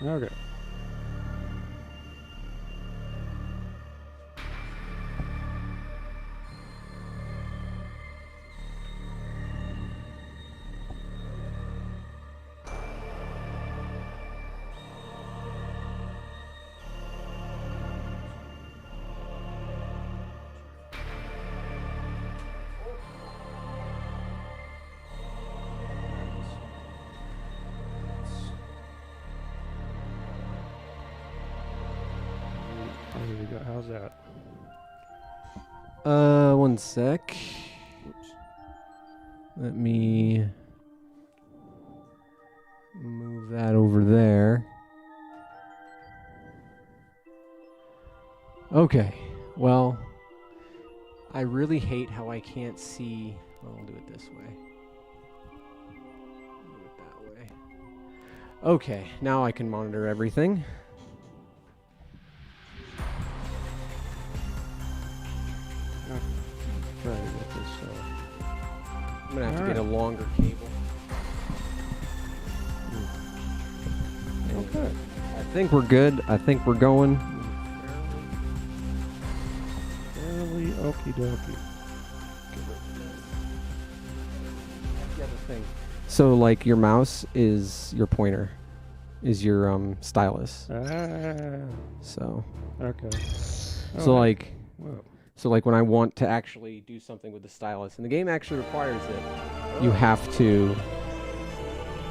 Okay. There we go. How's that? One sec. Oops. Let me move that over there. Okay. Well, I really hate how I can't see. Well, I'll do it this way. Do it that way. Okay, now I can monitor everything. Try to get this. I'm gonna have to get a longer cable. Okay. I think we're good. I think we're going. Fairly okie dokie. The other thing. So, like, your mouse is your pointer, is your stylus. Ah. So. Okay. So like. Whoa. So like when I want to actually do something with the stylus, and the game actually requires it, you have to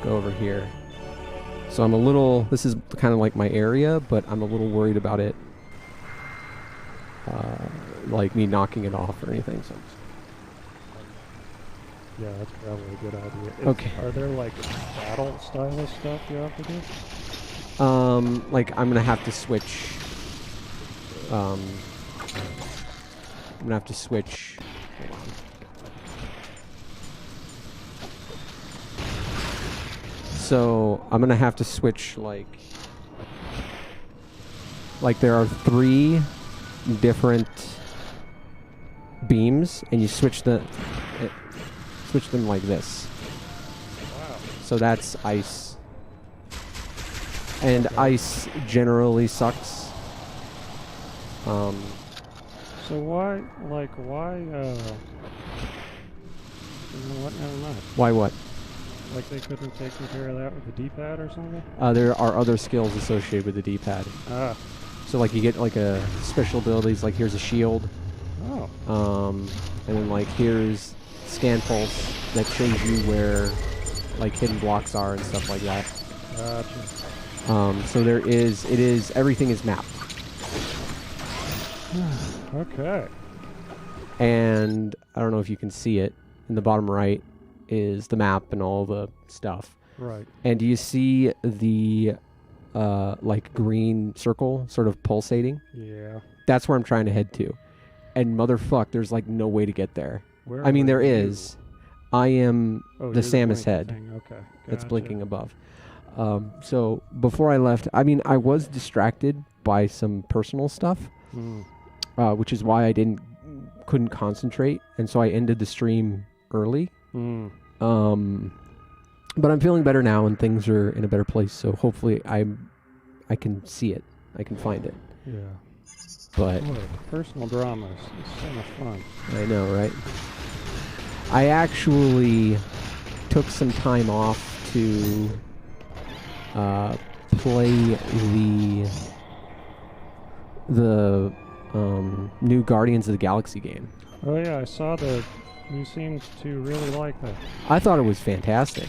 go over here. So I'm a little, this is kind of like my area, but I'm a little worried about it, like me knocking it off or anything. So Yeah, that's probably a good idea. Okay. Are there like battle stylus stuff you have to do? like I'm gonna have to switch. I'm gonna have to switch. Hold on. So I'm gonna have to switch like there are 3 different beams, and you switch them like this. Wow. So that's ice, and ice generally sucks. So why, you know what, never mind. Why what? Like they couldn't have taken care of that with the D-pad or something? There are other skills associated with the D-pad. Ah. So like you get like a special abilities, like here's a shield. Oh. And then like here's scan pulse that shows you where like hidden blocks are and stuff like that. Gotcha. So everything is mapped. Okay. And I don't know if you can see it. In the bottom right is the map and all the stuff. Right. And do you see the like green circle sort of pulsating? Yeah. That's where I'm trying to head to. And motherfuck, there's like no way to get there. Where I mean, are there you? is. I am Oh, the you're Samus blinking head thing. Okay. that's Gotcha. blinking above. So before I left, I mean, I was distracted by some personal stuff, which is why I couldn't concentrate, and so I ended the stream early. But I'm feeling better now, and things are in a better place. So hopefully, I can see it. I can find it. Yeah. But Boy, personal dramas. It's so much fun. I know, right? I actually took some time off to play the new Guardians of the Galaxy game. Oh yeah, I saw that. You seemed to really like that. I thought it was fantastic.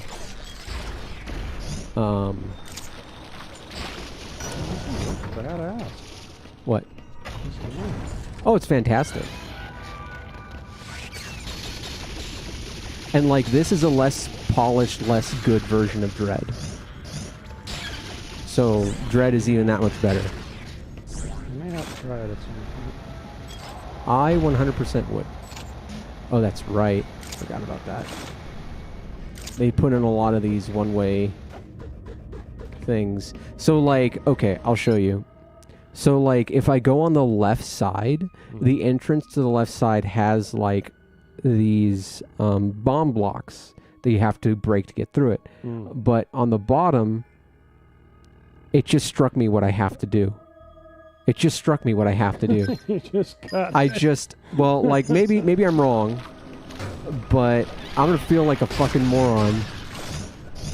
Badass. What? This game. Oh, it's fantastic. And like this is a less polished, less good version of Dread. So Dread is even that much better. I may have to try it at some point. I 100% would. Oh, that's right. Forgot about that. They put in a lot of these one-way things. So like, okay, I'll show you. So like, if I go on the left side, the entrance to the left side has like these bomb blocks that you have to break to get through it. But on the bottom, It just struck me what I have to do. It just struck me what I have to do. You just got I it. just, well, like, maybe I'm wrong, but I'm gonna feel like a fucking moron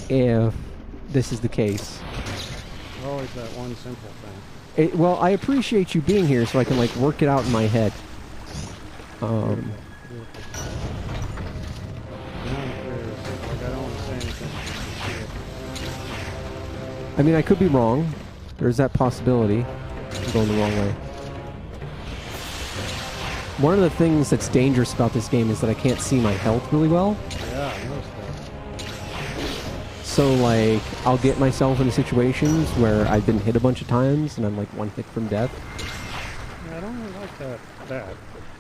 if this is the case. Always that one simple thing. Well, I appreciate you being here so I can, like, work it out in my head. Beautiful. Now I'm curious. Like, I don't want to say anything. I mean, I could be wrong. There's that possibility. I'm going the wrong way. One of the things that's dangerous about this game is that I can't see my health really well. Yeah, I noticed that. So, like, I'll get myself into situations where I've been hit a bunch of times and I'm, like, one hit from death. Yeah, I don't really like that bad.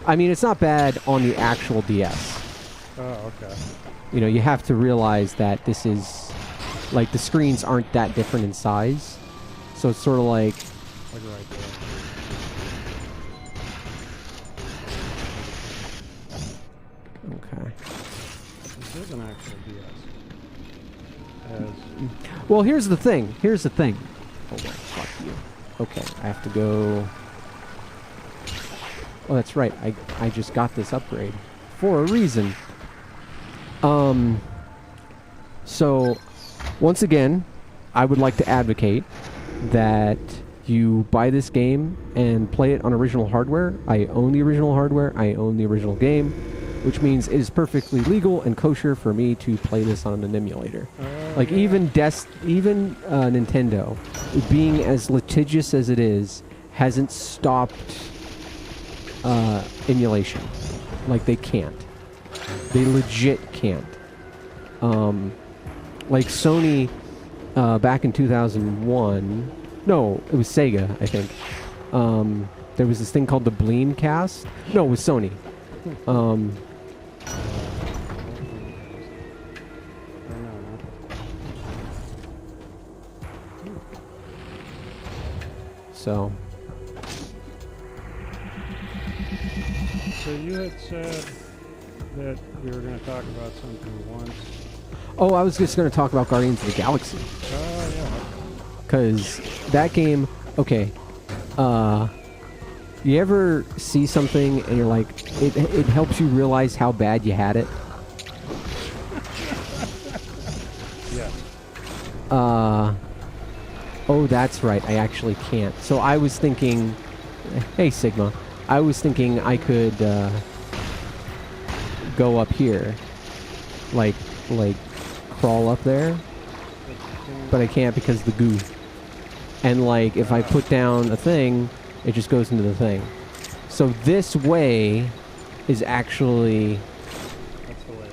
I mean, it's not bad on the actual DS. Oh, okay. You know, you have to realize that this is, like, the screens aren't that different in size. So it's sort of like... Like right there. Okay. This is an actual DS. Well, here's the thing. Hold on, fuck you. Okay, I have to go... Oh, that's right. I just got this upgrade. For a reason. So, once again, I would like to advocate that you buy this game and play it on original hardware. I own the original hardware. I own the original game, which means it is perfectly legal and kosher for me to play this on an emulator. Like, even Nintendo, being as litigious as it is, hasn't stopped emulation. Like, they can't. They legit can't. Like Sony, back in 2001, no, it was Sega, I think. There was this thing called the Bleemcast. No, it was Sony. So you had said that we were going to talk about something once. Oh, I was just going to talk about Guardians of the Galaxy. Oh, yeah. Because that game, okay, you ever see something and you're like, it helps you realize how bad you had it? Yeah. Oh, that's right, I actually can't. So I was thinking, hey, Sigma, I was thinking I could go up here, like crawl up there, but I can't because of the goo. And like, if I put down a thing, it just goes into the thing. So this way is actually... That's the way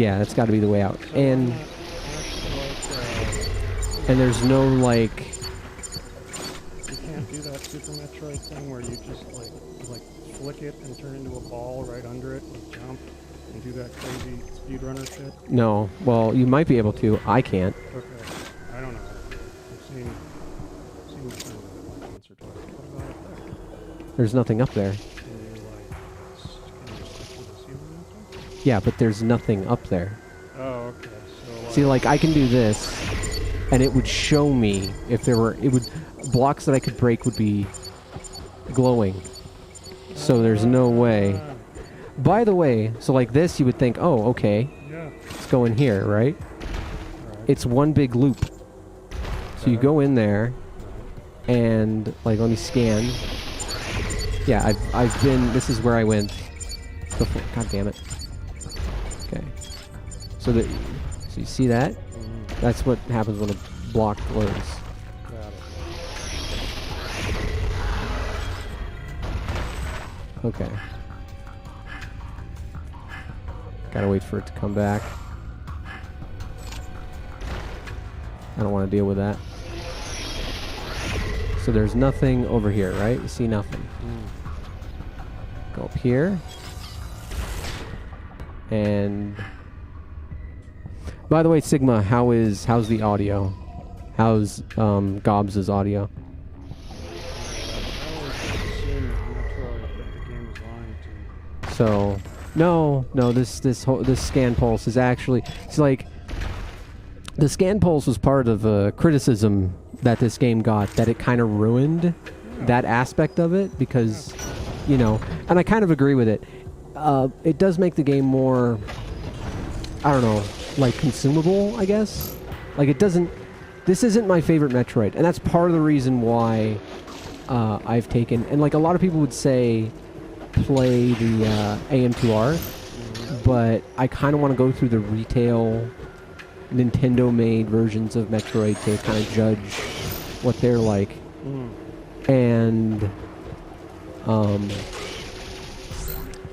out. That's got to be the way out. So And there's no, like... You can't do that Super Metroid thing where you just, like flick it and turn into a ball right under it, like jump, and do that crazy speedrunner shit? No. Well, you might be able to. I can't. Okay. I don't know how to do it. I've seen you turn it like once or twice. What about up there? There's nothing up there. Can you, like, can you stick to the ceiling up there? Yeah, but there's nothing up there. Oh, okay. So, See, like, I can do this, and it would show me if there were... blocks that I could break would be glowing. So there's no way. By the way, so like this, you would think, oh, okay, yeah. let's go in here, right? It's one big loop. So you go in there, and, like, let me scan. Yeah, I've been... This is where I went before. God damn it. Okay. So you see that? That's what happens when a block glows. Got it. Okay. Gotta wait for it to come back. I don't want to deal with that. So there's nothing over here, right? You see nothing. Go up here. And... By the way, Sigma, how's the audio? How's Gobs' audio? So no, this scan pulse is actually, it's like, The scan pulse was part of a criticism that this game got, that it kind of ruined that aspect of it because, you know, and I kind of agree with it. It does make the game more, I don't know, like consumable, I guess. Like it doesn't, this isn't my favorite Metroid, and that's part of the reason why I've taken, and like a lot of people would say play the AM2R, but I kind of want to go through the retail Nintendo-made versions of Metroid to kind of judge what they're like. And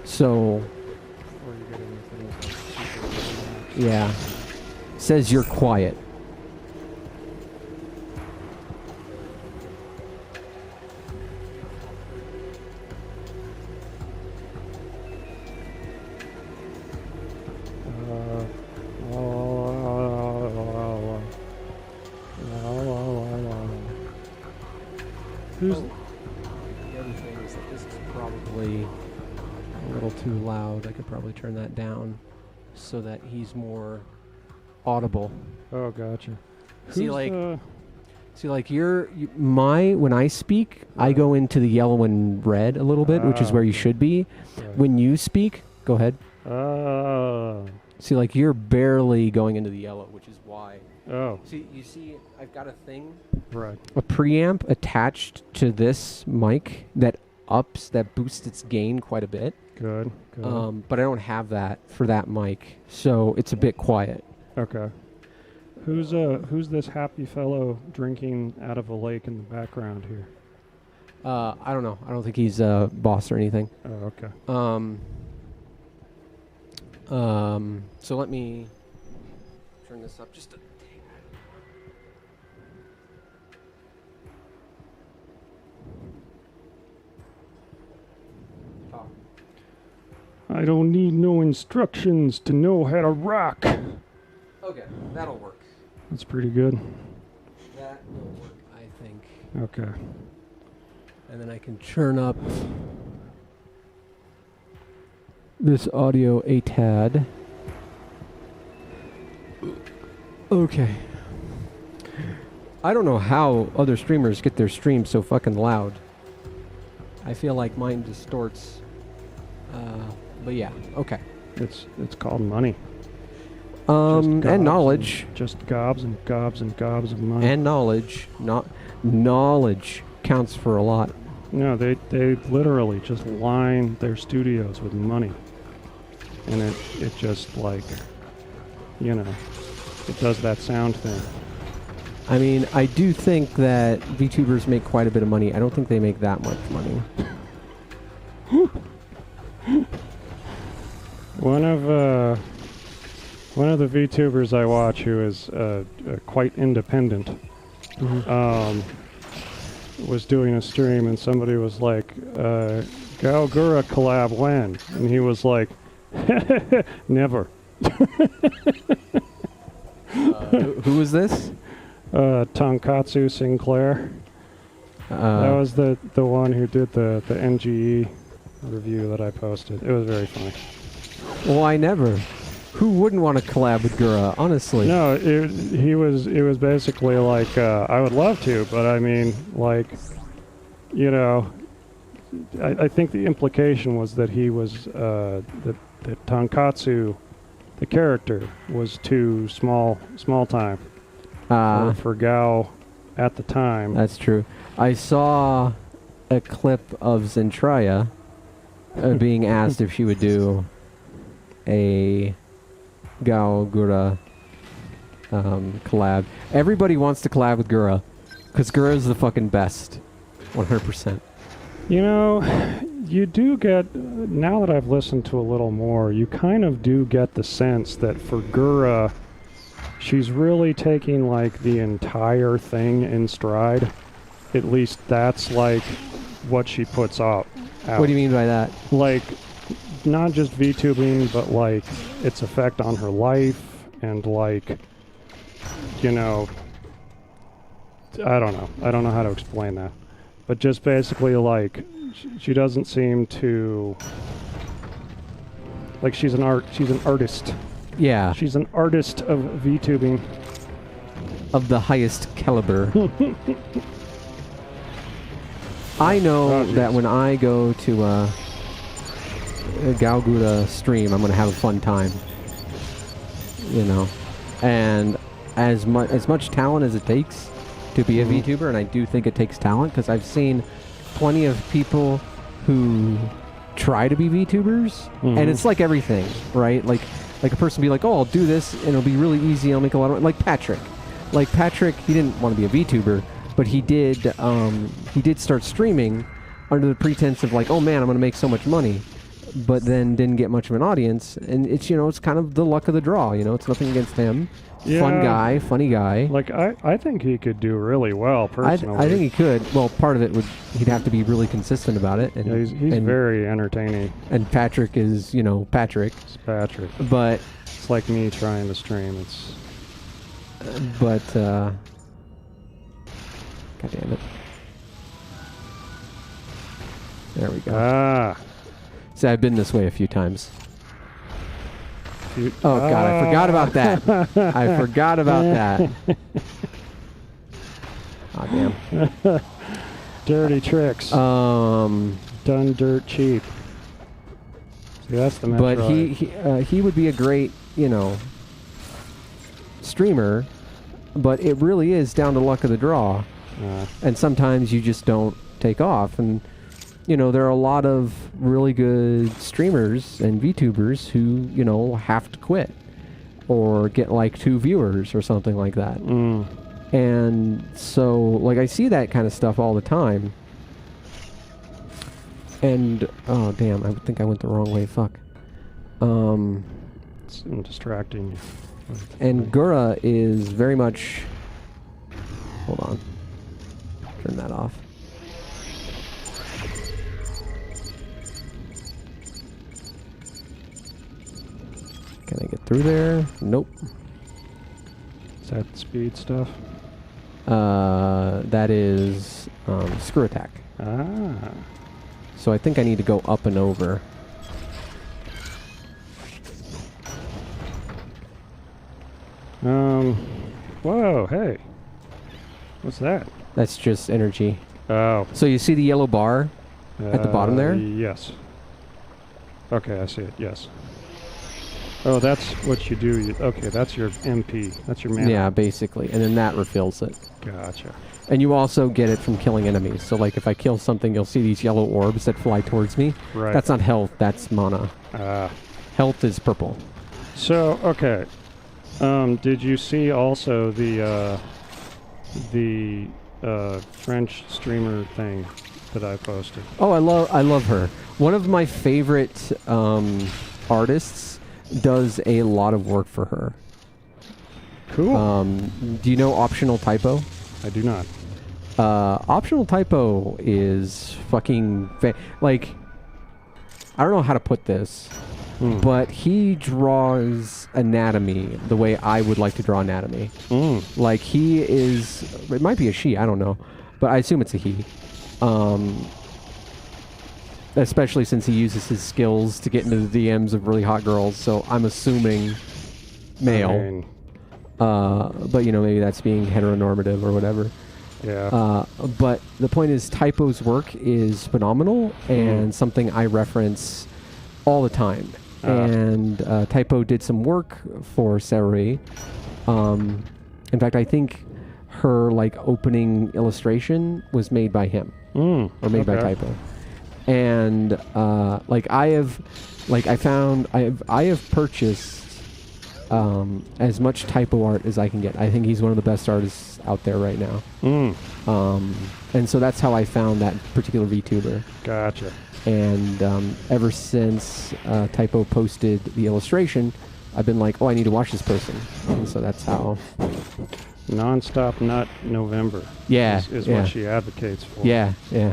so Before you get into things like Super Max. yeah, says you're quiet. Who's The other thing is that this is probably a little too loud. I could probably turn that down so that he's more audible. Oh, gotcha. See, Who's, like, when I speak, I go into the yellow and red a little bit, which is where you should be. right. When you speak, go ahead. Oh. See, like, you're barely going into the yellow, which is why. Oh, See, you see, I've got a thing, right. a preamp attached to this mic that boosts its gain quite a bit. Good. Good. But I don't have that for that mic, so it's a bit quiet. Okay. Who's this happy fellow drinking out of a lake in the background here? I don't know. I don't think he's a boss or anything. Oh, okay. So let me turn this up just a talk. I don't need no instructions to know how to rock. Okay, that'll work. That's pretty good. That will work, I think. Okay. And then I can turn up this audio a tad. Okay. I don't know how other streamers get their streams so fucking loud. I feel like mine distorts. But yeah, okay. It's called money. And knowledge. Just gobs and gobs and gobs of money. And knowledge. Knowledge counts for a lot. No, they literally just line their studios with money. And it just like, you know, it does that sound thing. I mean, I do think that VTubers make quite a bit of money. I don't think they make that much money. One of the VTubers I watch who is quite independent was doing a stream and somebody was like, Gaogura collab when? And he was like, never. Who is this? Tonkatsu Sinclair. That was the one who did the NGE review that I posted. It was very funny. Well, I never. Who wouldn't want to collab with Gura, honestly? No, it was basically like, I would love to, but I mean, like, you know, I think the implication was that he was, that Tonkatsu, the character, was too small time for Gao at the time. That's true. I saw a clip of Zentraya being asked if she would do a Gao Gura collab. Everybody wants to collab with Gura because Gura is the fucking best, 100%. You know, you do get, now that I've listened to a little more, you kind of do get the sense that for Gura, she's really taking like the entire thing in stride. At least that's like what she puts out. What do you mean by that? Like, not just VTubing, but like its effect on her life and like, you know, I don't know how to explain that. But just basically like, she doesn't seem to, like she's an artist. Yeah. She's an artist of VTubing. of the highest caliber. I know that when I go to a Galguda stream, I'm going to have a fun time. You know, and as much talent as it takes to be a VTuber, and I do think it takes talent, because I've seen plenty of people who try to be VTubers, and it's like everything, right? Like a person be like, oh, I'll do this, and it'll be really easy, I'll make a lot of... Like Patrick. Like Patrick, he didn't want to be a VTuber, but he did start streaming under the pretense of like, oh man, I'm going to make so much money, but then didn't get much of an audience, and it's, you know, it's kind of the luck of the draw, you know, it's nothing against him. Yeah. Fun guy, funny guy. Like, I think he could do really well, personally. I think he could. Well, part of it he'd have to be really consistent about it. And yeah, he's very entertaining. And Patrick is, you know, Patrick. It's Patrick. But... It's like me trying to stream. It's... God damn it. There we go. Ah. See, I've been this way a few times. Oh God, I forgot about that. I forgot about that. Oh damn. Dirty tricks. Done dirt cheap. See, that's the Metroid. But he would be a great, you know, streamer, but it really is down to luck of the draw. And sometimes you just don't take off, and you know, there are a lot of really good streamers and VTubers who, you know, have to quit or get like 2 viewers or something like that. And so, like, I see that kind of stuff all the time. And, oh, damn, I think I went the wrong way. Fuck. I'm distracting you. And Gura is very much... Hold on. Turn that off. Can I get through there? Nope. Is that speed stuff? That is screw attack. Ah. So I think I need to go up and over. Whoa, hey. What's that? That's just energy. Oh. So you see the yellow bar at the bottom there? Yes. Okay, I see it, yes. Oh, that's what you do. Okay, that's your MP. That's your mana. Yeah, basically. And then that refills it. Gotcha. And you also get it from killing enemies. So, like, if I kill something, you'll see these yellow orbs that fly towards me. Right. That's not health, that's mana. Health is purple. So, okay. Did you see also the French streamer thing that I posted? Oh, I love her. One of my favorite artists does a lot of work for her. Cool. Do you know Optional Typo? I do not. Optional Typo is fucking... like, I don't know how to put this, but he draws anatomy the way I would like to draw anatomy. Like, he is... It might be a she, I don't know. But I assume it's a he. Especially since he uses his skills to get into the DMs of really hot girls, so I'm assuming male. I mean, but, you know, maybe that's being heteronormative or whatever. Yeah. But the point is, Typo's work is phenomenal and something I reference all the time. And Typo did some work for Saori. In fact, I think her, like, opening illustration was made by him. Or made by Typo. And like I have purchased as much Typo art as I can get. I think he's one of the best artists out there right now. And so that's how I found that particular VTuber. Gotcha. And ever since Typo posted the illustration, I've been like, oh, I need to watch this person. And so that's how. Non-stop nut November. Yeah, is what she advocates for. Yeah, yeah.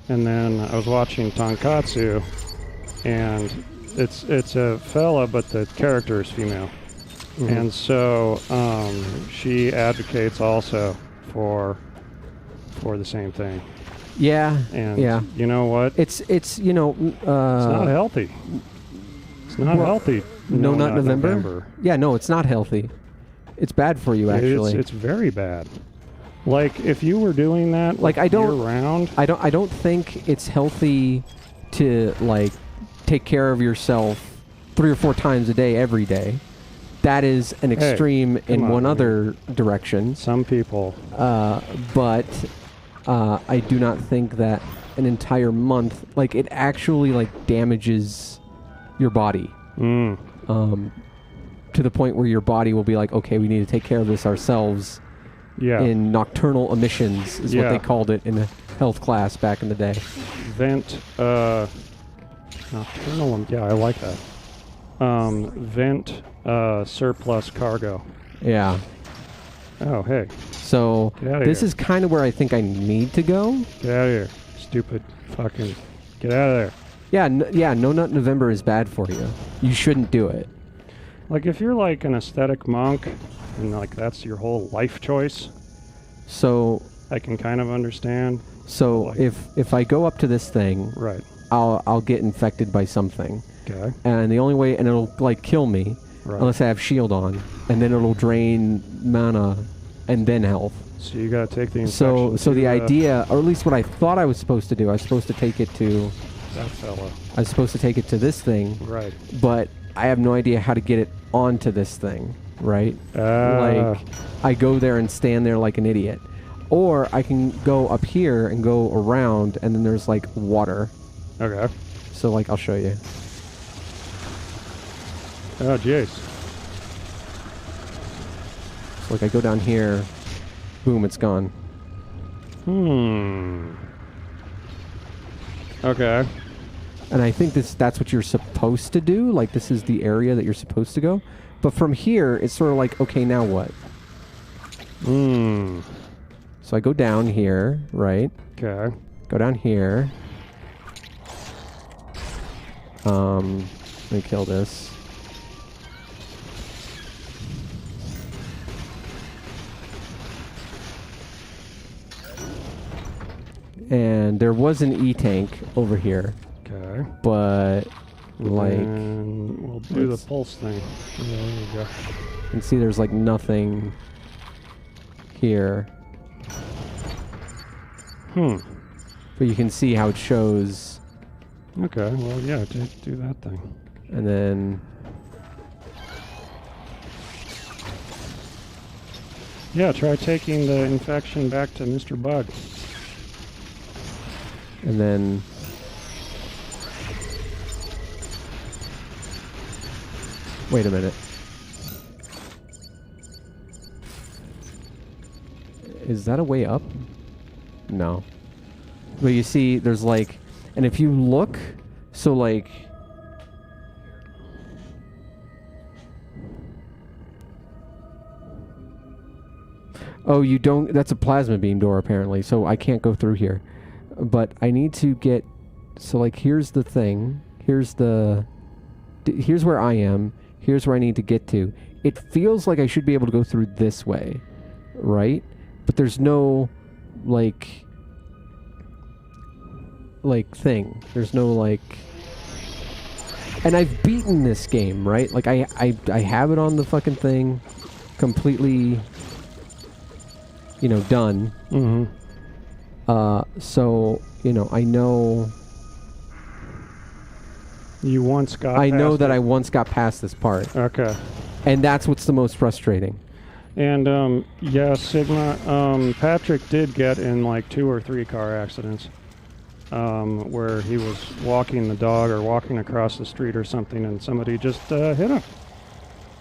And then I was watching Tonkatsu, and it's a fella, but the character is female. And so she advocates also for the same thing. Yeah. And yeah. You know what? It's you know it's not healthy. It's not healthy. No, not November. Yeah, no, it's not healthy. It's bad for you, actually. It's very bad. Like, if you were doing that like I don't year-round... I don't think it's healthy to, like, take care of yourself 3 or 4 times a day every day. That is an extreme in one other direction. Some people. But I do not think that an entire month, like, it actually, like, damages your body. To the point where your body will be like, okay, we need to take care of this ourselves. Yeah. In nocturnal emissions is what they called it in a health class back in the day. Nocturnal, yeah, I like that. Vent surplus cargo. Yeah. Oh, hey. So this is kind of where I think I need to go. Get out of here, stupid fucking... Get out of there. Yeah, No Nut November is bad for you. You shouldn't do it. Like, if you're like an aesthetic monk, and like that's your whole life choice, so I can kind of understand. So like, if I go up to this thing, right, I'll get infected by something. Okay. And the only way, and it'll like kill me, right, unless I have shield on, and then it'll drain mana, and then health. So you gotta take the infection. So the idea, or at least what I thought I was supposed to do, I was supposed to take it to that fella. I was supposed to take it to this thing. Right. But I have no idea how to get it onto this thing, right? Like, I go there and stand there like an idiot. Or I can go up here and go around, and then there's, like, water. Okay. So, like, I'll show you. Oh, jeez. So, like, I go down here, boom, it's gone. Okay. And I think that's what you're supposed to do. Like, this is the area that you're supposed to go. But from here, it's sort of like, okay, now what? So I go down here, right? Okay. Go down here. Let me kill this. And there was an E-tank over here. Okay. But, like... And we'll do the pulse thing. Yeah, there you go. And see, there's, like, nothing here. But you can see how it shows. Okay, well, yeah, do that thing. And then... Yeah, try taking the infection back to Mr. Bug. And then... Wait a minute. Is that a way up? No. But you see, there's like... And if you look... So like... Oh, you don't... That's a plasma beam door, apparently. So I can't go through here. But I need to get... So like, here's the thing. Here's the... Here's where I am. Here's where I need to get to. It feels like I should be able to go through this way. Right? But there's no... Like thing. There's no, like... And I've beaten this game, right? Like, I have it on the fucking thing. Completely... You know, done. So, you know, I know... You once got I know that it. I once got past this part. Okay. And that's what's the most frustrating. And, yeah, Sigma, Patrick did get in, like, 2 or 3 car accidents. Where he was walking the dog or walking across the street or something, and somebody just hit him.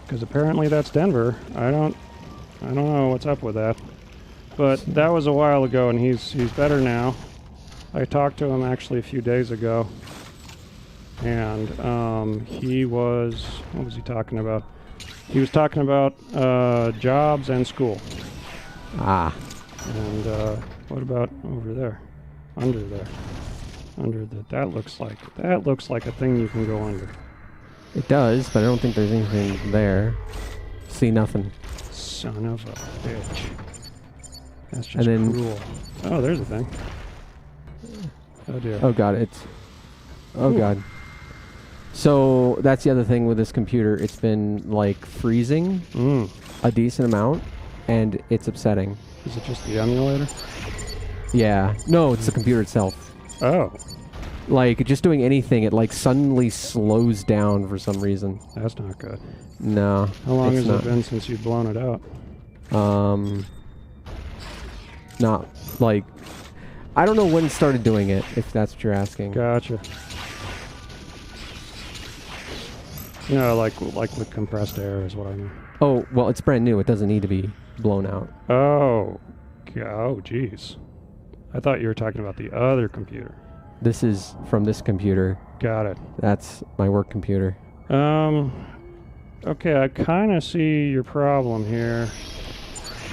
Because apparently that's Denver. I don't know what's up with that. But that was a while ago, and he's better now. I talked to him actually a few days ago, and he was... What was he talking about? He was talking about jobs and school. Ah. And what about over there? Under there. Under the... That looks like a thing you can go under. It does, but I don't think there's anything there. See nothing. Son of a bitch. That's just And then, cruel. Oh, there's a thing. Oh dear. oh god, it's... Oh god. So, that's the other thing with this computer. It's been, like, freezing. a decent amount, and it's upsetting. Is it just the emulator? Yeah. No, it's the computer itself. Oh, Like, just doing anything, it like suddenly slows down for some reason. that's not good. No. How long it's has not. it been since you've blown it out? Not like, I don't know when it started doing it, if that's what you're asking. Gotcha. You know, like with compressed air is what I mean. Oh, well, it's brand new. It doesn't need to be blown out. Oh, oh, jeez. I thought you were talking about the other computer. This is from this computer. Got it. That's my work computer. Okay, I kind of see your problem here.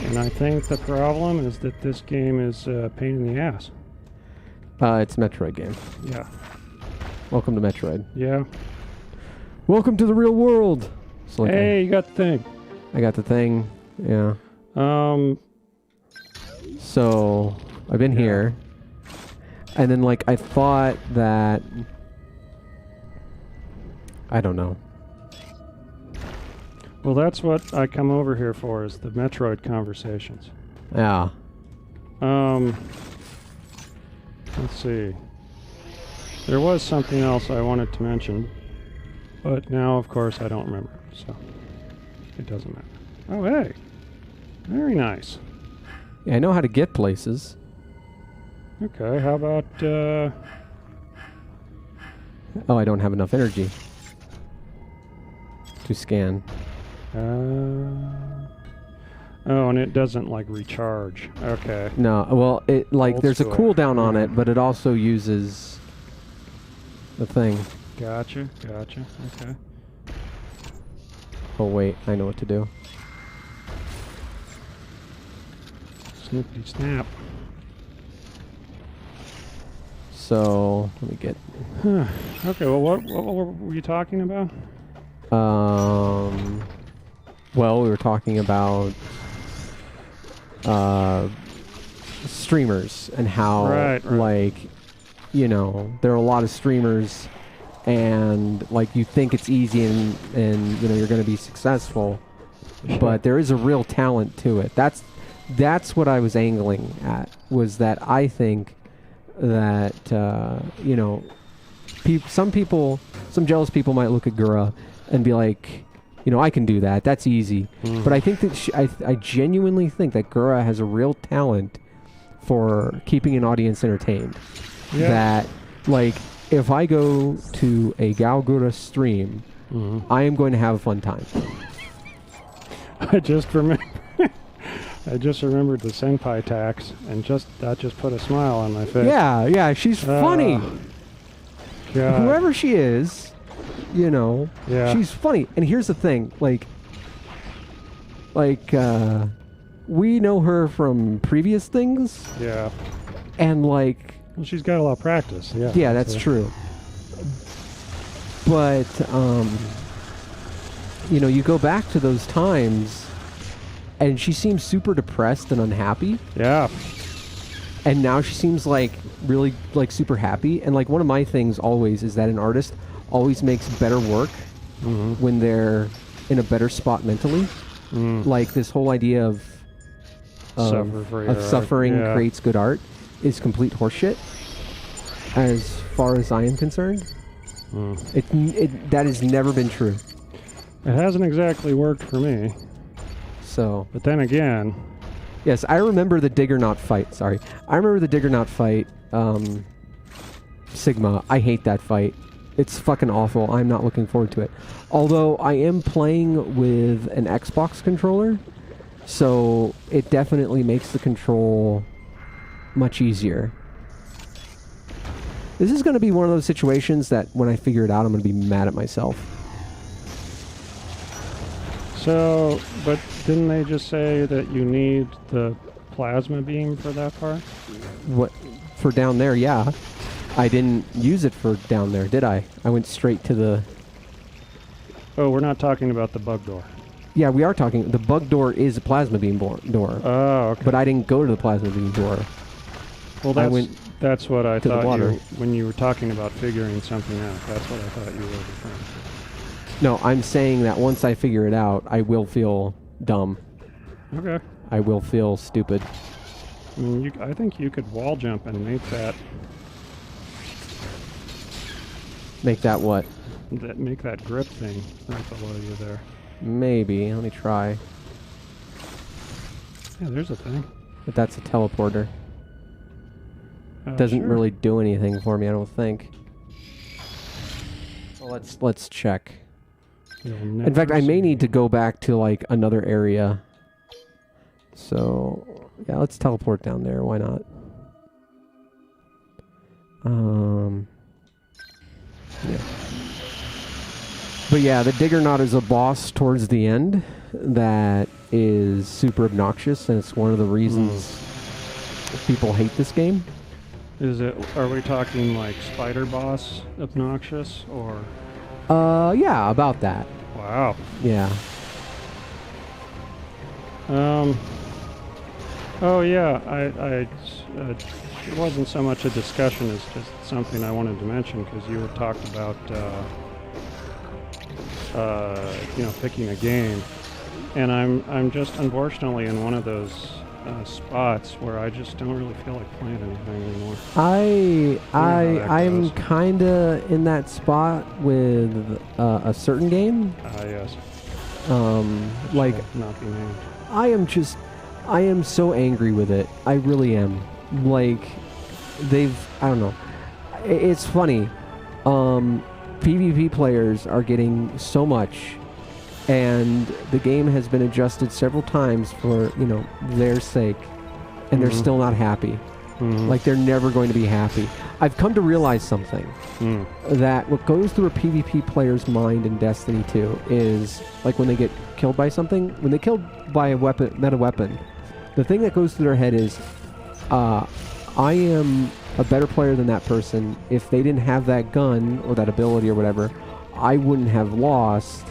And I think the problem is that this game is a pain in the ass. It's a Metroid game. Yeah. Welcome to Metroid. Yeah. Welcome to the real world. So like Hey, you got the thing. I got the thing. Yeah. So I've been here, and then like I thought that I don't know. Well, that's what I come over here for, is the Metroid conversations. Yeah. Let's see. There was something else I wanted to mention, but now, of course, I don't remember, so it doesn't matter. Oh, hey. Very nice. Yeah, I know how to get places. Okay, how about, Oh, I don't have enough energy to scan. Oh, and it doesn't, like, recharge. Okay. No, well, it like Old there's a school. cooldown on Yeah. it, but it also uses the thing. Gotcha, gotcha. Okay. Oh wait, I know what to do. Snippity snap. So let me get. Okay, well, what were you talking about? Well, we were talking about streamers and how, Right. like, you know, there are a lot of streamers, and like you think it's easy and you know you're going to be successful, but there is a real talent to it. That's what I was angling at, was that I think that you know, some jealous people might look at Gura and be like, you know, I can do that. That's easy. Mm. But I think that I genuinely think that Gura has a real talent for keeping an audience entertained. Yeah. That, like, if I go to a Gal Gura stream, I am going to have a fun time. I just remembered the senpai tax, and that just put a smile on my face. Yeah, she's funny. God. Whoever she is, you know, Yeah. she's funny. And here's the thing, like, we know her from previous things, Yeah. and like, Well, she's got a lot of practice. Yeah. yeah, that's So- true. But you know, you go back to those times, and she seems super depressed and unhappy. Yeah. And now she seems like really like super happy. And like one of my things always is that an artist always makes better work when they're in a better spot mentally. Like this whole idea of Suffer for your art. suffering Yeah. creates good art is complete horseshit, as far as I am concerned. That has never been true. It hasn't exactly worked for me, So but then again, yes, I remember the Diggernaut fight. Sorry, I remember the Diggernaut fight. Sigma, I hate that fight. It's fucking awful. I'm not looking forward to it. Although I am playing with an Xbox controller, so it definitely makes the control much easier. This is going to be one of those situations that when I figure it out, I'm going to be mad at myself. so, but didn't they just say that you need the plasma beam for that part? What for down there? Yeah, I didn't use it for down there, did I? I went straight to the. Oh, we're not talking about the bug door. Yeah, we are talking. The bug door is a plasma beam door, Oh, okay. but I didn't go to the plasma beam door. Well, I that's, went that's what I to the thought water. when you were talking about figuring something out. That's what I thought you were referring to. No, I'm saying that once I figure it out, I will feel dumb. Okay. I will feel stupid. I mean, I think you could wall jump and make that What? make that grip thing right below you there. Maybe. Let me try. Yeah, there's a thing. But that's a teleporter. Doesn't Sure. really do anything for me, I don't think. Well, let's check. In fact, I may need to go back to like another area. So yeah, let's teleport down there. Why not? Yeah. But yeah, the Diggernaut is a boss towards the end that is super obnoxious, and it's one of the reasons people hate this game. Are we talking like spider boss obnoxious or? Yeah, about that. Wow. Yeah. Oh yeah, it wasn't so much a discussion as just something I wanted to mention because you had talked about, picking a game, and I'm just unfortunately in one of those spots where I just don't really feel like playing anything anymore. I'm kind of in that spot with a certain game. Yes. Like not be named. I am so angry with it. I really am. Like, I don't know. It's funny. PvP players are getting so much, and the game has been adjusted several times for, their sake, and they're still not happy. Like, they're never going to be happy. I've come to realize something. That what goes through a PvP player's mind in Destiny 2 is, like, when they get killed by something, when they're killed by a meta weapon, the thing that goes through their head is, I am a better player than that person. If they didn't have that gun or that ability or whatever, I wouldn't have lost.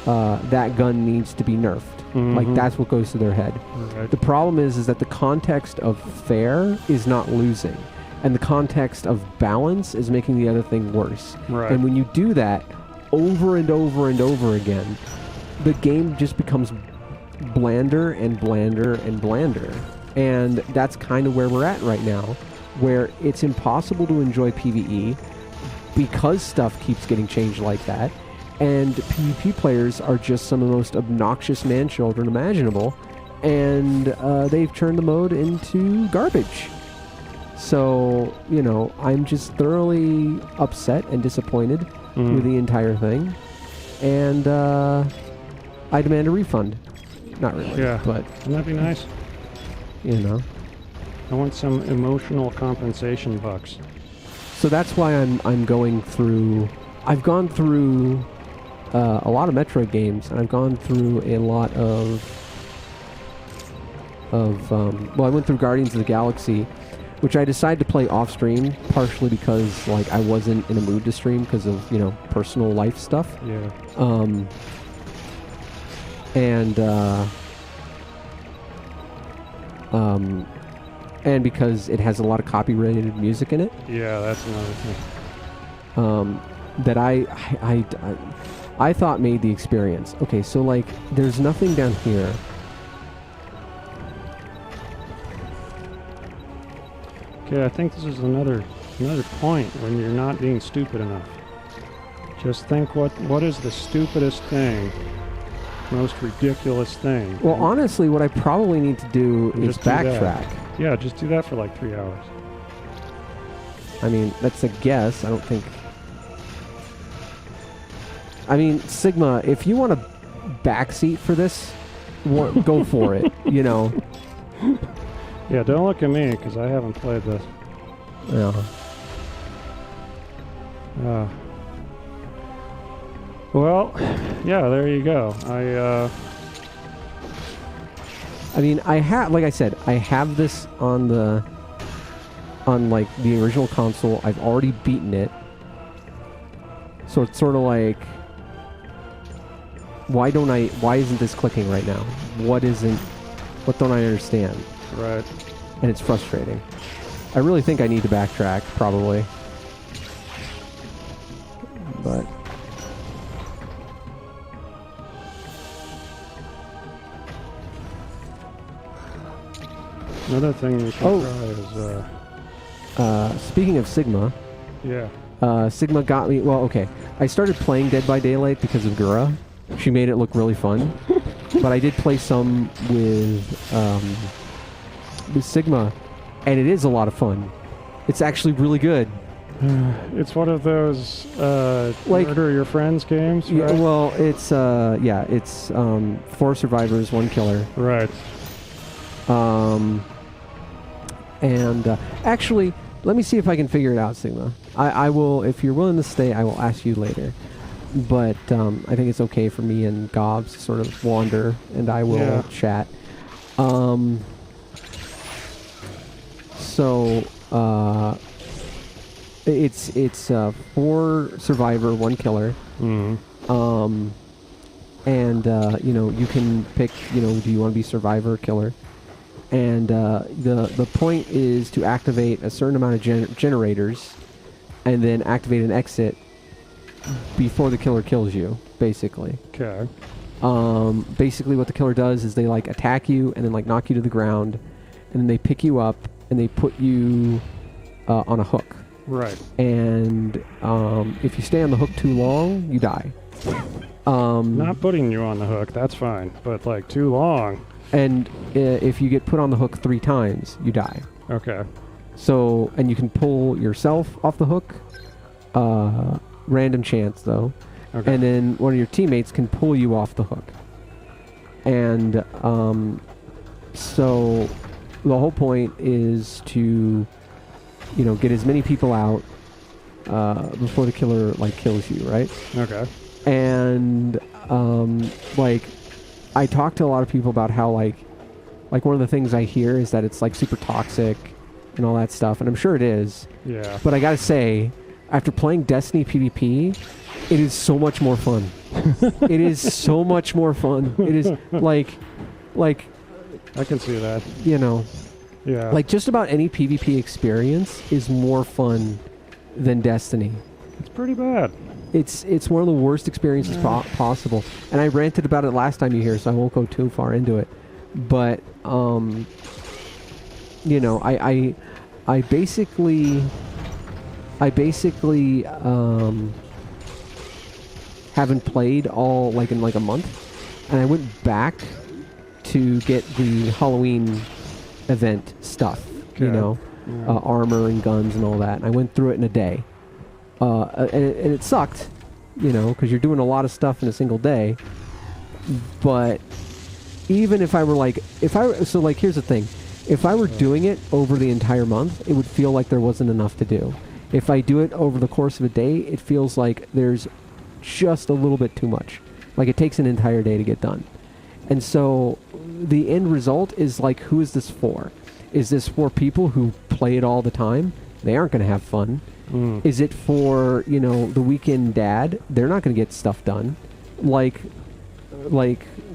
That gun needs to be nerfed. Like, that's what goes through their head. Right. The problem is that the context of fair is not losing, and the context of balance is making the other thing worse. Right. And when you do that over and over and over again, the game just becomes blander and blander and blander. And that's kind of where we're at right now, where it's impossible to enjoy PvE because stuff keeps getting changed like that. And PvP players are just some of the most obnoxious man-children imaginable, and they've turned the mode into garbage. So, I'm just thoroughly upset and disappointed with the entire thing, and I demand a refund. Not really, Yeah. but Wouldn't that be nice? I want some emotional compensation bucks. So that's why I'm going through. I've gone through a lot of Metroid games, and I've gone through a lot of. I went through Guardians of the Galaxy, which I decided to play off stream, partially because I wasn't in a mood to stream because of personal life stuff. Yeah. And because it has a lot of copyrighted music in it. Yeah, that's another thing. That I thought made the experience. Okay, so there's nothing down here. Okay, I think this is another point when you're not being stupid enough. Just think what is the stupidest thing, most ridiculous thing. Well, honestly, what I probably need to do is Just do that. backtrack. Yeah, just do that for like 3 hours. I mean, that's a guess. I don't think... I mean, Sigma, if you want a backseat for this, go for it, Yeah, don't look at me, because I haven't played this. Yeah. Well, yeah, there you go. I mean, I have, like I said, I have this on the original console. I've already beaten it. So it's sort of like, why isn't this clicking right now? What don't I understand? Right. And it's frustrating. I really think I need to backtrack, probably. But Another thing you can try is Speaking of Sigma, yeah. Sigma got me. Well, okay. I started playing Dead by Daylight because of Gura. She made it look really fun. But I did play some with Sigma, and it is a lot of fun. It's actually really good. It's one of those Like- murder your friends games, Yeah, right? well, it's 4 survivors, 1 killer. Right. Actually, let me see if I can figure it out, Sigma. I will, if you're willing to stay, I will ask you later. But I think it's okay for me and Gobs to sort of wander, and I will chat. It's 4 survivor, 1 killer. Mm-hmm. You can pick, do you want to be survivor or killer? And the point is to activate a certain amount of generators, and then activate an exit before the killer kills you, basically. Okay. Basically what the killer does is they like attack you and then like knock you to the ground, and then they pick you up and they put you on a hook. Right. And if you stay on the hook too long, you die. Not putting you on the hook, that's fine. But like too long. And if you get put on the hook 3 times, you die. Okay. So, and you can pull yourself off the hook. Random chance though. Okay. And then one of your teammates can pull you off the hook. And so the whole point is to get as many people out before the killer like kills you, right? Okay. And I talk to a lot of people about how like one of the things I hear is that it's like super toxic and all that stuff, and I'm sure it is. Yeah. But I gotta say, after playing Destiny PvP, it is so much more fun. It is so much more fun. It is like I can see that. Yeah. like just about any PvP experience is more fun than Destiny. it's pretty bad. It's one of the worst experiences possible. And I ranted about it last time you were here, so I won't go too far into it. But I basically haven't played all like in like a month, and I went back to get the Halloween event stuff, Okay. armor and guns and all that. And I went through it in a day, and it sucked, because you're doing a lot of stuff in a single day. But even if I were here's the thing. If I were doing it over the entire month, it would feel like there wasn't enough to do. If I do it over the course of a day, it feels like there's just a little bit too much. Like it takes an entire day to get done. And so the end result is like, who is this for? Is this for people who play it all the time? They aren't going to have fun. Is it for, the weekend dad? They're not going to get stuff done. Like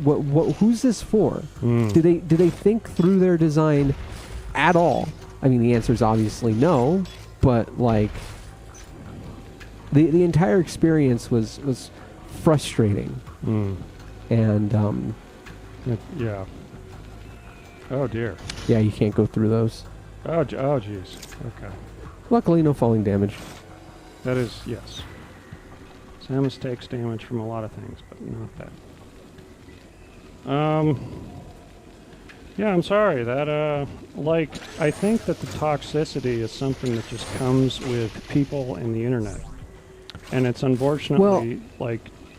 what who's this for? Do they think through their design at all? I mean, the answer is obviously no, but like the entire experience was frustrating. And yeah. Oh dear. yeah, you can't go through those. Oh jeez. Okay. Luckily, no falling damage. That is, yes. Samus takes damage from a lot of things, but not that. Yeah, I'm sorry. That, I think that the toxicity is something that just comes with people and the internet. And it's unfortunately,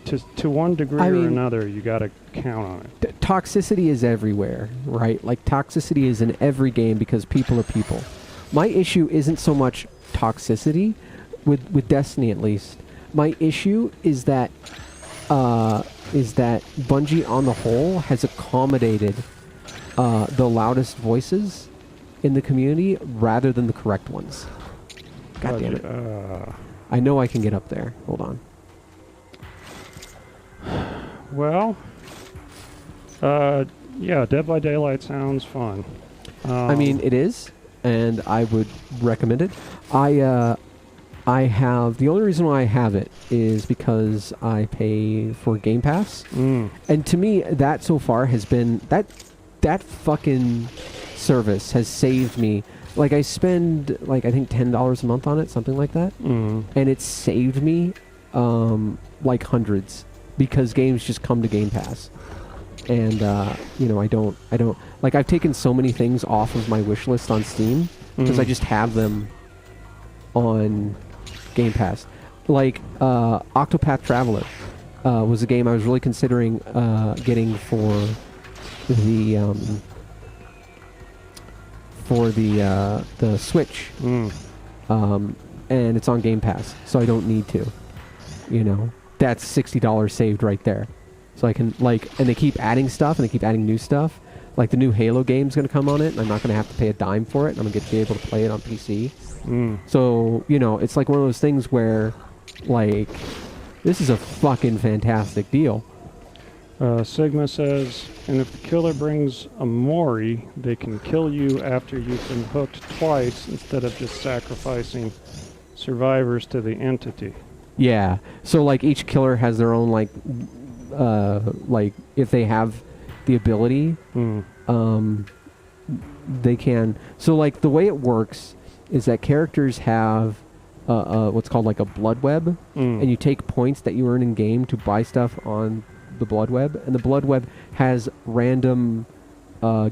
to one degree or another, you gotta count on it. Toxicity is everywhere, right? Like, toxicity is in every game because people are people. My issue isn't so much toxicity, with Destiny at least. My issue is that Bungie on the whole has accommodated the loudest voices in the community rather than the correct ones. God damn it. I know I can get up there. Hold on. Well, yeah, Dead by Daylight sounds fun. I mean, it is, and I would recommend it. I have, the only reason why I have it is because I pay for Game Pass. And to me, that so far has been, that fucking service has saved me. Like, I spend, like, I think $10 a month on it, something like that. Mm. And it's saved me, like, hundreds. Because games just come to Game Pass. And, you know, I don't, like, I've taken so many things off of my wish list on Steam. Because I just have them on Game Pass. Like, Octopath Traveler was a game I was really considering getting for the Switch. And it's on Game Pass, so I don't need to. You know, that's $60 saved right there. So I can, like, and they keep adding stuff, and they keep adding new stuff. Like, the new Halo game's going to come on it, and I'm not going to have to pay a dime for it. I'm going to be able to play it on PC. So, you know, it's like one of those things where, like, this is a fucking fantastic deal. Sigma says, and if the killer brings a Mori, they can kill you after you've been hooked twice instead of just sacrificing survivors to the entity. Yeah. So, like, each killer has their own, like, if they have the ability, they can. So, like, the way it works is that characters have what's called, like, a blood web, and you take points that you earn in game to buy stuff on the blood web, and the blood web has random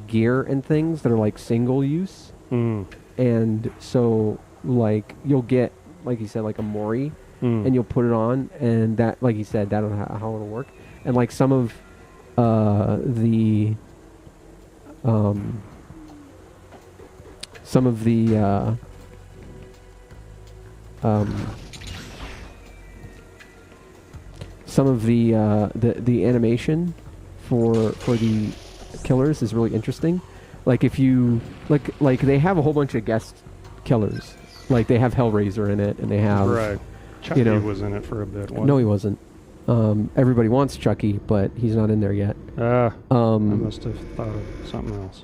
gear and things that are, like, single use, and so, like, you'll get, like you said, like a Mori, and you'll put it on, and that, like you said, that'll how it'll work. And, like, some of the animation for the killers is really interesting. Like, if you like they have a whole bunch of guest killers. Like, they have Hellraiser in it, and they have Right. Chucky was in it for a bit. No, he wasn't. Everybody wants Chucky, but he's not in there yet. I must have thought of something else.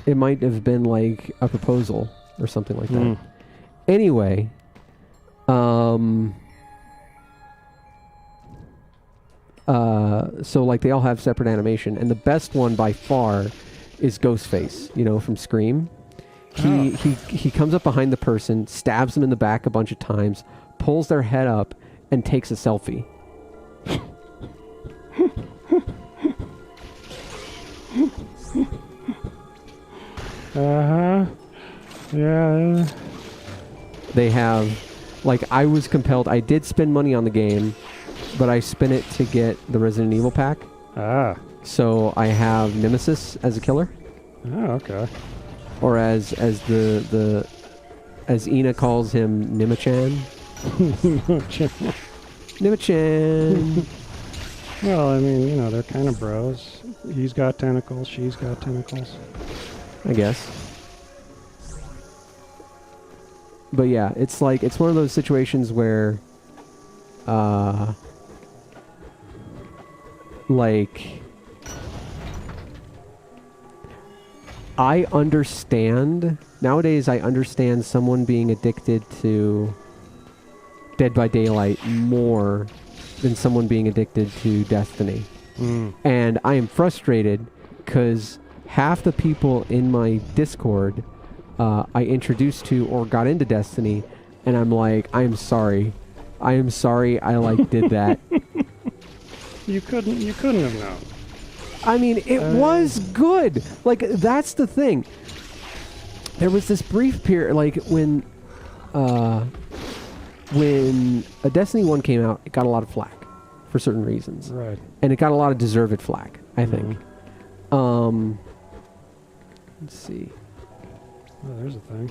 It might have been like a proposal or something like that. Anyway, so, like, they all have separate animation, and the best one by far is Ghostface, you know, from Scream. He comes up behind the person, stabs them in the back a bunch of times, pulls their head up, and takes a selfie. Yeah. They have, like, I was compelled, I did spend money on the game, but I spent it to get the Resident Evil pack. So I have Nemesis as a killer. Oh, okay. Or as Ina calls him, Nimachan. Nimachan. Well, I mean, you know, they're kind of bros. He's got tentacles, she's got tentacles. I guess. But yeah, it's like, it's one of those situations where, like, I understand, nowadays I understand someone being addicted to Dead by Daylight more than someone being addicted to Destiny. And I am frustrated because half the people in my Discord I introduced to or got into Destiny, and I'm like, I am sorry I like did that. You couldn't have known. I mean, it was good. Like, that's the thing. There was this brief period, like, when a Destiny 1 came out, it got a lot of flack for certain reasons. Right. And it got a lot of deserved flack, I think. Let's see. Oh, there's a thing.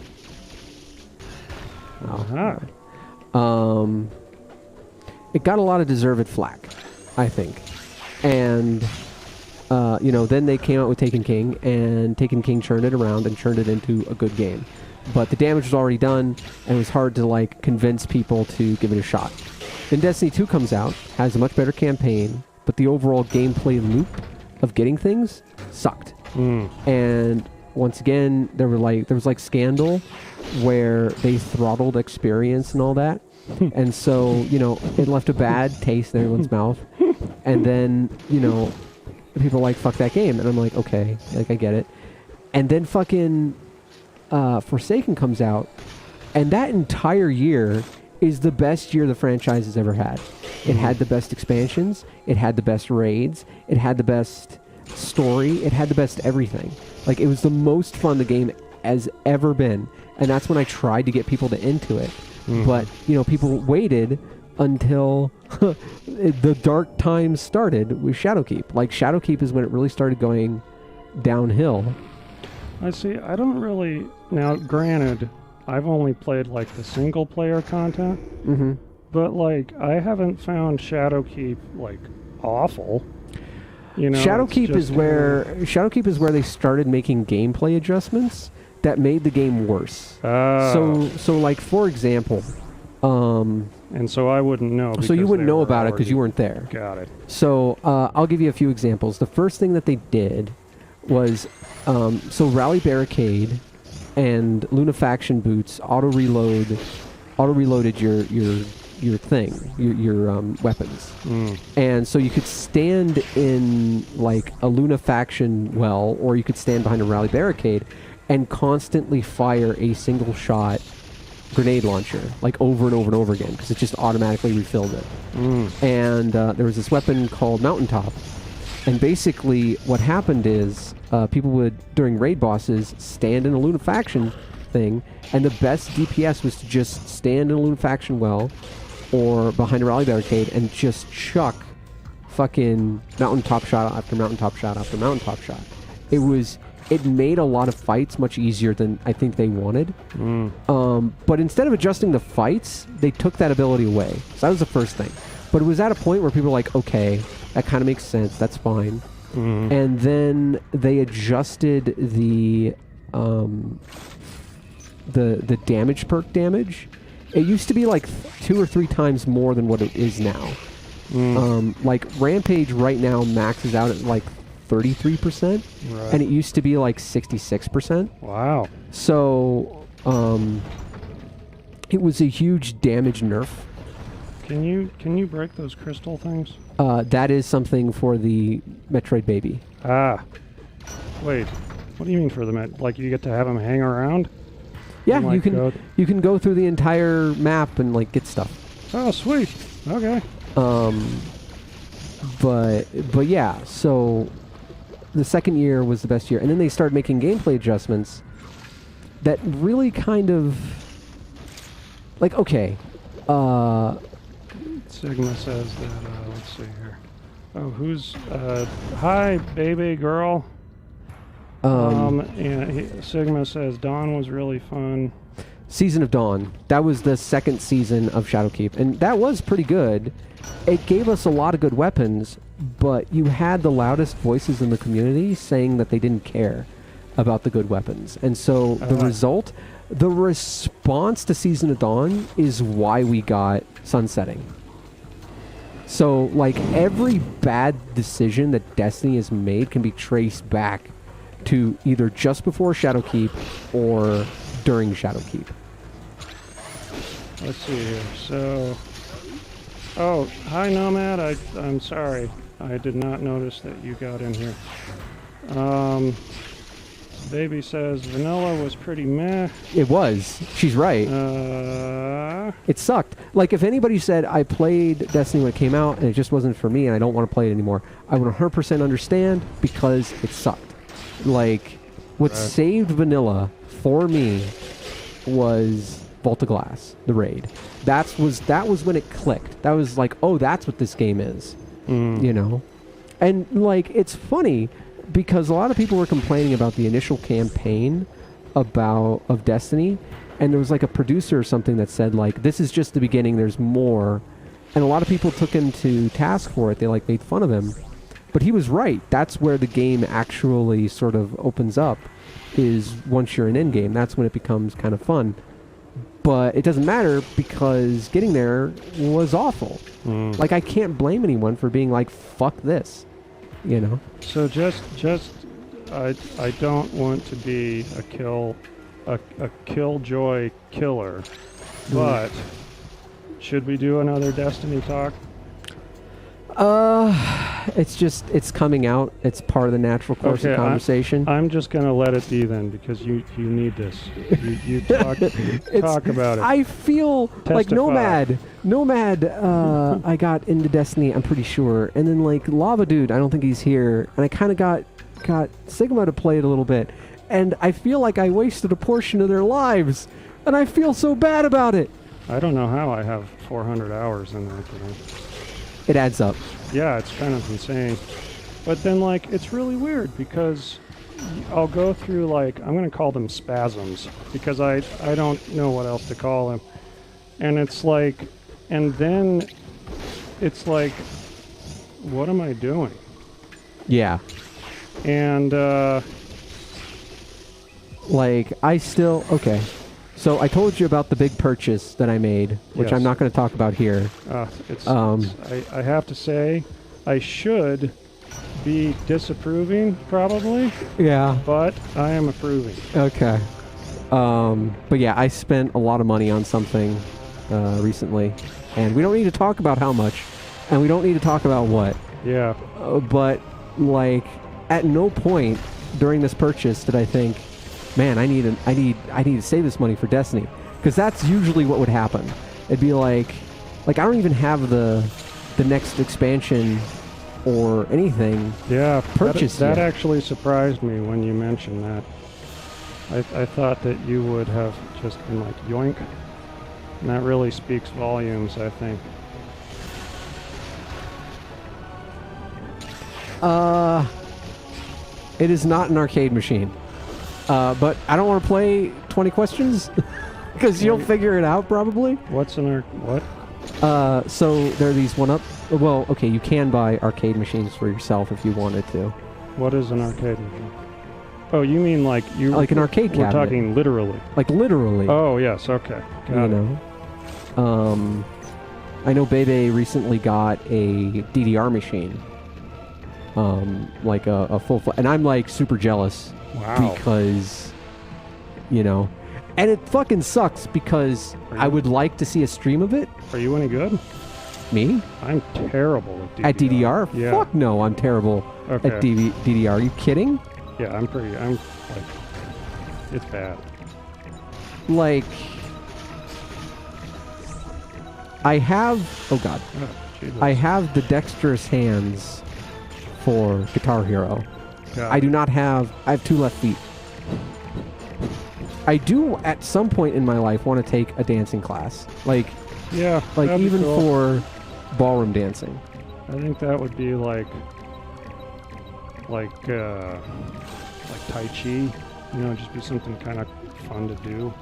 It got a lot of deserved flack, I think. And, you know, then they came out with Taken King, and Taken King churned it around and churned it into a good game. But the damage was already done, and it was hard to, like, convince people to give it a shot. Then Destiny 2 comes out, has a much better campaign, but the overall gameplay loop of getting things sucked. And once again, there was like Scandal, where they throttled experience and all that. And so, you know, it left a bad taste in everyone's mouth. And then, you know, people are like, fuck that game. And I'm like, okay, like, I get it. And then fucking Forsaken comes out, and that entire year is the best year the franchise has ever had. It had the best expansions, it had the best raids, it had the best story, it had the best everything. Like, it was the most fun the game has ever been, and that's when I tried to get people into it. But, you know, people waited until the dark times started with Shadowkeep. Like, Shadowkeep is when it really started going downhill. I see. I don't really... Now, granted, I've only played, like, the single-player content. But, like, I haven't found Shadowkeep, like, awful. You know, Shadowkeep is where they started making gameplay adjustments that made the game worse. So like, for example... and so I wouldn't know. So you wouldn't know about it because you weren't there. Got it. So I'll give you a few examples. The first thing that they did was, so Rally Barricade and Lunafaction boots auto reloaded your thing, your weapons. And so you could stand in like a Lunafaction well, or you could stand behind a Rally Barricade and constantly fire a single shot grenade launcher, like over and over and over again, because it just automatically refilled it. And there was this weapon called Mountaintop, and basically what happened is people would, during raid bosses, stand in a Lunafaction thing, and the best DPS was to just stand in a Lunafaction well or behind a Rally Barricade and just chuck fucking mountaintop shot after mountaintop shot after mountaintop shot. It made a lot of fights much easier than I think they wanted. But instead of adjusting the fights, they took that ability away. So that was the first thing. But it was at a point where people were like, okay, that kind of makes sense. That's fine. And then they adjusted the damage perk damage. It used to be like 2 or 3 times more than what it is now. Like Rampage right now maxes out at like 33%, and it used to be like 66%. Wow. So it was a huge damage nerf. Can you break those crystal things? That is something for the Metroid Baby. Wait, what do you mean for the like you get to have them hang around? Yeah, like you can go through the entire map and like get stuff. Oh, sweet. Okay. But yeah, so the second year was the best year, and then they started making gameplay adjustments that really kind of like, okay, Sigma says that let's see here. Oh, who's hi baby girl. And Sigma says Dawn was really fun. Season of Dawn, that was the second season of Shadowkeep, and that was pretty good. It gave us a lot of good weapons, but you had the loudest voices in the community saying that they didn't care about the good weapons. And so the response to Season of Dawn is why we got Sunsetting. So, like, every bad decision that Destiny has made can be traced back to either just before Shadowkeep or during Shadowkeep. Let's see here. So, oh, hi Nomad. I'm sorry. I did not notice that you got in here. Baby says vanilla was pretty meh. It was. She's right. It sucked. Like, if anybody said, I played Destiny when it came out and it just wasn't for me and I don't want to play it anymore, I would 100% understand, because it sucked. Like, what saved vanilla for me was Vault of Glass, the raid. That was when it clicked. That was like, oh, that's what this game is. You know? And, like, it's funny because a lot of people were complaining about the initial campaign of Destiny, and there was like a producer or something that said, like, this is just the beginning, there's more. And a lot of people took him to task for it. They like made fun of him. But he was right. That's where the game actually sort of opens up, is once you're in endgame. That's when it becomes kind of fun. But it doesn't matter because getting there was awful. Like, I can't blame anyone for being like, fuck this, you know? So I don't want to be a killjoy killer, but should we do another Destiny talk? it's coming out. It's part of the natural course of conversation. I'm just gonna let it be then, because you need this. You talk about it. I feel like Testify. Nomad. I got into Destiny, I'm pretty sure, and then like Lava Dude, I don't think he's here, and I kind of got Sigma to play it a little bit, and I feel like I wasted a portion of their lives, and I feel so bad about it. I don't know how I have 400 hours in that game. It adds up. Yeah, it's kind of insane. But then, like, it's really weird because I'll go through, like, I'm going to call them spasms because I don't know what else to call them. And it's like, and then it's like, what am I doing? Yeah. And, like, okay. So I told you about the big purchase that I made, which Yes. I'm not going to talk about here. I have to say, I should be disapproving, probably, Yeah. but I am approving. Okay. But yeah, I spent a lot of money on something recently, and we don't need to talk about how much, and we don't need to talk about what. Yeah. But like, at no point during this purchase did I think, man, I need to save this money for Destiny, because that's usually what would happen. It'd be like I don't even have the next expansion or anything. Yeah, purchased that yet. actually surprised me when you mentioned that. I thought that you would have just been like, yoink. And that really speaks volumes, I think. It is not an arcade machine. But I don't want to play 20 questions because you'll figure it out probably. What's an what? So there are these well, okay, you can buy arcade machines for yourself if you wanted to. What is an arcade machine? Oh, you mean like you Like an arcade We're cabinet. talking literally. Like literally. Oh, yes, okay. Got it. I know Bebe recently got a DDR machine. Like a full and I'm like super jealous. Wow. Because, and it fucking sucks because I would like to see a stream of it. Are you any good? Me? I'm terrible at DDR. At DDR? Yeah. Fuck no, I'm terrible Okay. at DDR. Are you kidding? Yeah, I'm like, it's bad. Like, I have, oh god, Oh, Jesus. I have the dexterous hands for Guitar Hero. Got I it. do not have, I have 2 left feet. I do at some point in my life want to take a dancing class. Like Yeah. that'd be even cool. for ballroom dancing. I think that would be like Tai Chi, just be something kind of fun to do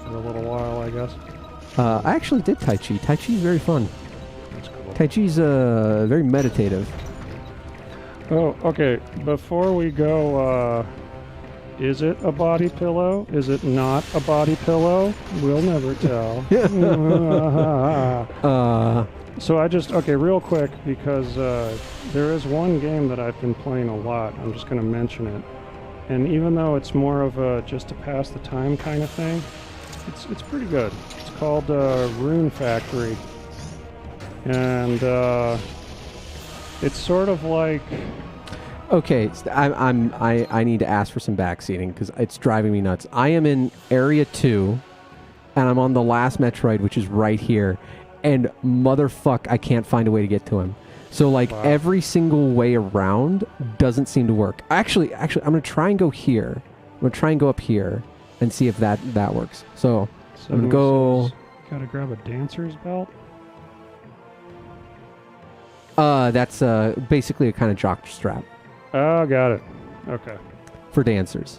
for a little while, I guess. I actually did Tai Chi. Tai Chi is very fun. That's cool. Tai Chi is very meditative. Oh, okay. Before we go, is it a body pillow? Is it not a body pillow? We'll never tell. So real quick, because there is one game that I've been playing a lot. I'm just going to mention it. And even though it's more of a just to pass the time kind of thing, it's pretty good. It's called Rune Factory. And it's sort of like... Okay, I need to ask for some backseating because it's driving me nuts. I am in Area 2, and I'm on the last Metroid, which is right here. And motherfuck, I can't find a way to get to him. So like Wow. every single way around doesn't seem to work. Actually, I'm gonna try and go here. I'm gonna try and go up here and see if that works. So I'm gonna go. Gotta grab a dancer's belt. That's basically a kind of jock strap Oh, got it. Okay. for dancers.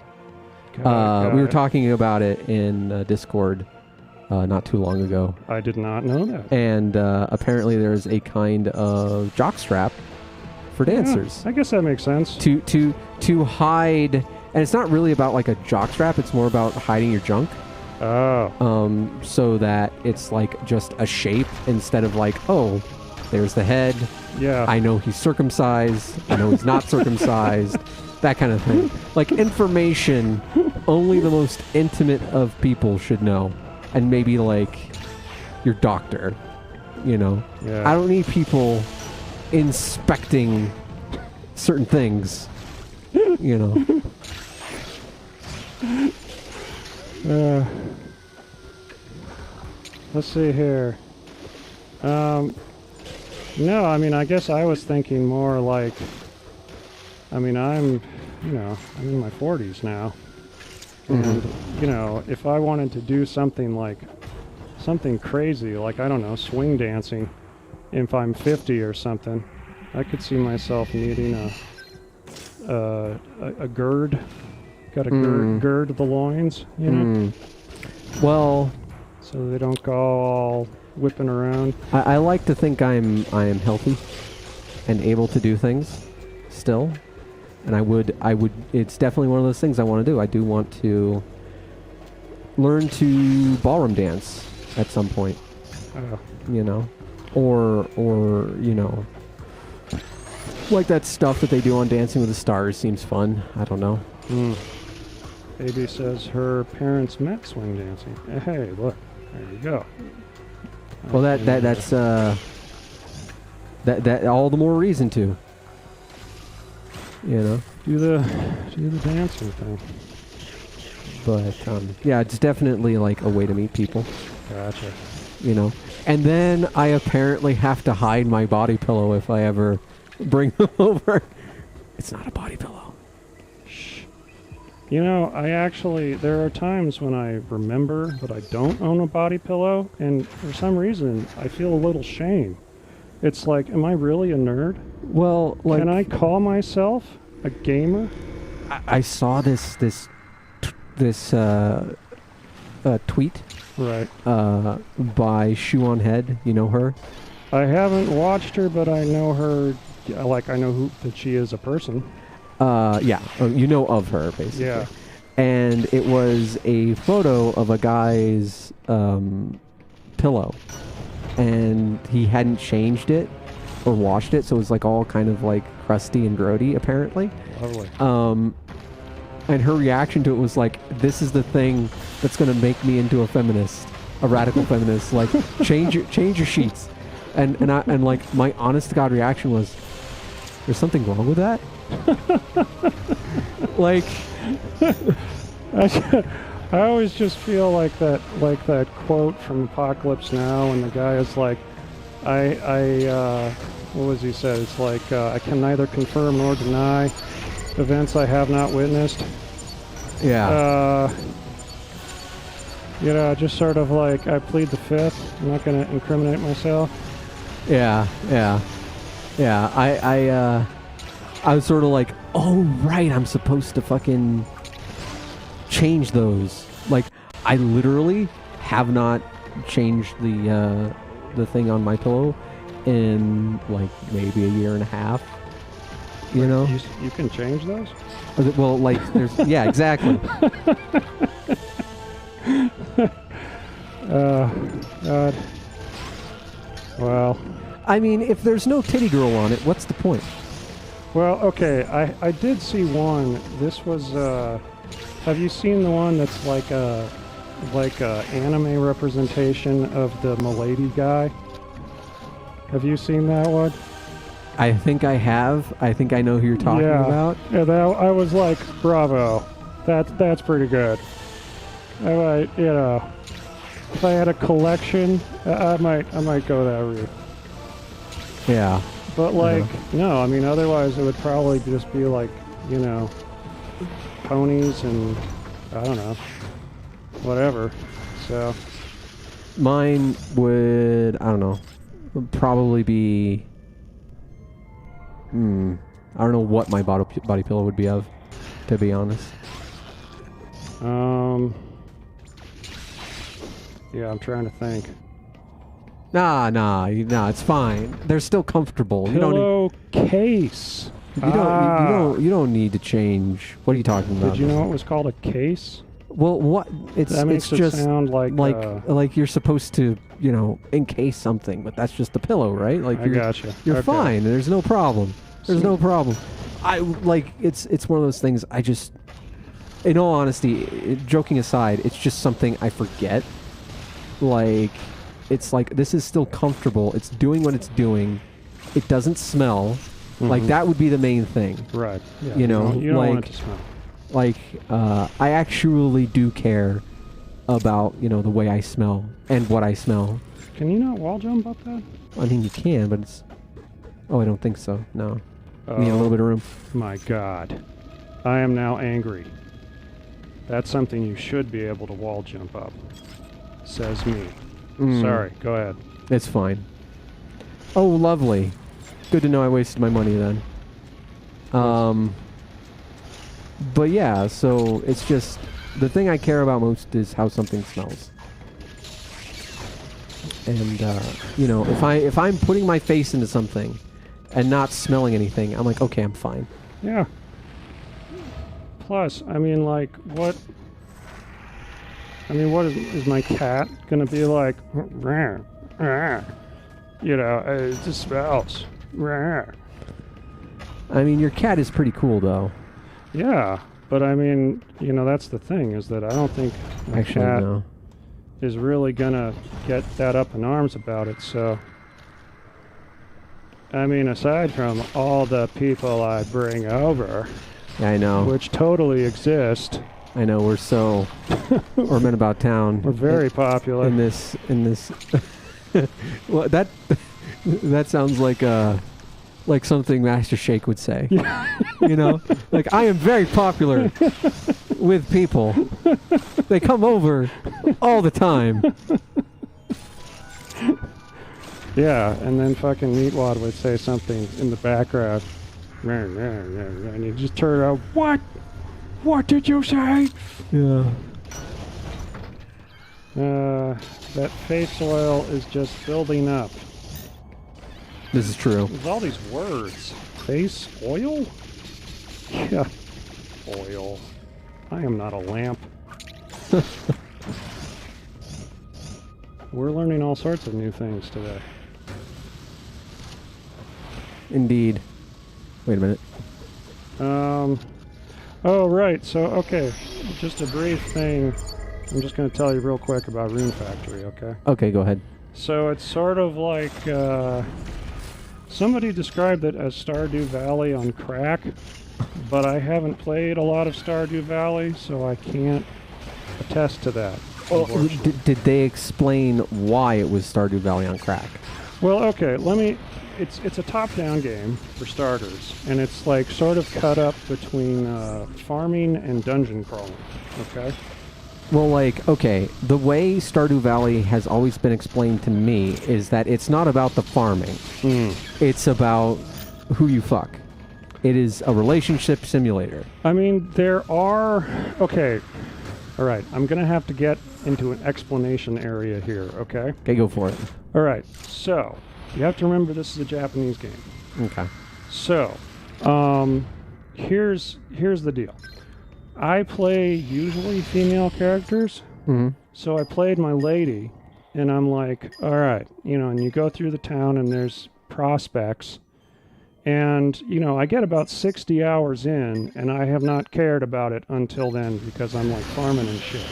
Got We were it. talking about it in Discord not too long ago, I did not know that. and apparently there's a kind of jock strap for dancers. Yeah, I guess that makes sense. To hide, and it's not really about like a jock strap, it's more about hiding your junk, Oh, so that it's like just a shape instead of like, oh, there's the head, yeah. I know he's circumcised, I know he's not circumcised, that kind of thing. Like information only the most intimate of people should know, and maybe like your doctor, Yeah. I don't need people inspecting certain things, you know. Let's see here. No, I mean, I guess I was thinking more like, I mean, I'm in my 40s now. And, you know, if I wanted to do something like, something crazy, like, I don't know, swing dancing, if I'm 50 or something, I could see myself needing a gird. Got to gird the loins, you know? Well, so they don't go all whipping around. I like to think I am healthy and able to do things still. And I would, it's definitely one of those things I want to do. I do want to learn to ballroom dance at some point, you know, or, you know, like that stuff that they do on Dancing with the Stars seems fun. I don't know. Baby says her parents met swing dancing. Hey, look, there you go. Well, that's that all the more reason to. You know, do the dancing thing. But yeah, it's definitely like a way to meet people. Gotcha. You know, and then I apparently have to hide my body pillow if I ever bring them over. It's not a body pillow. Shh. You know, there are times when I remember that I don't own a body pillow, and for some reason I feel a little shame. It's like, am I really a nerd? Well, like, can I call myself a gamer? I saw this tweet, right, by Shoe on Head. You know her? I haven't watched her, but I know her. Like, I know that she is a person. Yeah, you know of her basically. Yeah. And it was a photo of a guy's pillow, and he hadn't changed it or washed it, so it was like all kind of like crusty and grody apparently. Lovely. And her reaction to it was like, this is the thing that's going to make me into a feminist, a radical feminist. Like, change your sheets. And like, my honest to God reaction was, there's something wrong with that? Like, I always just feel like that quote from Apocalypse Now, and the guy is like, what was he said? It's like, I can neither confirm nor deny events I have not witnessed. Yeah. You know, just sort of like, I plead the fifth. I'm not going to incriminate myself. Yeah. I was sort of like, oh right, I'm supposed to fucking change those. Like, I literally have not changed the thing on my pillow in like maybe a year and a half. You know? You can change those? Well, like, there's... Yeah, exactly. God. Well... I mean, if there's no titty girl on it, what's the point? Well, okay, I did see one. This was, have you seen the one that's like a anime representation of the Milady guy? Have you seen that one? I think I have. I think I know who you're talking about. Yeah, I was like, bravo. That's pretty good. I might, you know, if I had a collection, I might go that route. Yeah. But like, no, I mean, otherwise it would probably just be like, you know, ponies and, I don't know, whatever. So. Mine would, I don't know, would probably be, I don't know what my body pillow would be of, to be honest. Yeah, I'm trying to think. Nah, it's fine. They're still comfortable. Pillowcase. You don't need to change. What are you talking about? Did you know it was called a case? Well, what? That makes it's just it sound like you're supposed to, you know, encase something, but that's just the pillow, right? Like, I gotcha. You're okay. fine. There's no problem. No problem. I like it's one of those things. I just, in all honesty, joking aside, it's just something I forget. Like, it's like, this is still comfortable. It's doing what it's doing. it doesn't smell. Like, that would be the main thing. Right. Yeah, You know, you don't like, want it to smell. Like, I actually do care about, you know, the way I smell and what I smell. Can you not wall jump up that? I mean, you can, but it's... Oh, I don't think so. No. You need a little bit of room. My God. I am now angry. That's something you should be able to wall jump up. Says me. Sorry, go ahead. It's fine. Oh, lovely. Good to know I wasted my money then. But yeah, so it's just... The thing I care about most is how something smells. And, you know, if I'm putting my face into something and not smelling anything, I'm like, okay, I'm fine. Yeah. Plus, I mean, like, what... I mean, what is my cat gonna be like? Rah, rah. You know, it just smells. Rah. I mean, your cat is pretty cool, though. Yeah, but I mean, you know, that's the thing, is that I don't think my cat no. is really gonna get that up in arms about it, so... I mean, aside from all the people I bring over... Yeah, I know. Which totally exist. I know, we're so... we're men about town. We're very popular. In this... Well, that sounds like something Master Shake would say. You know? Like, I am very popular with people. They come over all the time. Yeah, and then fucking Meatwad would say something in the background. And you just turn around, what? What did you say? Yeah. That face oil is just building up. This is true. There's all these words. Face oil? Yeah. Oil. I am not a lamp. We're learning all sorts of new things today. Indeed. Wait a minute. Oh, right. So, okay. Just a brief thing. I'm just going to tell you real quick about Rune Factory, okay? Okay, go ahead. So it's sort of like, somebody described it as Stardew Valley on crack, but I haven't played a lot of Stardew Valley, so I can't attest to that. Oh, did they explain why it was Stardew Valley on crack? Well, okay, it's a top-down game, for starters, and it's like sort of cut up between farming and dungeon crawling, okay? Well, like, okay, the way Stardew Valley has always been explained to me is that it's not about the farming. It's about who you fuck. It is a relationship simulator. I mean, there are... Okay, all right, I'm going to have to get into an explanation area here, okay? Okay, go for it. All right, so, you have to remember this is a Japanese game. Okay. So, here's the deal. I play usually female characters, so I played my lady, and I'm like, all right, you know, and you go through the town and there's prospects, and, you know, I get about 60 hours in, and I have not cared about it until then because I'm like farming and shit.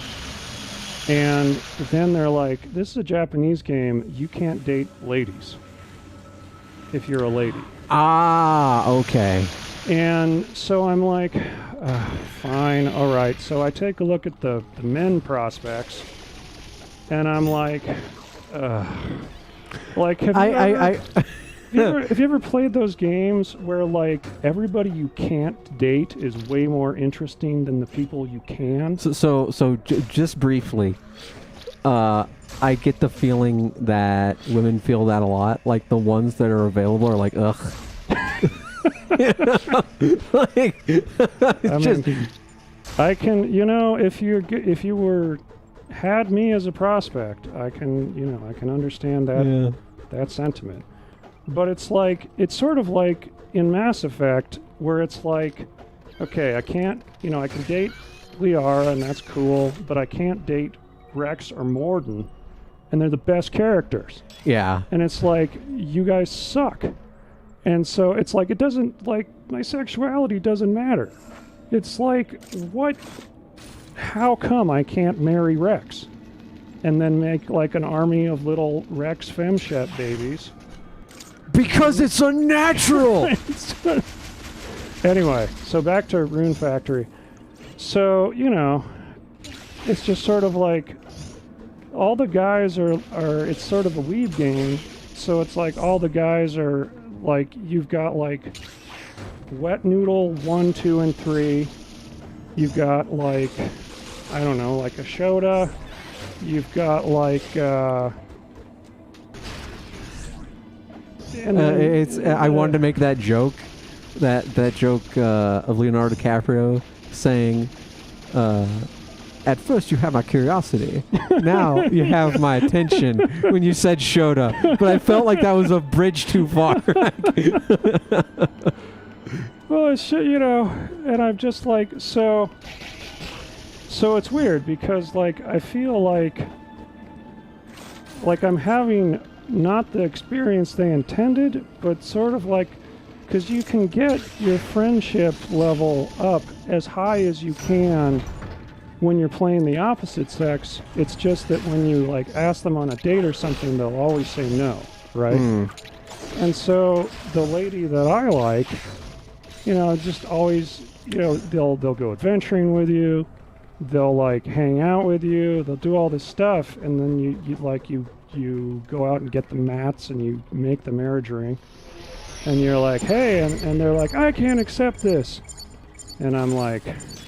And then they're like, this is a Japanese game, you can't date ladies if you're a lady. Ah, okay. And so I'm like, fine, all right. So I take a look at the men prospects, and I'm like, have you ever played those games where, like, everybody you can't date is way more interesting than the people you can? So just briefly, I get the feeling that women feel that a lot. Like, the ones that are available are like, ugh. Like, I can, you know, if you were had me as a prospect, I can understand that sentiment. But it's like, it's sort of like in Mass Effect, where it's like, okay, I can date Liara, and that's cool, but I can't date Rex or Morden, and they're the best characters. Yeah. And it's like, you guys suck. And so it's like, it doesn't, like, my sexuality doesn't matter. It's like, how come I can't marry Rex? And then make, like, an army of little Rex femshet babies? Because it's unnatural. Anyway, so back to Rune Factory. So, you know, it's just sort of like all the guys are it's sort of a weeb game. So it's like all the guys are like, you've got like Wet Noodle 1, 2, and 3. You've got like, I don't know, like a Shota. You've got like I wanted to make that joke, that joke of Leonardo DiCaprio saying, "At first you have my curiosity, now you have my attention." When you said Shota, but I felt like that was a bridge too far. Well, it's, you know, and I'm just like, so it's weird because like I feel like I'm having not the experience they intended, but sort of like, because you can get your friendship level up as high as you can when you're playing the opposite sex. It's just that when you like ask them on a date or something, they'll always say no, right? And so the lady that I like, you know, just always, you know, they'll go adventuring with you, they'll like hang out with you, they'll do all this stuff, and then you go out and get the mats and you make the marriage ring, and you're like, hey, and they're like, I can't accept this, and I'm like,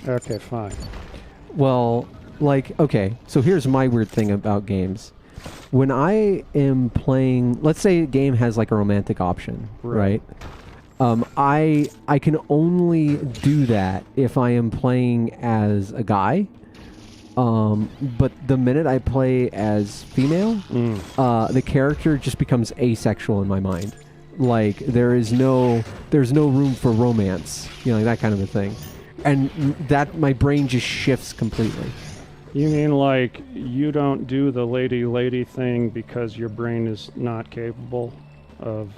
okay, fine. Well, like, okay, so here's my weird thing about games. When I am playing, let's say a game has like a romantic option, right? I can only do that if I am playing as a guy. But the minute I play as female, the character just becomes asexual in my mind. Like there's no room for romance, you know, like that kind of a thing, and that my brain just shifts completely. You mean like you don't do the lady thing because your brain is not capable of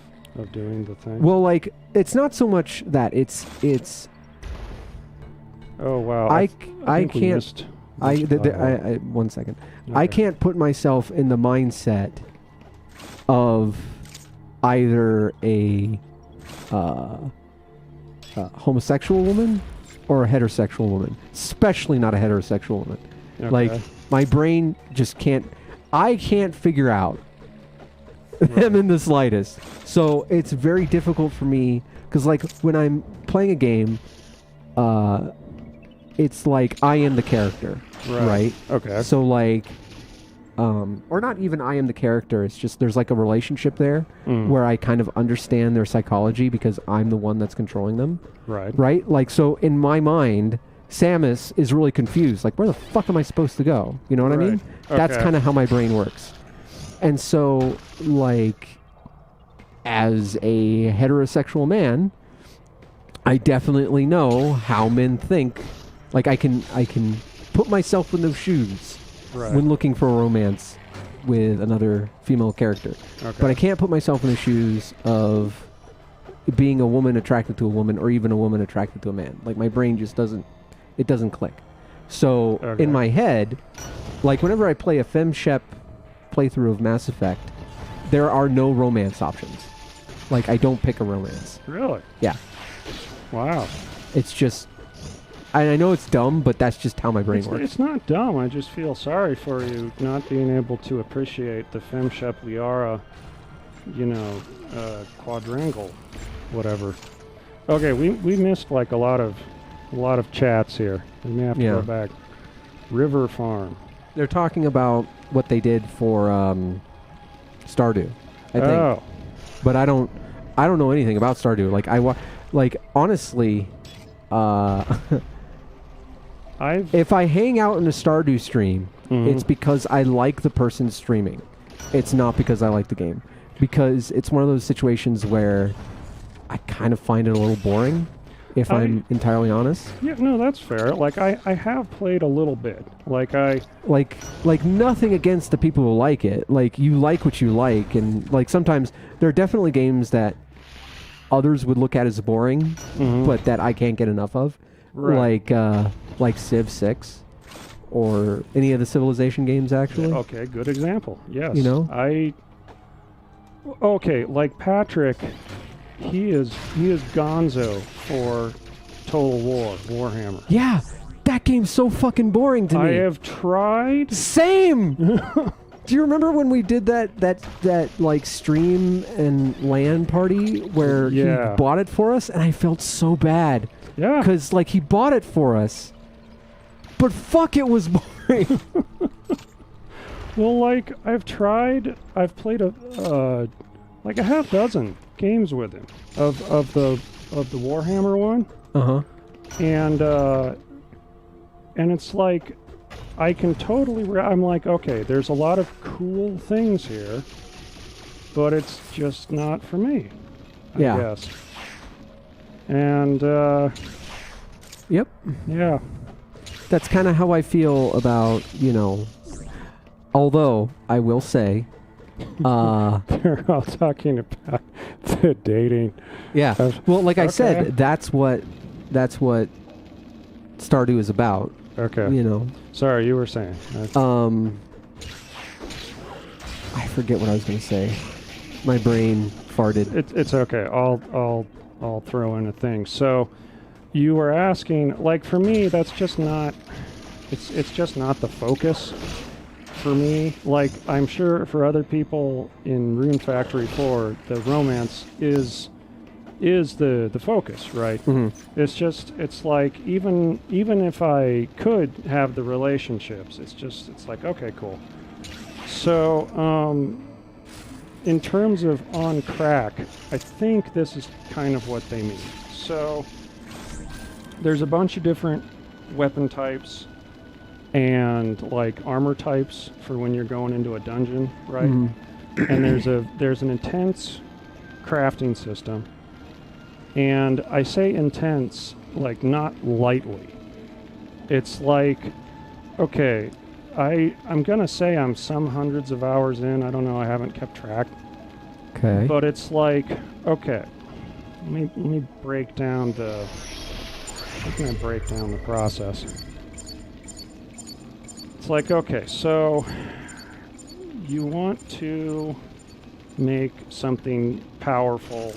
doing the thing? Well, like it's not so much that it's. Oh wow! I think we can't. missed I 1 second. Okay. I can't put myself in the mindset of either a homosexual woman or a heterosexual woman, especially not a heterosexual woman. Okay. Like my brain just can't. I can't figure out them in the slightest. So it's very difficult for me because, like, when I'm playing a game, it's like I am the character, right? Okay. So like, or not even I am the character. It's just there's like a relationship there where I kind of understand their psychology because I'm the one that's controlling them. Right. Right. Like, so in my mind, Samus is really confused. Like, where the fuck am I supposed to go? You know what I mean? Okay. That's kind of how my brain works. And so, like, as a heterosexual man, I definitely know how men think. Like, I can put myself in those shoes when looking for a romance with another female character. Okay. But I can't put myself in the shoes of being a woman attracted to a woman or even a woman attracted to a man. Like, my brain just doesn't click. So, in my head, like, whenever I play a FemShep playthrough of Mass Effect, there are no romance options. Like, I don't pick a romance. Really? Yeah. Wow. It's just... I know it's dumb, but that's just how my brain works. It's not dumb. I just feel sorry for you not being able to appreciate the FemShep Liara, you know, quadrangle, whatever. Okay, we missed like a lot of chats here. We may have to go back. River Farm. They're talking about what they did for Stardew, I think. Oh. But I don't know anything about Stardew. Like honestly, if I hang out in a Stardew stream, it's because I like the person streaming. It's not because I like the game. Because it's one of those situations where I kind of find it a little boring, if I'm entirely honest. Yeah, no, that's fair. Like, I have played a little bit. Like, Like, nothing against the people who like it. Like, you like what you like, and, like, sometimes there are definitely games that others would look at as boring, but that I can't get enough of. Right. Like Civ 6 or any of the Civilization games, actually. Okay, good example. Yes. You know? okay, like Patrick, he is gonzo for Total War, Warhammer. Yeah, that game's so fucking boring to me. I have tried. Same. Do you remember when we did that like stream and LAN party where he bought it for us, and I felt so bad. Yeah. Because like he bought it for us, but fuck, it was boring. Well, like I've played like a half dozen games with him of the Warhammer one. And it's like I can totally I'm like, okay, there's a lot of cool things here, but it's just not for me, I guess. And yep. Yeah. That's kind of how I feel about, although I will say they're all talking about the dating. Yeah. Well, like I said, that's what Stardew is about. Okay. Sorry, you were saying. I forget what I was going to say. My brain farted. It's okay. I'll throw in a thing. So, you were asking, like for me, that's just not. It's just not the focus for me. Like I'm sure for other people in Rune Factory 4, the romance is the focus, right? Mm-hmm. It's like even if I could have the relationships, it's like, okay, cool. So in terms of on crack, I think this is kind of what they mean. So there's a bunch of different weapon types and like armor types for when you're going into a dungeon, right? Mm-hmm. And there's an intense crafting system. And I say intense, like not lightly. It's like, okay, I'm gonna say I'm some hundreds of hours in. I don't know. I haven't kept track. Okay. But it's like, okay, let me break down the. How can I break down the process? It's like, okay, so you want to make something powerful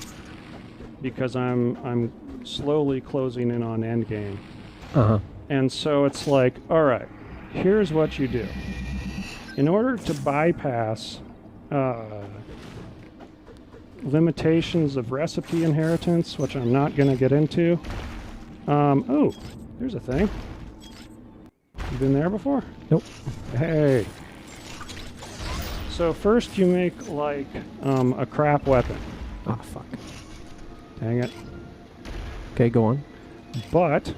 because I'm slowly closing in on endgame. Uh-huh. And so it's like, all right, here's what you do. In order to bypass limitations of recipe inheritance, which I'm not going to get into. Oh, there's a thing. You been there before? Nope. Hey. So first you make like a crap weapon. Oh, fuck. Dang it. Okay, go on. But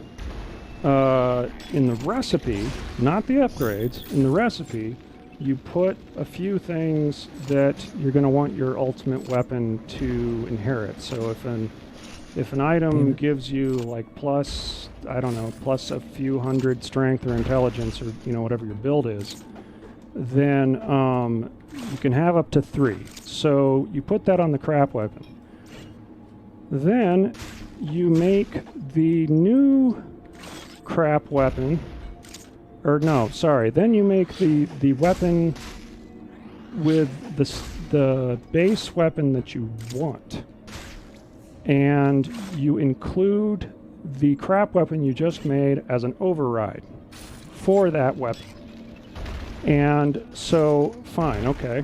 in the recipe, not the upgrades, in the recipe, you put a few things that you're going to want your ultimate weapon to inherit. So if an item gives you like plus, I don't know, plus a few hundred strength or intelligence or, whatever your build is, then you can have up to 3. So you put that on the crap weapon. Then you make the new crap weapon, or no, sorry. Then you make the weapon with the base weapon that you want, and you include the crap weapon you just made as an override for that weapon. And so, fine, okay.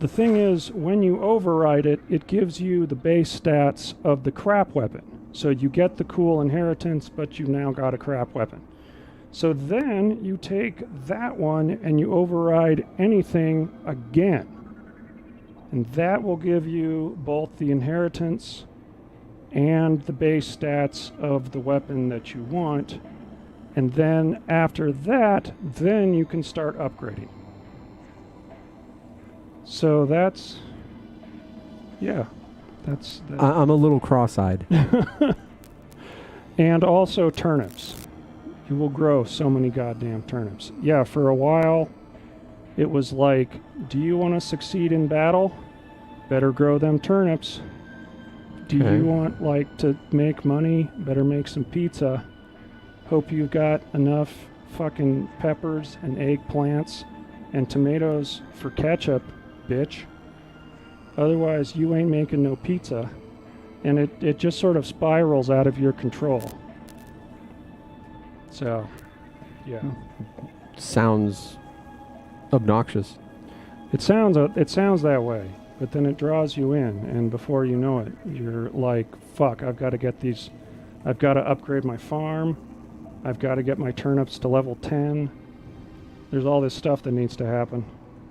The thing is, when you override it, it gives you the base stats of the crap weapon. So you get the cool inheritance, but you've now got a crap weapon. So then you take that one and you override anything again. And that will give you both the inheritance and the base stats of the weapon that you want. And then after that, then you can start upgrading. So that's, that's I'm a little cross-eyed. And also turnips. You will grow so many goddamn turnips. Yeah, for a while, it was like, do you want to succeed in battle? Better grow them turnips. Do you want, like, to make money? Better make some pizza. Hope you've got enough fucking peppers and eggplants and tomatoes for ketchup, bitch. Otherwise, you ain't making no pizza. And it just sort of spirals out of your control. So, yeah. Sounds obnoxious. It sounds that way, but then it draws you in, and before you know it, you're like, fuck, I've got to upgrade my farm. I've got to get my turnips to level 10. There's all this stuff that needs to happen.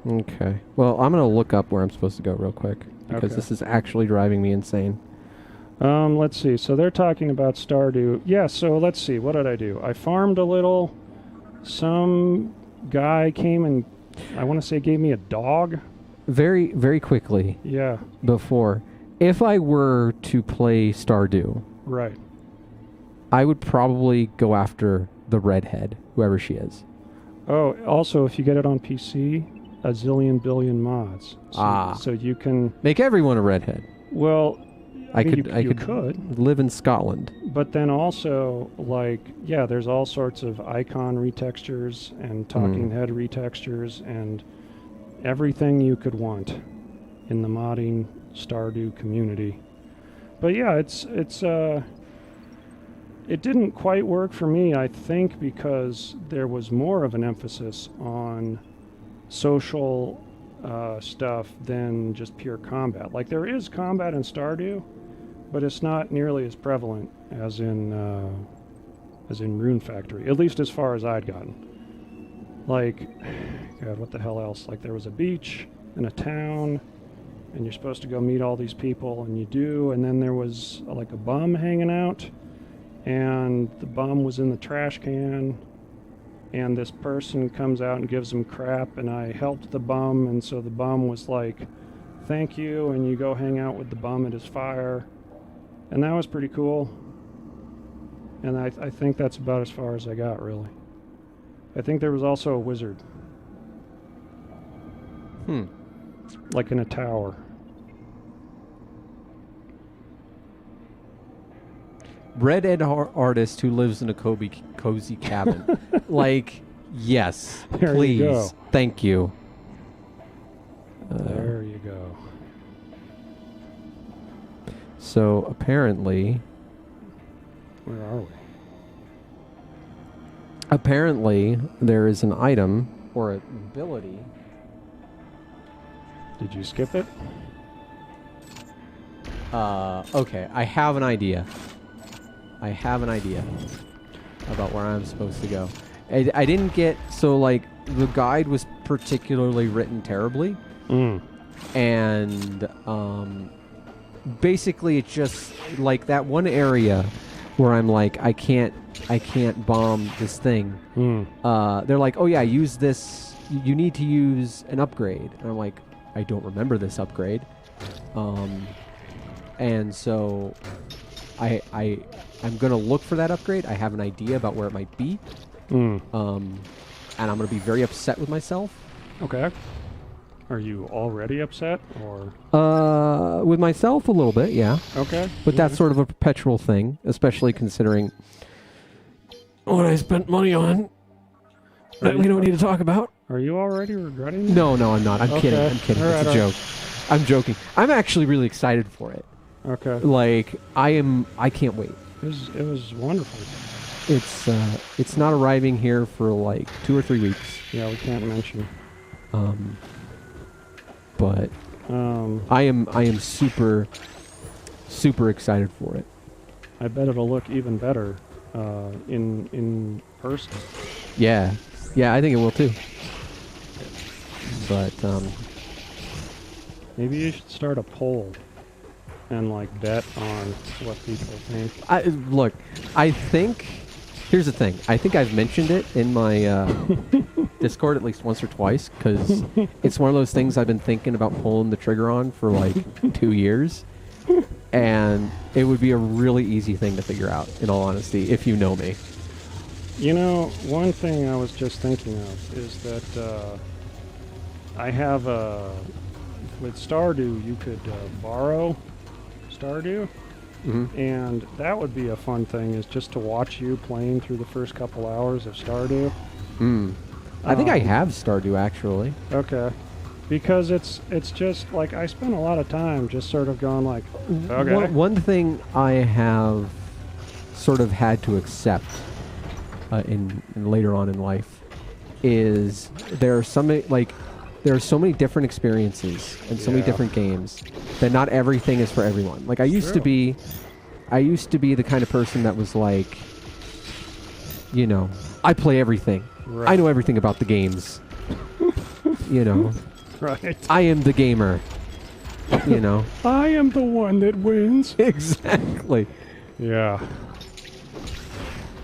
Okay. Well, I'm going to look up where I'm supposed to go real quick, because Okay. this is actually driving me insane. Let's see. So they're talking about Stardew. Yeah, so let's see. What did I do? I farmed a little. Some guy came and, I want to say, gave me a dog. Very, very quickly, Yeah, before, if I were to play Stardew, right. I would probably go after the redhead, whoever she is. Oh, also, if you get it on PC, a zillion billion mods. So, so you can... Make everyone a redhead. Well, I mean, could you could. live in Scotland. But then also, like, yeah, there's all sorts of icon retextures and talking head retextures and everything you could want in the modding Stardew community. But yeah, it didn't quite work for me, I think, because there was more of an emphasis on social stuff than just pure combat. Like, there is combat in Stardew, but it's not nearly as prevalent as in Rune Factory, at least as far as I'd gotten. Like, God, what the hell else? Like, there was a beach and a town, and you're supposed to go meet all these people, and you do, and then there was like a bum hanging out, and the bum was in the trash can, and this person comes out and gives him crap, and I helped the bum, and so the bum was like, thank you, and you go hang out with the bum at his fire, and that was pretty cool. And I think that's about as far as I got, really. I think there was also a wizard. Like in a tower. Redhead artist who lives in a cozy cabin. Like, yes, There please, you go. thank you. There you go. So apparently, Where are we? apparently there is an item or an ability. Did you skip it? Okay, I have an idea. I have an idea about where I'm supposed to go. I didn't get, so like, the guide was particularly written terribly. And basically it's just like that one area where I'm like, I can't bomb this thing. They're like, oh yeah, use this, you need to use an upgrade. And I'm like, I don't remember this upgrade. And so I'm gonna look for that upgrade. I have an idea about where it might be. And I'm gonna be very upset with myself. Okay. Are you already upset, or? With myself a little bit, yeah. Okay. But that's sort of a perpetual thing, especially considering what I spent money on that we don't need to talk about. Are you already regretting it? No, I'm not. I'm kidding. Okay. I'm kidding. All It's right, a joke. I'm joking. I'm actually really excited for it. Okay. Like, I can't wait. It was wonderful. It's not arriving here for like 2 or 3 weeks. Yeah, we can't mention. But I am super excited for it. I bet it'll look even better in person. Yeah, I think it will too. But Maybe you should start a poll and like bet on what people think. Look, I think here's the thing. I think I've mentioned it in my Discord at least once or twice, because it's one of those things I've been thinking about pulling the trigger on for like 2 years, and it would be a really easy thing to figure out, in all honesty, if you know me. You know, one thing I was just thinking of is that I have with Stardew, you could borrow Stardew, and that would be a fun thing, is just to watch you playing through the first couple hours of Stardew. I think I have Stardew actually. Okay. Because it's just like I spent a lot of time just sort of going like, okay. One thing I have sort of had to accept in later on in life is there are so many different experiences and so many different games that not everything is for everyone. Like I used to be the kind of person that was like, you know, I play everything. Right. I know everything about the games. You know. Right. I am the gamer. You know. I am the one that wins. Exactly. Yeah.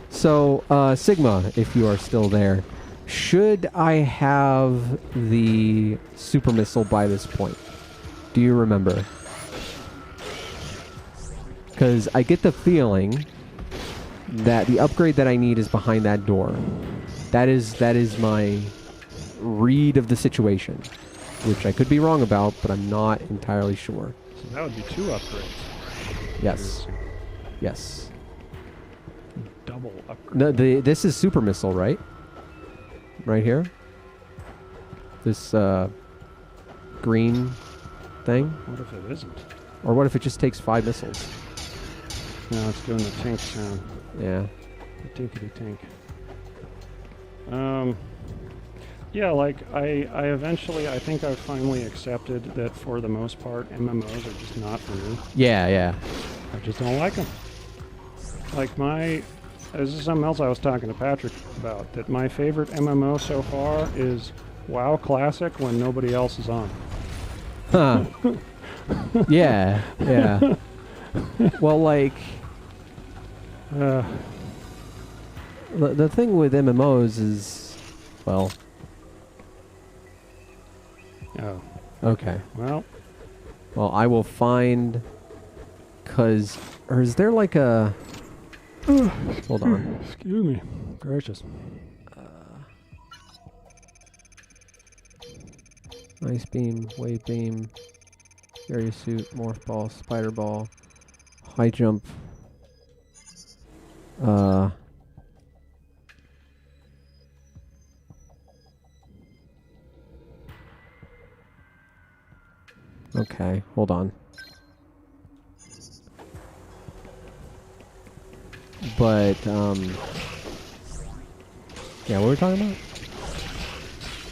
So, Sigma, if you are still there, should I have the super missile by this point? Do you remember? Because I get the feeling that the upgrade that I need is behind that door. That is my read of the situation, which I could be wrong about, but I'm not entirely sure. So that would be 2 upgrades. Yes. Yes. Double upgrade. No, this is super missile, right? Right here. This green thing. What if it isn't? Or what if it just takes 5 missiles? No, it's doing the tink sound. Yeah. The tinkety tink. Yeah, like I think I've finally accepted that for the most part MMOs are just not for me. Yeah. I just don't like them. Like this is something else I was talking to Patrick about, that my favorite MMO so far is WoW Classic when nobody else is on. Huh. Yeah. Well, like the thing with MMOs is, well. Oh. Okay. Well, I will find, or is there like a, hold on. Excuse me. Gracious. Ice beam, wave beam, area suit, morph ball, spider ball, high jump. Okay, hold on. But, yeah, what were we talking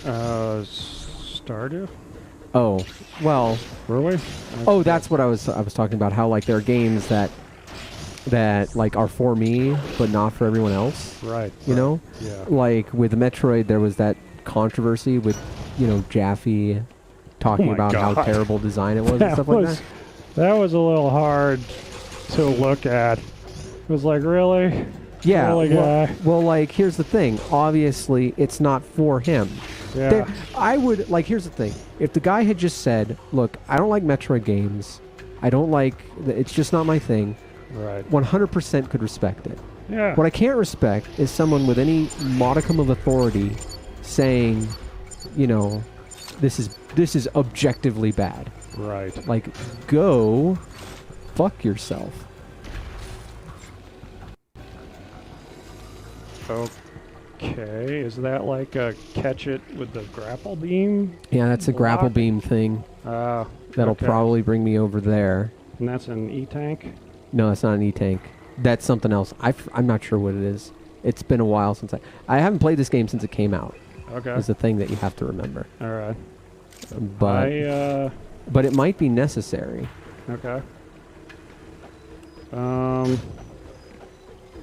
about? Stardew? Oh, well. Were we? Oh, that's what I was talking about. How like there are games that like are for me, but not for everyone else. Right. You know? Yeah. Like with Metroid, there was that controversy with, Jaffe talking about how terrible design it was and stuff like that. That was a little hard to look at. It was like, really? Yeah. Really, guy? Well, like, here's the thing. Obviously, it's not for him. Yeah. Here's the thing. If the guy had just said, look, I don't like Metroid games. I don't like, it's just not my thing. Right. 100% could respect it. Yeah. What I can't respect is someone with any modicum of authority saying, this is objectively bad. Right. Like, go fuck yourself. Okay, is that like a catch it with the grapple beam? Yeah, that's a grapple beam thing. That'll probably bring me over there. And that's an E-tank? No, it's not an E-tank. That's something else. I'm not sure what it is. It's been a while since I haven't played this game since it came out. Okay. Is the thing that you have to remember. All right. But it might be necessary. Okay.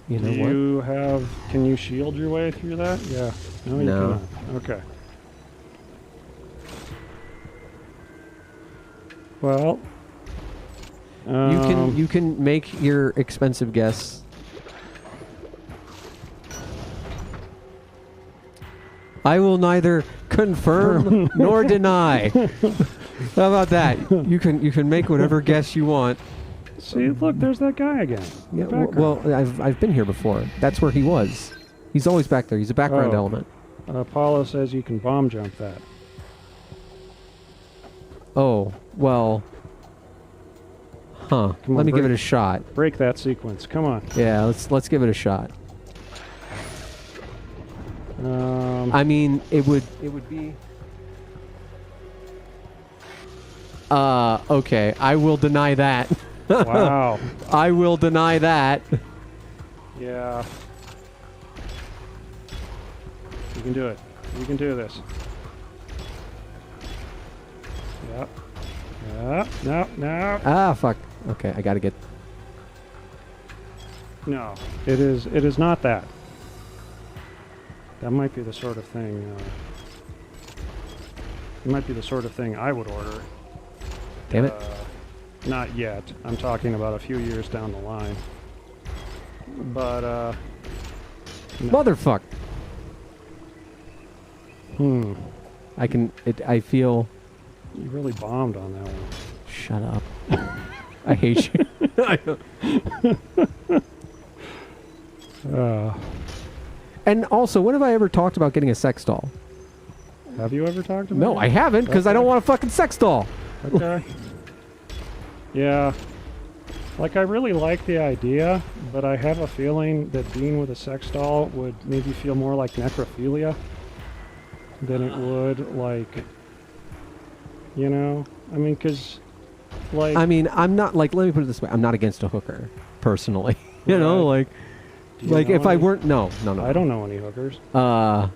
You know what? Can you shield your way through that? Yeah. No, you cannot. Okay. Well, you can make your expensive guess. I will neither confirm nor deny. How about that? You can make whatever guess you want. See, look, there's that guy again. Yeah, well, I've been here before. That's where he was. He's always back there. He's a background element. Apollo says you can bomb jump that. Oh, well. Huh. Let me give it a shot. Break that sequence. Come on. Yeah, let's give it a shot. I mean, it would be. Okay, I will deny that. Wow. I will deny that. Yeah. You can do it. You can do this. Yep. Yep. No, no. Ah, fuck. Okay, I gotta get. No. It is not that. That might be the sort of thing. It might be the sort of thing I would order. Damn it. Not yet. I'm talking about a few years down the line. But, no. Motherfuck. I feel. You really bombed on that one. Shut up. I hate you. And also, when have I ever talked about getting a sex doll? Have you ever talked about it? No, I haven't, because I don't want a fucking sex doll. Okay. Yeah. Like, I really like the idea, but I have a feeling that being with a sex doll would maybe feel more like necrophilia than it would, like, you know? I mean, because, like... I mean, I'm not, like, let me put it this way. I'm not against a hooker, personally. You know, like... Like, if I weren't... No. I don't know any hookers. No.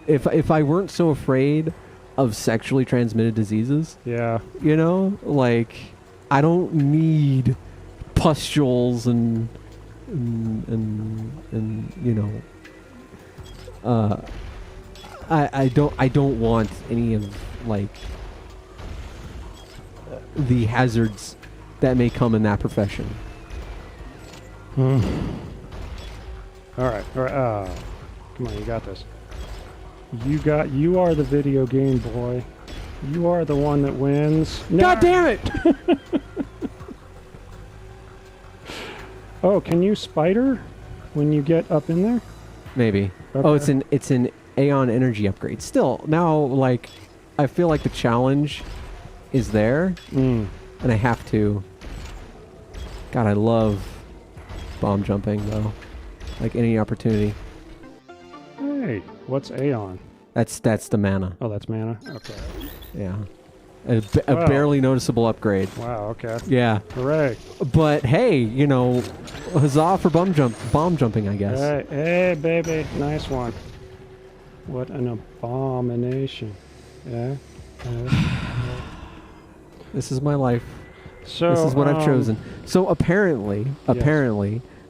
If I weren't so afraid of sexually transmitted diseases... Yeah. You know? Like, I don't need pustules and you know... I don't want any of, like... the hazards that may come in that profession. All right. Come on, you got this. You are the video game boy. You are the one that wins. God damn it! Oh, can you spider when you get up in there? Maybe. Okay. Oh, it's an Aeon energy upgrade. Still, now, like, I feel like the challenge is there, and I have to. God, I love bomb jumping, though. Like, any opportunity. Hey, what's Aeon? That's the mana. Oh, that's mana? Okay. Yeah. A barely noticeable upgrade. Wow, okay. Yeah. Hooray. But, hey, you know, huzzah for bomb jumping, I guess. Hey, baby. Nice one. What an abomination. Yeah? This is my life. So, this is what I've chosen. So apparently,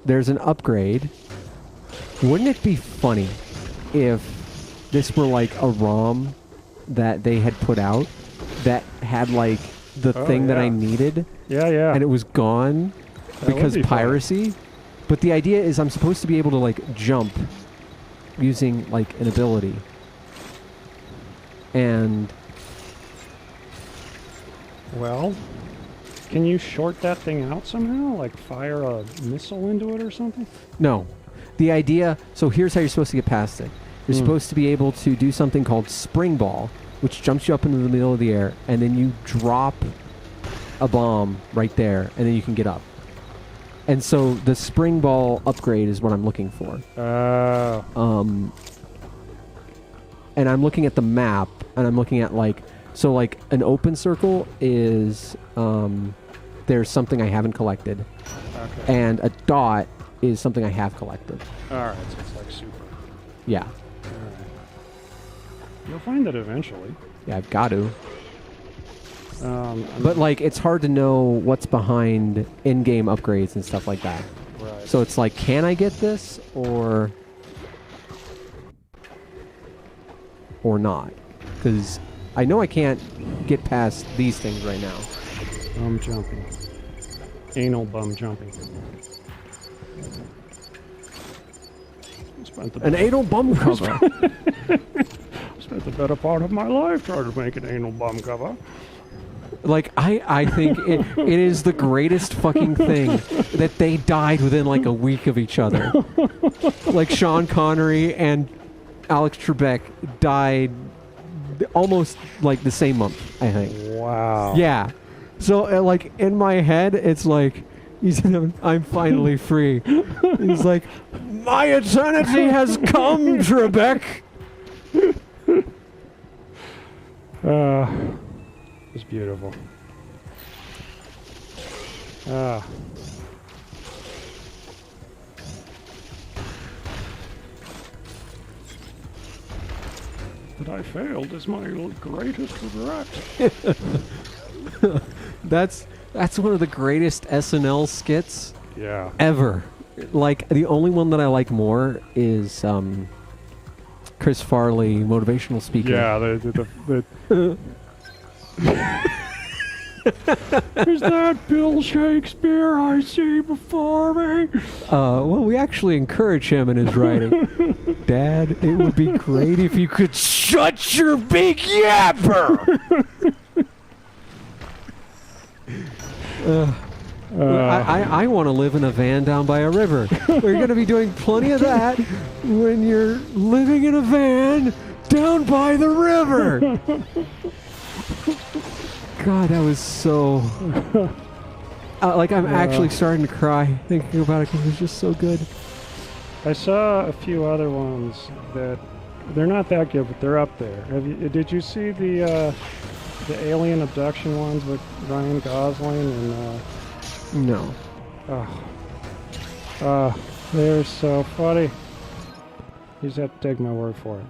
there's an upgrade. Wouldn't it be funny if this were like a ROM that they had put out that had like the thing that I needed? Yeah. And it was gone because piracy. But the idea is I'm supposed to be able to like jump using like an ability. And well, can you short that thing out somehow? Like fire a missile into it or something? No. The idea, so here's how you're supposed to get past it. You're supposed to be able to do something called spring ball, which jumps you up into the middle of the air, and then you drop a bomb right there, and then you can get up. And so the spring ball upgrade is what I'm looking for. And I'm looking at the map, and I'm looking at like, so like an open circle is, there's something I haven't collected. Okay. And a dot is something I have collected. Alright, so it's like super. Yeah. Alright. You'll find that eventually. Yeah, I've got to. But like, it's hard to know what's behind in-game upgrades and stuff like that. Right. So it's like, can I get this or not? Because I know I can't get past these things right now. Bum jumping. Anal bum jumping. An anal bum cover. Spent the better part of my life trying to make an anal bum cover. Like, I think it is the greatest fucking thing that they died within like a week of each other. Like Sean Connery and Alex Trebek died almost like the same month, I think. Wow. Yeah. So like in my head, it's like, I'm finally free. He's like, my eternity has come, Trebek. It's beautiful. Ah. That I failed is my greatest regret. That's one of the greatest SNL skits Yeah. ever. Like, the only one that I like more is Chris Farley motivational speaking. Yeah, the Is that Bill Shakespeare I see before me? Well, we actually encourage him in his writing. Dad, it would be great if you could shut your big yapper! I want to live in a van down by a river. We're going to be doing plenty of that when you're living in a van down by the river. God, that was so... I'm actually starting to cry thinking about it because it was just so good. I saw a few other ones that they're not that good, but they're up there. Did you see the alien abduction ones with Ryan Gosling and? No. They're so funny. You just have to take my word for it.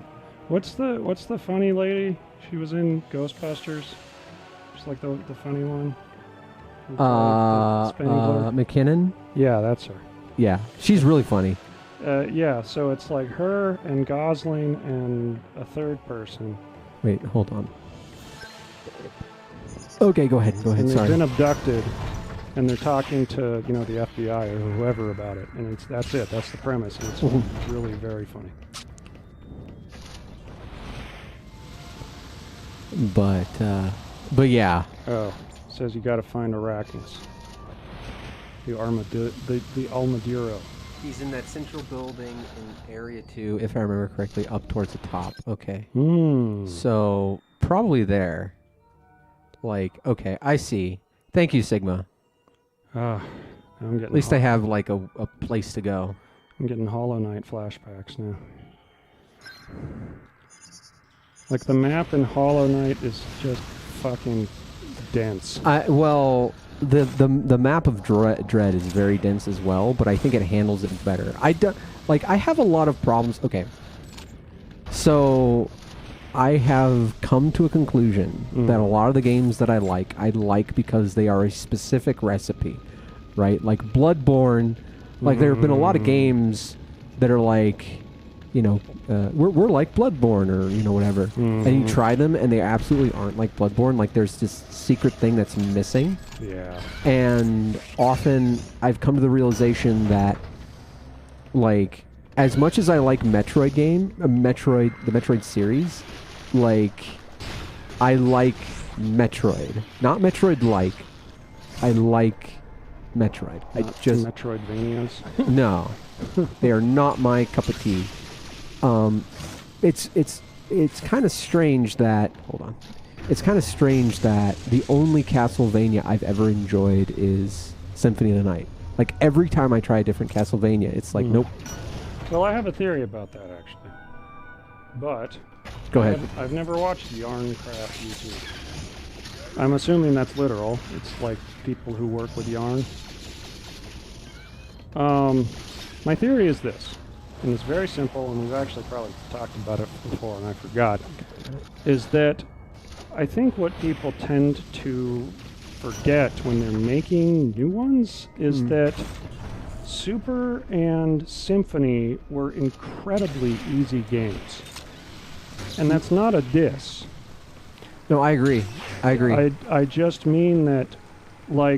What's the funny lady? She was in Ghostbusters. Just like the funny one. McKinnon? Yeah, that's her. Yeah, she's really funny. Yeah, so it's like her and Gosling and a third person. Wait, hold on. Okay, go ahead. And Sorry. they've been abducted, and they're talking to the FBI or whoever about it, and that's it. That's the premise. And it's really very funny. But yeah. Oh, it says you got to find Arachnis. The Armadillo. He's in that central building in Area 2, if I remember correctly, up towards the top. Okay. So, probably there. Okay, I see. Thank you, Sigma. I'm getting At least I have, a place to go. I'm getting Hollow Knight flashbacks now. Like, the map in Hollow Knight is just fucking dense. The map of Dread is very dense as well, but I think it handles it better. I have a lot of problems. Okay. So, I have come to a conclusion that a lot of the games that I like because they are a specific recipe, right? Like Bloodborne, there have been a lot of games that are we're like Bloodborne or whatever, and you try them and they absolutely aren't like Bloodborne. There's this secret thing that's missing. Yeah. And often I've come to the realization that as much as I like the Metroid series, I like Metroid, not Metroid I like Metroid. Metroidvanias. No, they are not my cup of tea. It's kind of strange that It's kind of strange that the only Castlevania I've ever enjoyed is Symphony of the Night. Every time I try a different Castlevania, it's nope. Well, I have a theory about that actually, but go ahead. I've never watched Yarncraft YouTube. I'm assuming that's literal. It's like people who work with yarn. My theory is this. And it's very simple, and we've actually probably talked about it before, and I forgot, is that I think what people tend to forget when they're making new ones is that Super and Symphony were incredibly easy games. And that's not a diss. No, I agree. I just mean that,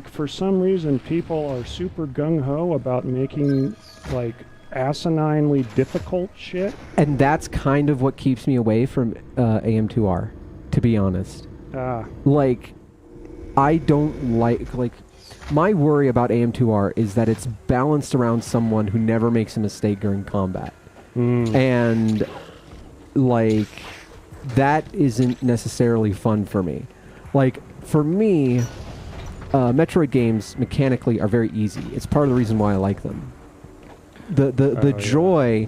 for some reason, people are super gung-ho about making, asininely difficult shit. And that's kind of what keeps me away from AM2R, to be honest. I don't like my worry about AM2R is that it's balanced around someone who never makes a mistake during combat. And that isn't necessarily fun for me. For me, Metroid games mechanically are very easy. It's part of the reason why I like them. The yeah. joy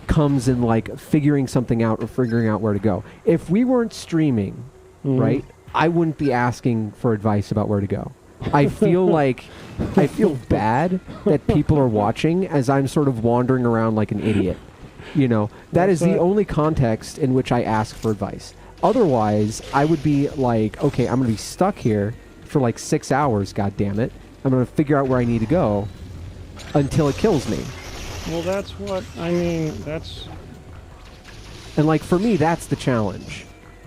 comes in like figuring something out or figuring out where to go. If we weren't streaming, right, I wouldn't be asking for advice about where to go. I feel I feel bad that people are watching as I'm sort of wandering around like an idiot. You know, that is the only context in which I ask for advice. Otherwise, I would be like, okay, I'm going to be stuck here for like 6 hours, God damn it. I'm going to figure out where I need to go until it kills me. Well, that's what, I mean, that's... And like for me, that's the challenge.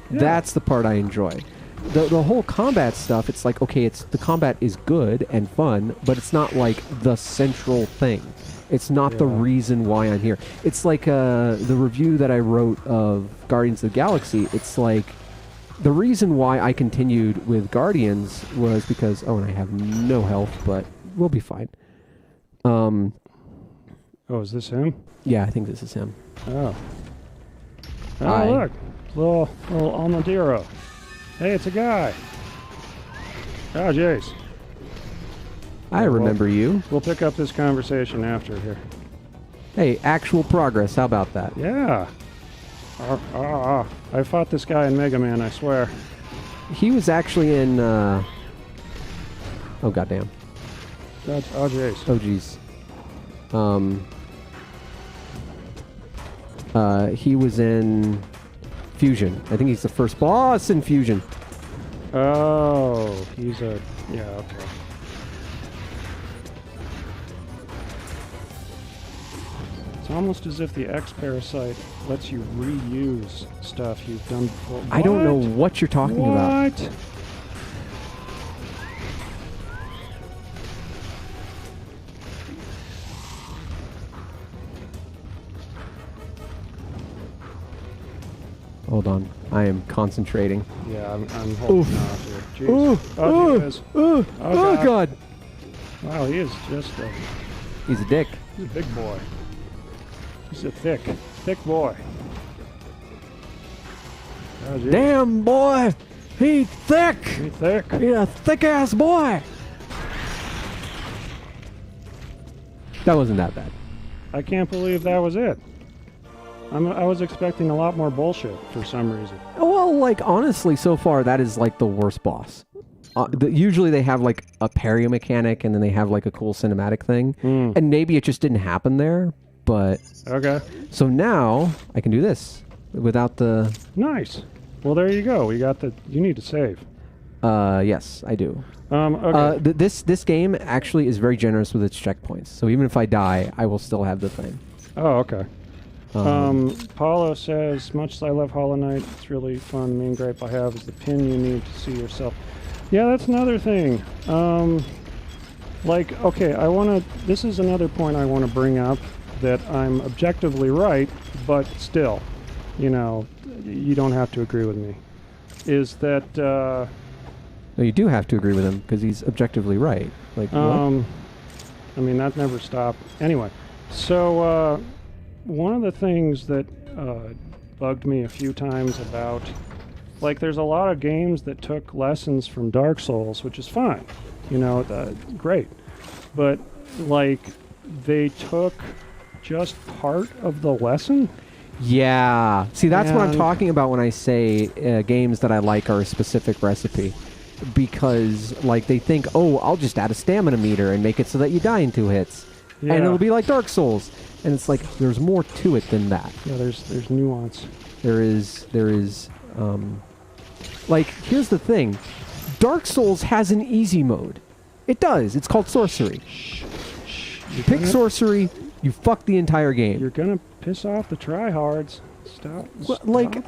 Yeah. That's the part I enjoy. The whole combat stuff, it's like, okay, the combat is good and fun, but it's not like the central thing. It's not the reason why I'm here. It's like the review that I wrote of Guardians of the Galaxy. It's like the reason why I continued with Guardians was because, and I have no health, but we'll be fine. Oh, is this him? Yeah, I think this is him. Oh. Oh, look. Little Armadillo. Hey, it's a guy. Oh, jeez. I remember you. We'll pick up this conversation after here. Hey, actual progress. How about that? Yeah. I fought this guy in Mega Man, I swear. He was actually in... Oh, goddamn. Oh, jeez. Oh, jeez. He was in Fusion. I think he's the first boss in Fusion. Oh, he's a... Yeah, okay. It's almost as if the X-Parasite lets you reuse stuff you've done before. I don't know what you're talking about. What? Hold on. I am concentrating. Yeah, I'm holding off here. Jeez. Oh, God. Wow, he is just a... He's a dick. He's a big boy. He's a thick boy. Oh, geez. Damn, boy. He thick. He thick. He a thick-ass boy. That wasn't that bad. I can't believe that was it. I was expecting a lot more bullshit for some reason. Well, like, honestly, so far, that is, like, the worst boss. Usually they have, like, a parry mechanic, and then they have, like, a cool cinematic thing. And maybe it just didn't happen there, but... Okay. So now, I can do this without the... Nice. Well, there you go. We got the... You need to save. Yes, I do. Okay. This game actually is very generous with its checkpoints. So even if I die, I will still have the thing. Oh, okay. Paulo says, much as I love Hollow Knight, it's really fun. Main gripe I have is the pin you need to see yourself. Yeah, that's another thing. Like, okay, this is another point I want to bring up, that I'm objectively right, but still, you know, you don't have to agree with me. Is that, No, you do have to agree with him, because he's objectively right. Like, what? I mean, that never stopped. Anyway, so, one of the things that bugged me a few times about, like, there's a lot of games that took lessons from Dark Souls, which is fine, you know, great. But, like, they took just part of the lesson. Yeah. See, that's what I'm talking about when I say games that I like are a specific recipe. Because, like, they think, oh, I'll just add a stamina meter and make it so that you die in 2 hits. Yeah. And it'll be like Dark Souls. And it's like, there's more to it than that. Yeah, there's nuance. There is, like, here's the thing. Dark Souls has an easy mode. It does. It's called sorcery. You pick sorcery, you fuck the entire game. You're gonna piss off the tryhards. Stop. Like,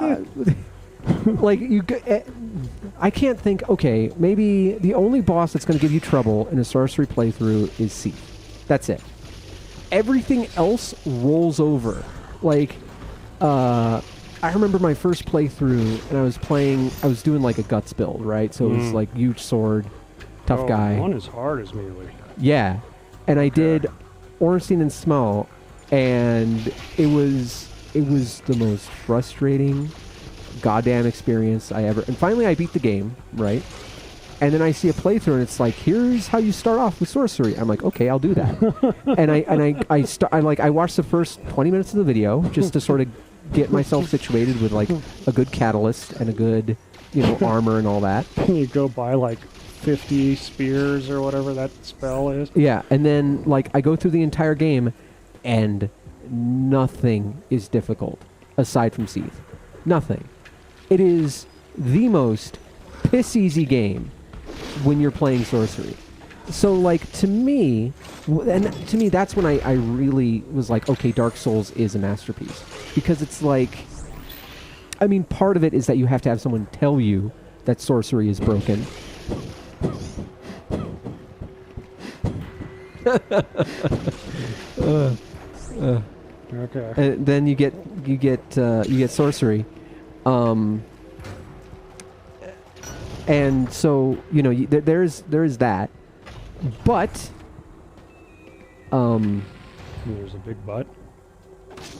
like I can't think. Okay, maybe the only boss that's going to give you trouble in a sorcery playthrough is Seath. That's it. Everything else rolls over. Like, I remember my first playthrough, and I was doing like a guts build, right? So it was like huge sword, tough guy. One as hard as melee. Yeah, and I did Ornstein and Small, and it was the most frustrating goddamn experience I ever. And finally, I beat the game, right? And then I see a playthrough, and it's like, here's how you start off with sorcery. I'm like, okay, I'll do that. and I watched the first 20 minutes of the video just to sort of get myself situated with like a good catalyst and a good, armor and all that. You go buy like 50 spears or whatever that spell is. Yeah, and then like I go through the entire game, and nothing is difficult aside from Seath. Nothing. It is the most piss easy game when you're playing sorcery. So like to me, that's when I really was like, okay, Dark Souls is a masterpiece, because it's like, I mean, part of it is that you have to have someone tell you that sorcery is broken. Okay. And then you get sorcery, and so there's that, but there's a big but.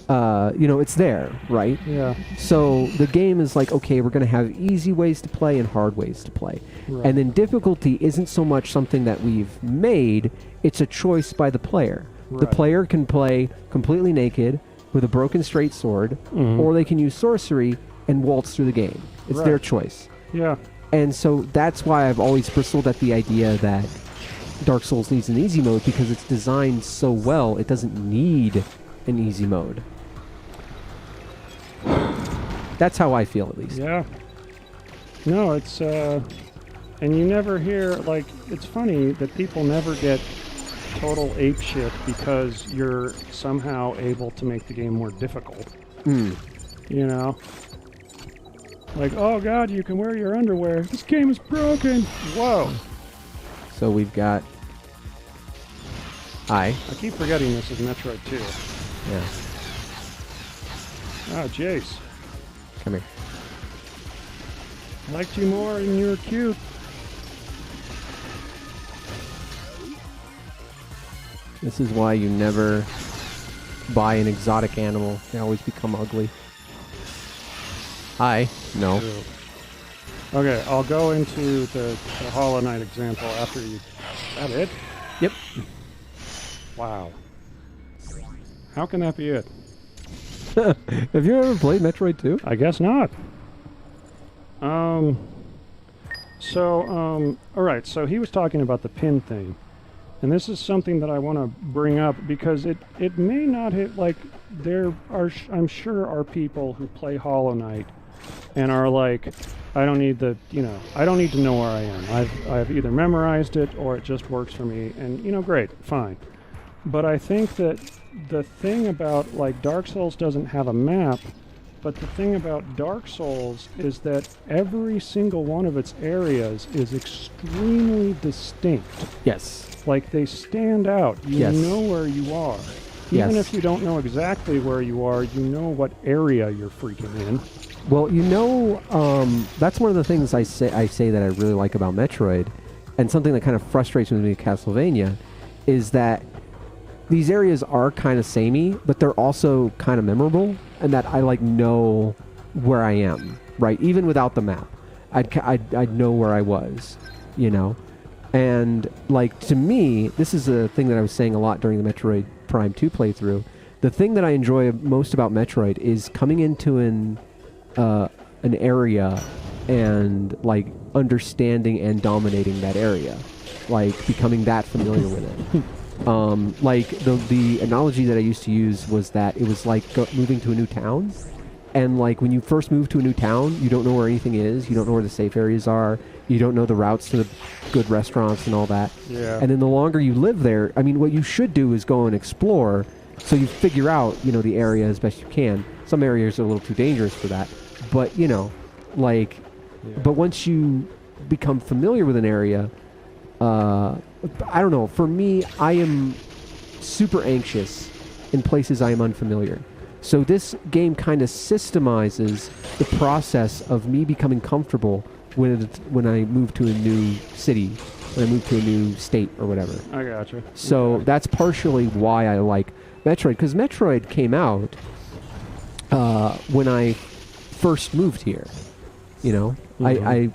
It's there, right? Yeah. So the game is like, okay, we're going to have easy ways to play and hard ways to play. Right. And then difficulty isn't so much something that we've made, it's a choice by the player. Right. The player can play completely naked with a broken straight sword, or they can use sorcery and waltz through the game. It's their choice. Yeah. And so that's why I've always bristled at the idea that Dark Souls needs an easy mode, because it's designed so well, it doesn't need an easy mode. That's how I feel, at least. Yeah. No, it's and you never hear, like, it's funny that people never get total apeshit because you're somehow able to make the game more difficult. Like, oh god, you can wear your underwear, this game is broken. Whoa. So we've got I keep forgetting this is Metroid 2. Yeah. Ah, Jace. Come here. I liked you more and you were cute. This is why you never buy an exotic animal. They always become ugly. Hi. No. Okay, I'll go into the Hollow Knight example after you... Is that it? Yep. Wow. How can that be it? Have you ever played Metroid 2? I guess not. Alright, so he was talking about the pin thing. And this is something that I want to bring up because it may not hit, like, there are, I'm sure are people who play Hollow Knight and are like, I don't need to know where I am. I've either memorized it or it just works for me, and, great, fine. But I think that the thing about, like, Dark Souls doesn't have a map, but the thing about Dark Souls is that every single one of its areas is extremely distinct. Yes. Like, they stand out. You know where you are. Even if you don't know exactly where you are, you know what area you're freaking in. Well, that's one of the things I say that I really like about Metroid, and something that kind of frustrates me with Castlevania, is that these areas are kind of samey, but they're also kind of memorable, and that I know where I am, right? Even without the map, I'd know where I was, And, like, to me, this is a thing that I was saying a lot during the Metroid Prime 2 playthrough. The thing that I enjoy most about Metroid is coming into an area and, like, understanding and dominating that area. Like, becoming that familiar with it. Like, the analogy that I used to use was that it was like moving to a new town. And, like, when you first move to a new town, you don't know where anything is. You don't know where the safe areas are. You don't know the routes to the good restaurants and all that. Yeah. And then the longer you live there, I mean, what you should do is go and explore, so you figure out, the area as best you can. Some areas are a little too dangerous for that. But, but once you become familiar with an area, I don't know. For me, I am super anxious in places I am unfamiliar. So this game kind of systemizes the process of me becoming comfortable when I move to a new city, when I move to a new state or whatever. I gotcha. So that's partially why I like Metroid, because Metroid came out when I first moved here. I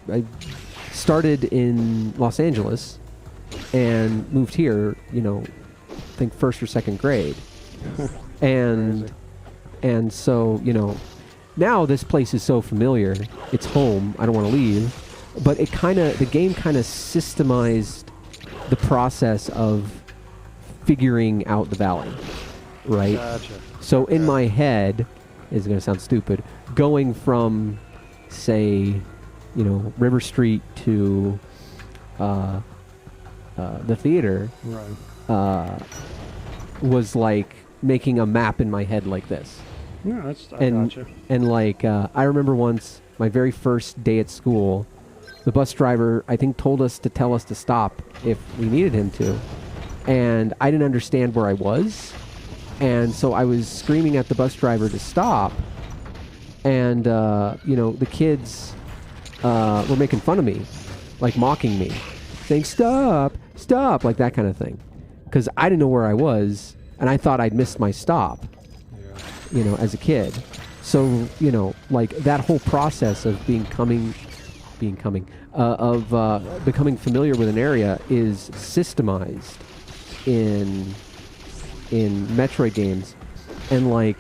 started in Los Angeles and moved here, I think first or second grade. And so, now this place is so familiar. It's home. I don't want to leave. But the game kind of systemized the process of figuring out the valley, right? Gotcha. So in my head, it's going to sound stupid, going from, say, River Street to the theater Right. was like making a map in my head like this. No, I gotcha. And like, I remember once, my very first day at school, the bus driver, I think, told us to tell us to stop if we needed him to. And I didn't understand where I was. And so I was screaming at the bus driver to stop. And, the kids were making fun of me, like mocking me, saying, stop, stop, like that kind of thing. Because I didn't know where I was, and I thought I'd missed my stop, as a kid. So, like that whole process of becoming familiar with an area is systemized in Metroid games. And like,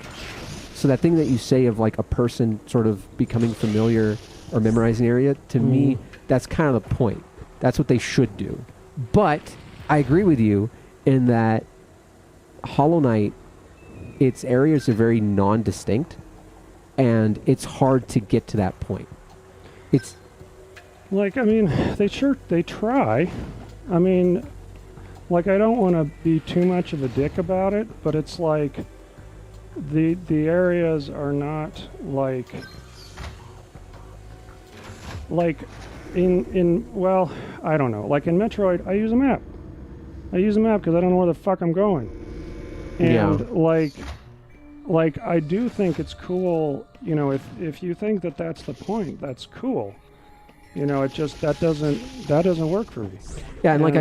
so that thing that you say of like a person sort of becoming familiar or memorizing an area, to me, that's kind of the point. That's what they should do. But I agree with you in that Hollow Knight, its areas are very non-distinct, and it's hard to get to that point. It's like, they try. Like, I don't want to be too much of a dick about it, but it's like the areas are not like well, I don't know. Like in Metroid, I use a map. I use a map because I don't know where the fuck I'm going. And like I do think it's cool, if you think that that's the point, that's cool. It just that doesn't work for me. Yeah, and like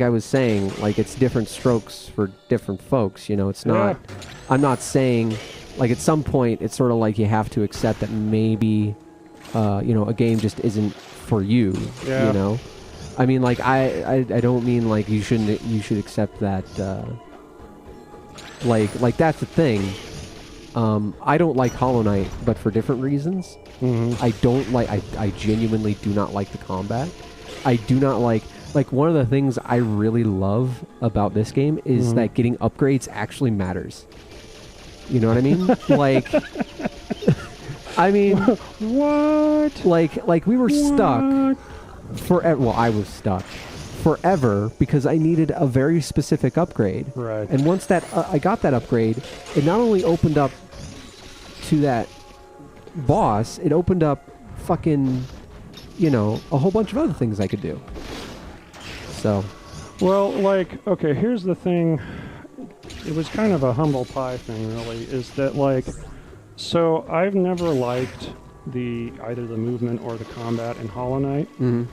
I was saying, like it's different strokes for different folks. It's not. Yeah. I'm not saying, like at some point, it's sort of like you have to accept that maybe, a game just isn't for you. Yeah. Like I don't mean like you should accept that. Like that's the thing. I don't like Hollow Knight, but for different reasons. Mm-hmm. I genuinely do not like the combat. I do not like one of the things I really love about this game is that getting upgrades actually matters. You know what I mean? Like, what? Like we were stuck forever. Well, I was stuck forever because I needed a very specific upgrade. Right. And once that I got that upgrade, it not only opened up to that boss, it opened up fucking, a whole bunch of other things I could do. So. Well, like, okay, here's the thing. It was kind of a humble pie thing, really, is that, like, so I've never liked either the movement or the combat in Hollow Knight. Mm-hmm.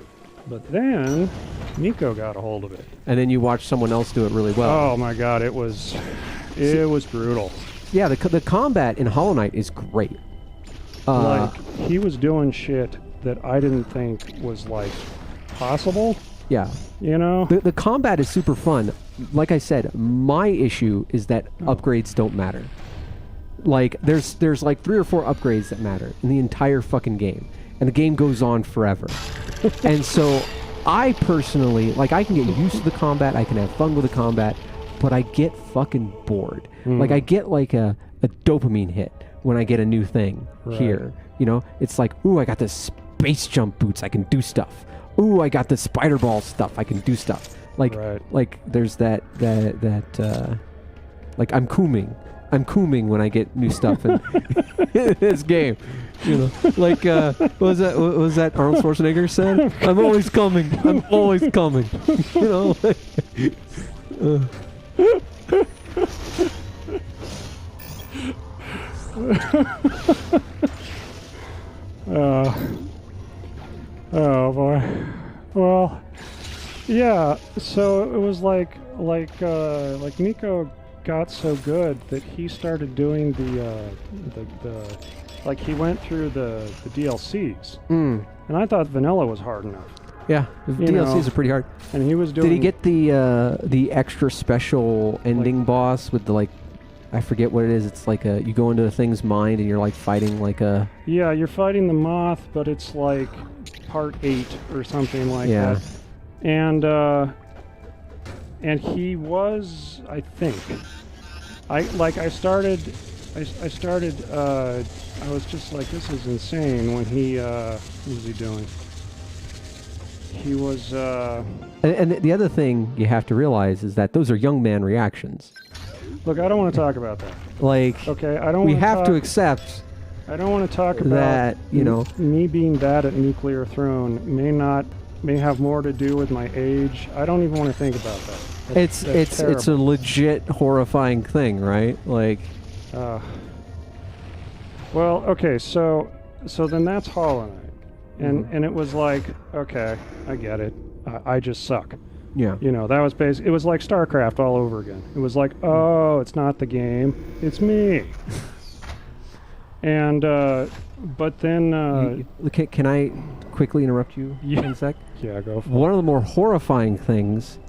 But then Miko got a hold of it. And then you watched someone else do it really well. Oh my god, it was brutal. Yeah, the combat in Hollow Knight is great. Like, he was doing shit that I didn't think was, like, possible. Yeah. The combat is super fun. Like I said, my issue is that upgrades don't matter. Like, there's like 3 or 4 upgrades that matter in the entire fucking game. And the game goes on forever. And so, I personally, like, I can get used to the combat, I can have fun with the combat, but I get fucking bored. Like, I get like a dopamine hit when I get a new thing here. It's like, ooh, I got this space jump boots, I can do stuff. Ooh, I got the spider ball stuff, I can do stuff. Like, like there's that like I'm cooming when I get new stuff in this game. Like what was that Arnold Schwarzenegger said? I'm always coming. I'm always coming. Oh boy. Well, yeah. So it was like Miko got so good that he started doing the like he went through the DLCs. And I thought vanilla was hard enough. Yeah, the DLCs are pretty hard. And he was doing... Did he get the extra special ending boss with the, like, I forget what it is. It's like you go into a thing's mind and you're like fighting like a... Yeah, you're fighting the moth, but it's like part 8 or something like that. And he was, I think, I was just like, this is insane when he, what was he doing? He was, And the other thing you have to realize is that those are young man reactions. Look, I don't want to talk about that. Like, okay, I don't. We have to accept. I don't want to talk about that. You know, me being bad at Nuclear Throne may have more to do with my age. I don't even want to think about that. It's a legit horrifying thing, right? Like. Well, okay, so then that's Hollow Knight, and it was like, okay, I get it. I just suck. Yeah. You know, that was basically, it was like StarCraft all over again. It was like, oh, it's not the game, it's me. And, but then... can I quickly interrupt you in a sec? Yeah, go for it. One of the more horrifying things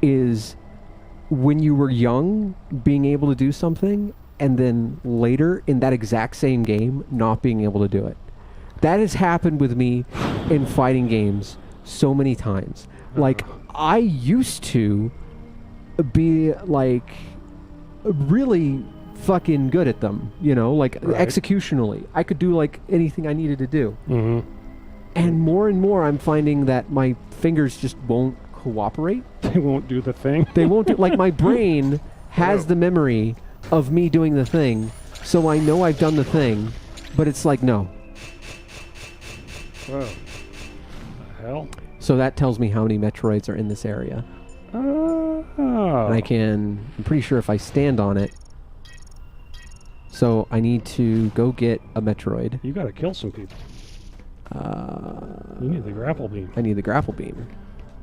is when you were young, being able to do something, and then later, in that exact same game, not being able to do it. That has happened with me in fighting games so many times. Like, I used to be, like, really fucking good at them, you know, like, executionally. I could do, like, anything I needed to do. And more I'm finding that my fingers just won't cooperate. They won't do the thing. They won't do, like, my brain has the memory of me doing the thing, so I know I've done the thing, but it's like, no. Whoa. The hell? So that tells me how many Metroids are in this area. Oh. And I'm pretty sure if I stand on it. So I need to go get a Metroid. You gotta kill some people. You need the grapple beam. I need the grapple beam.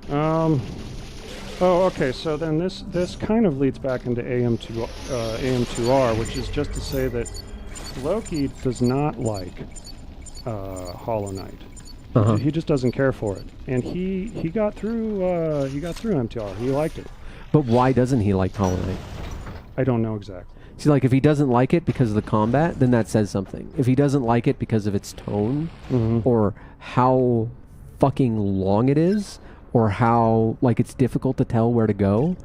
Oh, okay. So then this kind of leads back into AM2R, which is just to say that Loki does not like Hollow Knight. He just doesn't care for it, and he got through MTR. He liked it. But why doesn't he like Hollow Knight? I don't know exactly. See, like, if he doesn't like it because of the combat, then that says something. If he doesn't like it because of its tone, or how fucking long it is, or how, like, it's difficult to tell where to go,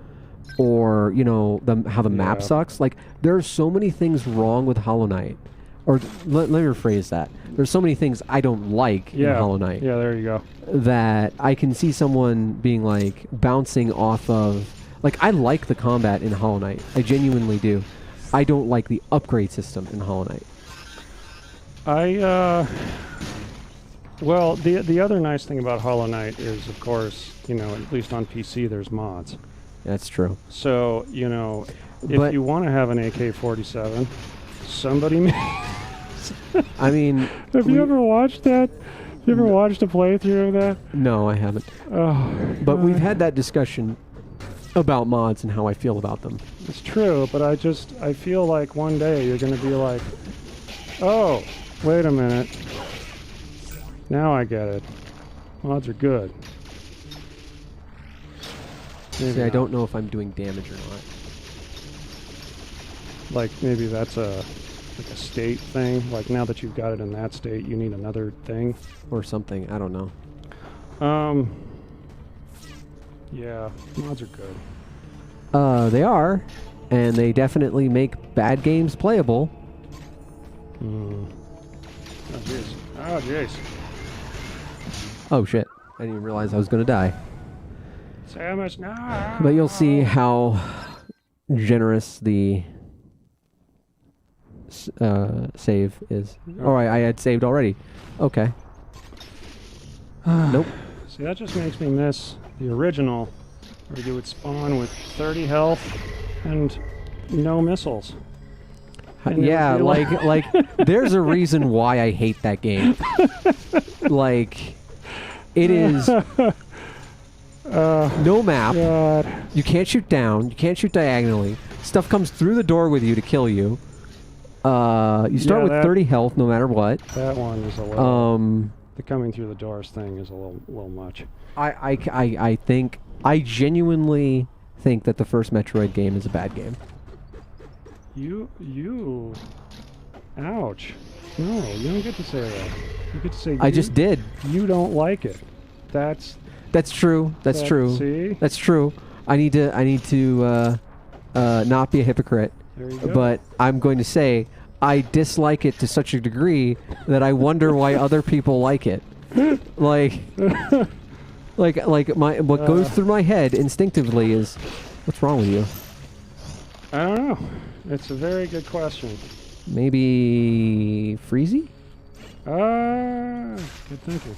or, you know, how the map sucks. Like, there are so many things wrong with Hollow Knight. Or let me rephrase that. There's so many things I don't like in Hollow Knight. Yeah, there you go. That I can see someone being, like, bouncing off of... Like, I like the combat in Hollow Knight. I genuinely do. I don't like the upgrade system in Hollow Knight. Well, the other nice thing about Hollow Knight is, of course, you know, at least on PC, there's mods. That's true. So, you know, if you want to have an AK-47, somebody... I mean... Have you ever watched that? Have you ever watched a playthrough of that? No, I haven't. Oh, but we've had that discussion about mods and how I feel about them. It's true, but I feel like one day you're going to be like, oh, wait a minute. Now I get it. Mods are good. See, I don't know if I'm doing damage or not. Like, maybe that's a state thing. Like, now that you've got it in that state, you need another thing. Or something. I don't know. Yeah, mods are good. They are, and they definitely make bad games playable. Oh, jeez. Oh, jeez. Oh, shit. I didn't even realize I was going to die. Samus, no! But you'll see how generous the save is. Alright, I had saved already. Okay. Nope. See, that just makes me miss the original, where you would spawn with 30 health and no missiles. Yeah, like there's a reason why I hate that game. Like, it is no map. God. You can't shoot down. You can't shoot diagonally. Stuff comes through the door with you to kill you. You start with 30 health no matter what. That one is a little... the coming through the doors thing is a little much. I genuinely think that the first Metroid game is a bad game. Ouch. No, you don't get to say that. You get to say I just did. You don't like it. That's true. That's true. See? That's true. I need to not be a hypocrite. There you go. But I'm going to say I dislike it to such a degree that I wonder why other people like it. Like what goes through my head instinctively is, what's wrong with you? I don't know. It's a very good question. Maybe Freezy? Good thinking.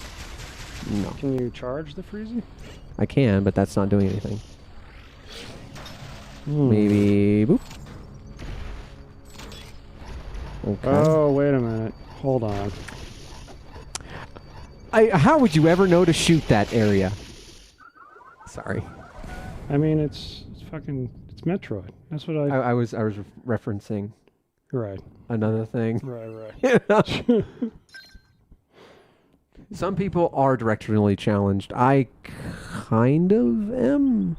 No. Can you charge the Freezy? I can, but that's not doing anything. Maybe boop. Okay. Oh, wait a minute. Hold on. How would you ever know to shoot that area? Sorry. I mean, it's Metroid. That's what I was referencing Right. another thing. Right. Some people are directionally challenged. I kind of am.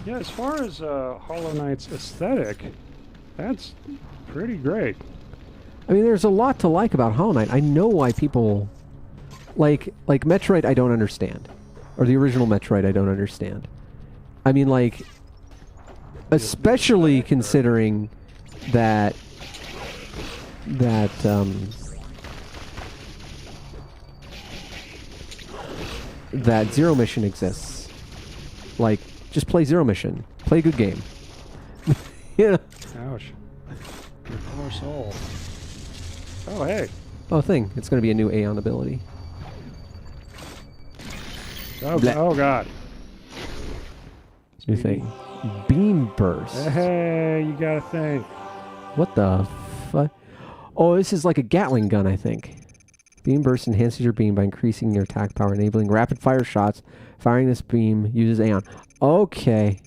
Yeah, as far as Hollow Knight's aesthetic, that's pretty great. I mean, there's a lot to like about Hollow Knight. I know why people like Metroid. I don't understand, or the original Metroid. I don't understand. I mean, like, especially considering that that Zero Mission exists. Like, just play Zero Mission. Play a good game. Yeah. Ouch. Your poor soul. Oh, hey. Oh, thing. It's going to be a new Aeon ability. Oh God. New thing. Beam Burst. Hey, you got a thing. What the fuck? Oh, this is like a Gatling gun, I think. Beam Burst enhances your beam by increasing your attack power, enabling rapid fire shots. Firing this beam uses Aeon. Okay.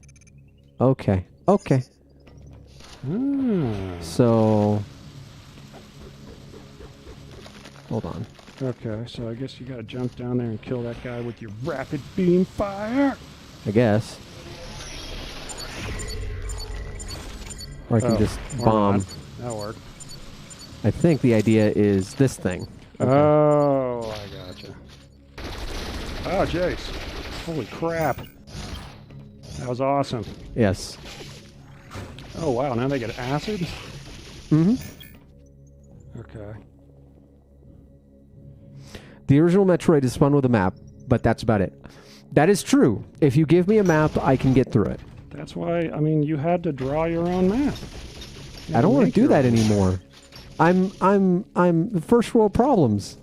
Okay. Okay. So... Hold on. Okay, so I guess you gotta jump down there and kill that guy with your rapid beam fire. I guess. Or I can just bomb. That'll work. I think the idea is this thing. Okay. Oh, I gotcha. Oh, Jace. Holy crap. That was awesome. Yes. Oh, wow. Now they get acid? Mm-hmm. Okay. The original Metroid is fun with a map, but that's about it. That is true. If you give me a map, I can get through it. That's why, I mean, you had to draw your own map. I don't want to do that anymore. I'm first world problems.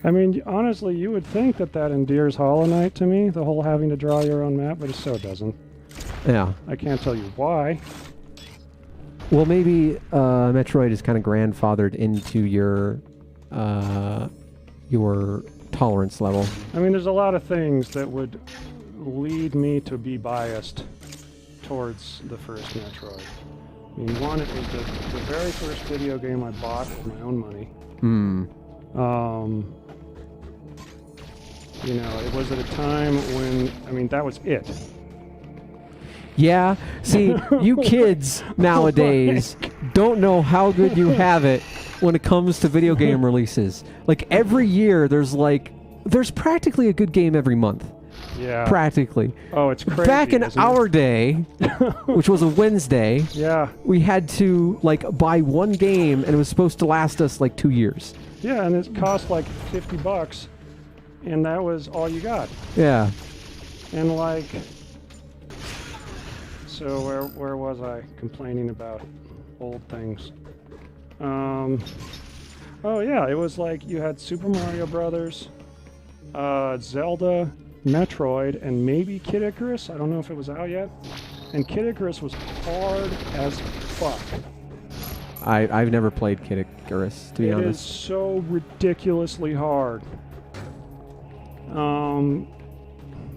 I mean, honestly, you would think that endears Hollow Knight to me, the whole having to draw your own map, but it so doesn't. Yeah. I can't tell you why. Well, maybe Metroid is kind of grandfathered into your tolerance level. I mean, there's a lot of things that would lead me to be biased towards the first Metroid. I mean, one, it was the very first video game I bought with my own money. You know, it was at a time when, I mean, that was it. Yeah, see, you kids nowadays don't know how good you have it when it comes to video game releases. Like, every year, there's practically a good game every month. Yeah. Practically. Oh, it's crazy. Back in our day, which was a Wednesday, yeah, we had to, like, buy one game, and it was supposed to last us, like, 2 years. Yeah, and it cost, like, $50, and that was all you got. Yeah. And, like... So where was I complaining about old things? Oh yeah, it was like you had Super Mario Brothers, Zelda, Metroid, and maybe Kid Icarus. I don't know if it was out yet. And Kid Icarus was hard as fuck. I've never played Kid Icarus, to be honest. It is so ridiculously hard.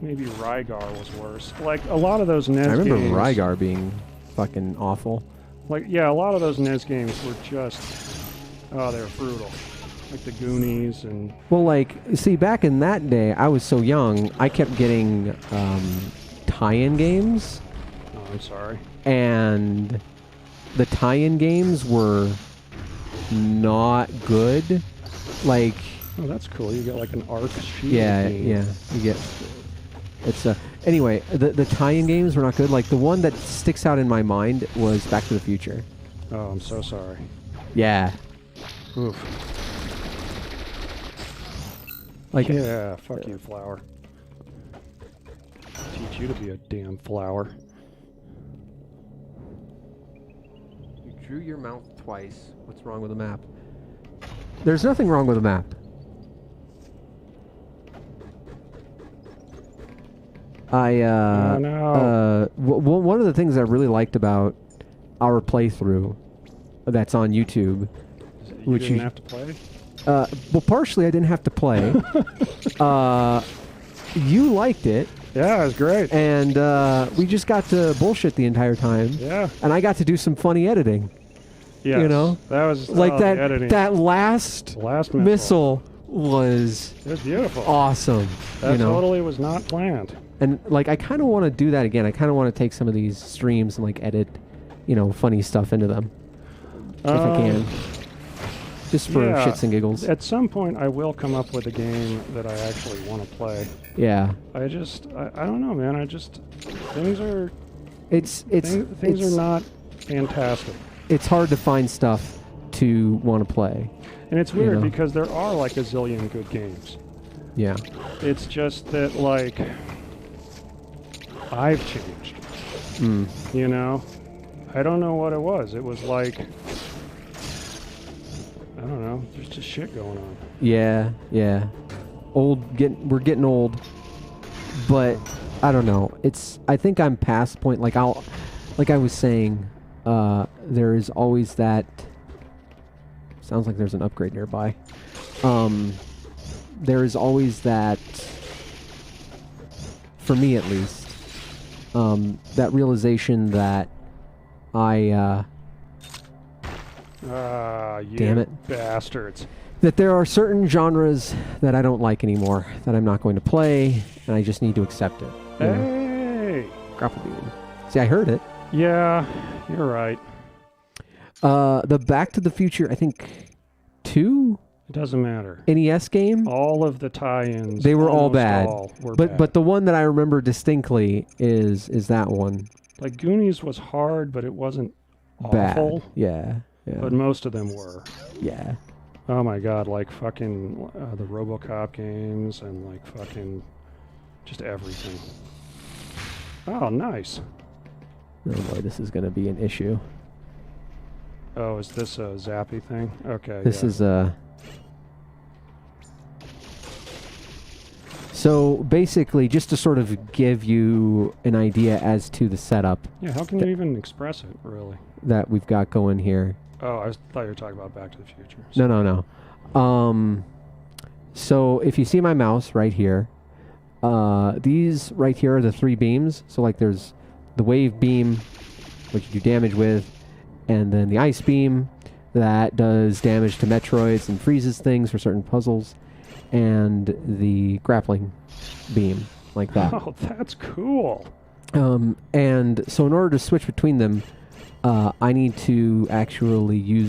Maybe Rygar was worse. Like, a lot of those NES games... I remember Rygar being fucking awful. Like, yeah, a lot of those NES games were just... Oh, they were brutal. Like the Goonies and... Well, like, see, back in that day, I was so young, I kept getting tie-in games. Oh, I'm sorry. And the tie-in games were not good. Like... Oh, that's cool. You get like an arc shield. Yeah, game. yeah. You get... It's anyway, the tie-in games were not good. Like, the one that sticks out in my mind was Back to the Future. Oh, I'm so sorry. Yeah. Oof. Like, yeah, fuck you, flower. Teach you to be a damn flower. you drew your mouth twice. What's wrong with the map? There's nothing wrong with the map. One of the things I really liked about our playthrough that's on YouTube, You didn't have to play? well, partially I didn't have to play. You liked it. Yeah, it was great. And we just got to bullshit the entire time. Yeah. And I got to do some funny editing. Yes. You know? That was Like the editing. that last missile was It was beautiful. awesome. That you know? totally was not planned. And like I kind of want to do that again. I kind of want to take some of these streams and like edit, funny stuff into them if I can. Just for yeah, shits and giggles. At some point, I will come up with a game that I actually want to play. Yeah. I don't know, man. Things are It's not fantastic. It's hard to find stuff to want to play. And it's weird because there are like a zillion good games. Yeah. It's just that like I've changed. You know? I don't know what it was. It was like I don't know. There's just shit going on. Yeah, yeah. We're getting old, but I don't know. I think I'm past the point. Like I was saying, there is always that. Sounds like there's an upgrade nearby. There is always that, for me at least, that realization that You damn it, bastards. that there are certain genres that I don't like anymore, that I'm not going to play, and I just need to accept it. You know? Hey! Grapple beam. See, I heard it. Yeah, you're right. The Back to the Future, I think, 2 It doesn't matter. NES game. All of the tie-ins. They were all almost bad. Were But bad. but the one that I remember distinctly is that one. Like Goonies was hard, but it wasn't Bad. awful. Yeah. Yeah. But most of them were. Yeah. Oh my god, like fucking the RoboCop games and like fucking just everything. Oh, nice. Oh boy, this is going to be an issue. Oh, is this a zappy thing? Okay. This yeah. is So basically, just to sort of give you an idea as to the setup Yeah, how can you even express it, really? that we've got going here. Oh, thought you were talking about Back to the Future. No. So if you see my mouse right here, these right here are the 3 beams. So like there's the wave beam, which you do damage with, and then the ice beam that does damage to Metroids and freezes things for certain puzzles, and the grappling beam, like that. Oh, that's cool. And so in order to switch between them, I need to actually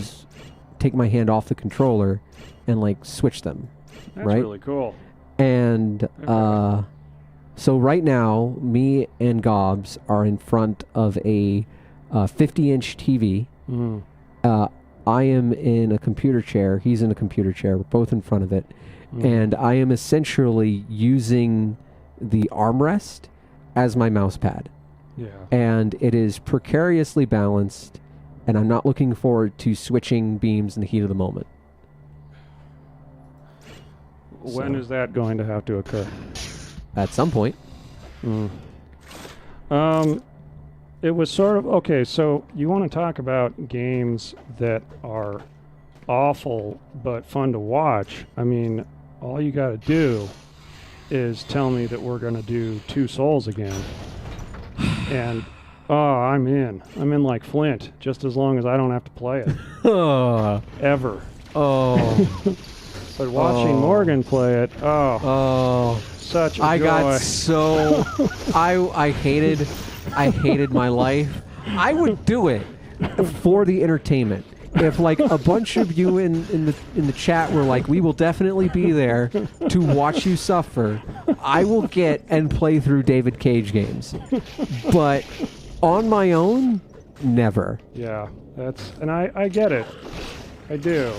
take my hand off the controller and like switch them. That's right? really cool. And Okay. so right now, me and Gobs are in front of a 50-inch TV. Mm. I am in a computer chair. He's in a computer chair. We're both in front of it. And I am essentially using the armrest as my mouse pad. Yeah. And it is precariously balanced, and I'm not looking forward to switching beams in the heat of the moment. When is that going to have to occur? At some point. It was sort of okay. So you want to talk about games that are awful but fun to watch? I mean, all you got to do is tell me that we're going to do Two Souls again, and I'm in. I'm in like Flint, just as long as I don't have to play it Oh. ever. Oh. But watching Morgan play it, such a joy. I got so I hated my life. I would do it for the entertainment. If like a bunch of you in the chat were like, we will definitely be there to watch you suffer, I will get and play through David Cage games. But on my own, never. Yeah, and I get it. I do.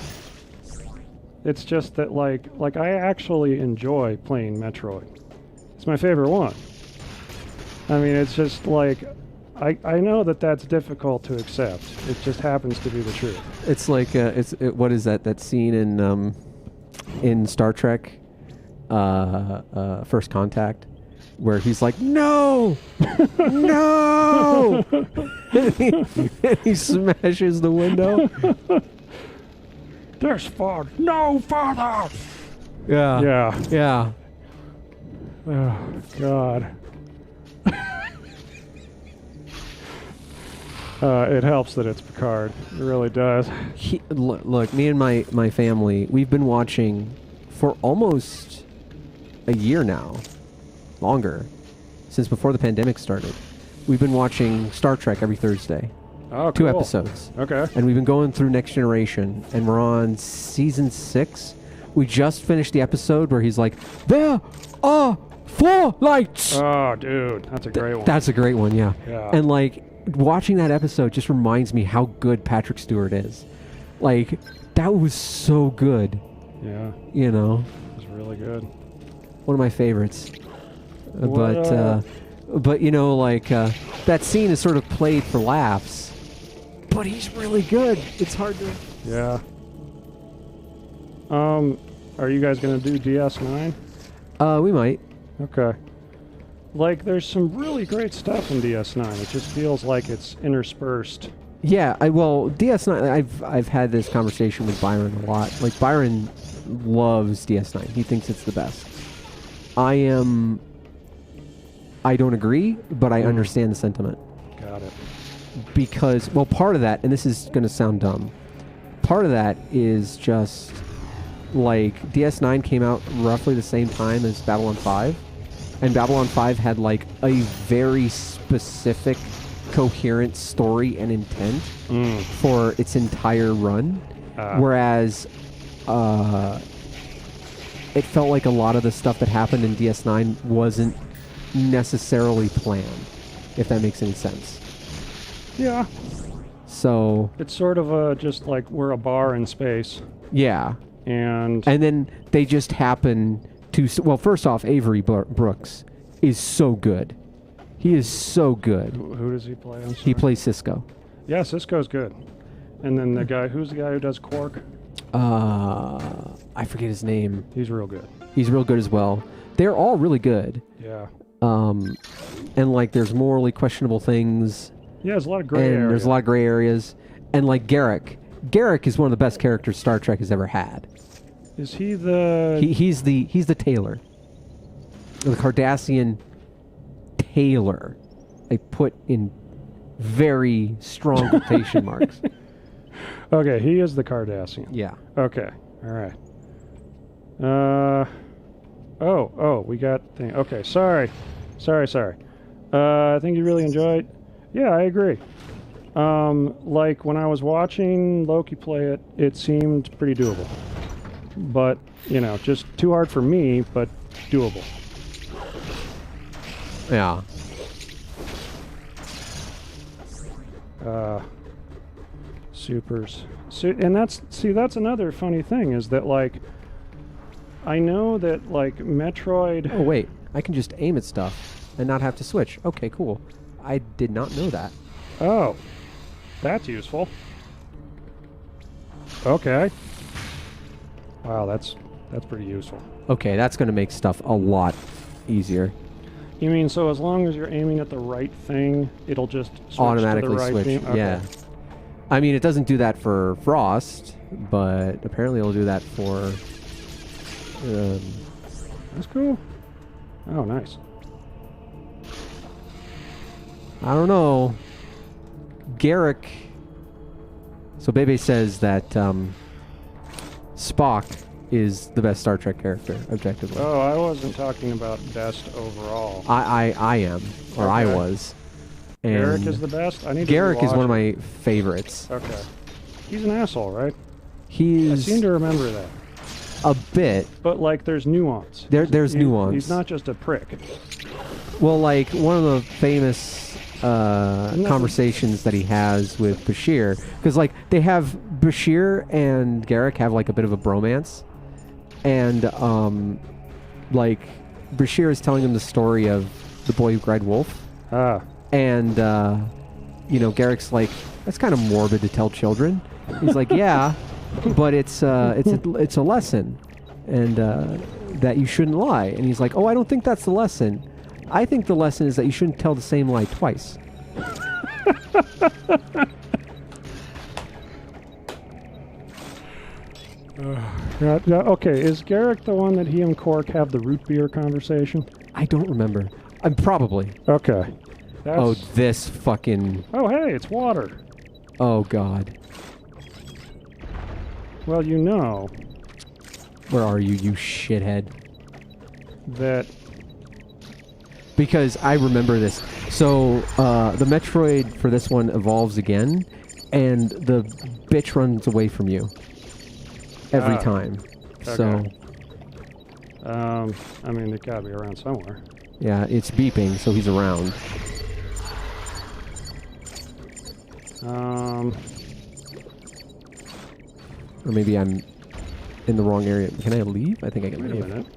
It's just that like I actually enjoy playing Metroid. It's my favorite one. I mean, it's just like I know that that's difficult to accept. It just happens to be the truth. It's like what is that scene in Star Trek First Contact where he's like, no, no, and he smashes the window. There's far no farther. Yeah. Oh God. It helps that it's Picard. It really does. Look, me and my family, we've been watching for almost a year now, longer, since before the pandemic started. We've been watching Star Trek every Thursday. Oh, cool. 2 episodes. Okay. And we've been going through Next Generation, and we're on season 6. We just finished the episode where he's like, there are 4 lights! Oh, dude. That's a great one. That's a great one, yeah. Yeah. And like, watching that episode just reminds me how good Patrick Stewart is. Like, that was so good. Yeah. You know? It was really good. One of my favorites. But you know, like, that scene is sort of played for laughs. But he's really good. It's hard to... Yeah. Are you guys going to do DS9? We might. Okay. Like, there's some really great stuff in DS9. It just feels like it's interspersed. Yeah, well, DS9, I've had this conversation with Byron a lot. Like, Byron loves DS9. He thinks it's the best. I don't agree, but I understand the sentiment. Got it. Because, well, part of that, and this is going to sound dumb, part of that is just, like, DS9 came out roughly the same time as Babylon 5, and Babylon 5 had, like, a very specific, coherent story and intent for its entire run, whereas it felt like a lot of the stuff that happened in DS9 wasn't necessarily planned, if that makes any sense. Yeah. So... It's sort of just like we're a bar in space. Yeah. And then they just happen to... Well, first off, Avery Brooks is so good. He is so good. Who does he play? He plays Cisco. Yeah, Cisco's good. And then who's the guy who does Quark? I forget his name. He's real good. He's real good as well. They're all really good. Yeah. And like there's morally questionable things. Yeah, there's a lot of gray areas. There's a lot of gray areas. And like Garrick is one of the best characters Star Trek has ever had. Is he the... He's the tailor. The Cardassian tailor. I put in very strong quotation marks. Okay, he is the Cardassian. Yeah. Okay, all right. We got thing. Okay, sorry. I think you really enjoyed. Yeah, I agree. Like when I was watching Loki play it, it seemed pretty doable. But, you know, just too hard for me, but doable. Yeah. Supers. And that's another funny thing is that, like, I know that, like, Metroid... Oh, wait. I can just aim at stuff and not have to switch. Okay, cool. I did not know that. Oh. That's useful. Okay. Wow, that's pretty useful. Okay, that's going to make stuff a lot easier. You mean so as long as you're aiming at the right thing, it'll just switch automatically to the right switch? thing? Okay. Yeah. I mean, it doesn't do that for Frost, but apparently it'll do that for... That's cool. Oh, nice. I don't know. Garrick... So Bebe says that Spock is the best Star Trek character, objectively. Oh, I wasn't talking about best overall. I am, or I Okay. was. And Garrick is the best? I need Garrick to is one of rewatch my favorites. it. Okay. He's an asshole, right? I He's seem to remember that. a bit. But, like, there's nuance. There's nuance. He's not just a prick. Well, like, one of the famous that conversations that he has with Bashir, because, like, they have Bashir and Garrick have, like, a bit of a bromance. And, like, Bashir is telling him the story of the boy who cried wolf. Ah. And, you know, Garrick's like, that's kind of morbid to tell children. He's like, yeah, but it's a lesson, and that you shouldn't lie. And he's like, oh, I don't think that's the lesson. I think the lesson is that you shouldn't tell the same lie twice. Okay, is Garrick the one that he and Cork have the root beer conversation? I don't remember. Probably. Okay. That's... Oh, this fucking... Oh, hey, it's water. Oh, God. Well, you know Where are you, you shithead? that... Because I remember this. So, the Metroid for this one evolves again, and the bitch runs away from you. Every time. okay. So, I mean, they gotta be around somewhere. yeah, it's beeping, so he's around. Or maybe I'm in the wrong area. Can I leave? I think I can Wait a leave. minute.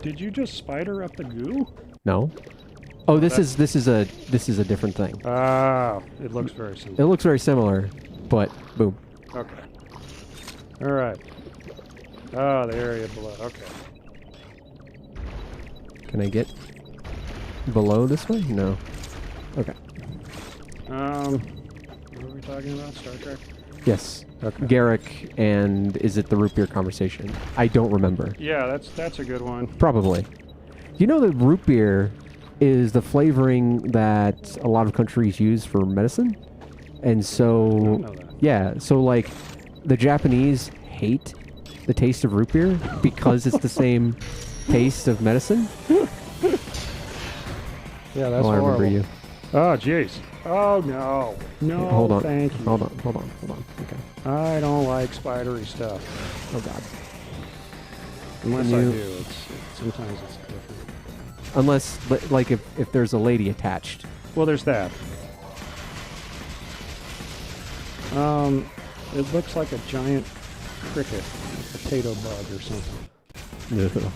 Did you just spider up the goo? No. Oh, this is a different thing. Ah, it looks very It similar. looks very similar, but boom. Okay. All right. Oh, the area below. Okay. Can I get below this way? No. Okay. What were we talking about? Star Trek? Yes. Okay. Garrick and is it the root beer conversation? I don't remember. Yeah, that's a good one. Probably. You know that root beer is the flavoring that a lot of countries use for medicine? And I so, don't know that. yeah, so like the Japanese hate the taste of root beer because it's the same taste of medicine. Yeah, that's Oh, I remember horrible. you. Oh, jeez. Oh, no. No, Hold on. thank you. Hold on. Okay. I don't like spidery stuff. Oh, God. Unless Can I you- do. Sometimes it's different. Unless, like, if there's a lady attached. Well, there's that. It looks like a giant cricket, a potato bug or something.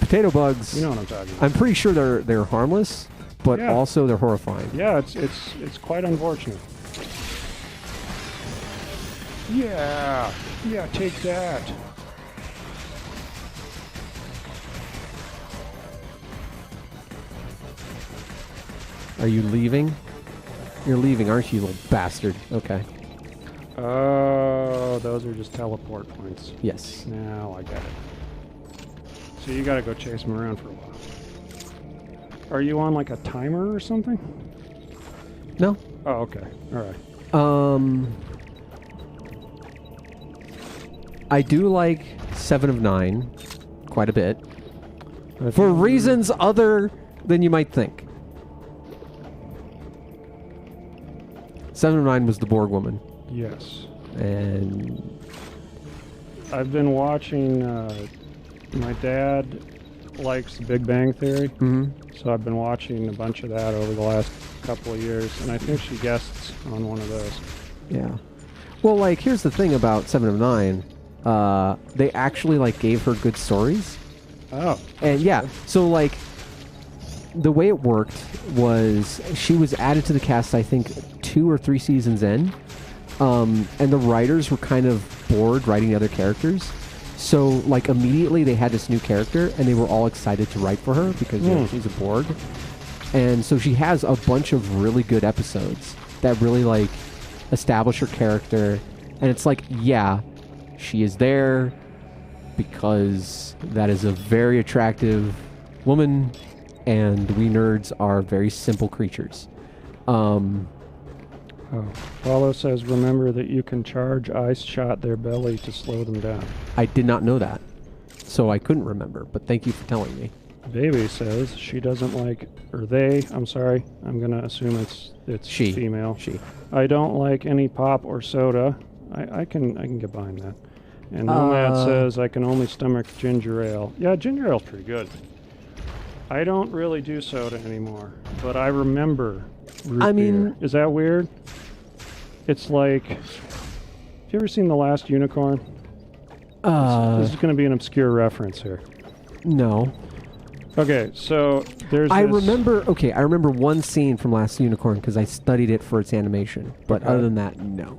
Potato bugs. You know what I'm talking about. I'm pretty sure they're harmless, but Yeah. also they're horrifying. Yeah, it's quite unfortunate. Yeah, take that. Are you leaving? You're leaving, aren't you, little bastard? Okay. Oh, those are just teleport points. Yes. Now I get it. So you gotta go chase them around for a while. Are you on like a timer or something? No. Oh, okay. All right. I do like 7 of 9 quite a bit. For reasons other than you might think. 7 of 9 was the Borg woman. Yes. And I've been watching, my dad likes The Big Bang Theory, so I've been watching a bunch of that over the last couple of years, and I think she guests on one of those. yeah. Well, like, here's the thing about 7 of 9. They actually, like, gave her good stories. Oh. And yeah, so like the way it worked was she was added to the cast, I think 2 or 3 seasons in, and the writers were kind of bored writing the other characters. So like immediately they had this new character, and they were all excited to write for her because you know, she's a Borg. And so she has a bunch of really good episodes that really like establish her character, and it's like, yeah, she is there because that is a very attractive woman, and we nerds are very simple creatures. Oh. Paulo says, remember that you can charge ice shot their belly to slow them down. I did not know that, so I couldn't remember, but thank you for telling me. Baby says she doesn't like, or they, I'm sorry, I'm going to assume it's She. female. She. I don't like any pop or soda. I can get behind that. And Nomad says I can only stomach ginger ale. Yeah, ginger ale's pretty good. I don't really do soda anymore, but I remember root beer. Is that weird? It's like, have you ever seen The Last Unicorn? This is going to be an obscure reference here. No. Okay, so there's I this... remember one scene from Last Unicorn because I studied it for its animation, but other than that, no.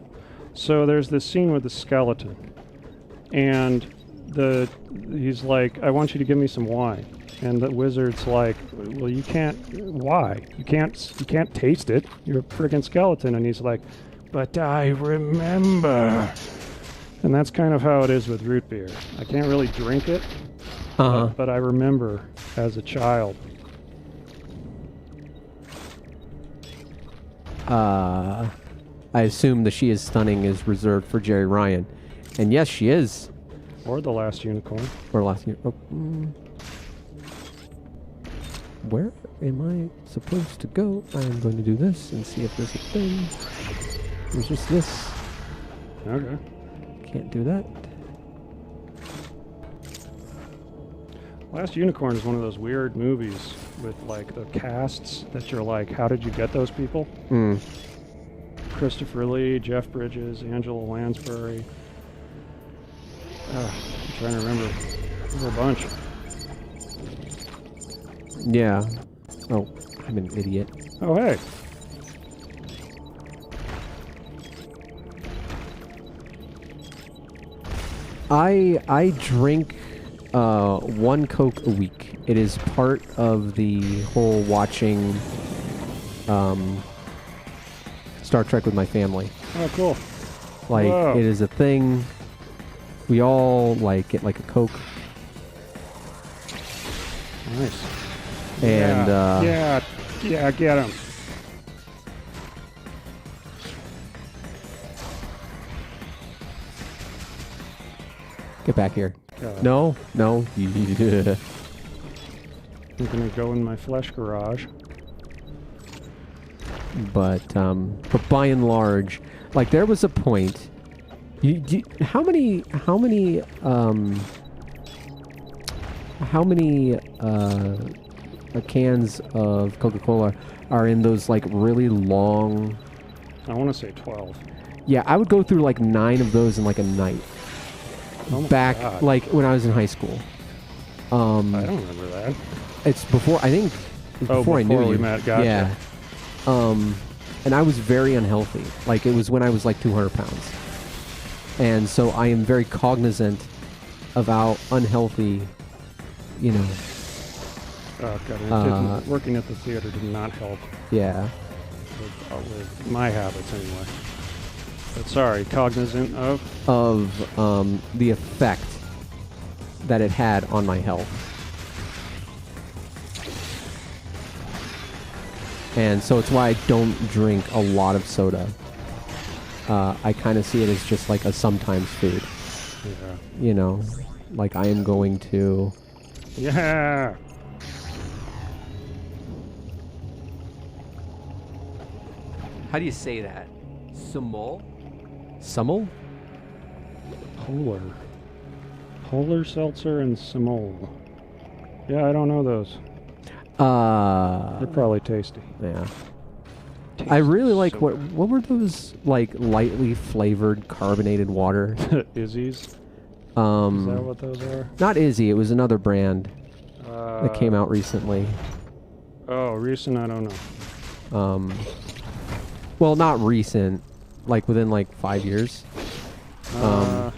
So there's this scene with the skeleton, and he's like, I want you to give me some wine. And the wizard's like, well, you can't, why? You can't taste it. You're a friggin' skeleton. And he's like, but I remember. And that's kind of how it is with root beer. I can't really drink it, but I remember as a child. I assume the She Is Stunning is reserved for Jerry Ryan. And yes, she is. Or The Last Unicorn. Or Last Unicorn. Where am I supposed to go? I'm going to do this and see if there's a thing. There's just this. Okay. Can't do that. Last Unicorn is one of those weird movies with like the casts that you're like, how did you get those people? Christopher Lee, Jeff Bridges, Angela Lansbury. I'm trying to remember. There's a bunch. Yeah. Oh, I'm an idiot. Oh, hey. I drink 1 Coke a week. It is part of the whole watching Star Trek with my family. Oh, cool. Like, Whoa. It is a thing. We all like get like a Coke. Nice. And yeah, get him. Get back here. God. No. You're gonna go in my flesh garage. But by and large, like there was a point. How many cans of Coca-Cola are in those like really long? I want to say 12. Yeah, I would go through like 9 of those in like a night. Oh my Back God. like when I was in high school. I don't remember that. It's before I think. It's before I knew we you. met. Gotcha. Yeah. And I was very unhealthy. Like it was when I was like 200 pounds. And so I am very cognizant of how unhealthy, you know. Oh God, working at the theater did not help Yeah. with my habits anyway. But sorry, cognizant of? Of the effect that it had on my health. And so it's why I don't drink a lot of soda. I kind of see it as just like a sometimes food. Yeah. You know, like I am going to... Yeah! How do you say that? Sumol? Sumol? Polar Seltzer and Simol. Yeah, I don't know those. They're probably tasty. Yeah. I really like what were those like lightly flavored carbonated water? Izzy's? Is that what those are? Not Izzy, it was another brand that came out recently. Oh, recent? I don't know. Well, not recent, like within like 5 years. I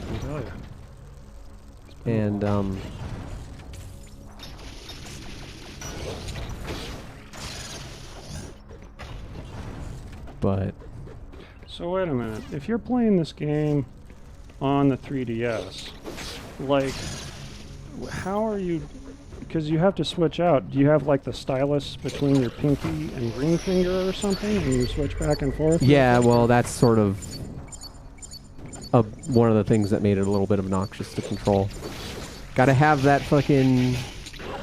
can tell you. And but So wait a minute. If you're playing this game on the 3DS, like, how are you because you have to switch out. Do you have like the stylus between your pinky and ring finger or something, and you switch back and forth? Yeah, well, that's sort of one of the things that made it a little bit obnoxious to control. Gotta have that fucking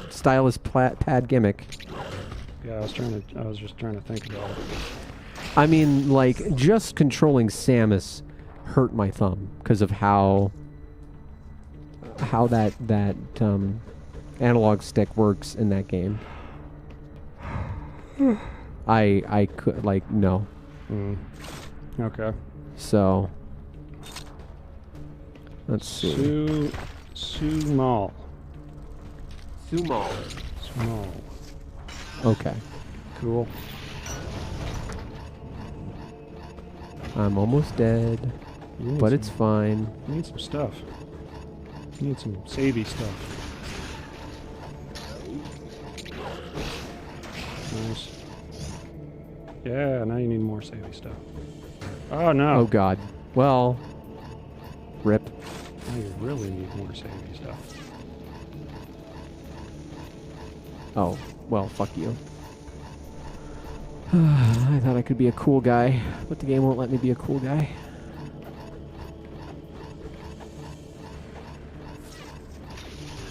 stylus pad gimmick. Yeah, I was just trying to think about it. I mean, like, just controlling Samus hurt my thumb because of how that analog stick works in that game. I could, like, no. Okay. So let's see. Small. Small. Okay. Cool. I'm almost dead, but it's fine. You need some stuff. You need some savey stuff. Nice. Yeah, now you need more savey stuff. Oh no. Oh god. Well, rip. Now you really need more savey stuff. Oh, well, fuck you. I thought I could be a cool guy, but the game won't let me be a cool guy.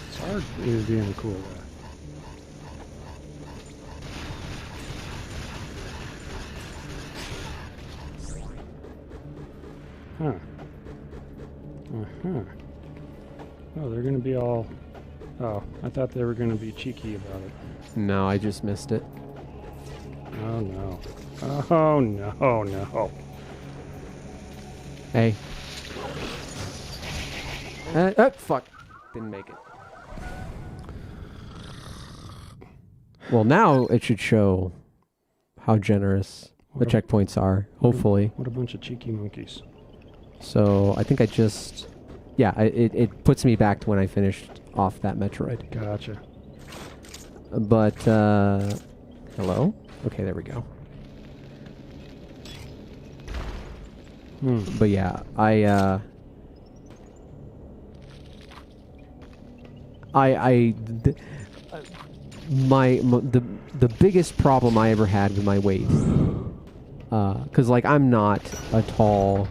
It's hard being a cool guy. Huh. Uh-huh. Oh, they're gonna be all... Oh, I thought they were gonna be cheeky about it. No, I just missed it. Oh no. Oh no, no. Hey. Oh, fuck. Didn't make it. Well, now it should show how generous the checkpoints are, hopefully. What a bunch of cheeky monkeys. So, I think I just... Yeah, it puts me back to when I finished off that Metroid. Gotcha. But, hello? Okay, there we go. But yeah, the biggest problem I ever had with my weight, because like I'm not a tall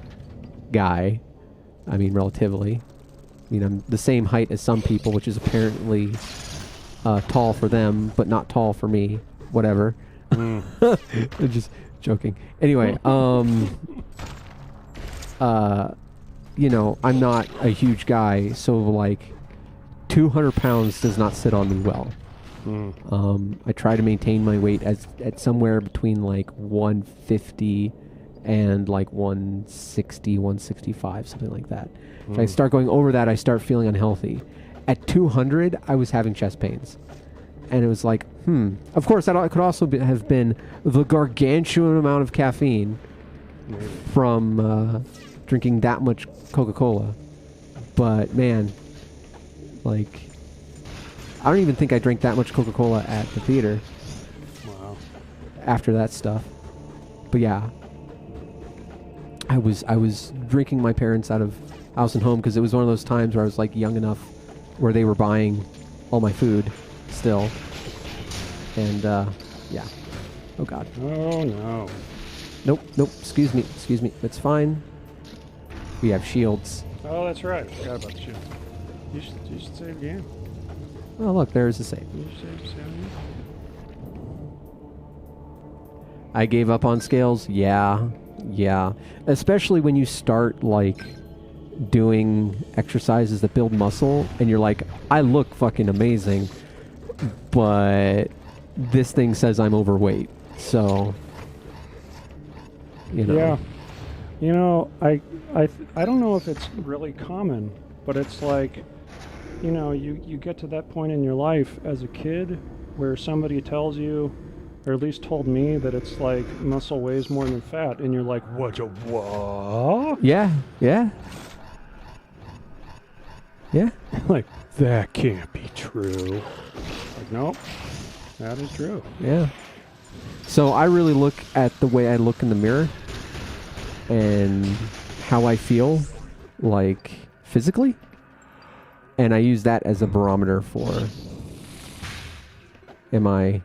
guy. I mean, relatively. I mean, I'm the same height as some people, which is apparently tall for them, but not tall for me. Whatever. Just joking. Anyway, you know, I'm not a huge guy, so like 200 pounds does not sit on me well. I try to maintain my weight at somewhere between like 150 and like 160, 165, something like that. If I start going over that, I start feeling unhealthy. At 200, I was having chest pains. And it was like, Of course, that could also have been the gargantuan amount of caffeine from drinking that much Coca-Cola. But, man, like, I don't even think I drank that much Coca-Cola at the theater. Wow. After that stuff. But, yeah. I was drinking my parents out of house and home because it was one of those times where I was, like, young enough where they were buying all my food still. And, yeah. Oh, God. Oh, no. Nope. Excuse me. It's fine. We have shields. Oh, that's right. I forgot about the shield. You should save again. Oh, look, there's the save. You should save again. I gave up on scales. Yeah. Especially when you start, like, doing exercises that build muscle, and you're like, I look fucking amazing, but this thing says I'm overweight. So, you know. Yeah. You know, I don't know if it's really common, but it's like, you know, you get to that point in your life as a kid where somebody tells you, or at least told me, that it's like muscle weighs more than fat, and you're like, what? Yeah. Like, that can't be true. Like, nope, that is true. Yeah. So I really look at the way I look in the mirror and how I feel, like, physically. And I use that as a barometer for Am I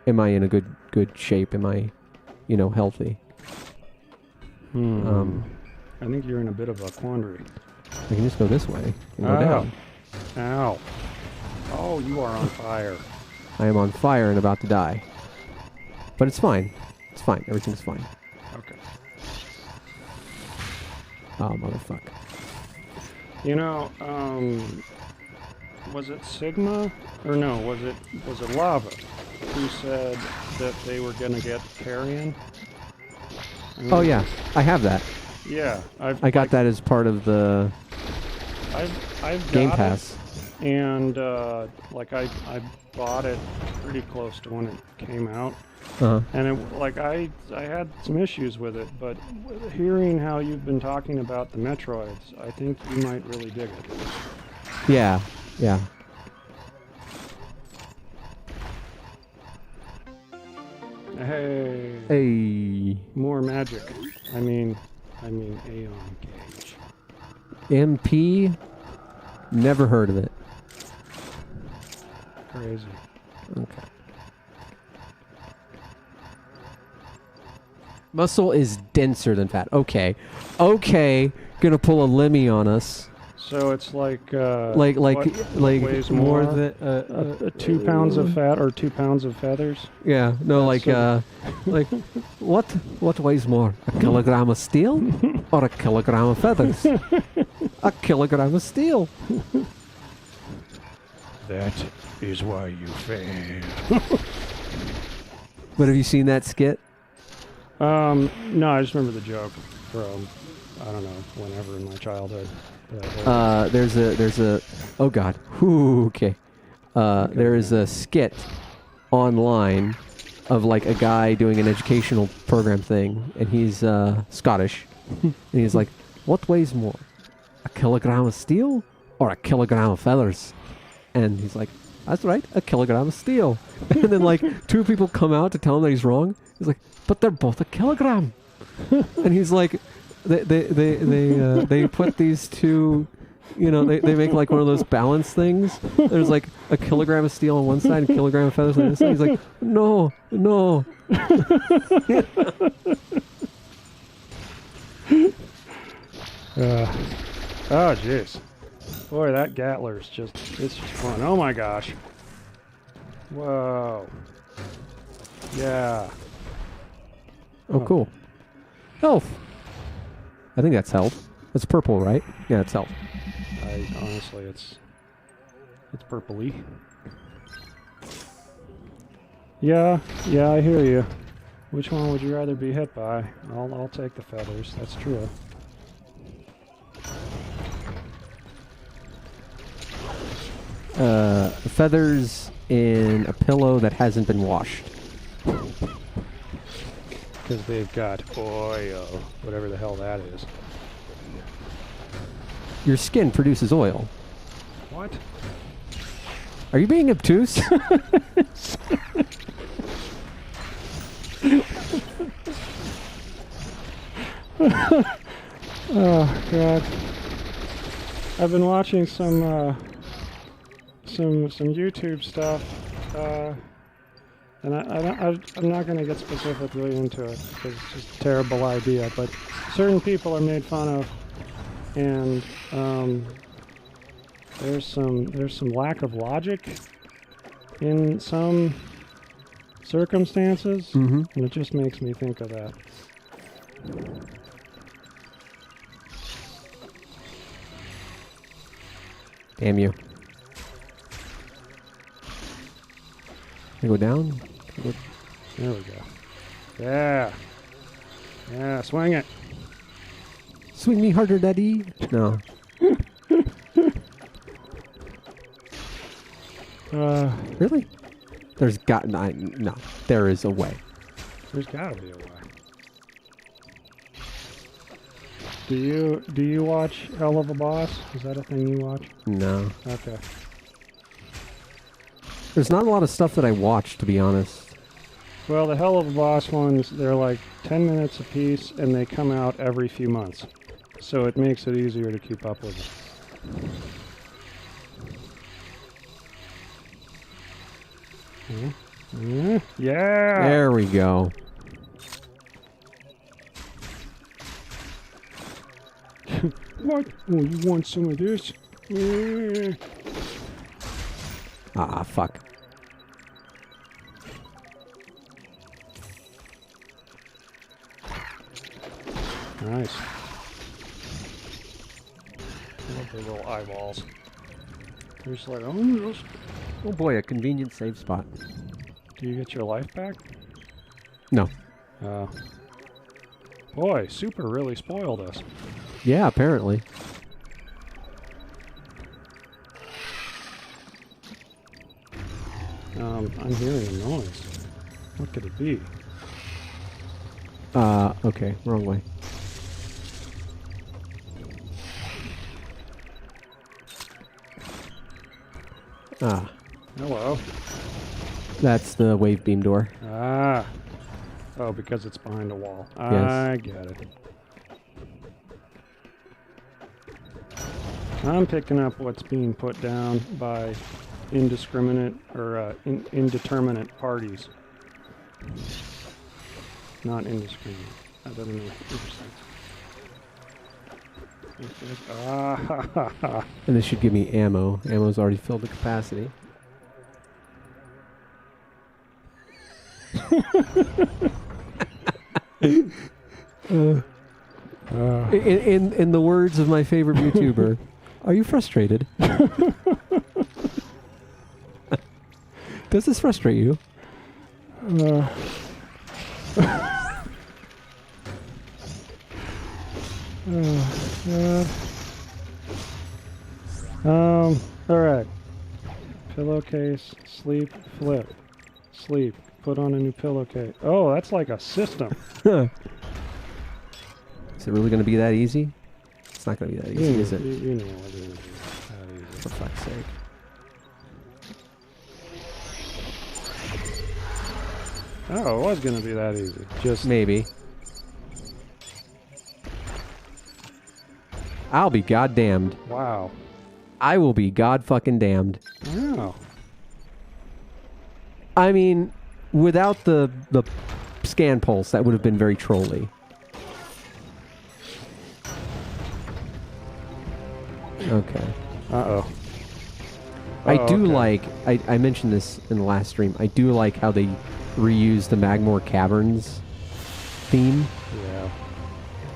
in a good shape? Am I, healthy? I think you're in a bit of a quandary. I can just go this way and go down. Ow. Oh, you are on fire. I am on fire and about to die. But it's fine. It's fine. Everything's fine. Okay. Oh, motherfucker. Was it Sigma? Or no, was it Lava who said that they were going to get carrion? Oh, yeah. I have that. Yeah. I got that as part of the I've Game got Pass. it, and I bought it pretty close to when it came out. Uh-huh. And I had some issues with it, but hearing how you've been talking about the Metroids, I think you might really dig it. Yeah. Yeah. Hey. Hey. More magic. I mean Aeon Gauge. MP? Never heard of it. Crazy. Okay. Muscle is denser than fat. Okay. Gonna pull a Lemmy on us. So it's like weighs more more? than 2 pounds of fat or 2 pounds of feathers? Yeah. No, That's what weighs more? A kilogram of steel or a kilogram of feathers? A kilogram of steel. That is why you fail. But have you seen that skit? No, I just remember the joke from, I don't know, whenever in my childhood. There's a oh god. Ooh, okay. There is a skit online of like a guy doing an educational program thing, and he's Scottish, and he's like, "What weighs more, a kilogram of steel or a kilogram of feathers?" And he's like, "That's right, a kilogram of steel." And then like 2 people come out to tell him that he's wrong. He's like, "But they're both a kilogram." And he's like, they put these two, they make like one of those balance things. There's like a kilogram of steel on one side and a kilogram of feathers on the other side. He's like, no. Oh, jeez. Boy, that Gatler's it's just fun. Oh my gosh. Whoa. Yeah. Oh, cool. Health. I think that's health. That's purple, right? Yeah, it's health. Honestly, it's purpley. Yeah, I hear you. Which one would you rather be hit by? I'll take the feathers. That's true. Feathers in a pillow that hasn't been washed. Because they've got oil, whatever the hell that is. Your skin produces oil. What? Are you being obtuse? Oh God! I've been watching some YouTube stuff, and I'm not going to get specifically into it because it's just a terrible idea. But certain people are made fun of, and there's some lack of logic in some circumstances, and it just makes me think of that. Damn you. Can I go down? There we go. Yeah. Yeah, swing it. Swing me harder, daddy. No. Really? There's no. There is a way. There's gotta be a way. Do you watch Hell of a Boss? Is that a thing you watch? No. Okay. There's not a lot of stuff that I watch, to be honest. Well, the Hell of a Boss ones, they're like 10 minutes a piece, and they come out every few months. So it makes it easier to keep up with it. Yeah. There we go. What? Oh, you want some of this? Yeah. Ah, fuck. Nice. I love their little eyeballs. They're just like, oh, yes. Oh boy, a convenient save spot. Do you get your life back? No. Boy, Super really spoiled us. Yeah, apparently. I'm hearing a noise. What could it be? Okay, wrong way. Ah, Hello. that's the wave beam door. Ah. Oh, because it's behind a wall. Yes. I get it. I'm picking up what's being put down by indiscriminate or indeterminate parties. Not indiscriminate. That doesn't make sense. Ah, ha, ha, ha. And this should give me ammo. Ammo's already filled the capacity. In the words of my favorite YouTuber, are you frustrated? Does this frustrate you? All right. Pillowcase, sleep, flip, sleep. Put on a new pillowcase. Oh, that's like a system. Is it really going to be that easy? It's not going to be that easy, is it? You know what it is. That easy. For fuck's sake. Oh, it was going to be that easy. Just Maybe. I'll be goddamned. wow. I will be god fucking damned. Wow. I mean, without the scan pulse, that would have been very trolly. Okay. Uh-oh. I Oh, do okay. like, I mentioned this in the last stream, I do like how they reuse the Magmore Caverns theme. Yeah.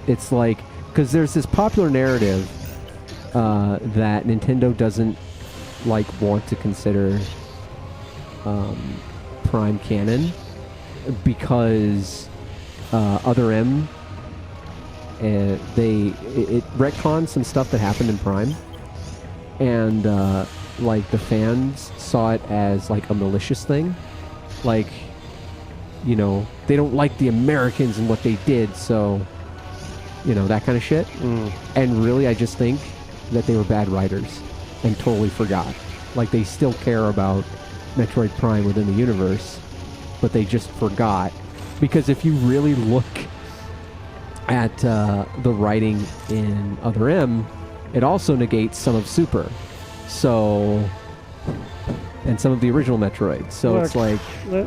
It's like, because there's this popular narrative that Nintendo doesn't like want to consider Prime canon because Other M it retcons some stuff that happened in Prime, and like the fans saw it as like a malicious thing, like, you know, they don't like the Americans and what they did, so, you know, that kind of shit. And really, I just think that they were bad writers and totally forgot. Like, they still care about Metroid Prime within the universe, but they just forgot. Because if you really look at the writing in Other M, it also negates some of Super. So, and some of the original Metroid. So Look, it's like, we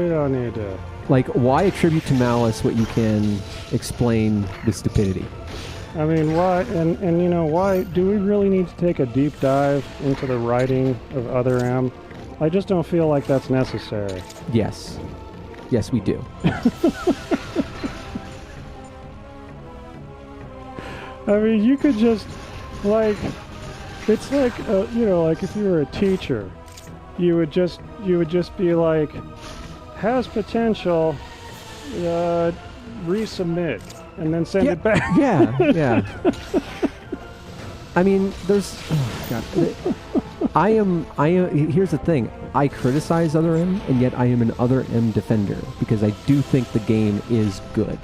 don't need to. like, why attribute to malice what you can explain with stupidity? I mean, why? And you know, why do we really need to take a deep dive into the writing of Other M? I just don't feel like that's necessary. Yes. Yes, we do. I mean, you could just, like, it's like, you know, like if you were a teacher, you would just be like, has potential, resubmit, and then send it back. Yeah, yeah. I mean, there's... Oh, God. Here's the thing. I criticize Other M, and yet I am an Other M defender, because I do think the game is good.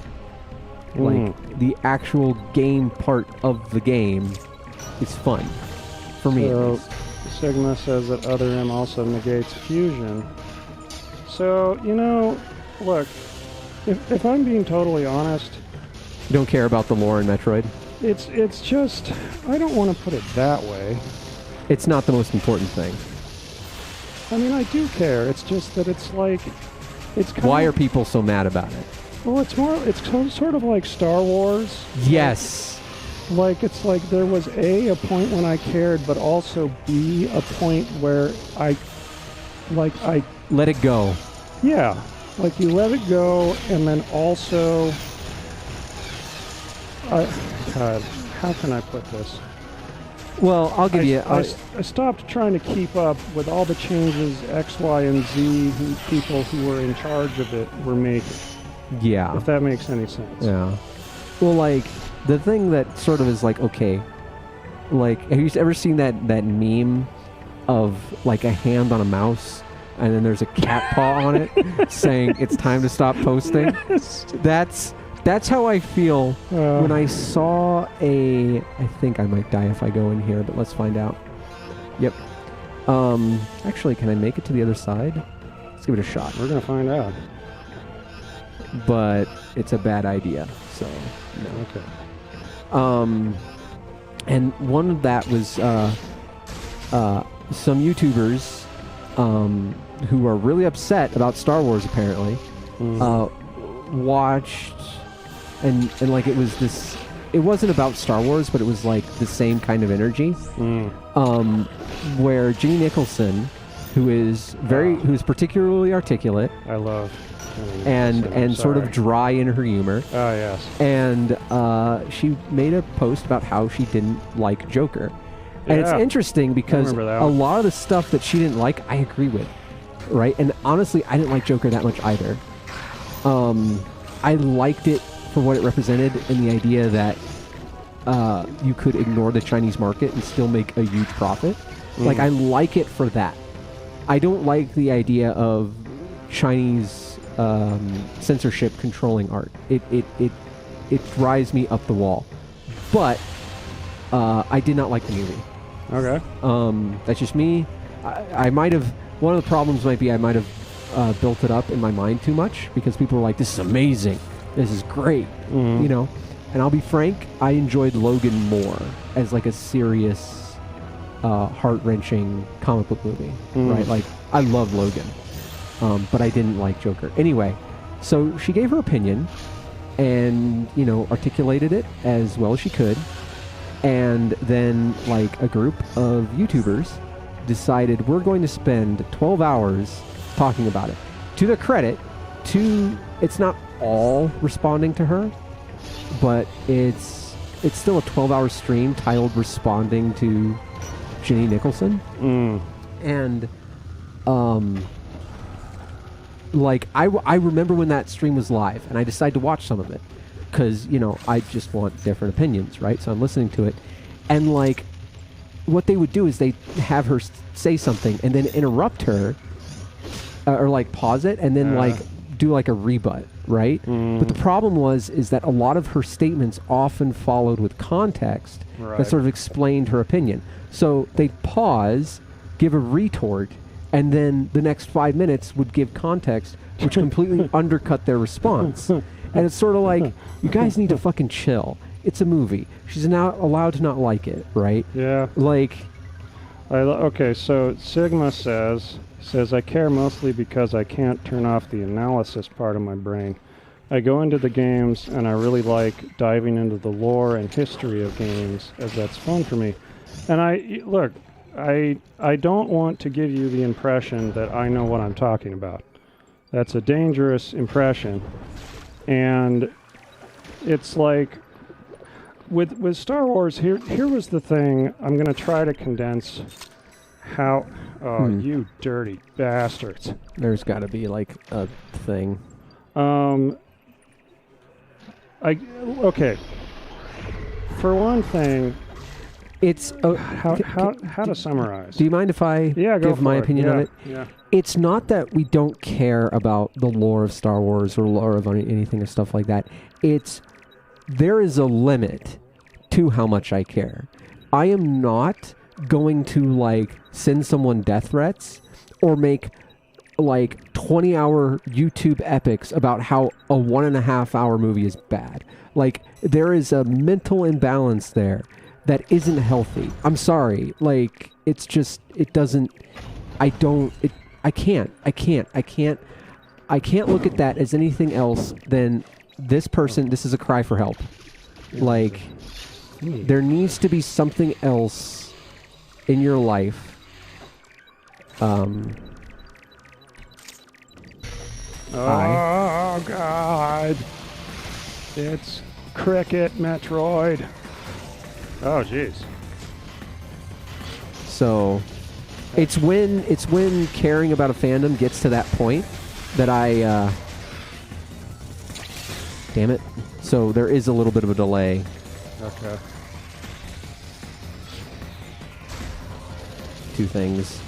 Like, the actual game part of the game is fun. For me, at So, least. Sigma says that Other M also negates Fusion. So, you know, look, if I'm being totally honest, You don't care about the lore in Metroid? it's just, I don't want to put it that way. It's not the most important thing. I mean, I do care. It's just that it's like, it's kind Why of, are people so mad about it? well, it's sort of like Star Wars. Yes. Like, it's like there was a point when I cared, but also B, a point where I Let it go. yeah, like you let it go, and then also, God, how can I put this? Well, I'll give you... I stopped trying to keep up with all the changes X, Y, and Z people who were in charge of it were making. yeah. If that makes any sense. Yeah. Well, like, the thing that sort of is like, okay, like, have you ever seen that meme of, like, a hand on a mouse, and then there's a cat paw on it saying, it's time to stop posting? Yes. That's how I feel when I saw I think I might die if I go in here, but let's find out. Yep. Actually, can I make it to the other side? Let's give it a shot. We're going to find out. But it's a bad idea, so no. Okay. And one of that was some YouTubers who are really upset about Star Wars apparently watched and like it was this. It wasn't about Star Wars, but it was like the same kind of energy. Where Ginny Nicholson, who's particularly articulate. I love. And sort of dry in her humor. Oh, yes. And she made a post about how she didn't like Joker. And it's interesting because a lot of the stuff that she didn't like, I agree with. Right? And honestly, I didn't like Joker that much either. I liked it for what it represented and the idea that you could ignore the Chinese market and still make a huge profit. Like, I like it for that. I don't like the idea of Chinese censorship controlling art. It drives me up the wall. But I did not like the movie. Okay. That's just me. I might have. One of the problems might be I might have built it up in my mind too much because people were like, "This is amazing. This is great." You know. And I'll be frank, I enjoyed Logan more as like a serious, heart-wrenching comic book movie. Right? Like, I love Logan. But I didn't like Joker. Anyway, so she gave her opinion and, you know, articulated it as well as she could. And then, like, a group of YouTubers decided we're going to spend 12 hours talking about it. To their credit, it's not all responding to her, but it's still a 12-hour stream titled Responding to Ginny Nicholson. And, like, I remember when that stream was live, and I decided to watch some of it, because, you know, I just want different opinions, right? So I'm listening to it, and, like, what they would do is they'd have her say something, and then interrupt her, or, like, pause it, and then, like, do, like, a rebut, right? But the problem is that a lot of her statements often followed with context that sort of explained her opinion. So they'd pause, give a retort, and then the next 5 minutes would give context, which completely undercut their response. And it's sort of like, you guys need to fucking chill. It's a movie. She's not allowed to not like it, right? Yeah. Like... Okay, so Sigma says, I care mostly because I can't turn off the analysis part of my brain. I go into the games, and I really like diving into the lore and history of games, as that's fun for me. And I don't want to give you the impression that I know what I'm talking about. That's a dangerous impression. And it's like, with Star Wars, here was the thing. I'm going to try to condense how... Oh, you dirty bastards. There's got to be, like, a thing. Okay. For one thing... It's how to summarize. Do you mind if I give my opinion of it? Yeah. It's not that we don't care about the lore of Star Wars or lore of anything or stuff like that. There is a limit to how much I care. I am not going to, like, send someone death threats or make, like, 20-hour YouTube epics about how a 1.5-hour movie is bad. Like, there is a mental imbalance there that isn't healthy. I'm sorry. Like, it's just, it doesn't I don't. I can't look at that as anything else than this person. This is a cry for help. Like, there needs to be something else in your life. Oh God! It's Cricket Metroid. Oh jeez. So, it's when caring about a fandom gets to that point that I. Damn it! So there is a little bit of a delay. Okay. Two things.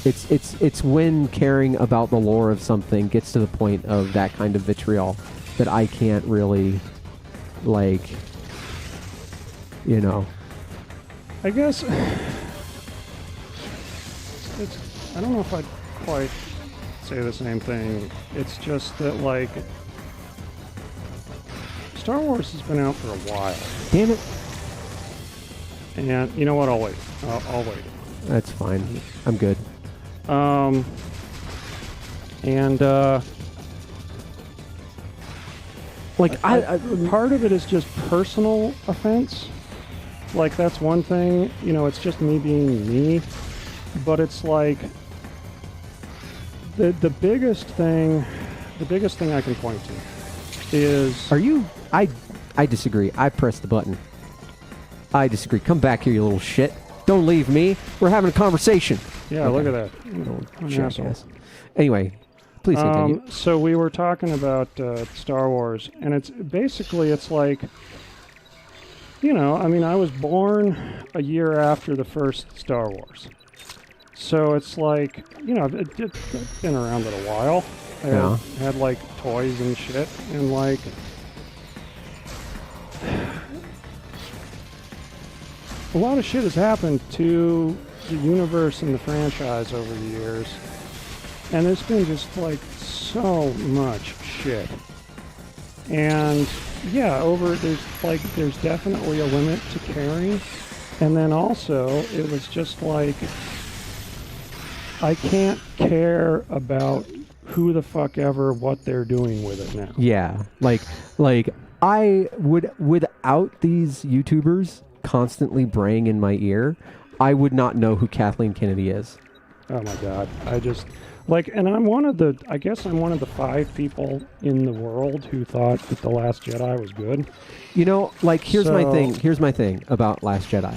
It's when caring about the lore of something gets to the point of that kind of vitriol that I can't really, like, you know. I guess it's. I don't know if I'd quite say the same thing. It's just that, like, Star Wars has been out for a while. Damn it. And you know what? I'll wait. I'll wait. That's fine. I'm good. Like, I part of it is just personal offense. Like, that's one thing. You know, it's just me being me. But it's like the biggest thing I can point to is. Are you? I disagree. I pressed the button. I disagree. Come back here, you little shit. Don't leave me. We're having a conversation. Yeah, okay. Look at that. Jackass. Anyway, please continue. So we were talking about Star Wars, and it's basically, it's like, you know, I mean, I was born a year after the first Star Wars. So it's like, you know, it's been around it a while. I had like toys and shit, and like, a lot of shit has happened to the universe and the franchise over the years, and there's been just like so much shit. And yeah, there's definitely a limit to caring, and then also it was just like, I can't care about who the fuck ever what they're doing with it now. Yeah, like I would, without these YouTubers constantly braying in my ear, I would not know who Kathleen Kennedy is. Oh my God. I just, like, and I guess I'm one of the 5 people in the world who thought that The Last Jedi was good. You know, like, here's my thing about Last Jedi.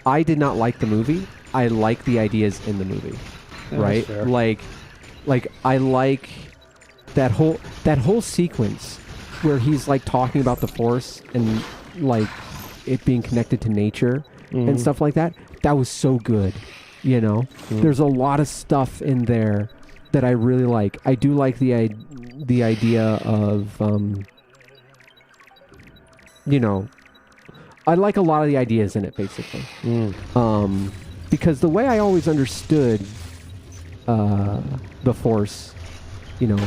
I did not like the movie. I like the ideas in the movie. Yeah, right? fair. Like I like that whole sequence where he's like talking about the Force and like it being connected to nature and stuff like that. That was so good, you know. There's a lot of stuff in there that I really like. I do like the idea of you know, I like a lot of the ideas in it basically. Because the way I always understood the Force, you know,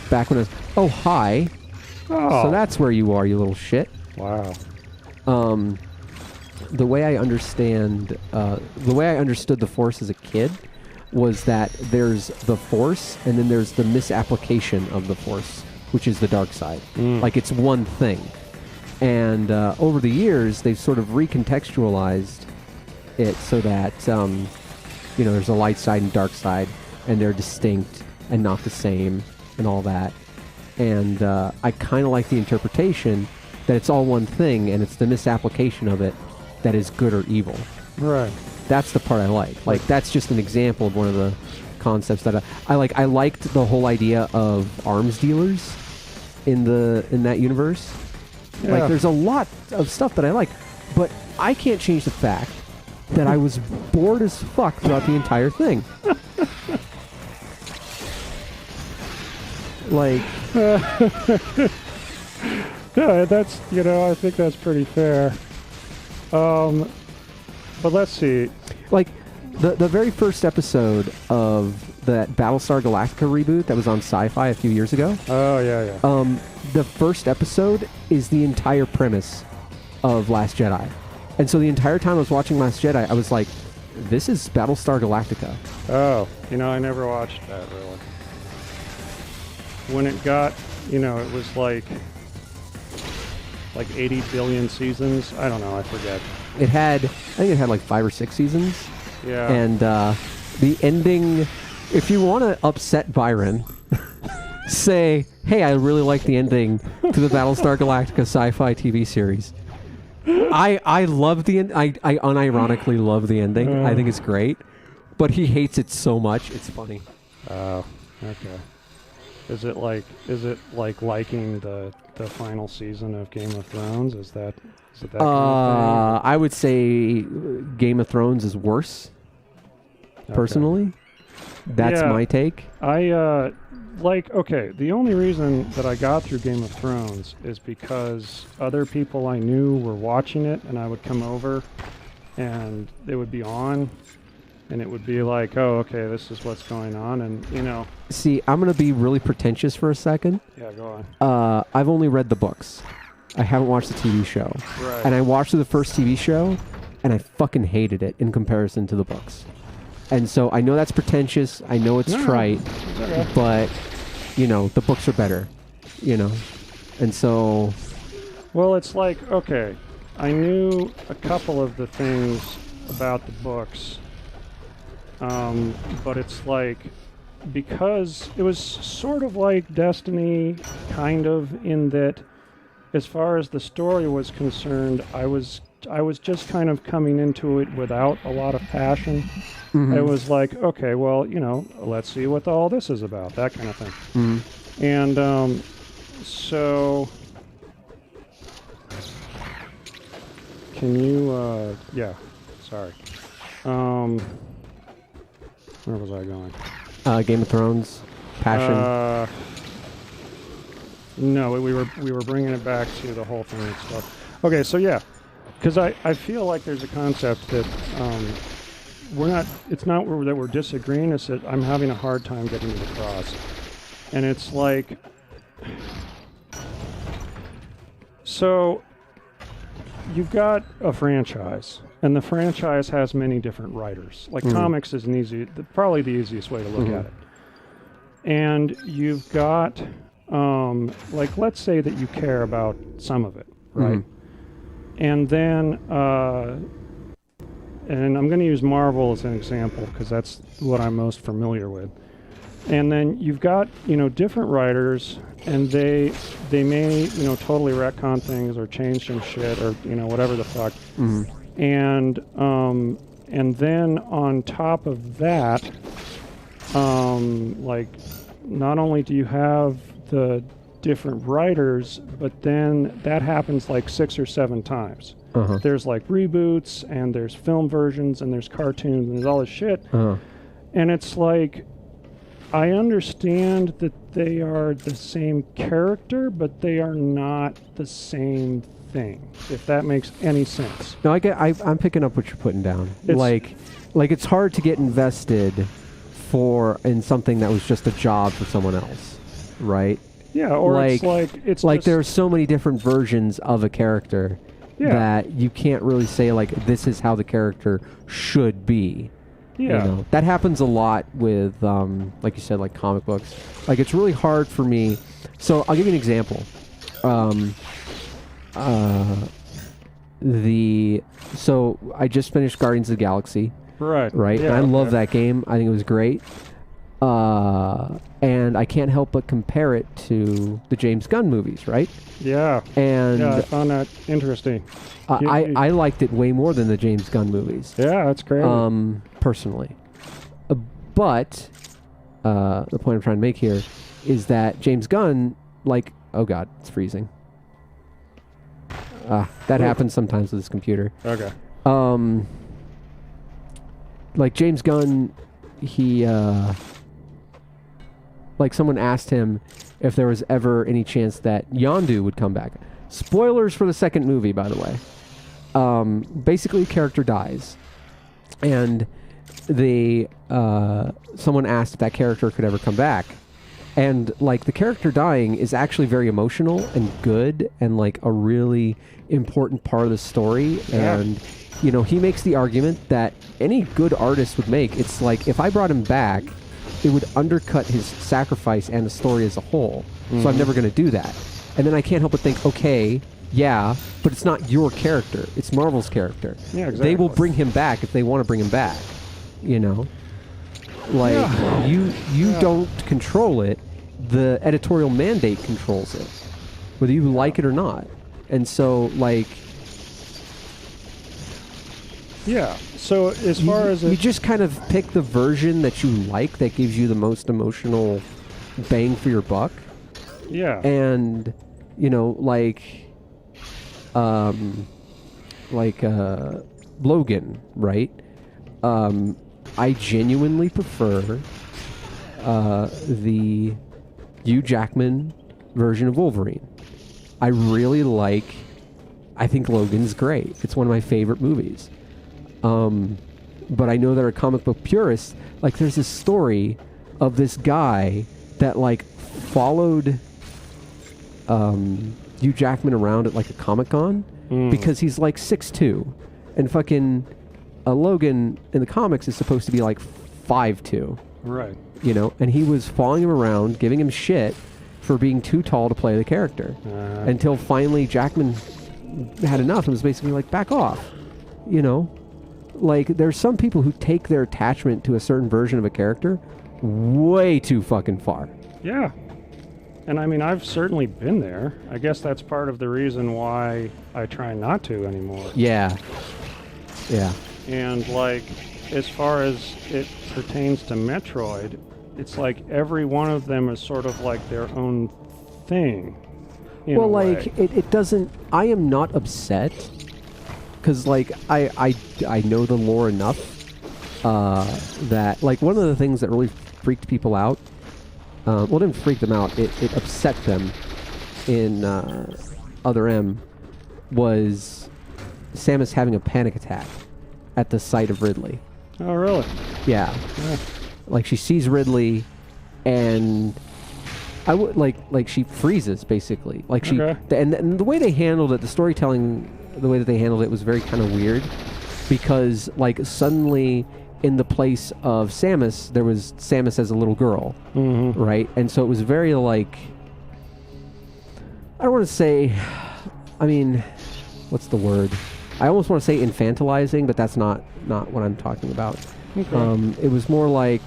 back when I was, oh hi, so that's where you are, you little shit. Wow. The way I understood the Force as a kid was that there's the Force and then there's the misapplication of the Force, which is the dark side. Like, it's one thing. And over the years, they've sort of recontextualized it so that, you know, there's a light side and dark side, and they're distinct and not the same and all that. And I kind of like the interpretation that it's all one thing, and it's the misapplication of it that is good or evil. Right. That's the part I like. Like, that's just an example of one of the concepts that I like. I liked the whole idea of arms dealers in that universe. Yeah. Like, there's a lot of stuff that I like, but I can't change the fact that I was bored as fuck throughout the entire thing. Like, yeah, that's, you know, I think that's pretty fair. But let's see. Like, the very first episode of that Battlestar Galactica reboot that was on Sci-Fi a few years ago. Oh, yeah. The first episode is the entire premise of Last Jedi. And so the entire time I was watching Last Jedi, I was like, this is Battlestar Galactica. Oh, I never watched that really. When it got, it was like 80 billion seasons. I don't know, I forget. I think it had like 5 or 6 seasons. Yeah. And the ending, if you want to upset Byron, say, hey, I really like the ending to the Battlestar Galactica sci-fi TV series. I love the end. I unironically love the ending. I think it's great. But he hates it so much, it's funny. Oh, okay. Is it like liking the final season of Game of Thrones? Is it that kind of thing? I would say Game of Thrones is worse. Personally, that's my take. I the only reason that I got through Game of Thrones is because other people I knew were watching it, and I would come over, and it would be on. And it would be like, oh, okay, this is what's going on, and See, I'm gonna be really pretentious for a second. Yeah, go on. I've only read the books. I haven't watched the TV show. Right. And I watched the first TV show, and I fucking hated it in comparison to the books. And so I know that's pretentious. I know it's trite, okay. but the books are better. And so. Well, it's like, okay, I knew a couple of the things about the books. But it's like, because it was sort of like Destiny, kind of, in that as far as the story was concerned, I was just kind of coming into it without a lot of passion. Mm-hmm. It was like, okay, well, let's see what all this is about, that kind of thing. Mm-hmm. And so can you, yeah, sorry. Where was I going? Game of Thrones, passion. No, we were bringing it back to the whole thing and stuff. Okay, so yeah, because I feel like there's a concept that it's not that we're disagreeing, it's that I'm having a hard time getting it across. And it's like, so you've got a franchise, and the franchise has many different writers. Like comics is probably the easiest way to look at it. And you've got, let's say that you care about some of it, right? And then, and I'm going to use Marvel as an example because that's what I'm most familiar with. And then you've got, different writers, and they may, totally retcon things or change some shit or, whatever the fuck. And then on top of that, not only do you have the different writers, but then that happens like 6 or 7 times. There's like reboots, and there's film versions, and there's cartoons, and there's all this shit. And it's like, I understand that they are the same character, but they are not the same thing, if that makes any sense. No, I'm picking up what you're putting down. It's hard to get invested in something that was just a job for someone else, right? Yeah, or it's like there's so many different versions of a character that you can't really say like this is how the character should be. Yeah. That happens a lot with, like you said, like comic books. Like, it's really hard for me. So I'll give you an example. So I just finished Guardians of the Galaxy. Right. Right. Yeah, and I love that game. I think it was great. And I can't help but compare it to the James Gunn movies, right? Yeah. And I found that interesting. I liked it way more than the James Gunn movies. Yeah, that's great. Personally. But the point I'm trying to make here is that James Gunn, oh God, it's freezing. That happens sometimes with this computer. Okay. James Gunn, he, someone asked him if there was ever any chance that Yondu would come back. Spoilers for the second movie, by the way. Basically, a character dies. And someone asked if that character could ever come back. And like the character dying is actually very emotional and good and like a really important part of the story. Yeah. And you know, he makes the argument that any good artist would make. It's like if I brought him back, it would undercut his sacrifice and the story as a whole. So I'm never going to do that. And then I can't help but think, okay, yeah, but it's not your character. It's Marvel's character. Yeah, exactly. They will bring him back if they want to bring him back. You know? Like, Yeah. you don't control it. The editorial mandate controls it. Whether you like it or not. And so, like... Yeah. So as far as you it, just kind of pick the version that you like that gives you the most emotional bang for your buck. yeah, And you know, Logan, right? I genuinely prefer the Hugh Jackman version of Wolverine. I really like. I think Logan's great. It's one of my favorite movies. But I know there are comic book purists. Like, there's this story of this guy that like followed Hugh Jackman around at like a Comic-Con because he's like 6'2", and fucking Logan in the comics is supposed to be like 5'2", right. you know, and he was following him around, giving him shit for being too tall to play the character, until finally Jackman had enough and was basically like, back off, you know. Like, there's some people who take their attachment to a certain version of a character way too fucking far. Yeah. And I mean, I've certainly been there. I guess that's part of the reason why I try not to anymore. Yeah. Yeah. And like, as far as it pertains to Metroid, it's like every one of them is sort of like their own thing. Well, like, it doesn't... I am not upset, because, like, I know the lore enough that, like, one of the things that really freaked people out, well, it didn't freak them out, it upset them in Other M, was Samus having a panic attack at the sight of Ridley. Oh, really? Yeah. Like, she sees Ridley, and I would like she freezes basically. Like she and the way they handled it, the storytelling, the way that they handled it was very kind of weird, because like suddenly in the place of Samus, there was Samus as a little girl, right? And so it was very like, I don't want to say, I mean, what's the word? I almost want to say infantilizing, but that's not what I'm talking about. It was more like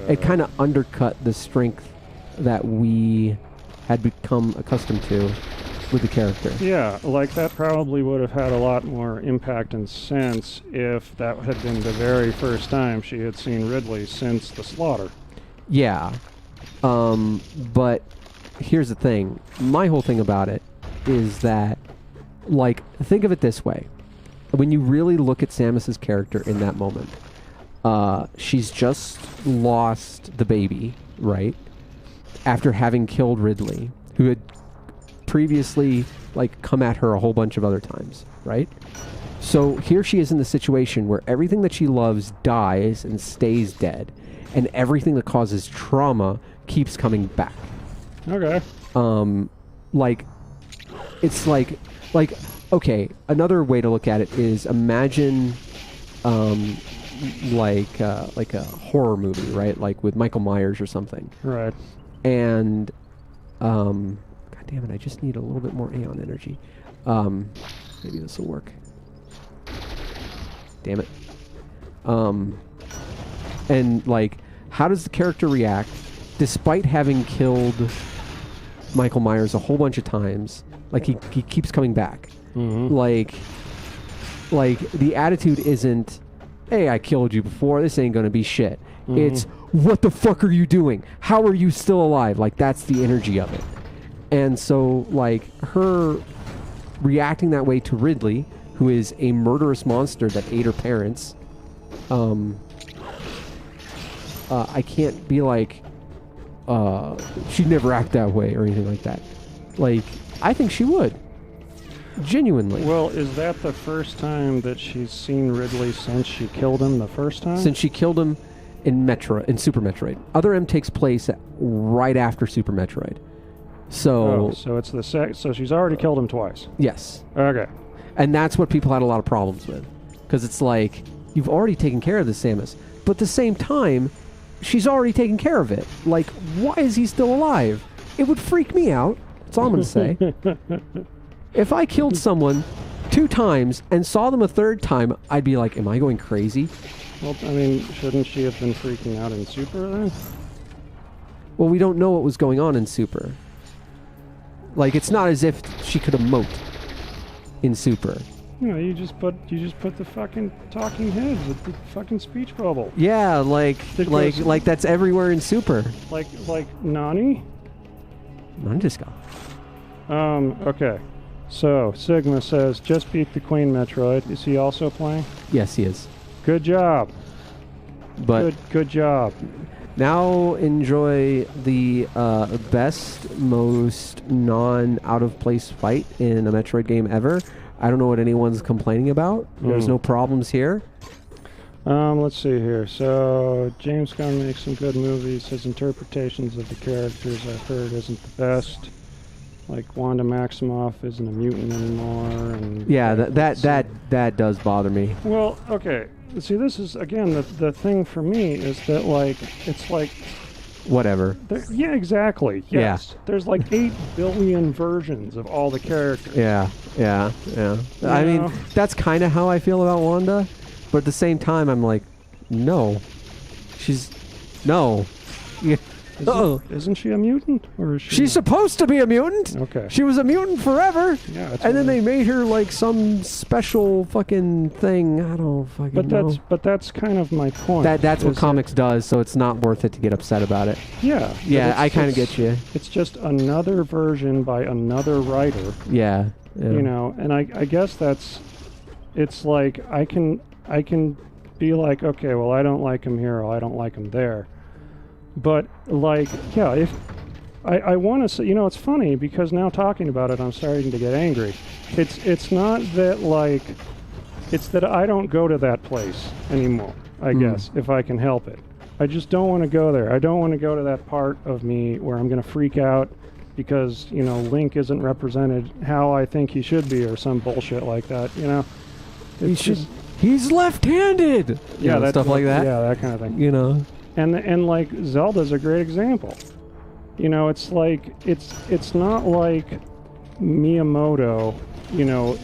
it kind of undercut the strength that we had become accustomed to with the character. Yeah, like that probably would have had a lot more impact and sense if that had been the very first time she had seen Ridley since the slaughter. Yeah. But here's the thing. My whole thing about it is that, like, think of it this way. When you really look at Samus's character in that moment, she's just lost the baby, right? After having killed Ridley, who had previously, like, come at her a whole bunch of other times, right? So here she is in the situation where everything that she loves dies and stays dead, and everything that causes trauma keeps coming back. Okay. Like, it's like, okay, another way to look at it is imagine, like a horror movie, right? Like with Michael Myers or something. Right. And, God damn it, I just need a little bit more Aeon energy. Maybe this will work. Damn it. And, like, how does the character react despite having killed Michael Myers a whole bunch of times? Like, he keeps coming back. Like, the attitude isn't, hey, I killed you before, this ain't gonna be shit. It's, what the fuck are you doing? How are you still alive? Like, that's the energy of it. And so, like, her reacting that way to Ridley, who is a murderous monster that ate her parents, I can't be like, she'd never act that way or anything like that. Like, I think she would. Genuinely. Well, is that the first time that she's seen Ridley since she killed him the first time? Since she killed him, in Super Metroid. Other M takes place right after Super Metroid. So so it's the so she's already killed him twice. Yes. Okay. And that's what people had a lot of problems with, because it's like, you've already taken care of the Samus, but at the same time, she's already taken care of it. Like, why is he still alive? It would freak me out. That's all I'm going to say. If I killed someone 2 times and saw them a 3rd time, I'd be like, am I going crazy? Well, I mean, shouldn't she have been freaking out in Super then? Well, we don't know what was going on in Super. Like, it's not as if she could emote in Super. No, you just put the fucking talking heads with the fucking speech bubble. Yeah, like that's everywhere in Super. Like Nani? Nanjiska. Okay. So, Sigma says, just beat the Queen Metroid. Is he also playing? Yes, he is. Good job. But good job. now enjoy the best, most non-out-of-place fight in a Metroid game ever. I don't know what anyone's complaining about. There's no problems here. Let's see here. So, James Gunn makes some good movies. His interpretations of the characters I've heard isn't the best. Like, Wanda Maximoff isn't a mutant anymore. And yeah, that does bother me. Well, okay. See, this is, again, the thing for me is that, like, it's like... Whatever. Yeah, exactly. Yes. Yeah. There's like 8 billion versions of all the characters. Yeah. I mean, that's kind of how I feel about Wanda, but at the same time, I'm like, no. No. Yeah. Isn't she a mutant? Or is she She's supposed to be a mutant. Okay. She was a mutant forever. Yeah. And then they made her like some special fucking thing. I don't fucking know. But that's kind of my point. That's what comics does, so it's not worth it to get upset about it. Yeah. Yeah, I kind of get you. It's just another version by another writer. Yeah. You know, and I guess it's like I can be like, okay, well, I don't like him here or I don't like him there. But, like, yeah, if I want to say, you know, it's funny because now talking about it, I'm starting to get angry. It's not that, like, it's that I don't go to that place anymore, I guess, if I can help it. I just don't want to go there. I don't want to go to that part of me where I'm going to freak out because, you know, Link isn't represented how I think he should be or some bullshit like that, you know? He's left-handed! Yeah, that stuff like that. Yeah, that kind of thing. You know? And like Zelda's a great example. You know, it's like it's not like Miyamoto, you know,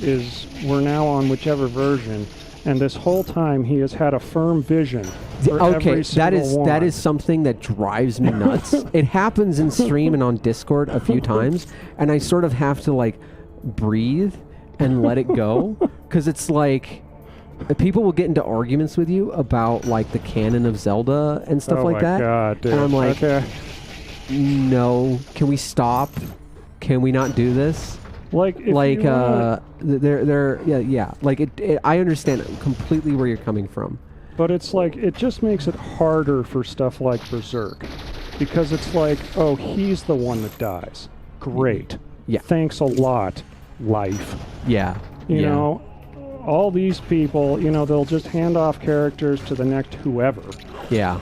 we're now on whichever version, and this whole time he has had a firm vision for every single one. That is something that drives me nuts. It happens in stream and on Discord a few times, and I sort of have to like breathe and let it go, because it's like people will get into arguments with you about like the canon of Zelda and stuff like that. Oh my god, dude. And I'm like, okay. No, can we stop? Can we not do this? Like yeah. Like I understand completely where you're coming from. But it's like it just makes it harder for stuff like Berserk, because it's like, oh, he's the one that dies. Great. Yeah. Thanks a lot, life. Yeah. You know. All these people, you know, they'll just hand off characters to the next whoever. Yeah.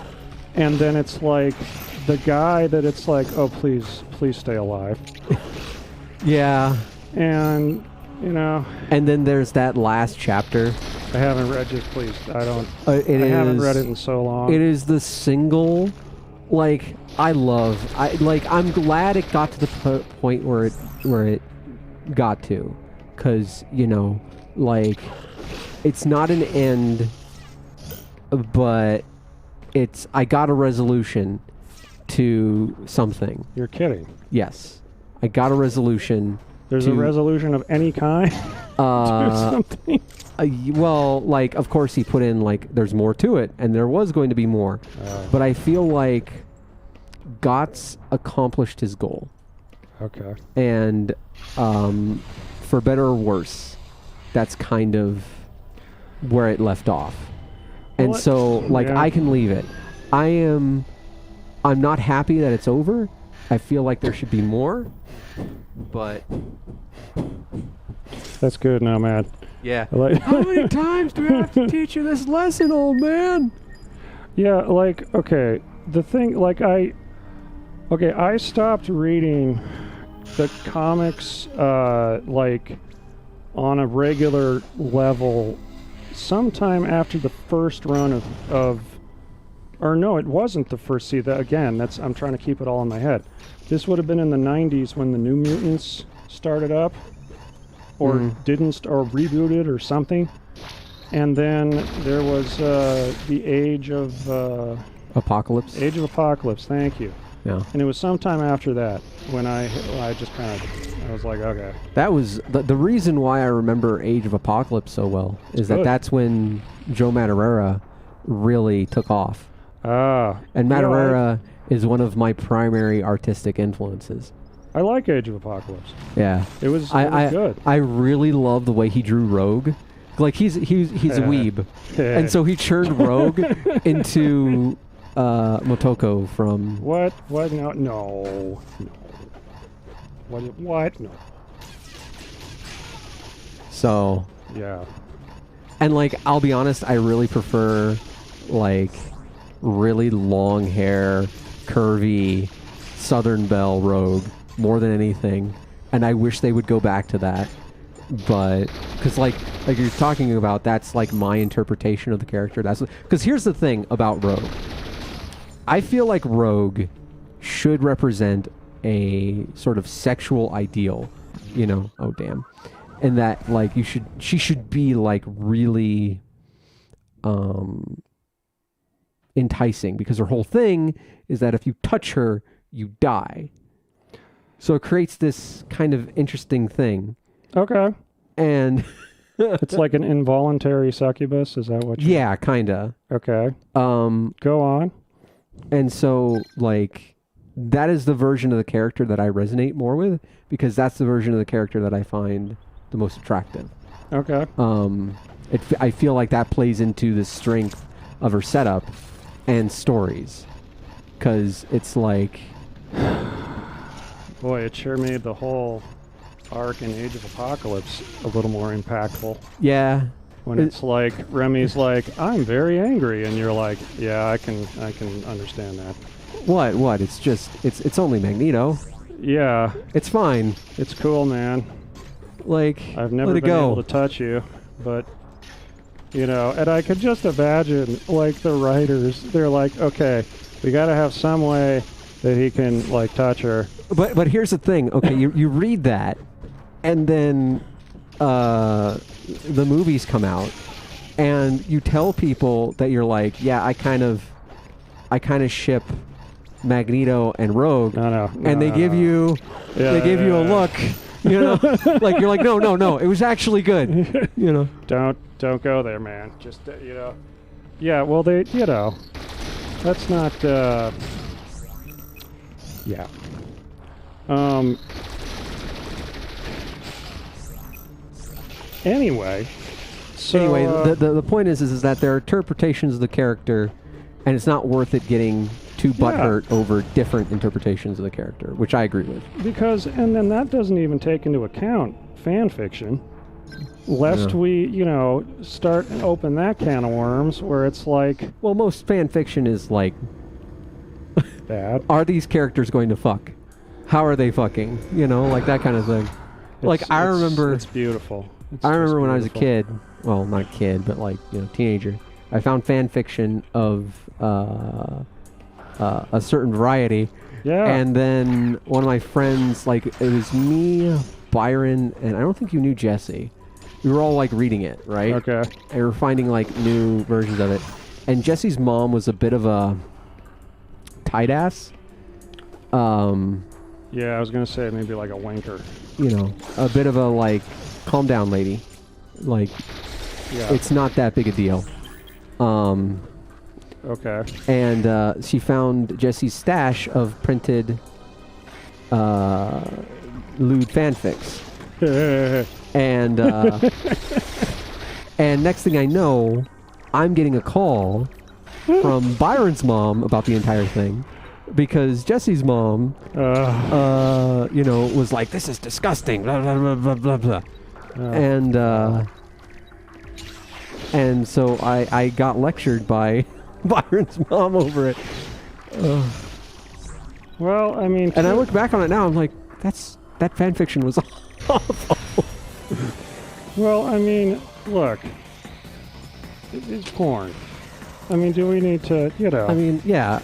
And then it's like the guy that it's like, oh, please stay alive. Yeah. And, you know. And then there's that last chapter. I haven't read it, please. I haven't read it in so long. It is the single, like, I'm glad it got to the point where it got to. Because, you know, like, it's not an end, but I got a resolution to something. You're kidding. Yes. I got a resolution. There's a resolution of any kind? To something? Well, like, of course he put in, like, there's more to it, and there was going to be more. But I feel like Gotts accomplished his goal. Okay. And, for better or worse, that's kind of where it left off. And so, like, I can leave it. I'm not happy that it's over. I feel like there should be more, but... That's good now, man. Yeah. How many times do I have to teach you this lesson, old man? Yeah, like, okay, the thing, like, I stopped reading the comics, like, on a regular level sometime after the first run of or no, it wasn't the first. See, that again, I'm trying to keep it all in my head. This would have been in the 90s when the New Mutants started up, or or rebooted or something. And then there was the Age of Apocalypse. Age of Apocalypse. Thank you. Yeah. And it was sometime after that when I just kind of, I was like, okay. That was the reason why I remember Age of Apocalypse so well is that that's when Joe Madureira really took off. And Madureira is one of my primary artistic influences. I like Age of Apocalypse. Yeah. It was good. I really love the way he drew Rogue. Like he's a weeb. And so he turned Rogue into Motoko from... What? No. What? No. So... Yeah. And like, I'll be honest, I really prefer like really long hair, curvy Southern Belle Rogue more than anything. And I wish they would go back to that. But because like you're talking about, that's like my interpretation of the character. That's because here's the thing about Rogue. I feel like Rogue should represent a sort of sexual ideal, you know. Oh damn. And that like she should be like really enticing, because her whole thing is that if you touch her, you die. So it creates this kind of interesting thing. Okay. And it's like an involuntary succubus, is that what you... Yeah, kinda. Okay. Go on. And so like that is the version of the character that I resonate more with, because that's the version of the character that I find the most attractive. Okay. I feel like that plays into the strength of her setup and stories, because it's like... Boy, it sure made the whole arc in Age of Apocalypse a little more impactful. Yeah. When it's like, Remy's like, I'm very angry, and you're like, yeah, I can understand that. What? It's just, it's only Magneto. Yeah. It's fine. It's cool, man. Like, I've never been able to touch you, but, you know, and I could just imagine, like, the writers, they're like, okay, we gotta have some way that he can, like, touch her. But here's the thing, okay, you read that, and then the movies come out, and you tell people that you're like, yeah, I kind of ship Magneto and Rogue, and they give you a look, you know, like you're like, no, it was actually good, you know. Don't go there, man. Just you know, yeah. Well, they, you know, that's not. Yeah. Anyway, the point is that there are interpretations of the character, and it's not worth it getting too butthurt over different interpretations of the character, which I agree with. Because, and then that doesn't even take into account fan fiction, lest we, you know, start and open that can of worms where it's like... Well, most fan fiction is like... bad. Are these characters going to fuck? How are they fucking? You know, like that kind of thing. I remember... It's beautiful. I remember when I was a kid, well, not a kid, but like, you know, teenager, I found fan fiction of a certain variety. Yeah. And then one of my friends, like, it was me, Byron, and I don't think you knew Jesse. We were all like reading it, right? Okay. And we were finding like new versions of it. And Jesse's mom was a bit of a tight ass. Yeah, I was gonna say maybe like a wanker. You know, a bit of a like, calm down, lady. Like, yeah. It's not that big a deal. Okay. And she found Jesse's stash of printed lewd fanfics. And and next thing I know, I'm getting a call from Byron's mom about the entire thing, because Jesse's mom, you know, was like, "This is disgusting," blah blah blah blah blah blah, and so I got lectured by Byron's mom over it. Well, I mean... And I look back on it now, I'm like, that fan fiction was awful. Well, I mean, look. It's porn. I mean, do we need to, you know... I mean, yeah,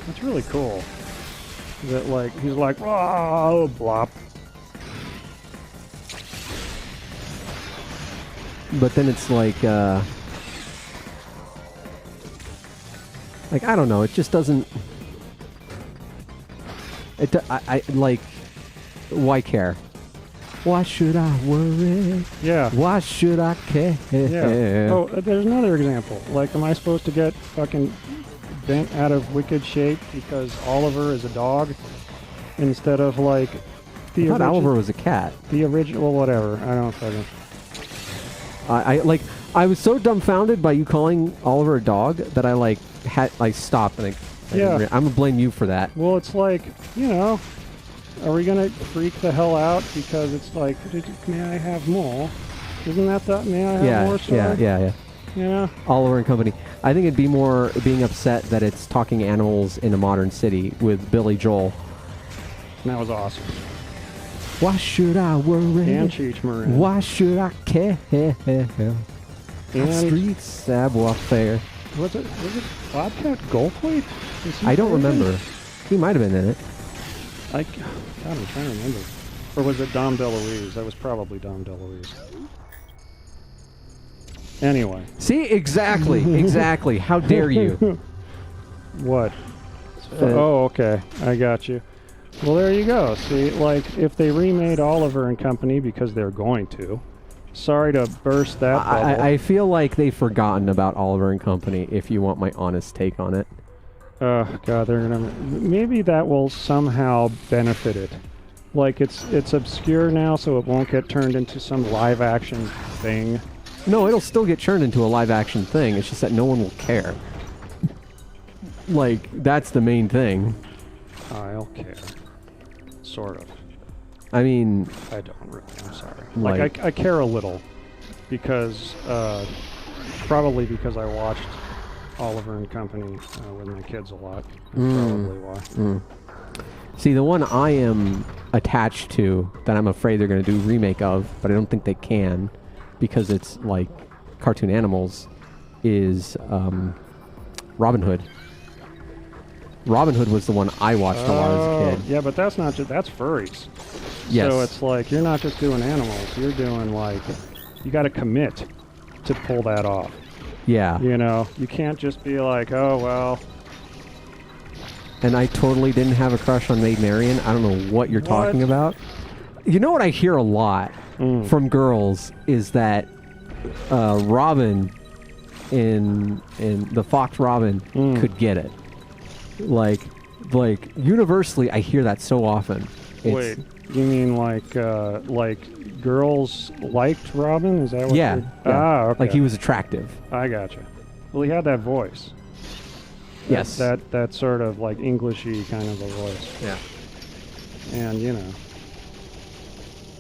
It's really cool. That, like, he's like, oh, blop. But then it's like, I don't know, it just doesn't... I like, why care? Why should I worry? Yeah. Why should I care? Yeah. Oh, there's another example. Like, am I supposed to get fucking bent out of wicked shape because Oliver is a dog instead of, like, I thought Oliver was a cat. The original, well, whatever. I don't fucking... I was so dumbfounded by you calling Oliver a dog that I stopped and I'm gonna blame you for that. Well, it's like, you know, are we gonna freak the hell out because it's like, may I have more? Isn't that the may I have more story? Yeah. You know? Oliver and Company. I think it'd be more being upset that it's talking animals in a modern city with Billy Joel. That was awesome. Why should I worry? And Cheech Marin. Why should I care? And Street savoir-faire. Was it Bobcat Goldthwait? I don't remember. He might have been in it. God, I'm trying to remember. Or was it Dom DeLuise? That was probably Dom DeLuise. Anyway. See? Exactly. How dare you? What? Oh, okay. I got you. Well, there you go. See, like, if they remade Oliver and Company, because they're going to, sorry to burst that bubble. I feel like they've forgotten about Oliver and Company, if you want my honest take on it. Oh, God, they're gonna... Maybe that will somehow benefit it. Like, it's obscure now, so it won't get turned into some live-action thing. No, it'll still get turned into a live-action thing. It's just that no one will care. Like, that's the main thing. I'll care. Sort of. I mean... I don't really, I'm sorry. Like, I care a little. Because, probably because I watched Oliver and Company with my kids a lot. That's probably why. See, the one I am attached to, that I'm afraid they're going to do a remake of, but I don't think they can, because it's, like, cartoon animals, is Robin Hood. Robin Hood was the one I watched a lot as a kid. Yeah, but that's not just... That's furries. Yes. So it's like, you're not just doing animals. You're doing, like... You got to commit to pull that off. Yeah. You know? You can't just be like, oh, well... And I totally didn't have a crush on Maid Marian. I don't know what you're talking about. You know what I hear a lot from girls is that Robin in the Fox Robin could get it. Like universally, I hear that so often. Wait, you mean like girls liked Robin? Is that what? Yeah. Okay. Like he was attractive. I gotcha. Well, he had that voice. Yes. That sort of like Englishy kind of a voice. Yeah. And you know,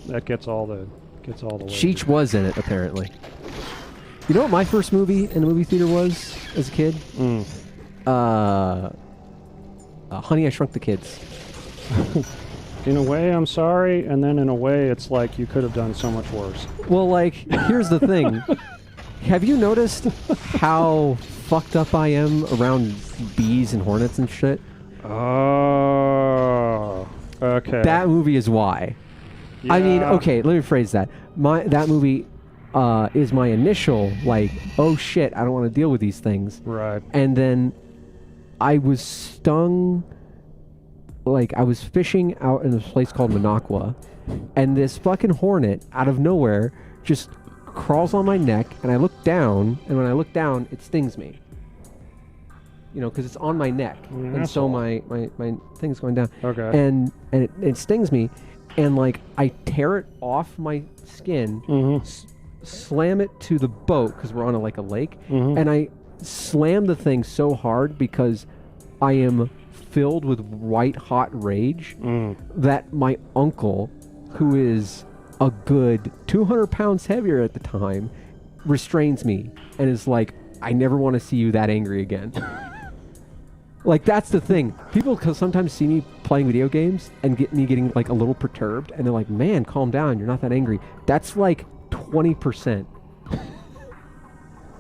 that gets all the Cheech was in it apparently. You know what my first movie in the movie theater was as a kid? Honey, I Shrunk the Kids. In a way, I'm sorry, and then in a way, it's like you could have done so much worse. Well, like, here's the thing. Have you noticed how fucked up I am around bees and hornets and shit? Oh, okay. That movie is why. Yeah. I mean, okay, let me phrase that. That movie is my initial, like, oh shit, I don't want to deal with these things. Right. And then I was stung, like, I was fishing out in this place called Minocqua, and this fucking hornet, out of nowhere, just crawls on my neck, and I look down, and when I look down, it stings me. You know, because it's on my neck, and so my thing's going down. Okay. And it stings me, and, like, I tear it off my skin, slam it to the boat, because we're on a lake, and I slam the thing so hard because I am filled with white-hot rage that my uncle, who is a good 200 pounds heavier at the time, restrains me and is like, I never want to see you that angry again. Like, that's the thing. People sometimes see me playing video games and get me getting like a little perturbed, and they're like, man, calm down, you're not that angry. That's like 20%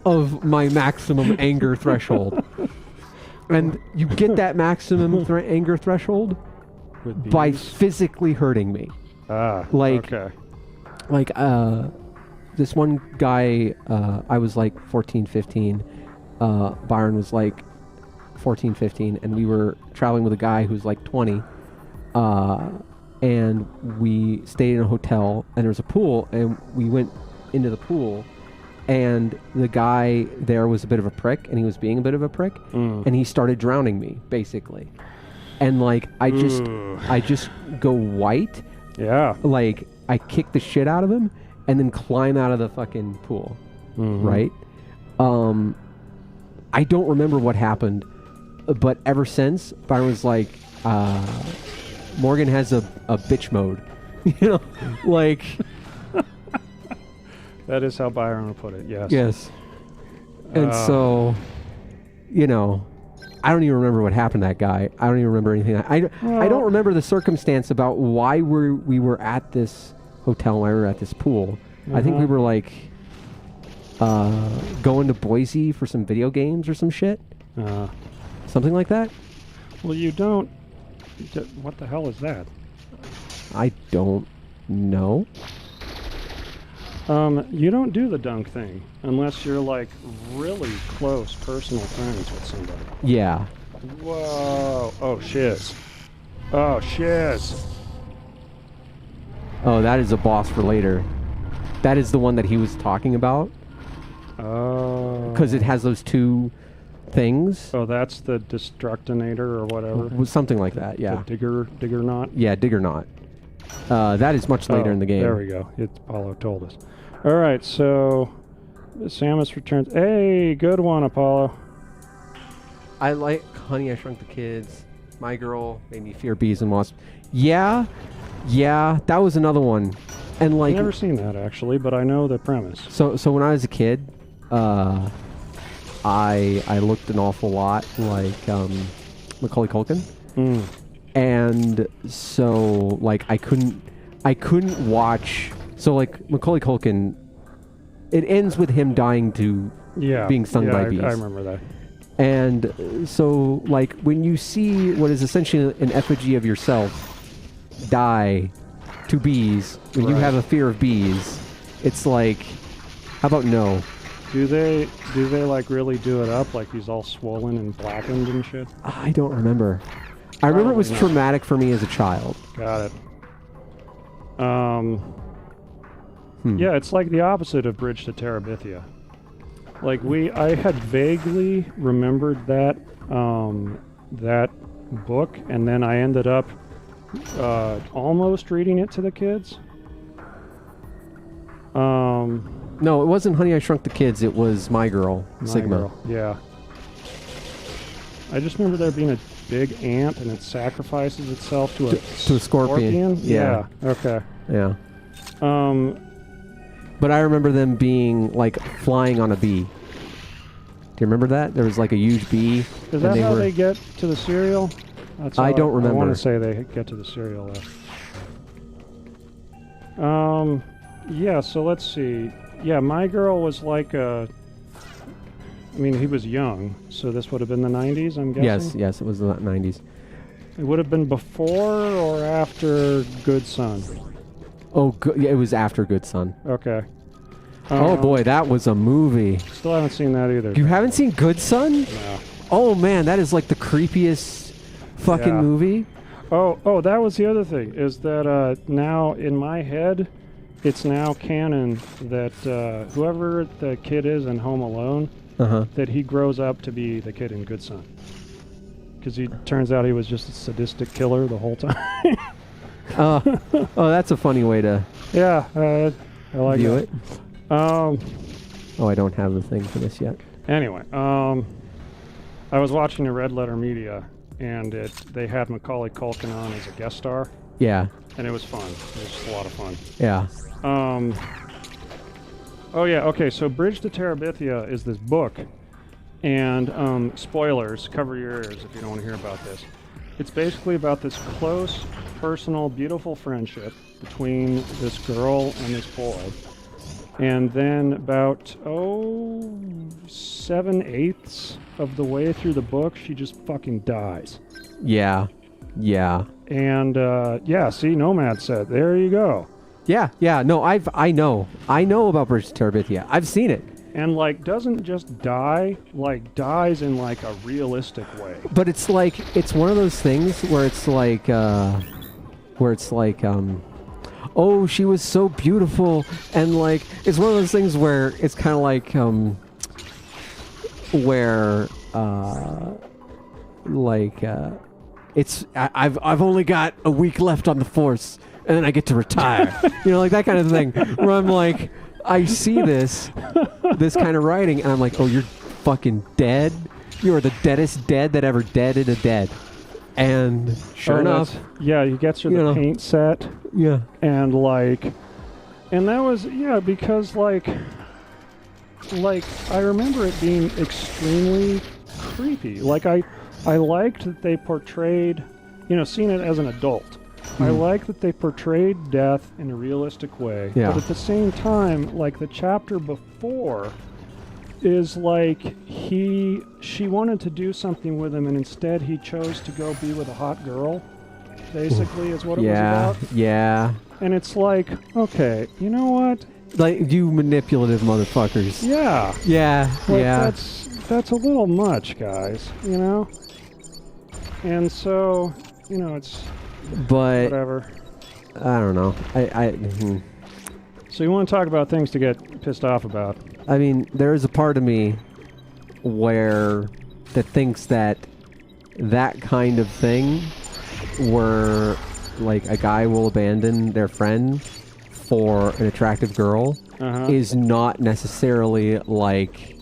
of my maximum anger threshold. And you get that maximum anger threshold by physically hurting me. Like, okay. Like, this one guy, I was like 14, 15. Byron was like 14, 15. And we were traveling with a guy who's like 20. And we stayed in a hotel, and there was a pool, and we went into the pool. And the guy there was a bit of a prick, and he was being a bit of a prick, and he started drowning me, basically. And like, I just go white. Yeah. Like, I kick the shit out of him, and then climb out of the fucking pool. Right? I don't remember what happened, but ever since, Byron was like, Morgan has a bitch mode. You know? Like... That is how Byron would put it, yes. Yes. And so, you know, I don't even remember what happened to that guy. I don't even remember anything. I don't remember the circumstance about why we were at this hotel, why we were at this pool. I think we were like going to Boise for some video games or some shit. Something like that. Well, you don't... What the hell is that? I don't know. You don't do the dunk thing unless you're like really close personal friends with somebody. Yeah. Whoa. Oh, shiz. Oh, shiz. Oh, that is a boss for later. That is the one that he was talking about. Oh. Because it has those two things. Oh, that's the Destructinator or whatever. Something like that, yeah. The digger knot? Yeah, digger knot. That is much later in the game. There we go. Apollo told us. All right, so Samus Returns. Hey, good one, Apollo. I like Honey, I Shrunk the Kids. My Girl Made Me Fear Bees and Wasps. Yeah, that was another one. And like, I've never seen that actually, but I know the premise. So when I was a kid, I looked an awful lot like Macaulay Culkin. And so like I couldn't watch. So like Macaulay Culkin, it ends with him dying to being stung by bees. I remember that. And so like when you see what is essentially an effigy of yourself die to bees, when you have a fear of bees, it's like, how about no? Do they like really do it up like he's all swollen and blackened and shit? I don't remember. I remember it was traumatic for me as a child. Got it. Yeah, it's like the opposite of Bridge to Terabithia. Like I had vaguely remembered that that book, and then I ended up almost reading it to the kids. No, it wasn't Honey, I Shrunk the Kids. It was My Girl, Sigma. Girl, yeah. I just remember there being a big ant, and it sacrifices itself to a scorpion. Yeah. Okay. Yeah. But I remember them being like flying on a bee. Do you remember that? There was like a huge bee. Is that how they get to the cereal? I don't remember. I want to say they get to the cereal though. Yeah, so let's see. Yeah, My Girl was like I mean, he was young, so this would have been the 90s, I'm guessing? Yes, it was the 90s. It would have been before or after Good Son? Oh, it was after Good Son. Okay. Oh boy, that was a movie. Still haven't seen that either. You haven't seen Good Son? No. Oh man, that is like the creepiest fucking movie. Oh, that was the other thing, is that now in my head, it's now canon that whoever the kid is in Home Alone, that he grows up to be the kid in Good Son. Because he turns out he was just a sadistic killer the whole time. Oh, that's a funny way to I like view it. Oh, I don't have the thing for this yet. Anyway, I was watching a Red Letter Media, and they had Macaulay Culkin on as a guest star. Yeah. And it was fun. It was just a lot of fun. Yeah. Oh yeah, okay, so Bridge to Terabithia is this book, and spoilers, cover your ears if you don't want to hear about this. It's basically about this close, personal, beautiful friendship between this girl and this boy. And then about, 7/8 of the way through the book, she just fucking dies. Yeah. Yeah. And, yeah, see, Nomad said, there you go. Yeah, yeah. No, I know about Bridge to Terabithia. I've seen it. And, like, doesn't just die, like, dies in, like, a realistic way. But it's like, it's one of those things where it's like, oh, she was so beautiful, and like, it's one of those things where it's kind of like, I've only got a week left on the force, and then I get to retire. You know, like that kind of thing. Where I'm like, I see this kind of writing, and I'm like, oh, you're fucking dead. You are the deadest dead that ever deaded a dead. And sure enough, yeah, he gets her the paint set. Yeah. And like, and that was, yeah, because like I remember it being extremely creepy. Like I liked that they portrayed, you know, seeing it as an adult. I like that they portrayed death in a realistic way. Yeah. But at the same time, like the chapter before is like she wanted to do something with him, and instead he chose to go be with a hot girl, basically, is what it was about. Yeah. And it's like, okay, you know what? Like, you manipulative motherfuckers. Yeah. Yeah, Like, yeah. That's a little much, guys, you know? And so, you know, it's But whatever. I don't know. So you want to talk about things to get pissed off about? I mean, there is a part of me that thinks that kind of thing, where like a guy will abandon their friend for an attractive girl, is not necessarily like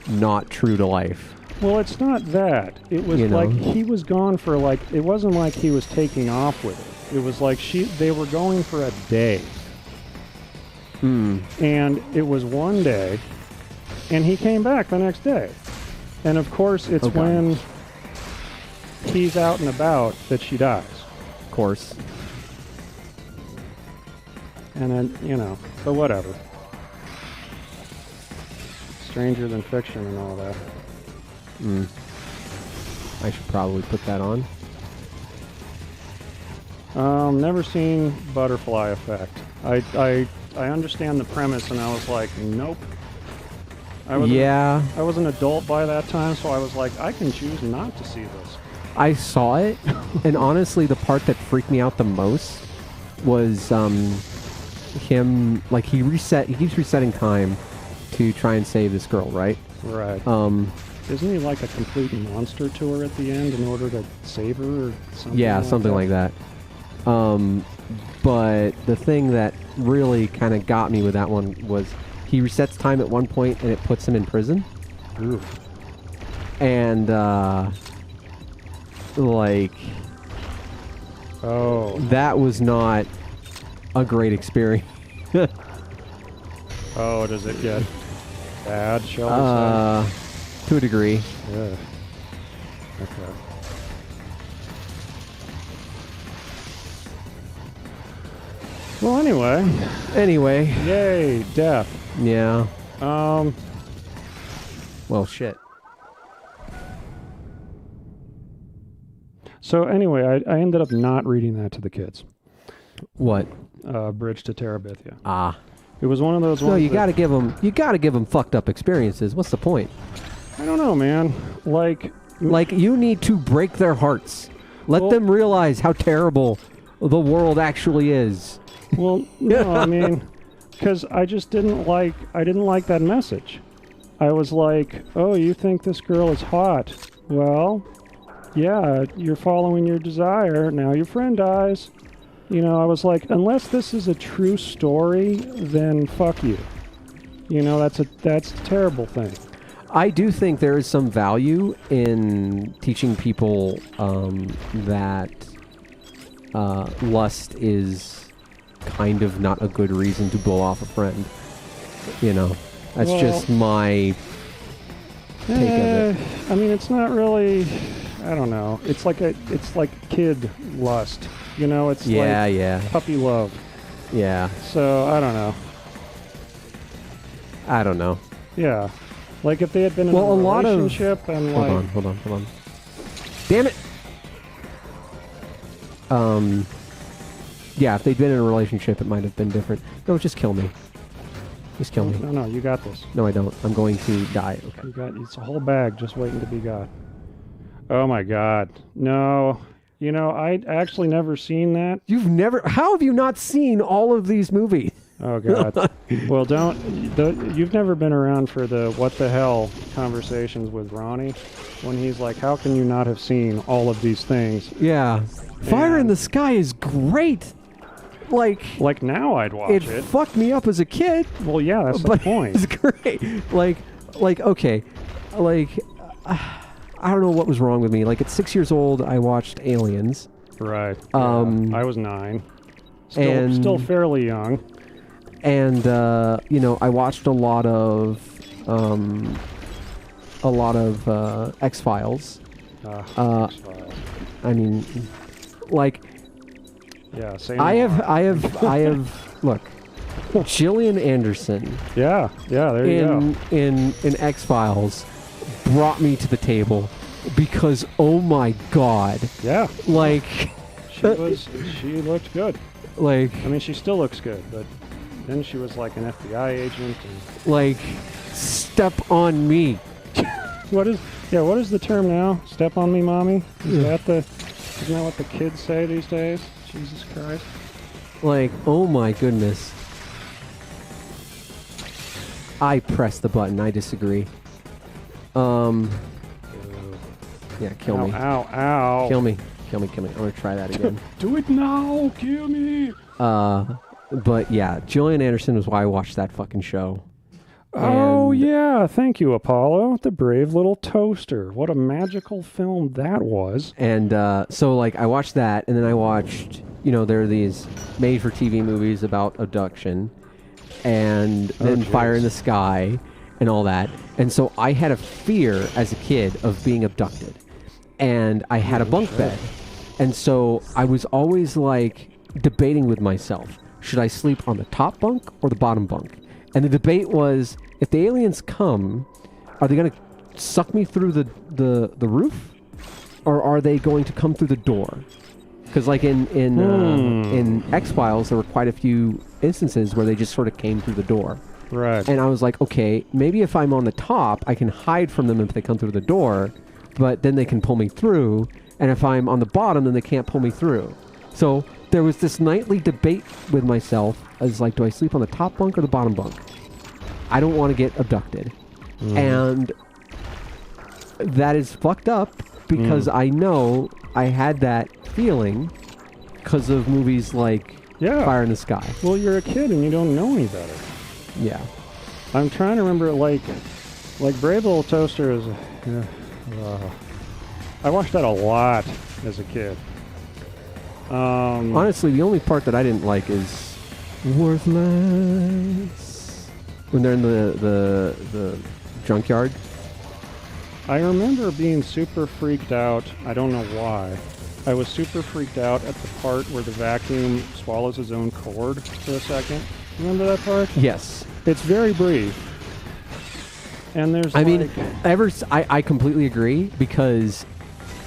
not true to life. Well, it's not that. It was like he was gone for like, it wasn't like he was taking off with her. It was like they were going for a day. And it was one day, and he came back the next day. And of course, it's when he's out and about that she dies. Of course. And then, you know, but whatever. Stranger than fiction and all that. I should probably put that on. Never seen Butterfly Effect. I understand the premise, and I was like, nope. I was an adult by that time, so I was like, I can choose not to see this. I saw it, and honestly, the part that freaked me out the most was him, like, he keeps resetting time to try and save this girl, right? Right. Isn't he like a complete monster to her at the end in order to save her or something? Yeah, something like that. But the thing that really kind of got me with that one was he resets time at one point and it puts him in prison. Oof. And, like... Oh. That was not a great experience. Oh, does it get bad, shall we say? To a degree. Yeah. Okay. Well, anyway. Yay, death. Yeah. Well, shit. So anyway, I ended up not reading that to the kids. What? Bridge to Terabithia. Ah. It was one of those ones. No, you gotta give them fucked up experiences. What's the point? I don't know, man. Like you need to break their hearts. Let them realize how terrible the world actually is. Well, no, I mean, because I didn't like that message. I was like, oh, you think this girl is hot? Well, yeah, you're following your desire. Now your friend dies. You know, I was like, unless this is a true story, then fuck you. You know, that's a terrible thing. I do think there is some value in teaching people that lust is kind of not a good reason to blow off a friend. You know, that's Well, just my take of it. I mean, it's not really. I don't know. It's like kid lust. You know, it's like puppy love. Yeah. So I don't know. I don't know. Yeah, like if they had been in a relationship and like. Hold on. Damn it. Yeah, if they'd been in a relationship, it might have been different. No, just kill me. Just kill me. No, you got this. No, I don't. I'm going to die. Okay. It's a whole bag just waiting to be got. Oh my God. No. You know, I actually never seen that. How have you not seen all of these movies? Oh God. Well, you've never been around for the what the hell conversations with Ronnie when he's like, how can you not have seen all of these things? Yeah. Fire in the Sky is great. Like now I'd watch it. It fucked me up as a kid. Well, yeah, that's the point. It's great. Okay. I don't know what was wrong with me. Like at 6 years old, I watched Aliens. Right. I was 9. Still fairly young. And you know, I watched a lot of X-Files. X-Files. I mean, like. Yeah. Same. I have. Look, Gillian Anderson. Yeah. There you go. In X-Files, brought me to the table because oh my God. Yeah. Like. She looked good. Like. I mean, she still looks good, but. Then she was like an FBI agent. And like, step on me. What is the term now? Step on me, mommy? Isn't that what the kids say these days? Jesus Christ. Like, oh my goodness. I pressed the button. I disagree. Yeah, kill me. Ow. Kill me. I'm gonna try that again. Do it now. Kill me. But yeah, Gillian Anderson was why I watched that fucking show. Oh, yeah. Thank you, Apollo. The Brave Little Toaster. What a magical film that was. And so, like, I watched that, and then I watched, you know, there are these made-for-TV movies about abduction, and then Fire in the Sky, and all that. And so I had a fear as a kid of being abducted. And I had a bunk bed. And so I was always, like, debating with myself. Should I sleep on the top bunk or the bottom bunk? And the debate was, if the aliens come, are they going to suck me through the roof? Or are they going to come through the door? Because like in X-Files, there were quite a few instances where they just sort of came through the door. Right. And I was like, okay, maybe if I'm on the top, I can hide from them if they come through the door, but then they can pull me through. And if I'm on the bottom, then they can't pull me through. So there was this nightly debate with myself as like, do I sleep on the top bunk or the bottom bunk? I don't want to get abducted. And that is fucked up because I know I had that feeling because of movies like Fire in the Sky. Well, you're a kid and you don't know any better. Yeah. I'm trying to remember, like Brave Little Toaster is... I watched that a lot as a kid. Honestly, the only part that I didn't like is worthless when they're in the junkyard. I remember being super freaked out. I don't know why. I was super freaked out at the part where the vacuum swallows its own cord for a second. Remember that part? Yes. It's very brief. And there's I completely agree because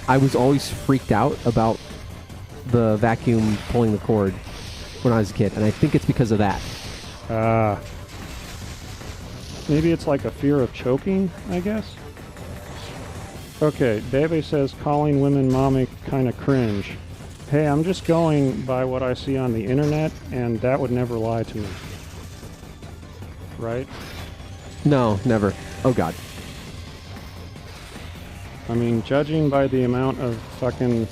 I was always freaked out about the vacuum pulling the cord when I was a kid, and I think it's because of that. Maybe it's like a fear of choking, I guess? Okay, Bebe says calling women mommy kind of cringe. Hey, I'm just going by what I see on the internet, and that would never lie to me. Right? No, never. Oh, God. I mean, judging by the amount of fucking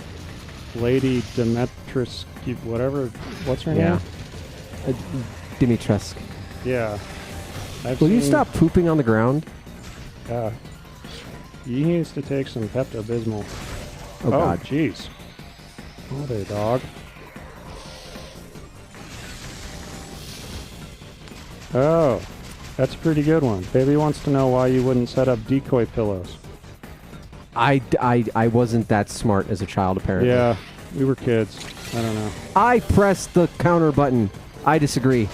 Lady Demetris, whatever, what's her name? Dimitrescu. Yeah. Will you stop pooping on the ground? Yeah. He needs to take some Pepto-Bismol. Oh, God. Jeez. What a dog. Oh. That's a pretty good one. Baby wants to know why you wouldn't set up decoy pillows. I wasn't that smart as a child, apparently. Yeah, we were kids. I don't know. I pressed the counter button. I disagree.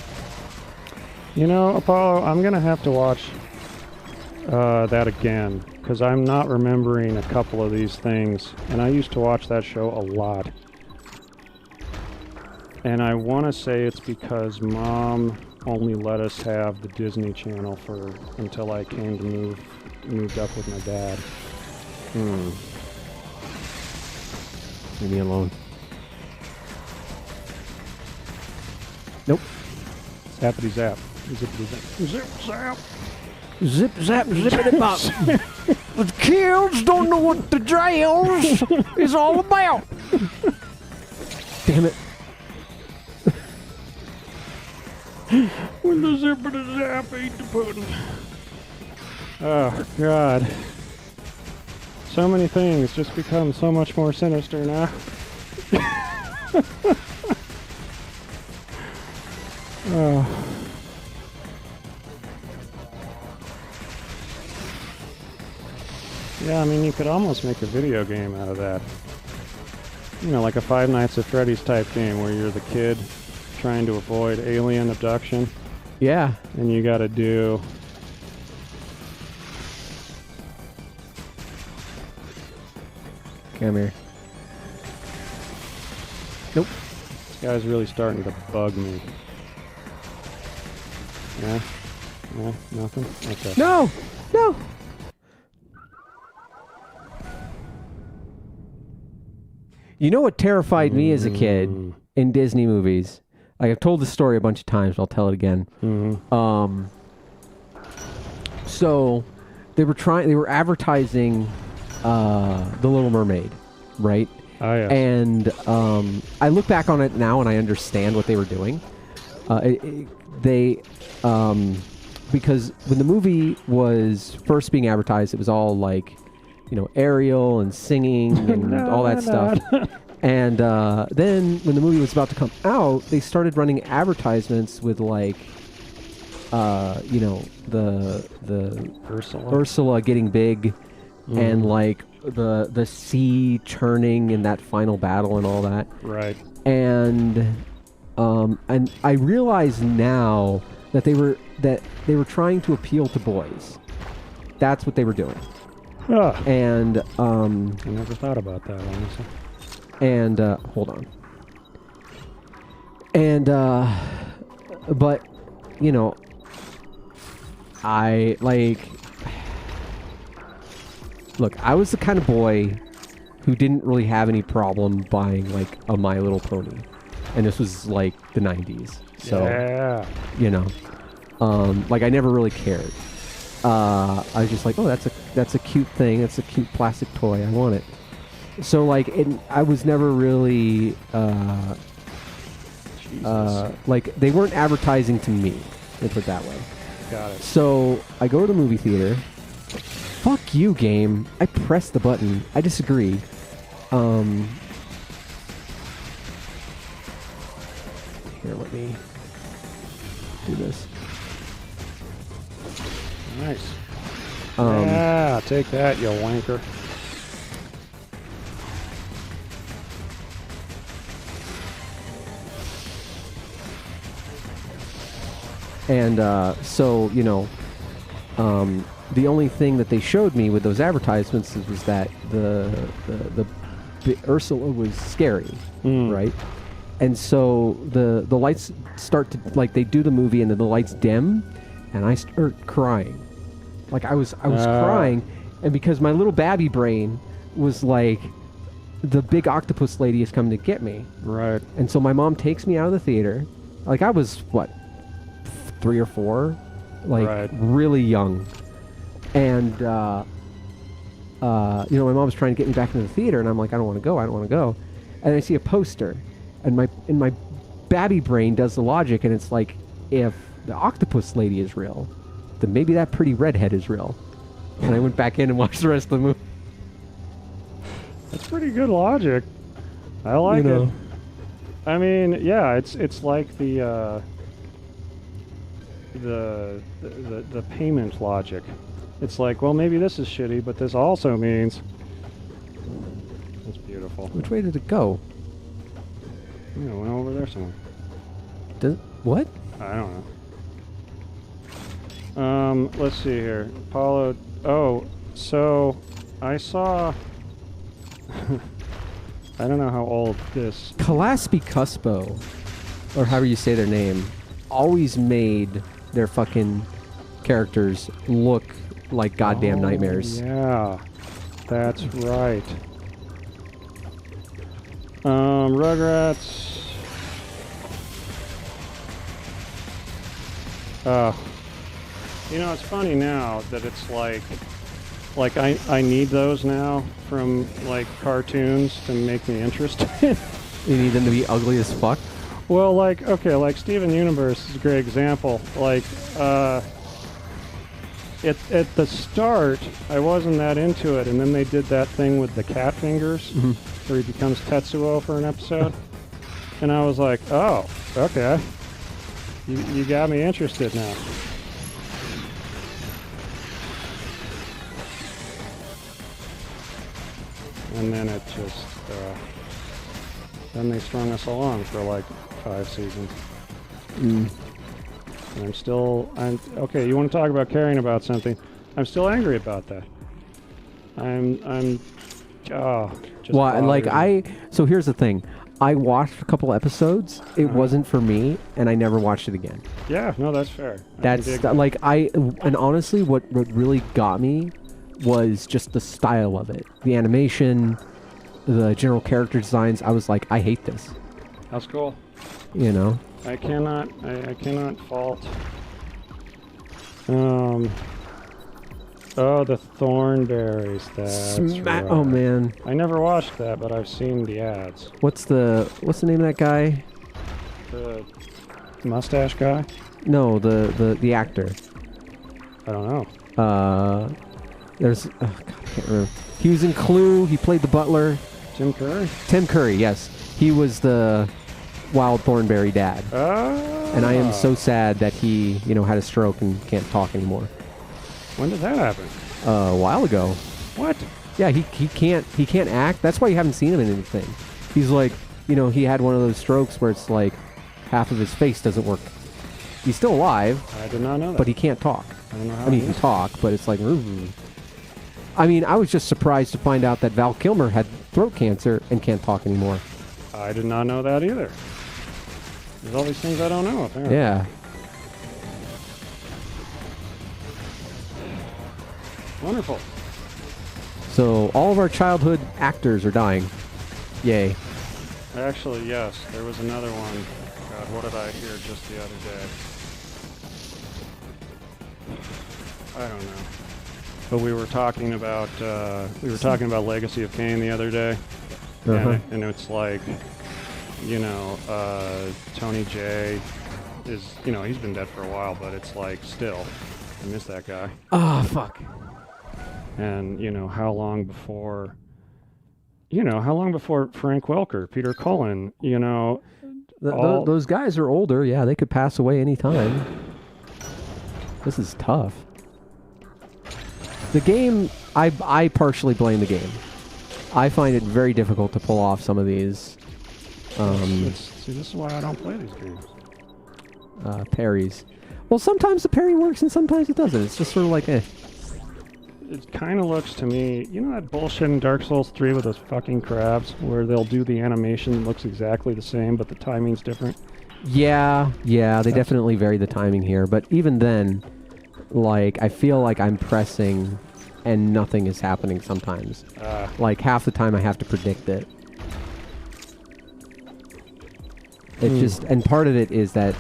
You know, Apollo, I'm going to have to watch that again, because I'm not remembering a couple of these things. And I used to watch that show a lot. And I want to say it's because Mom only let us have the Disney Channel until I came to moved up with my dad. Leave me alone. Nope. Zappity zap. Zippity zap. Zip zap. Zip zap zippity bop. The kids don't know what the jails is all about. Damn it. When the zippity zap ate the pudding. Oh, God. So many things just become so much more sinister now. Oh. Yeah, I mean, you could almost make a video game out of that. You know, like a Five Nights at Freddy's type game where you're the kid trying to avoid alien abduction. Yeah. And you gotta do... Come here. Nope. This guy's really starting to bug me. Yeah? No? Nothing? Okay. No! No! You know what terrified me as a kid in Disney movies? Like, I've told this story a bunch of times, but I'll tell it again. So they were advertising The Little Mermaid, right? Oh, yes. And I look back on it now and I understand what they were doing. Because when the movie was first being advertised, it was all like, you know, Ariel and singing and all that stuff. And then when the movie was about to come out, they started running advertisements with like, you know, the Ursula getting big, and like the sea churning in that final battle and all that. Right. And I realize now that they were trying to appeal to boys. That's what they were doing. Huh. And I never thought about that, honestly. And hold on. And but you know, I I was the kind of boy who didn't really have any problem buying like a My Little Pony, and this was like the 90s. So yeah. You know, like I never really cared. I was just like, oh, that's a cute thing. That's a cute plastic toy. I want it. So like, I was never really like they weren't advertising to me. Let's put it that way. Got it. So I go to the movie theater. Fuck you, game. I press the button. I disagree. Here, let me do this. Nice. Yeah, take that, you wanker. And so, you know, the only thing that they showed me with those advertisements was that the Ursula was scary, right? And so the lights start to, like, they do the movie and then the lights dim, and I start crying. Like I was crying, and because my little babby brain was like, the big octopus lady is coming to get me. Right. And so my mom takes me out of the theater. Like I was, what, 3 or 4? Like really young. And, you know, my mom was trying to get me back into the theater, and I'm like, I don't want to go. And I see a poster, and my babby brain does the logic, and it's like, if the octopus lady is real, then maybe that pretty redhead is real. And I went back in and watched the rest of the movie. That's pretty good logic. I like it. I mean, yeah, it's like the the payment logic. It's like, well, maybe this is shitty, but this also means. It's beautiful. Which way did it go? Yeah, it went over there somewhere. What? I don't know. Let's see here. Apollo. Oh, so I saw. I don't know how old this. Kalaspi Cuspo, or however you say their name, always made their fucking characters look like goddamn nightmares. Yeah, that's right. Rugrats. You know, it's funny now that it's like I need those now from like cartoons to make me interested. You need them to be ugly as fuck. Well, like, okay, like Steven Universe is a great example. Like, at the start, I wasn't that into it, and then they did that thing with the cat fingers, where he becomes Tetsuo for an episode, and I was like, oh, okay, you got me interested now. And then it just, then they strung us along for like 5 seasons. And okay, you want to talk about caring about something? I'm still angry about that. Just Well, like bothered me. so here's the thing. I watched a couple episodes. It wasn't for me, and I never watched it again. Yeah, no, that's fair. That's like and honestly, what really got me was just the style of it, the animation, the general character designs. I was like, I hate this. That's cool. You know. I cannot fault. Oh, the Thornberries. That's right. Oh man. I never watched that, but I've seen the ads. What's the name of that guy? The mustache guy? No, the actor. I don't know. There's God, I can't remember. He was in Clue. He played the butler. Tim Curry? Tim Curry, yes. He was the Wild Thornberry dad. And I am so sad that he, had a stroke and can't talk anymore. When did that happen? A while ago. What? Yeah, he can't act. That's why you haven't seen him in anything. He's like, he had one of those strokes where it's like half of his face doesn't work. He's still alive. I did not know that. But he can't talk. I don't know how. I mean, he can talk, but it's like. I mean, I was just surprised to find out that Val Kilmer had throat cancer and can't talk anymore. I did not know that either. There's all these things I don't know, apparently. Yeah. Wonderful. So all of our childhood actors are dying. Yay. Actually, yes. There was another one. God, what did I hear just the other day? I don't know. But we were talking about Legacy of Kain the other day, and it's like, Tony J is, he's been dead for a while, but it's like still, I miss that guy. Oh fuck. And how long before Frank Welker, Peter Cullen, those guys are older. Yeah, they could pass away anytime. This is tough. The game, I partially blame the game. I find it very difficult to pull off some of these. See, this is why I don't play these games. Parries. Well, sometimes the parry works and sometimes it doesn't. It's just sort of like, eh. It kind of looks to me, that bullshit in Dark Souls 3 with those fucking crabs, where they'll do the animation that looks exactly the same, but the timing's different? Yeah, they definitely vary the timing here. But even then, like, I feel like I'm pressing and nothing is happening sometimes. Like, half the time I have to predict it. It just, and part of it is that,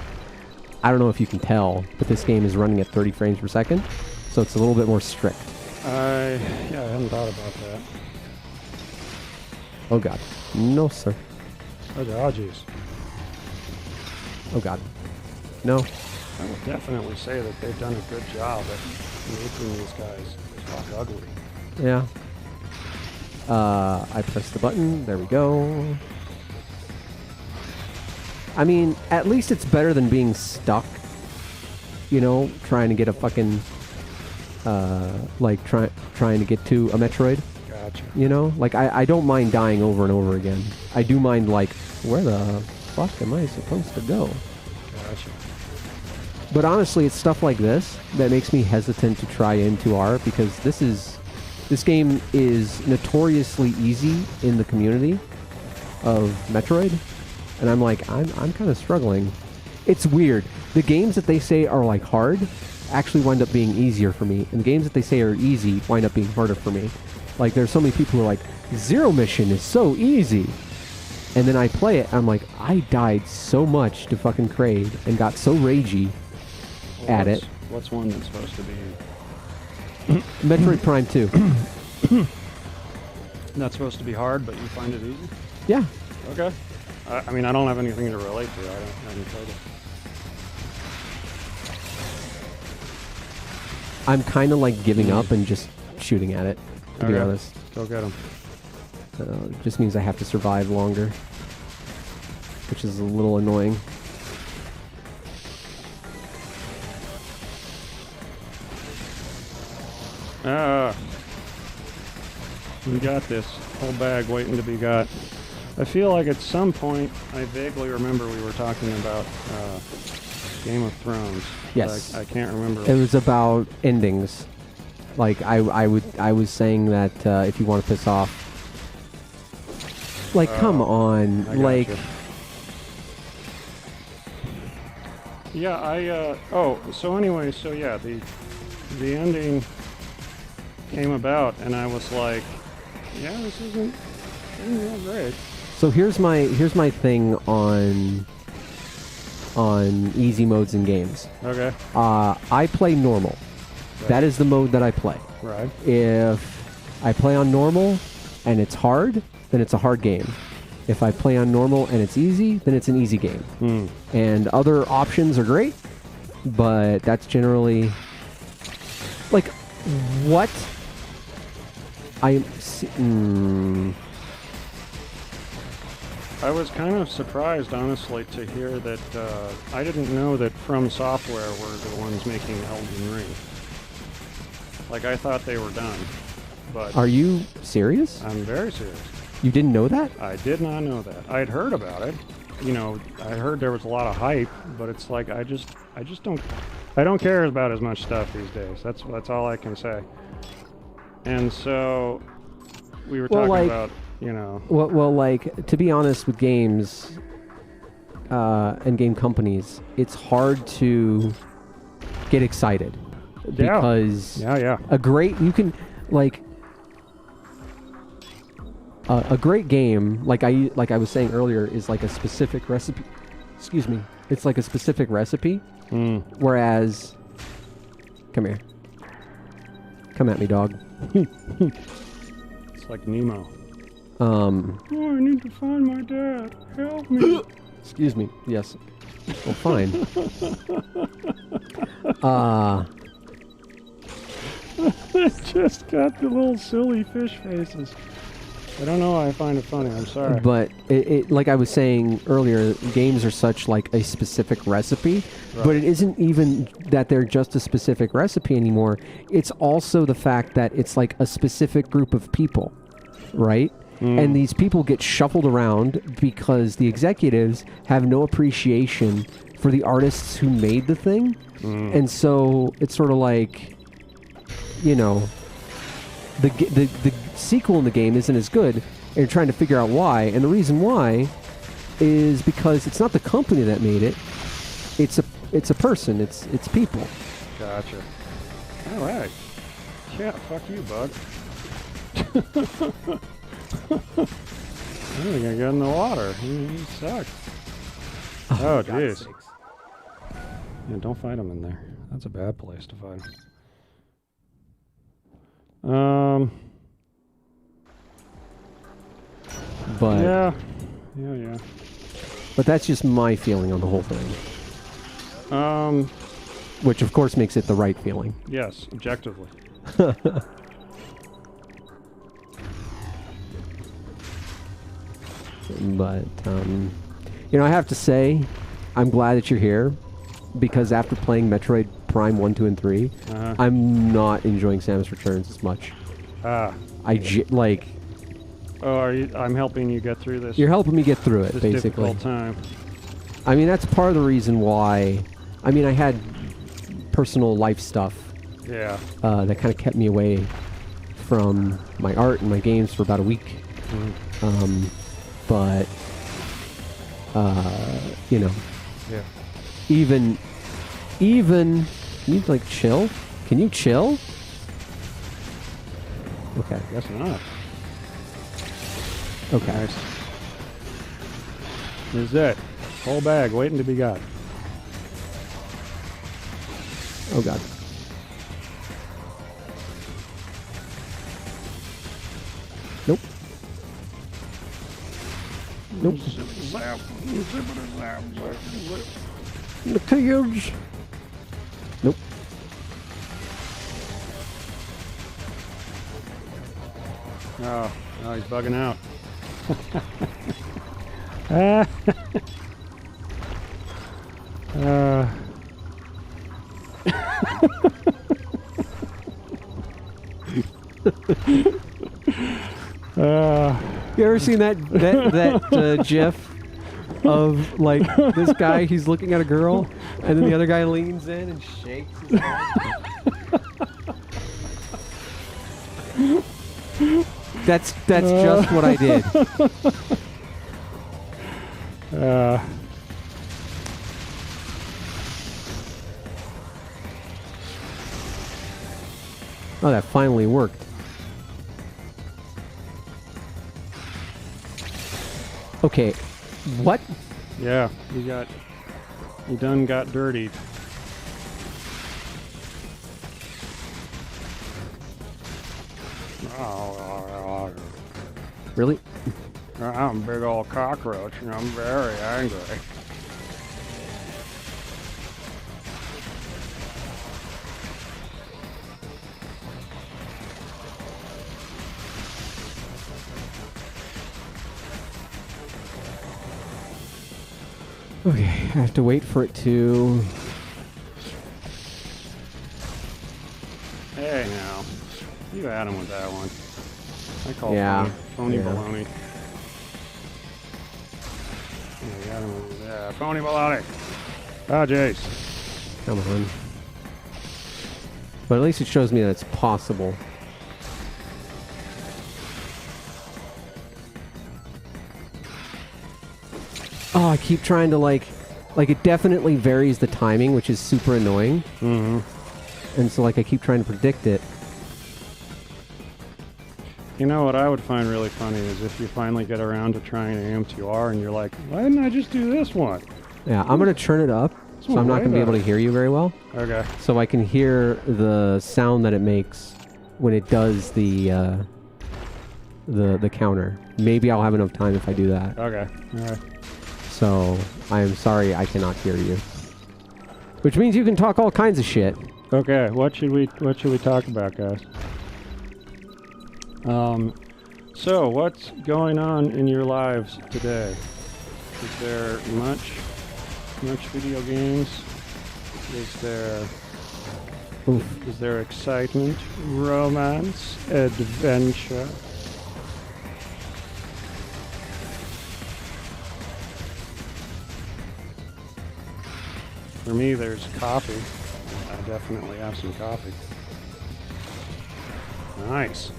I don't know if you can tell, but this game is running at 30 frames per second, so it's a little bit more strict. I hadn't thought about that. Oh god. No, sir. Oh jeez. Oh god. No. I will definitely say that they've done a good job at making these guys fuck ugly. Yeah. I press the button. There we go. I mean, at least it's better than being stuck. you know, trying to get a fucking, like trying to get to a Metroid. Gotcha. You know, like I don't mind dying over and over again. I do mind like, where the fuck am I supposed to go? Gotcha. But honestly, it's stuff like this that makes me hesitant to try M2R, because this game is notoriously easy in the community of Metroid, and I'm like, I'm kind of struggling. It's weird. The games that they say are like hard actually wind up being easier for me, and the games that they say are easy wind up being harder for me. Like, there's so many people who are like, Zero Mission is so easy. And then I play it, I'm like, I died so much to fucking Kraid and got so ragey at it. What's one that's supposed to be... Metroid Prime 2. Not supposed to be hard, but you find it easy? Yeah. Okay. I mean, I don't have anything to relate to. I haven't played it. I'm kind of like giving up and just shooting at it, to be honest. Go get him. It just means I have to survive longer, which is a little annoying. We got this whole bag waiting to be got. I feel like at some point, I vaguely remember we were talking about Game of Thrones. Yes. I can't remember. It was about endings. Like, I was saying that if you want to piss off, like, come on, I like. gotcha. Yeah, so anyway, so yeah, the ending came about, and I was like, yeah, this isn't real great. So here's my thing on easy modes in games. Okay. I play normal. Right. That is the mode that I play. Right. If I play on normal and it's hard, then it's a hard game. If I play on normal and it's easy, then it's an easy game. And other options are great, but that's generally like what I was kind of surprised, honestly, to hear that I didn't know that From Software were the ones making Elden Ring. Like, I thought they were done. But Are you serious? I'm very serious. You didn't know that? I did not know that. I'd heard about it. You know, I heard there was a lot of hype, but it's like I just don't care about as much stuff these days. That's all I can say. And so we were talking about, you know. Well, like, to be honest with games and game companies, it's hard to get excited because a great game, like I was saying earlier, is like a specific recipe. Excuse me. It's like a specific recipe. Whereas, come here. Come at me, dog. It's like Nemo. Oh, I need to find my dad. Help me. Excuse me. Yes. Well, fine. Just got the little silly fish faces. I don't know why I find it funny. I'm sorry. But it like I was saying earlier, games are such like a specific recipe, Right. but it isn't even that they're just a specific recipe anymore. It's also the fact that it's like a specific group of people, right? And these people get shuffled around because the executives have no appreciation for the artists who made the thing. And so it's sort of like, you know, the sequel in the game isn't as good, and you're trying to figure out why. And the reason why is because it's not the company that made it. It's a person. It's people. Gotcha. All right. Yeah, fuck you, bud. I think I got in the water. You suck. Oh, jeez. Yeah, don't fight him in there. That's a bad place to fight him. But Yeah. But that's just my feeling on the whole thing. Which of course makes it the right feeling. Yes, objectively. But you know, I have to say, I'm glad that you're here, because after playing Metroid Prime 1, 2, and 3, I'm not enjoying Samus Returns as much. Ah. Like... Oh, I'm helping you get through this. You're helping me get through it, this basically. difficult time. I mean, that's part of the reason why... I mean, I had personal life stuff. Yeah. That kind of kept me away from my art and my games for about a week. But... you know... Yeah. Even... Can you, like, chill? Can you chill? Okay. Guess not. Okay. Nice. This is it. Whole bag waiting to be got. Oh, God. Nope. Nope. The cage. Nope. Oh, he's bugging out. Ah. You ever seen that GIF of like this guy? He's looking at a girl, and then the other guy leans in and shakes his head. That's just what I did. Oh, that finally worked. Okay, what? Yeah, you done got dirtied. Really? I'm a big old cockroach and I'm very angry. Okay, I have to wait for it to... Hey now, you had him with that one. I call phony baloney. Yeah, you had him with phony baloney. Ah, Jace. Come on. But at least it shows me that it's possible. Oh, I keep trying to like it definitely varies the timing, which is super annoying. Mm-hmm. And so like I keep trying to predict it. You know what I would find really funny is if you finally get around to trying AM2R and you're like, why didn't I just do this one? Yeah, I'm going to turn it up, so I'm not going to be able to hear you very well. Okay. So I can hear the sound that it makes when it does the counter. Maybe I'll have enough time if I do that. Okay. All right. So I am sorry I cannot hear you. Which means you can talk all kinds of shit. Okay. What should we talk about, guys? So what's going on in your lives today? Is there much video games? Is there excitement, romance, adventure? For me, there's coffee. I definitely have some coffee. Nice.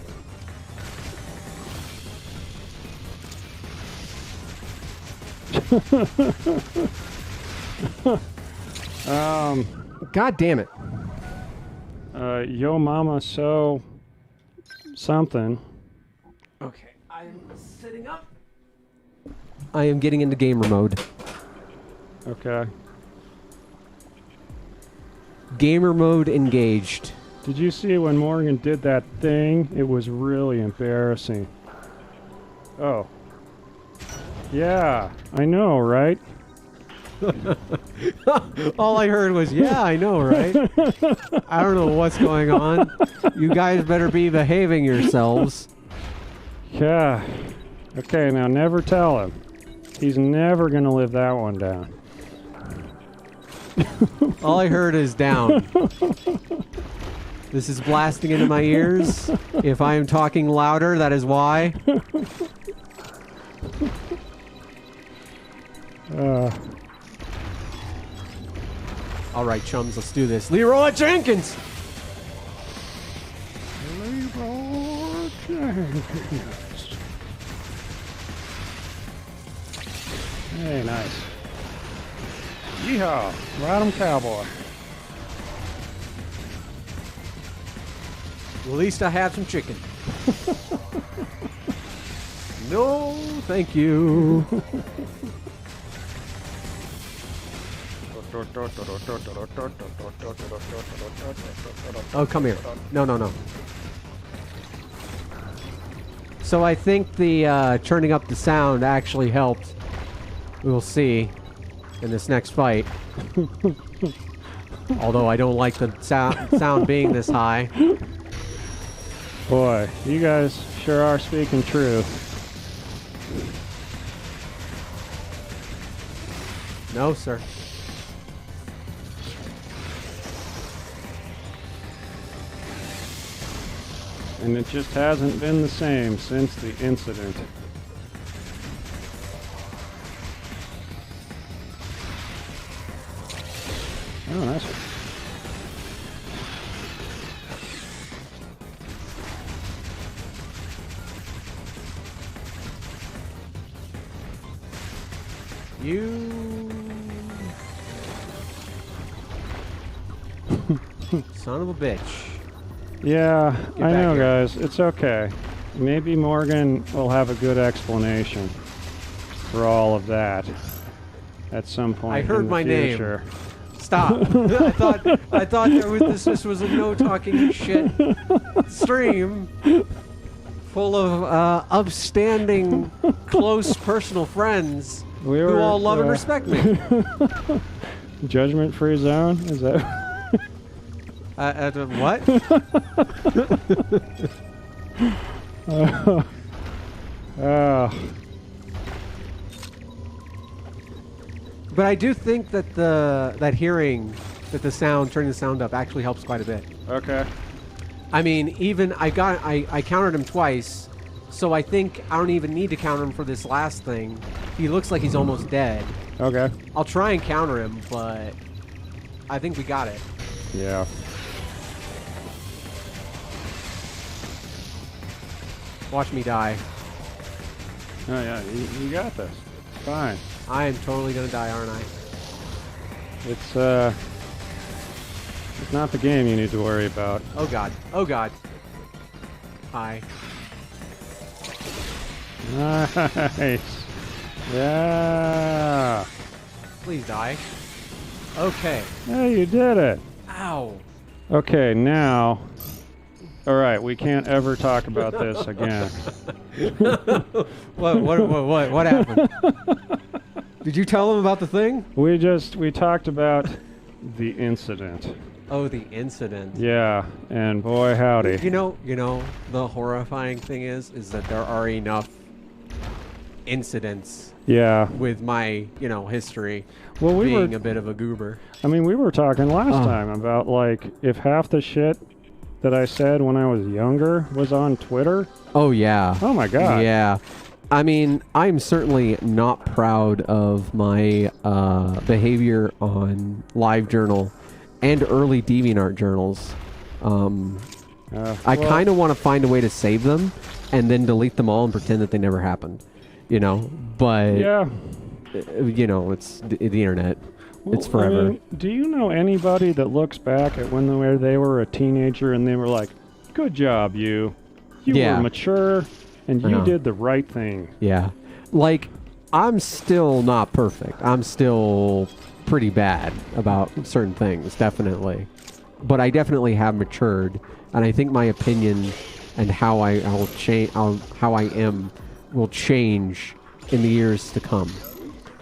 God damn it. Yo mama so something. Okay, I'm sitting up. I am getting into gamer mode. Okay. Gamer mode engaged. Did you see when Morgan did that thing? It was really embarrassing. Oh. Yeah, I know, right? All I heard was, yeah, I know, right? I don't know what's going on. You guys better be behaving yourselves. Yeah. Okay, now never tell him. He's never going to live that one down. All I heard is down. This is blasting into my ears. If I am talking louder, that is why. All right, chums, let's do this. Leroy Jenkins! Leroy Jenkins. Hey, nice. Yeehaw! Ride 'em, cowboy. At least I have some chicken. No, thank you. Oh, come here. No, no, no. So I think the turning up the sound actually helped. We'll see in this next fight. Although I don't like the sound being this high. Boy, you guys sure are speaking truth. No, sir. And it just hasn't been the same since the incident. Oh, nice. You... Son of a bitch. Yeah, Get I back know, here. guys. It's okay. Maybe Morgan will have a good explanation for all of that at some point. I heard in the my name. future. Stop. I thought this was a no talking shit stream full of upstanding, close personal friends who all love and respect me. Judgment-free zone? Is that? What? But I do think that that hearing that the sound, turning the sound up, actually helps quite a bit. Okay. I mean, even I countered him twice, so I think I don't even need to counter him for this last thing. He looks like he's almost dead. Okay. I'll try and counter him, but I think we got it. Yeah. Watch me die. Oh yeah, you got this. It's fine. I am totally gonna die, aren't I? It's not the game you need to worry about. Oh god. Oh god. Hi. Nice. Yeah. Please die. Okay. Hey, you did it. Ow. Okay, now. All right, we can't ever talk about this again. What happened? Did you tell him about the thing? We talked about the incident. Oh, the incident. Yeah, and boy howdy. You know, the horrifying thing is that there are enough incidents Yeah. with my, history Well, we being were a bit of a goober. I mean, we were talking last Oh. time about like if half the shit that I said when I was younger was on Twitter. Oh, yeah. Oh my god. Yeah. I mean, I'm certainly not proud of my behavior on LiveJournal and early DeviantArt journals. I kind of want to find a way to save them and then delete them all and pretend that they never happened. But Yeah. it's the internet. It's Well, I forever. mean, do you know anybody that looks back at when they were a teenager and they were like, "Good job, you. You Yeah. were mature and you know. did the right thing." Yeah. Like, I'm still not perfect. I'm still pretty bad about certain things, definitely. But I definitely have matured, and I think my opinion and how I am will change in the years to come.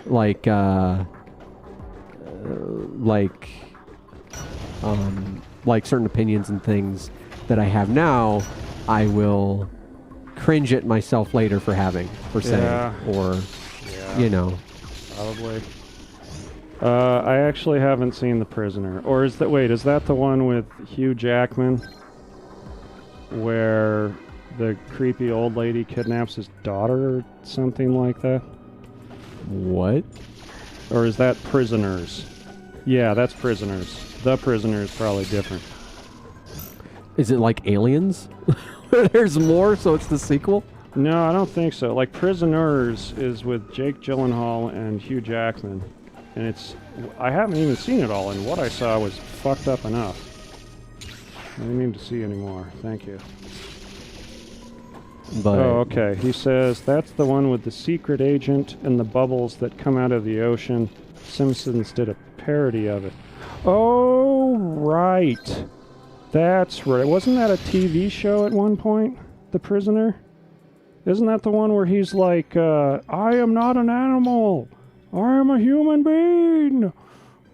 Like certain opinions and things that I have now, I will cringe at myself later for having, for saying, Yeah. or, Yeah. Probably. I actually haven't seen The Prisoner. Or is that... Wait, is that the one with Hugh Jackman? Where the creepy old lady kidnaps his daughter or something like that? What? Or is that Prisoners? Yeah, that's Prisoners. The Prisoner is probably different. Is it like Aliens? There's more, so it's the sequel? No, I don't think so. Like, Prisoners is with Jake Gyllenhaal and Hugh Jackman. And it's... I haven't even seen it all, and what I saw was fucked up enough. I didn't need to see anymore. Thank you. But Oh, okay. He says, that's the one with the secret agent and the bubbles that come out of the ocean. Simpsons did a parody of it. Oh, right. That's right. Wasn't that a TV show at one point? The Prisoner? Isn't that the one where he's like, I am not an animal. I am a human being.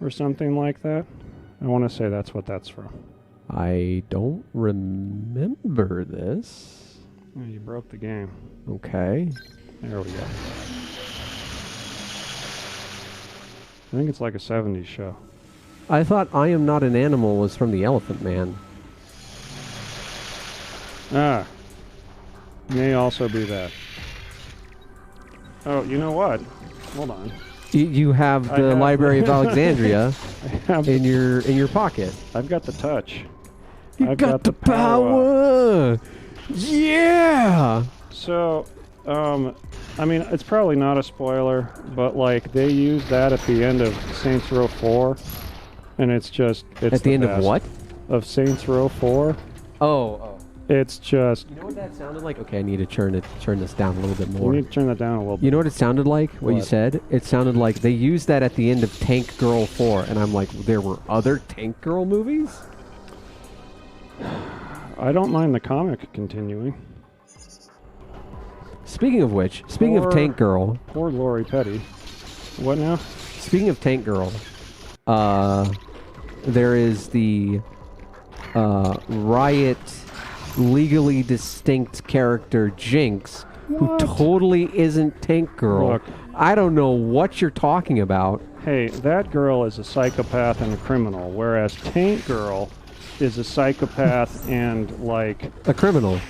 Or something like that. I want to say that's what that's from. I don't remember this. Oh, you broke the game. Okay. There we go. I think it's like a 70s show. I thought I Am Not an Animal was from the Elephant Man. Ah. May also be that. Oh, you know what? Hold on. You have the Library of Alexandria in your pocket. I've got the touch. You I've got the power! Yeah! So, I mean, it's probably not a spoiler, but like they use that at the end of Saints Row 4, and it's just at the end best. of what? Of Saints Row 4. Oh. It's just... You know what that sounded like? Okay, I need to turn this down a little bit more. You need to turn that down a little bit. You know what it sounded like? What you said? It sounded like they used that at the end of Tank Girl 4, and I'm like, there were other Tank Girl movies? I don't mind the comic continuing. Speaking of which, speaking of Tank Girl... Poor Lori Petty. What now? Speaking of Tank Girl, there is the Riot legally distinct character Jinx, who totally isn't Tank Girl. Look. I don't know what you're talking about. Hey, that girl is a psychopath and a criminal, whereas Tank Girl is a psychopath and, like... A criminal.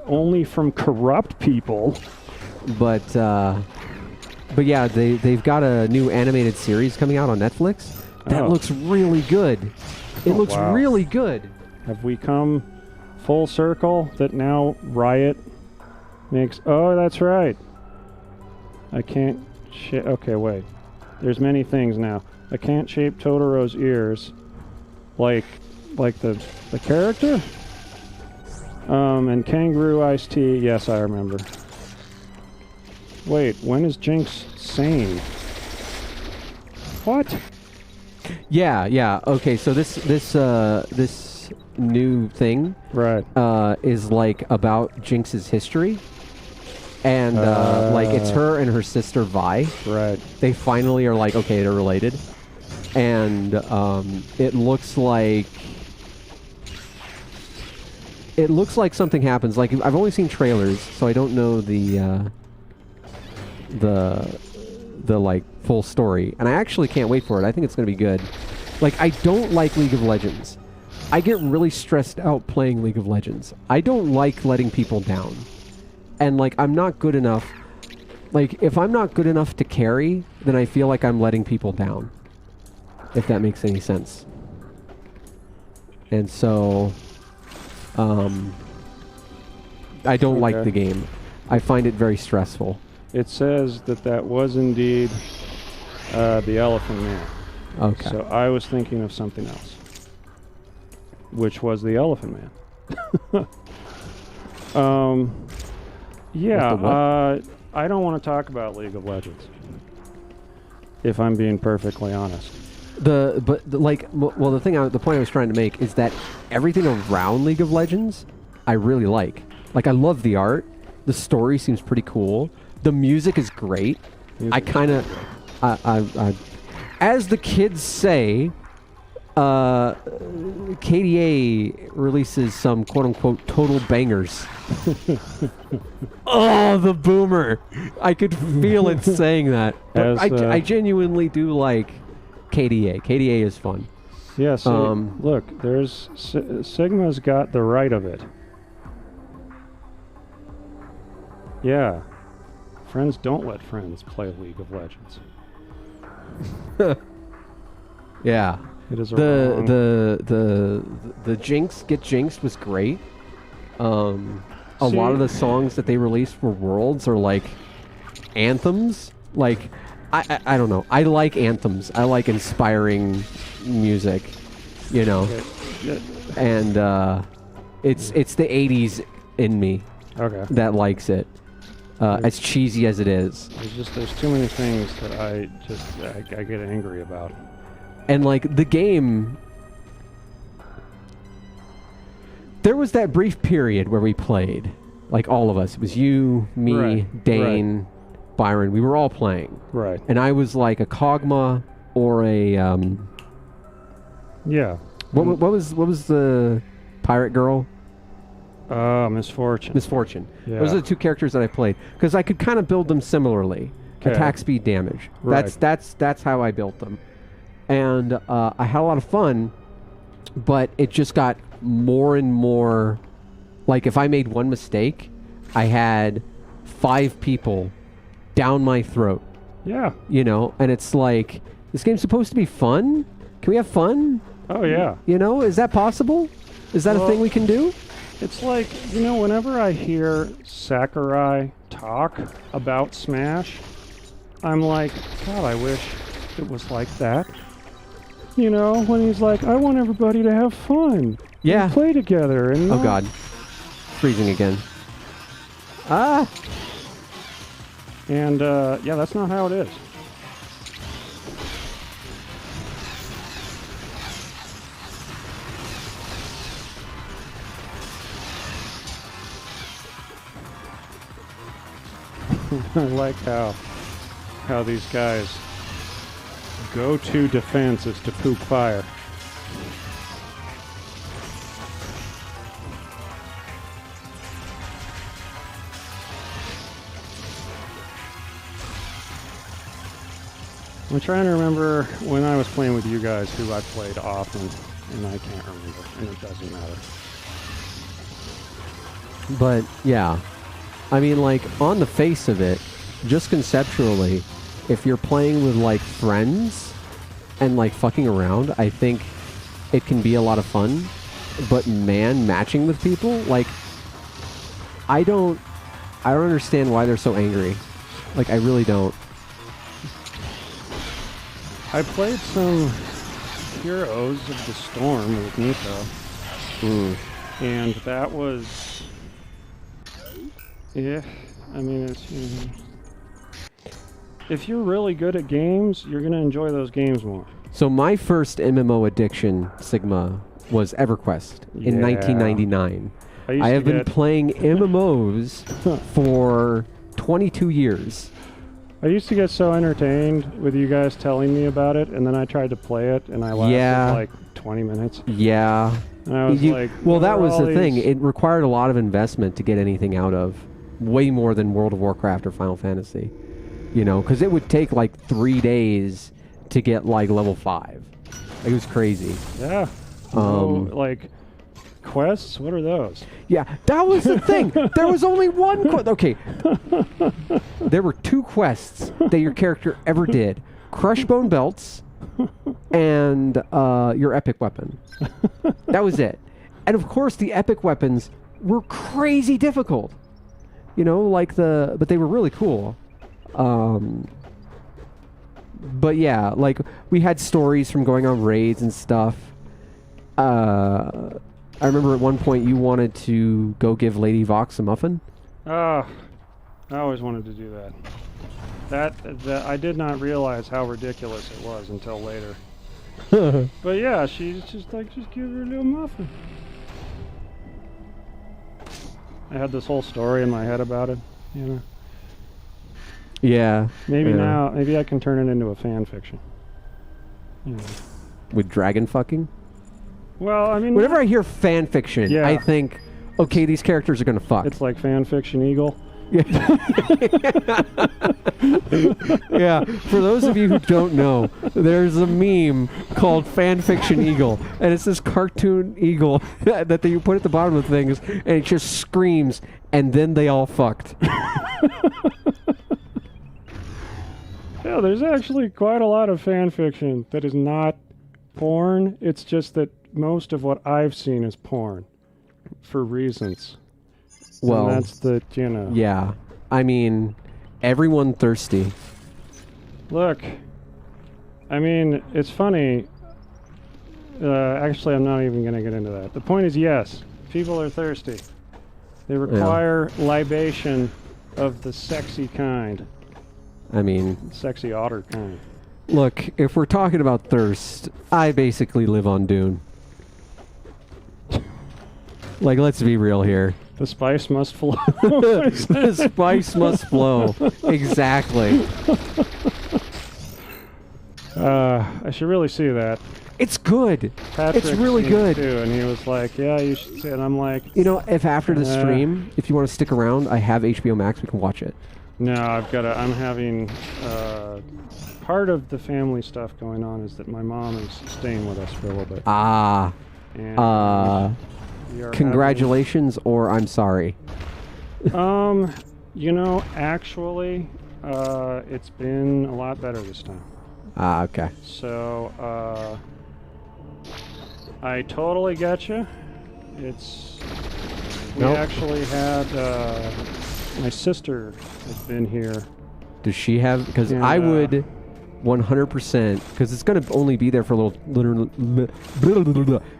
Only from corrupt people. But yeah, they've got a new animated series coming out on Netflix. That looks really good. It looks really good. Have we come full circle that now Riot makes... Oh, that's right. I can't... Okay, wait. There's many things now. I can't shape Totoro's ears like the character? And Kangaroo Iced Tea, yes, I remember. Wait, when is Jinx sane? What? Yeah. Okay, so this new thing, right, is like about Jinx's history, and like it's her and her sister Vi. Right. They finally are like, okay, they're related, and it looks like something happens. Like, I've only seen trailers, so I don't know the like full story, and I actually can't wait for it. I think it's going to be good. Like, I don't like League of Legends. I get really stressed out playing League of Legends. I don't like letting people down. And, like, I'm not good enough. Like, if I'm not good enough to carry, then I feel like I'm letting people down. If that makes any sense. And so... I don't like the game. I find it very stressful. It says that was indeed the Elephant Man. Okay. So I was thinking of something else, which was the Elephant Man. Yeah, I don't want to talk about League of Legends, if I'm being perfectly honest. The point I was trying to make is that everything around League of Legends, I really like. Like, I love the art. The story seems pretty cool. The music is great. I kind of, as the kids say, KDA releases some quote-unquote total bangers. Oh, the boomer! I could feel it saying that. But I genuinely do like KDA. KDA is fun. Yeah, so look, there's Sigma's got the right of it. Yeah. Friends don't let friends play League of Legends. Yeah. It is a the Jinx Get Jinxed was great. A lot of the songs that they released for Worlds are like anthems. Like I don't know. I like anthems. I like inspiring music, you know. And it's the 80s in me that likes it. As cheesy as it is. There's too many things that I get angry about. And like the game, there was that brief period where we played, like all of us. It was you, me, Dane, Byron. We were all playing. Right. And I was like a Kog'Maw or a yeah. What was the pirate girl? Misfortune. Misfortune. Yeah. Those are the two characters that I played because I could kind of build them similarly. Attack, speed, damage. Right. That's how I built them. And I had a lot of fun, but it just got more and more. Like if I made one mistake, I had 5 people down my throat. Yeah. You know, and it's like, this game's supposed to be fun? Can we have fun? Oh, yeah. You know, is that possible? Is that a thing we can do? It's like, you know, whenever I hear Sakurai talk about Smash, I'm like, God, I wish it was like that. You know, when he's like, I want everybody to have fun. Yeah. And play together. And oh, God. Freezing again. Ah! And, yeah, that's not how it is. I like how these guys' go-to defense is to poop fire. I'm trying to remember when I was playing with you guys who I played often, and I can't remember, and it doesn't matter. But, yeah. I mean, like, on the face of it, just conceptually, if you're playing with, like, friends and, like, fucking around, I think it can be a lot of fun. But, man, matching with people, like, I don't understand why they're so angry. Like, I really don't. I played some Heroes of the Storm with Nico. And that was... Yeah, I mean, it's... You know, if you're really good at games, you're going to enjoy those games more. So my first MMO addiction, Sigma, was EverQuest in 1999. I have been playing MMOs for 22 years. I used to get so entertained with you guys telling me about it, and then I tried to play it, and I lasted like 20 minutes. Yeah. And I was like... Well, that was the thing. It required a lot of investment to get anything out of. Way more than World of Warcraft or Final Fantasy. You know, because it would take like 3 days to get like level 5. Like, it was crazy. Yeah. Like... quests? What are those? Yeah, that was the thing. There was only one quest. Okay. There were 2 quests that your character ever did. Crush bone belts and your epic weapon. That was it. And of course the epic weapons were crazy difficult. You know, like but they were really cool. But yeah, like we had stories from going on raids and stuff. I remember at one point you wanted to go give Lady Vox a muffin. I always wanted to do that. That I did not realize how ridiculous it was until later. But yeah, she's just like, just give her a little muffin. I had this whole story in my head about it, you know. Yeah. Maybe I can turn it into a fan fiction. You know. With dragon fucking? Well, I mean... Whenever I hear fan fiction, I think, okay, these characters are going to fuck. It's like fan fiction eagle. Yeah, for those of you who don't know, there's a meme called Fanfiction Eagle, and it's this cartoon eagle that you put at the bottom of things, and it just screams, and then they all fucked. Yeah, there's actually quite a lot of fan fiction that is not porn. It's just that most of what I've seen is porn for reasons. Well, and that's the, you know. yeah. I mean, everyone thirsty. Look, I mean, it's funny. Actually, I'm not even going to get into that. The point is, yes, people are thirsty. They require libation of the sexy kind. I mean, Sexy otter kind. look, if we're talking about thirst, I basically live on Dune. Like, let's be real here. The spice must flow. The spice must flow. Exactly. I should really see that. It's good. Patrick It's really seen good. it too, and he was like, "Yeah, you should see it." And I'm like, You know, if after the stream, if you want to stick around, I have HBO Max. We can watch it. "No, I've got to. I'm having part of the family stuff going on is that my mom is staying with us for a little bit." Ah. And we are Congratulations, or I'm sorry. you know, actually, it's been a lot better this time. Ah, okay. So, I totally get you. It's we Nope. actually had my sister has been here. Does she have? Because And, I would 100%, because it's going to only be there for a little.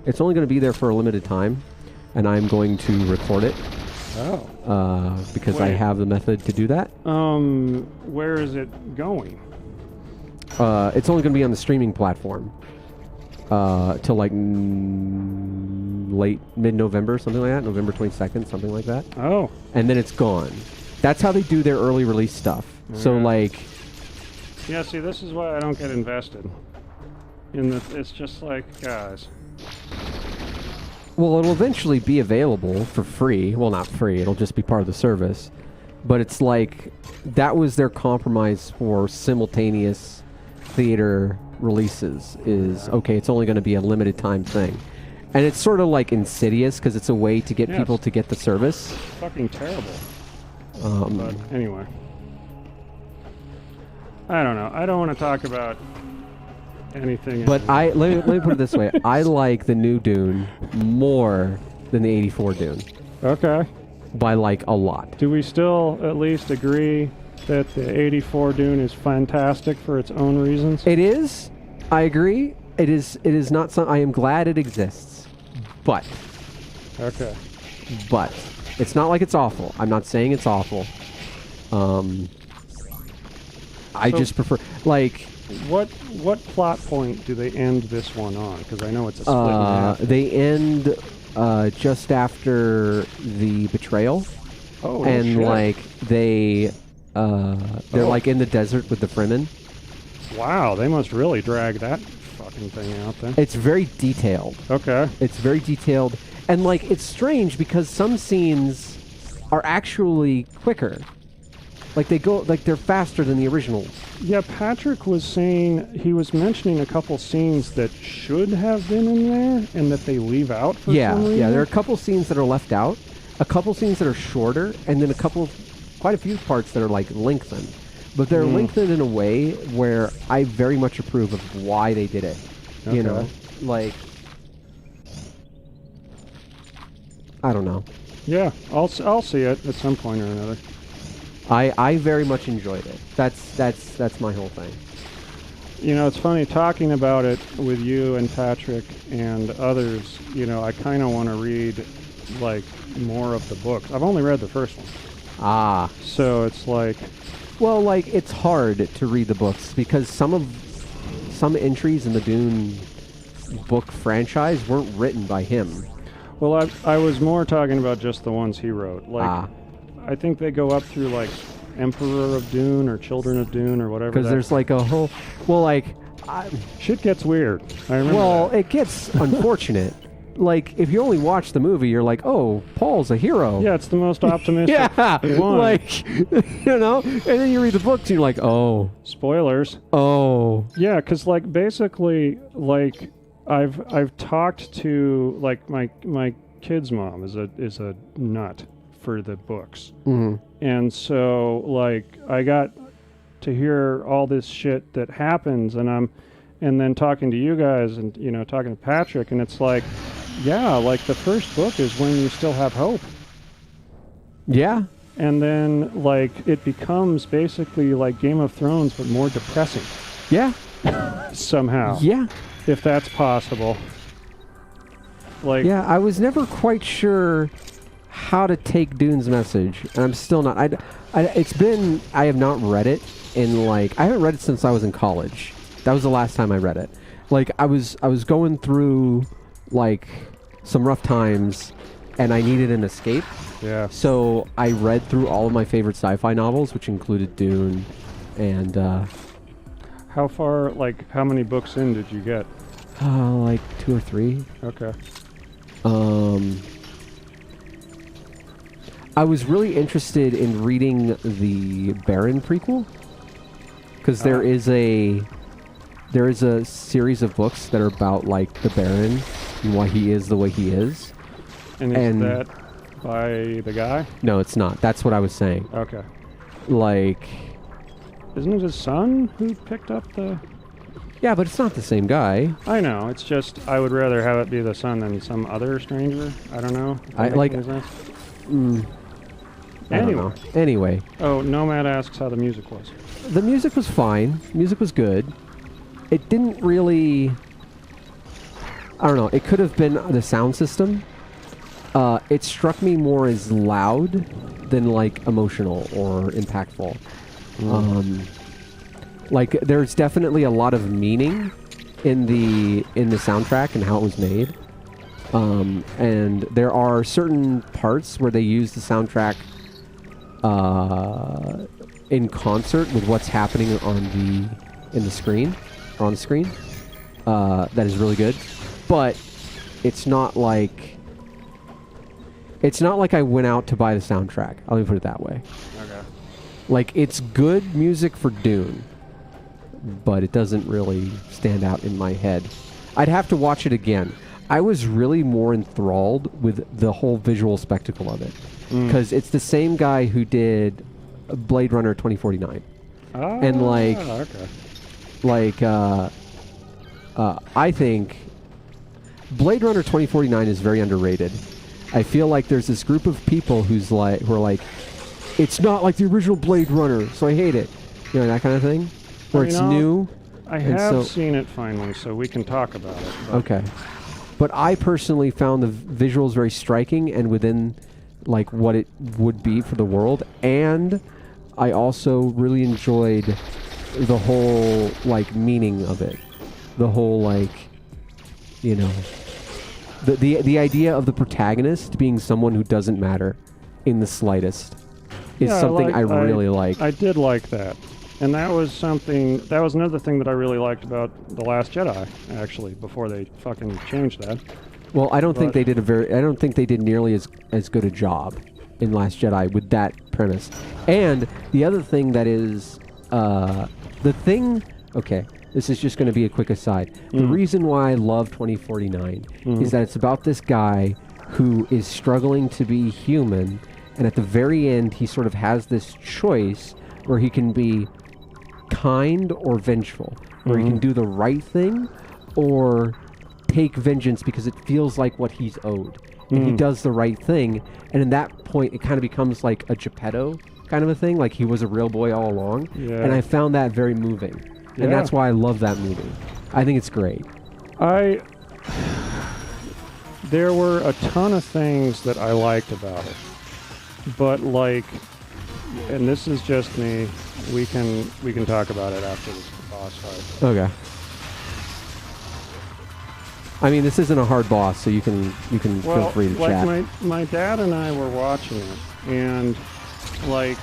It's only going to be there for a limited time, and I'm going to record it Oh. because I Wait. have the method to do that. Where is it going? It's only going to be on the streaming platform till like late mid-November, something like that, November 22nd, something like that, Oh. and then it's gone. That's how they do their early release stuff. So Okay. like, Yeah, see, this is why I don't get invested. In the, it's just like, guys. well, it'll eventually be available for free. Well, not free. It'll just be part of the service. But it's like that was their compromise for simultaneous theater releases. Is okay. It's only going to be a limited time thing, and it's sort of like insidious because it's a way to get Yes. people to get the service. Fucking terrible. But anyway. I don't know. I don't want to talk about anything. But let me put it this way: I like the new Dune more than the '84 Dune Okay. by like a lot. Do we still at least agree that the 84 Dune is fantastic for its own reasons? It is. I agree. It is. It is not some. I am glad it exists, but Okay. it's not like it's awful. I'm not saying it's awful. I So- just prefer like What plot point do they end this one on? Because I know it's a split in half. they end just after the betrayal, Oh, no and shit. like they're Oh. like in the desert with the Fremen. Wow, they must really drag that fucking thing out then. It's very detailed. Okay. It's very detailed, and like it's strange because some scenes are actually quicker. Like they go, like they're faster than the originals. Yeah, Patrick was saying, he was mentioning a couple scenes that should have been in there and that they leave out for some reason. Yeah. There are a couple scenes that are left out, a couple scenes that are shorter, and then quite a few parts that are like lengthened. But they're lengthened in a way where I very much approve of why they did it. You know, Okay. like I don't know. Yeah, I'll see it at some point or another. I very much enjoyed it. That's my whole thing. You know, it's funny talking about it with you and Patrick and others. You know, I kind of want to read like more of the books. I've only read the first one, Ah. so it's like, Well, like it's hard to read the books because some entries in the Dune book franchise weren't written by him. well, I was more talking about just the ones he wrote. Like, I think they go up through like Emperor of Dune or Children of Dune or whatever. Because that- there's like a whole, well, like, shit gets weird. I remember. well, that. it gets unfortunate. like, if you only watch the movie, you're like, oh, Paul's a hero. Yeah, it's the most optimistic Yeah, one. like, you know, and then you read the books and you're like, oh. Spoilers. Oh. Yeah, because, like, basically, like, I've talked to, like, my kid's mom is a nut for the books. Mm-hmm. And so, like, I got to hear all this shit that happens, and then talking to you guys and, you know, talking to Patrick, and it's like, yeah, like, the first book is when you still have hope. Yeah. And then, like, it becomes basically like Game of Thrones, but more depressing. Yeah. Somehow. Yeah. If that's possible. Like, yeah, I was never quite sure how to take Dune's message, and I'm still not. I have not read it in, like, I haven't read it since I was in college. That was the last time I read it. Like, I was going through, like, some rough times, and I needed an escape. yeah. So I read through all of my favorite sci-fi novels, which included Dune, and How far, like, how many books in did you get? like 2 or 3. Okay. I was really interested in reading the Baron prequel, because there is a series of books that are about, like, the Baron and why he is the way he is. And is that by the guy? No, it's not. That's what I was saying. Okay. Like, Isn't it his son who picked up the... yeah, but it's not the same guy. I know, it's just, I would rather have it be the son than some other stranger. I don't know. if that I makes like. any sense. I don't know. Anyway, Oh, Nomad asks how the music was. the music was fine. Music was good. It didn't really. I don't know. It could have been the sound system. It struck me more as loud than, like, emotional or impactful. Like, there's definitely a lot of meaning in the soundtrack and how it was made. And there are certain parts where they use the soundtrack in concert with what's happening on the screen or on the screen. That is really good, but it's not like I went out to buy the soundtrack. Let me put it that way. Okay. Like, it's good music for Dune, but it doesn't really stand out in my head. I'd have to watch it again. I was really more enthralled with the whole visual spectacle of it, because it's the same guy who did Blade Runner 2049. And, like, okay. like, I think Blade Runner 2049 is very underrated. I feel like there's this group of people who are like, it's not like the original Blade Runner, so I hate it. You know, that kind of thing, where it's new. I have seen it finally, so we can talk about it. But Okay. But I personally found the visuals very striking and within, like, what it would be for the world. And I also really enjoyed the whole, like, meaning of it. The whole, like, you know, the idea of the protagonist being someone who doesn't matter in the slightest is something I really like. I did like that. And that was another thing that I really liked about The Last Jedi, actually, before they fucking changed that. Well, I don't think they did nearly as good a job in Last Jedi with that premise. And the other thing that is okay, this is just going to be a quick aside. The reason why I love 2049 is that it's about this guy who is struggling to be human, and at the very end he sort of has this choice where he can be kind or vengeful, where he can do the right thing or take vengeance because it feels like what he's owed, and he does the right thing, and in that point it kind of becomes like a Geppetto kind of a thing, like he was a real boy all along. And I found that very moving, and that's why I love that movie. I think it's great. There were a ton of things that I liked about it, but, like, and this is just me, we can talk about it after this boss fight. Okay. I mean, this isn't a hard boss, so you can feel free to chat. My dad and I were watching it, and, like,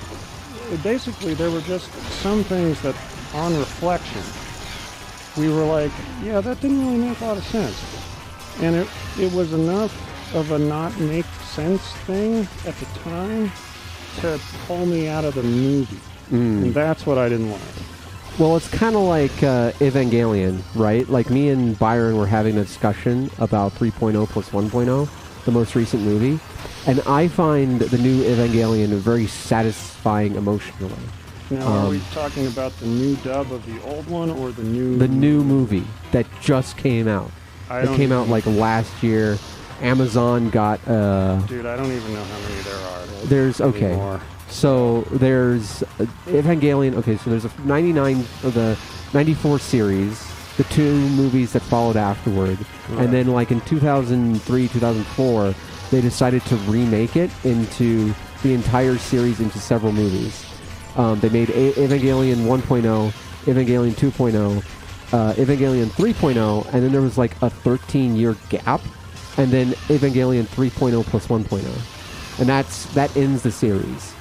basically there were just some things that, on reflection, we were like, yeah, that didn't really make a lot of sense. and it was enough of a not make sense thing at the time to pull me out of the movie. And that's what I didn't like. Well, it's kind of like Evangelion, right? Like me and Byron were having a discussion about 3.0 plus 1.0, the most recent movie, and I find the new Evangelion very satisfying emotionally. Now, are we talking about the new dub of the old one or the new... The new movie that just came out. It came out like last year. Amazon got... Dude, I don't even know how many there are. There's... Okay. Anymore. So there's Evangelion. Okay, so there's a 99 of the 94 series, the 2 movies that followed afterward, and then like in 2003, 2004, they decided to remake it into the entire series into several movies. They made Evangelion 1.0, Evangelion 2.0, Evangelion 3.0, and then there was like a 13-year gap, and then Evangelion 3.0 plus 1.0, and that ends the series.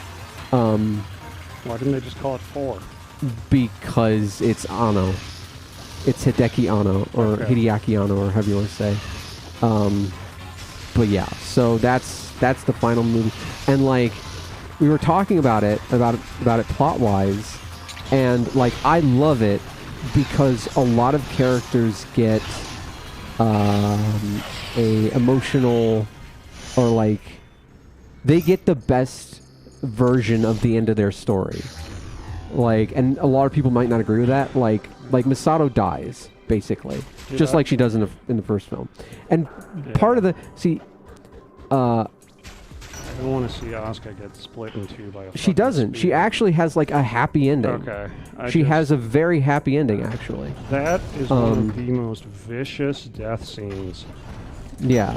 Why didn't they just call it 4? Because it's Anno. It's Hideki Anno, or Hideaki Anno, or however you want to say. But yeah, so that's the final movie. And like, we were talking about it plot-wise, and like, I love it because a lot of characters get a emotional, or like, they get the best version of the end of their story. Like, and a lot of people might not agree with that. Like Misato dies basically, just like she does in the first film. And part of the I don't want to see Asuka get split in two by a... She doesn't. Speed. She actually has like a happy ending. Okay. She has a very happy ending, actually. That is one of the most vicious death scenes. Yeah.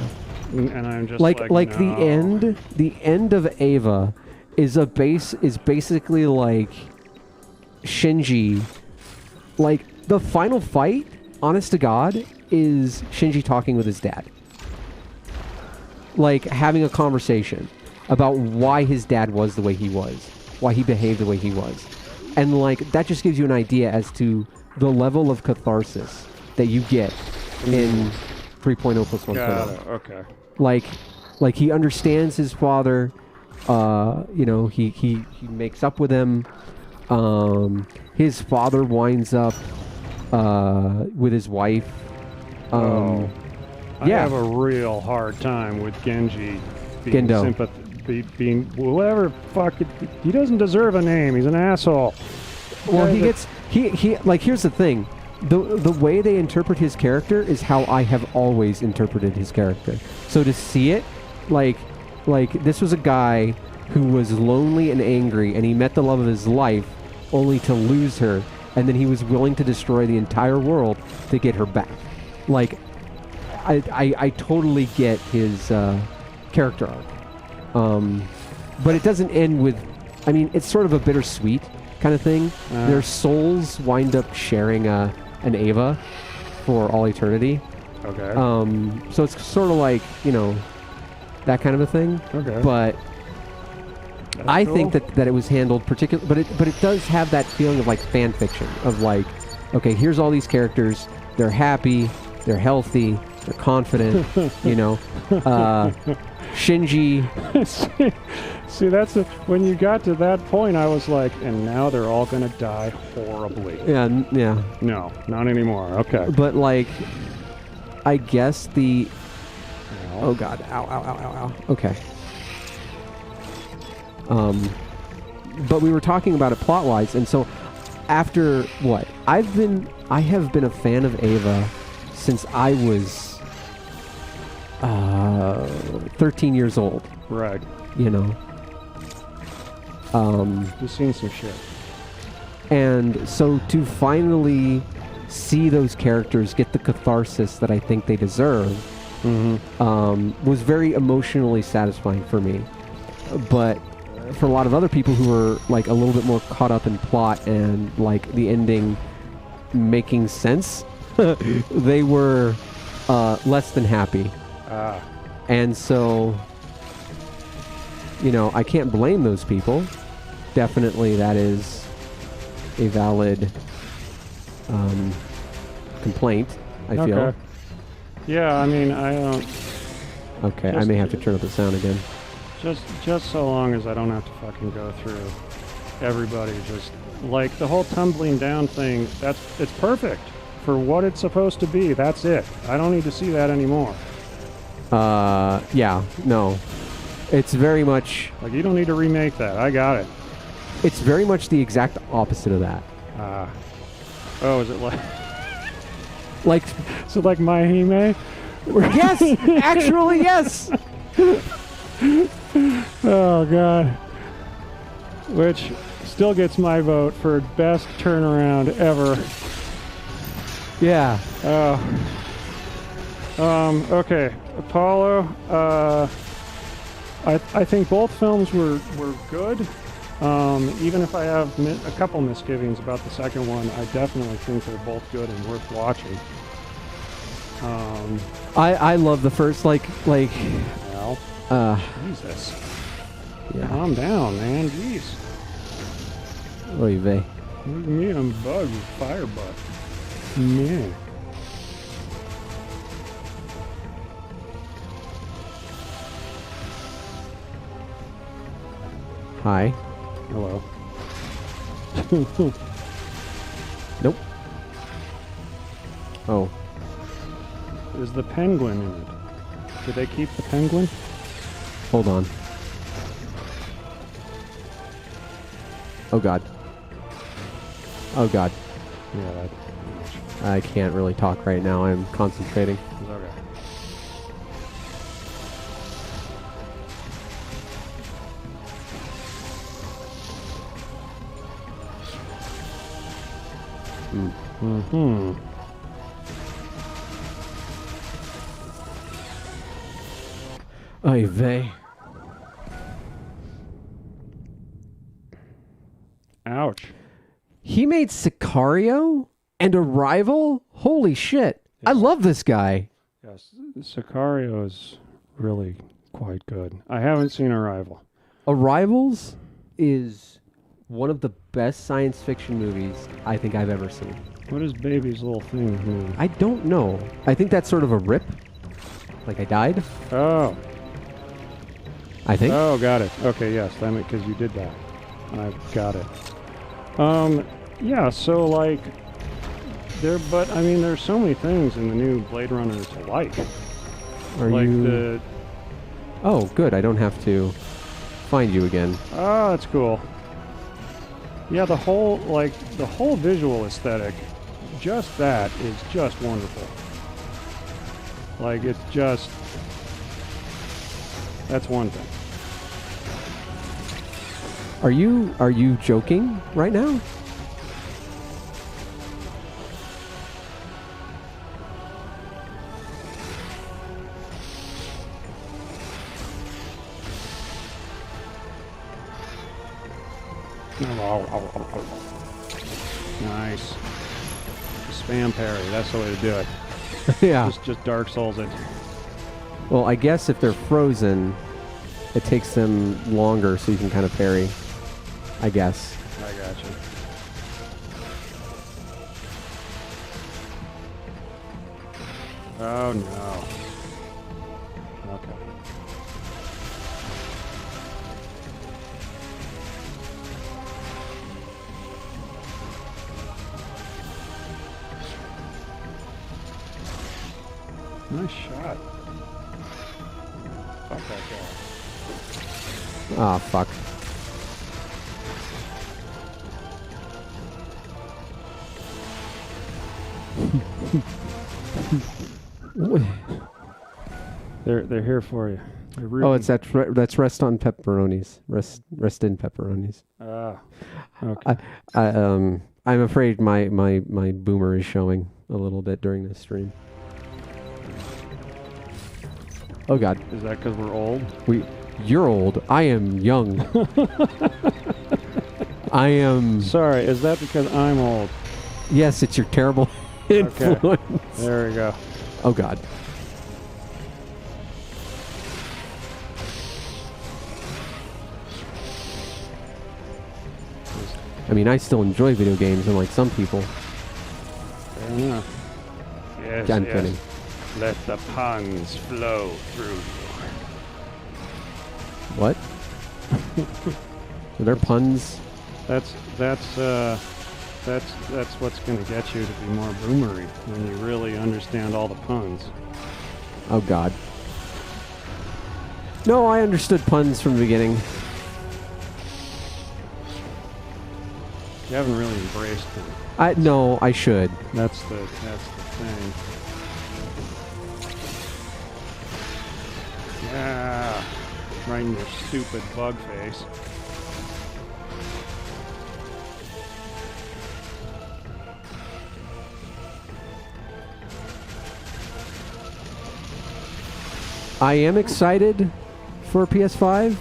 And I'm just like no. the end of Ava is basically like Shinji. Like, the final fight, honest to God, is Shinji talking with his dad. Like, having a conversation about why his dad was the way he was, why he behaved the way he was. And like, that just gives you an idea as to the level of catharsis that you get in 3.0 plus 1.0. Got it. Okay. Like he understands his father, you know, he makes up with him. His father winds up with his wife. I yeah. have a real hard time with Genji being Gendo. being whatever fuck it, he doesn't deserve a name. He's an asshole. Well, he like, here's the thing. The way they interpret his character is how I have always interpreted his character. So to see it, like this was a guy who was lonely and angry, and he met the love of his life only to lose her, and then he was willing to destroy the entire world to get her back. Like, I totally get his character arc. But it doesn't end with, I mean, it's sort of a bittersweet kind of thing. Their souls wind up sharing an Ava for all eternity. Okay. So it's sort of like, you know, that kind of a thing. Okay. But that's I cool. think that it was handled particularly, but it does have that feeling of like fan fiction, of like, okay, here's all these characters, they're happy, they're healthy, they're confident, you know. Shinji. See, when you got to that point, I was like, and now they're all gonna die horribly. Yeah. No, not anymore. Okay. But like, I guess the. No. Oh God! Ow! Okay. But we were talking about it plot-wise, and so after what I have been a fan of Ava since I was 13 years old. Right. You know. You've seen some shit. And so to finally see those characters get the catharsis that I think they deserve, was very emotionally satisfying for me. But for a lot of other people who were like a little bit more caught up in plot and like the ending making sense, they were less than happy. And so, you know, I can't blame those people. Definitely that is a valid complaint, I feel. Yeah, I mean, I don't... Okay, I may have to turn up the sound again. Just so long as I don't have to fucking go through everybody just... Like, the whole tumbling down thing, it's perfect for what it's supposed to be. That's it. I don't need to see that anymore. Yeah, no. It's very much... Like, you don't need to remake that. I got it. It's very much the exact opposite of that. Oh, is it like... Like... Is it like My Hime? Yes! Actually, yes! Oh, God. Which still gets my vote for best turnaround ever. Yeah. Okay. Apollo, I think both films were good. Even if I have a couple misgivings about the second one, I definitely think they're both good and worth watching. I love the first, like... Well, Jesus. Yeah. Calm down, man. Jeez. Oy vey. Look at me, I'm bugged with fire butt. Man. Hi. Hello. Nope. Oh. Is the penguin in it? Did they keep the penguin? Hold on. Oh god. Oh god. Yeah, that... I can't really talk right now. I'm concentrating. It's okay. Mm-hmm. Oy vey. Ouch. He made Sicario and Arrival? Holy shit. I love this guy. Yes, Sicario is really quite good. I haven't seen Arrival. Arrivals is one of the best science fiction movies I think I've ever seen. What is Baby's little thing mean? I don't know. I think that's sort of a rip. Like I died, Oh. I think. Oh, got it. Okay, yes, because you did that. I got it. Yeah, so like, but I mean, there's so many things in the new Blade Runner to like. Are like you... Oh, good. I don't have to find you again. Oh, that's cool. Yeah, the whole visual aesthetic, just that is just wonderful. Like, it's just, that's one thing. Are you joking right now? Nice. Spam parry, that's the way to do it. Yeah. Just Dark Souls it. Well, I guess if they're frozen, it takes them longer so you can kind of parry. I guess. I gotcha. Oh no. Okay. Nice shot. Fuck that guy. Ah, fuck. They're here for you. Oh, it's that's rest on pepperonis. Rest in pepperonis. Ah. Okay. I'm afraid my boomer is showing a little bit during this stream. Oh god. Is that because we're old? You're old. I am young. I am... Sorry, is that because I'm old? Yes, it's your terrible influence. Okay. There we go. Oh god. I mean, I still enjoy video games, unlike some people. Fair enough. Yes, I'm yes. kidding. Let the puns flow through you. What? Are there puns? That's what's going to get you to be more boomery when you really understand all the puns. Oh God. No, I understood puns from the beginning. You haven't really embraced them. No, I should. That's the thing. Yeah, right in your stupid bug face. I am excited for a PS5,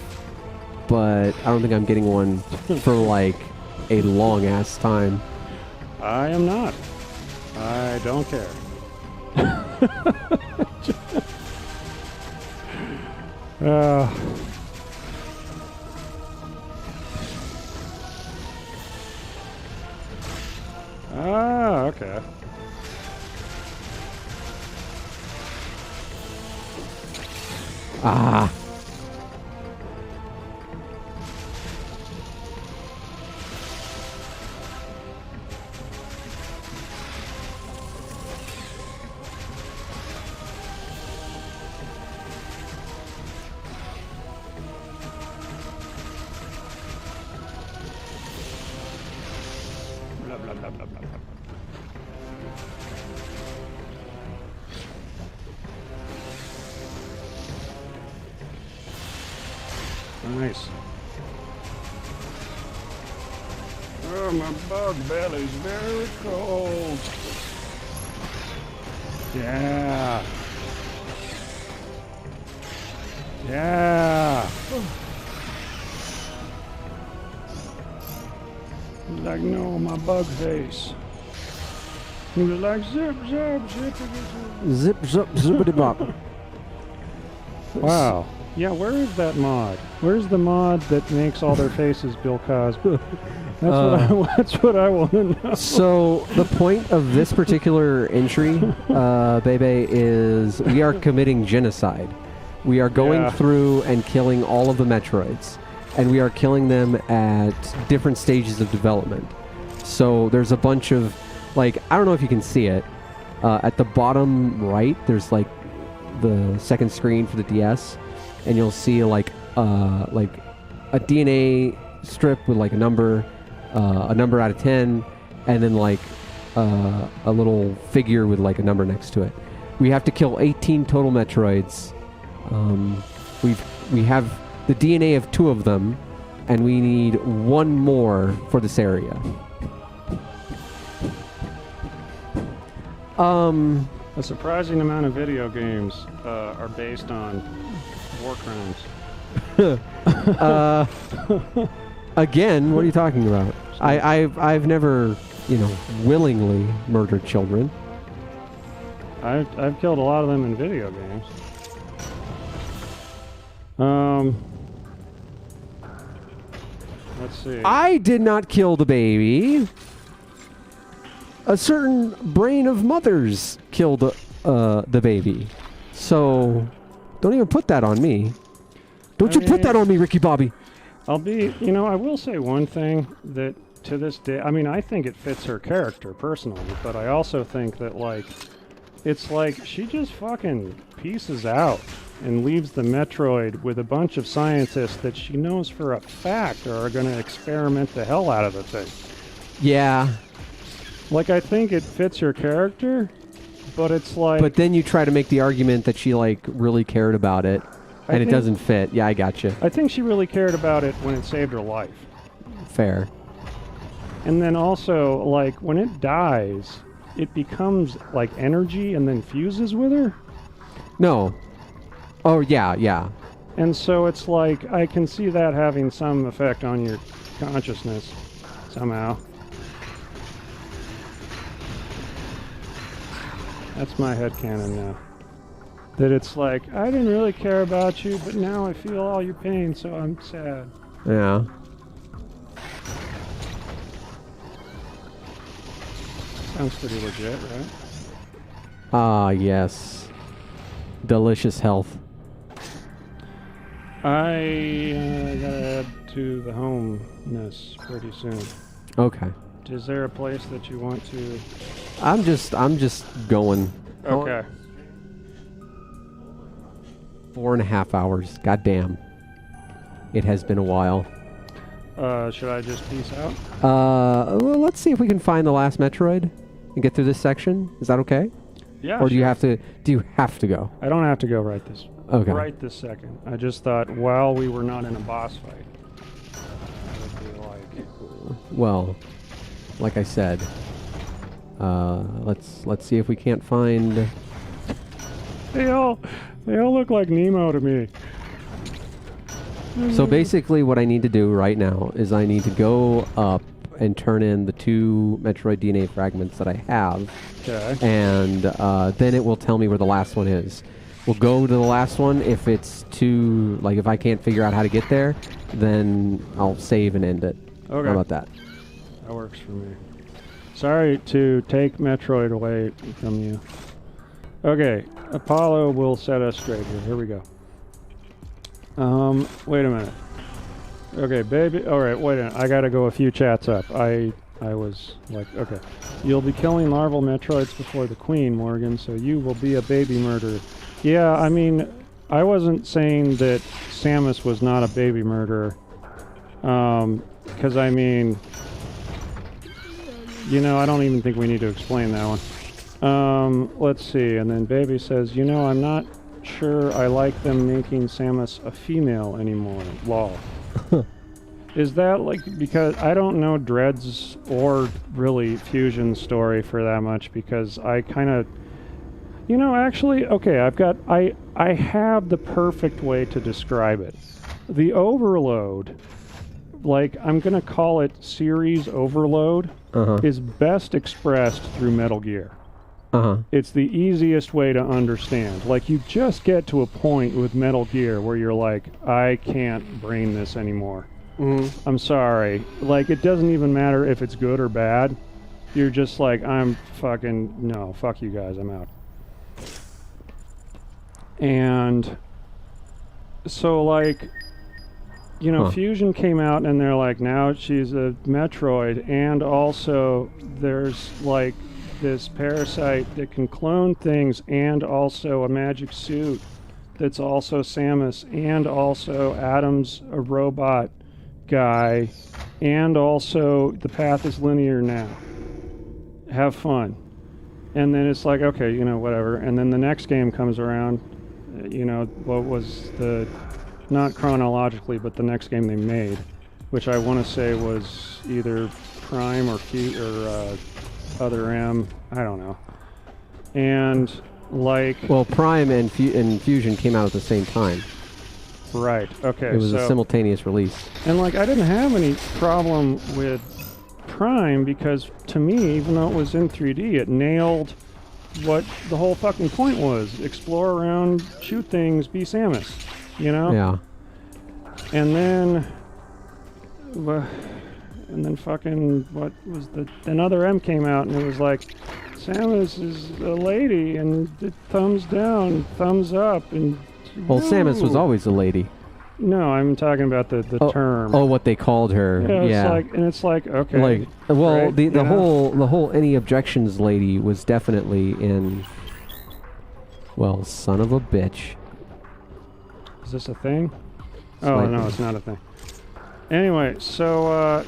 but I don't think I'm getting one for like a long ass time. I am not. I don't care. Okay. Ah. Blah, blah, blah, blah, blah, blah. Nice. Oh, my bug belly's very cold. Yeah. Yeah. Like, no, my bug face. He was like, zip, zip, zip, Zip, zip, zippity bop. Wow. Yeah, where is that mod? Where's the mod that makes all their faces Bill Cosby? That's what I want to know. So the point of this particular entry, Bebe, is we are committing genocide. We are going through and killing all of the Metroids, and we are killing them at different stages of development. So there's a bunch of, like, I don't know if you can see it. At the bottom right, there's like the second screen for the DS, and you'll see like a DNA strip with like a number out of 10, and then like a little figure with like a number next to it. We have to kill 18 total Metroids. We have the DNA of 2 of them, and we need 1 more for this area. A surprising amount of video games are based on war crimes. Again, what are you talking about? I've never, willingly murdered children. I've killed a lot of them in video games. Let's see. I did not kill the baby. A certain brain of mothers killed the baby. So, don't even put that on me. Don't you put that on me, Ricky Bobby. I will say one thing that to this day, I think it fits her character personally, but I also think that, it's like she just fucking pieces out and leaves the Metroid with a bunch of scientists that she knows for a fact are going to experiment the hell out of the thing. Yeah. I think it fits her character, but it's like... But then you try to make the argument that she, really cared about it, and it doesn't fit. Yeah, I gotcha. I think she really cared about it when it saved her life. Fair. And then also, when it dies, it becomes, energy and then fuses with her? No. Oh, yeah. And so it's I can see that having some effect on your consciousness, somehow. That's my headcanon now. That it's I didn't really care about you, but now I feel all your pain, so I'm sad. Yeah. Sounds pretty legit, right? Ah, yes. delicious health. I gotta add to the homeness pretty soon. Okay. Is there a place that you want to? I'm just going. Okay. 4.5 hours. Goddamn. It has been a while. Should I just peace out? Well, let's see if we can find the last Metroid and get through this section. Is that okay? Yeah. Or do you have to? Do you have to go? I don't have to go right this second. I just thought while we were not in a boss fight, I would be like. Well, like I said, let's see if we can't find. They all look like Nemo to me. So basically, what I need to do right now is I need to go up and turn in the 2 Metroid DNA fragments that I have. Okay. And then it will tell me where the last one is. We'll go to the last one. If it's too, like, if I can't figure out how to get there, then I'll save and end it. Okay. How about that? That works for me. Sorry to take Metroid away from you. Okay, Apollo will set us straight here. Here we go. Wait a minute. Okay, baby. All right, wait a minute. I gotta go a few chats up. I was like, okay. You'll be killing larval Metroids before the Queen, Morgan, so you will be a baby murderer. Yeah, I mean, I wasn't saying that Samus was not a baby murderer. Because, I mean, you know, I don't even think we need to explain that one. Let's see. And then Baby says, you know, I'm not sure I like them making Samus a female anymore. Lol. Is that like, because I don't know Dread's or really Fusion's story for that much, because I kind of, you know, actually, okay, I have the perfect way to describe it. The overload, like, I'm gonna call it series overload, is best expressed through Metal Gear. It's the easiest way to understand. Like, you just get to a point with Metal Gear where you're like, I can't brain this anymore. I'm sorry. Like, it doesn't even matter if it's good or bad. You're just like, no, fuck you guys, I'm out. And so, like, you know, Fusion came out and they're like, now she's a Metroid, and also there's like this parasite that can clone things, and also a magic suit that's also Samus, and also Adam's a robot guy, and also the path is linear now. Have fun. And then it's like, okay, you know, whatever. And then the next game comes around, you know, what was the, not chronologically, but the next game they made, which I want to say was either Prime or Other M, I don't know. And like, well, Prime and Fusion came out at the same time. Right. Okay. It was a simultaneous release. And like, I didn't have any problem with Prime because, to me, even though it was in 3D, it nailed what the whole fucking point was: explore around, shoot things, be Samus. You know? Yeah. And then fucking, what was then Other M came out and it was like, Samus is a lady, and thumbs down, thumbs up, and well, Samus was always a lady. No, I'm talking about the term. Oh, what they called her. Yeah. It's like, okay. Like, well, right, the whole any objections lady was definitely in. Well, son of a bitch. Is this a thing? Slightly. Oh no, it's not a thing. Anyway, so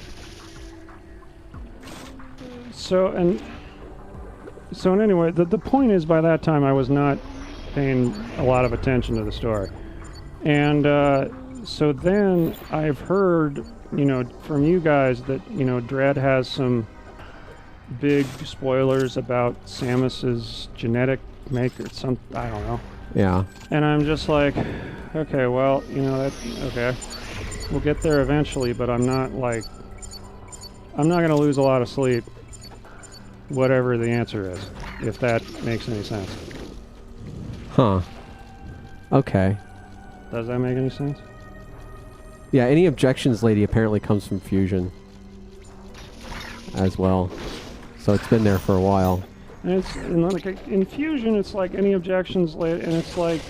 anyway, the point is, by that time I was not paying a lot of attention to the story. And so then I've heard, you know, from you guys that, you know, Dread has some big spoilers about Samus's genetic maker, I don't know. Yeah. And I'm just like, okay, well, you know, okay. We'll get there eventually, but I'm not going to lose a lot of sleep, whatever the answer is, if that makes any sense. Huh. Okay. Does that make any sense? Yeah, any objections lady apparently comes from Fusion as well. So it's been there for a while. And like in Fusion, it's like any objections later, and it's like,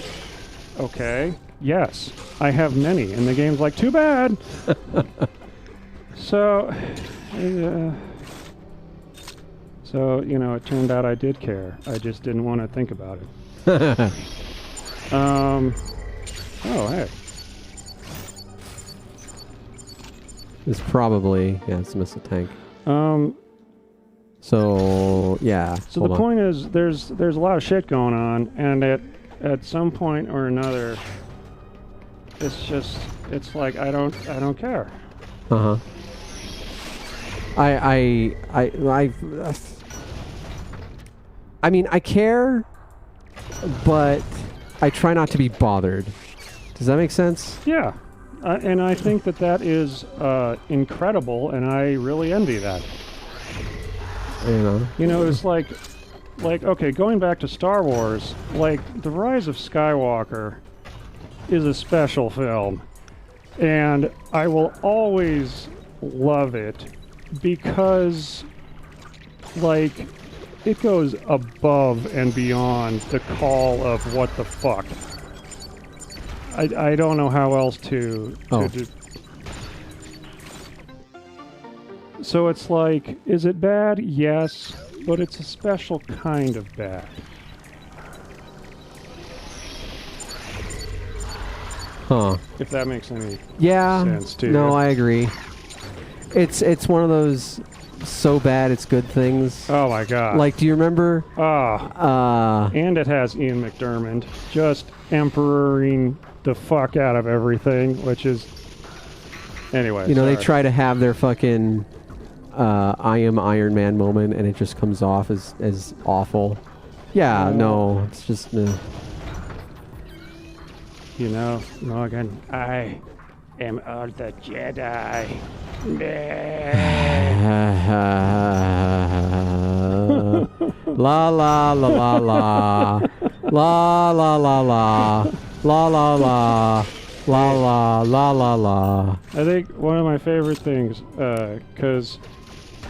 okay, yes, I have many, and the game's like, too bad. So, it turned out I did care. I just didn't want to think about it. Oh, hey. It's probably, it's a missile tank. So, yeah. So the point is, there's a lot of shit going on, and at some point or another, it's like I don't care. Uh-huh. I mean, I care, but I try not to be bothered. Does that make sense? Yeah. And I think that is incredible, and I really envy that. It's like, okay, going back to Star Wars, like, The Rise of Skywalker is a special film, and I will always love it because, like, it goes above and beyond the call of what the fuck. I don't know how else to do. So it's like, is it bad? Yes, but it's a special kind of bad. Huh. If that makes any sense to you. No, I agree. It's one of those so bad it's good things. Oh my god. Like, do you remember? And it has Ian McDiarmid just emperoring the fuck out of everything, which is... Anyway, they try to have their fucking I am Iron Man moment, and it just comes off as awful. Yeah, no, it's just... Morgan, I am all the Jedi. La la la la la. La la la la. La la la. La la la la la. I think one of my favorite things, because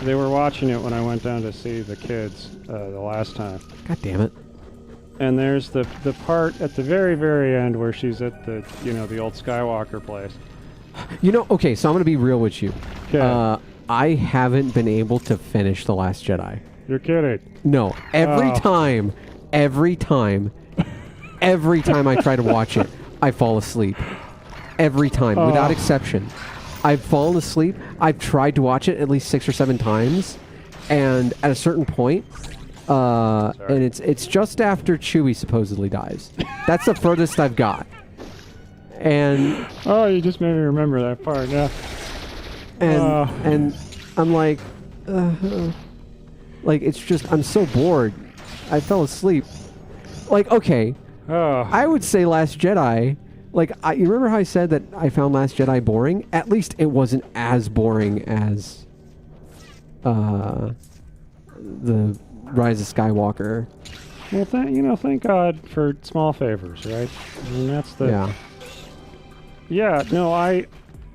they were watching it when I went down to see the kids the last time. God damn it. And there's the part at the very, very end where she's at the, the old Skywalker place. Okay, so I'm going to be real with you. Okay. I haven't been able to finish The Last Jedi. You're kidding. No. Every time I try to watch it, I fall asleep. Every time, without exception. I've fallen asleep. I've tried to watch it at least 6 or 7 times. And at a certain point... and it's just after Chewie supposedly dies. That's the furthest I've got. And you just made me remember that part. Yeah. And I'm like, it's just I'm so bored. I fell asleep. Like, okay, I would say Last Jedi. Like, you remember how I said that I found Last Jedi boring? At least it wasn't as boring as the Rise of Skywalker. Well, thank God for small favors, right? I mean, that's the... Yeah. Yeah, no, I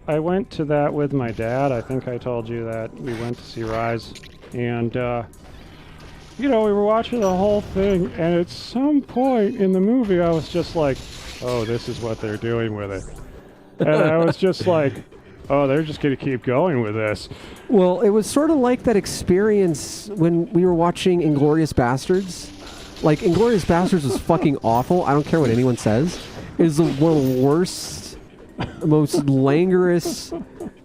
went to that with my dad. I think I told you that. We went to see Rise. And, we were watching the whole thing, and at some point in the movie, I was just like, oh, this is what they're doing with it. And I was just like, oh, they're just going to keep going with this. Well, it was sort of like that experience when we were watching Inglourious Bastards. Like, Inglourious Bastards was fucking awful. I don't care what anyone says. It is one of the worst, most languorous,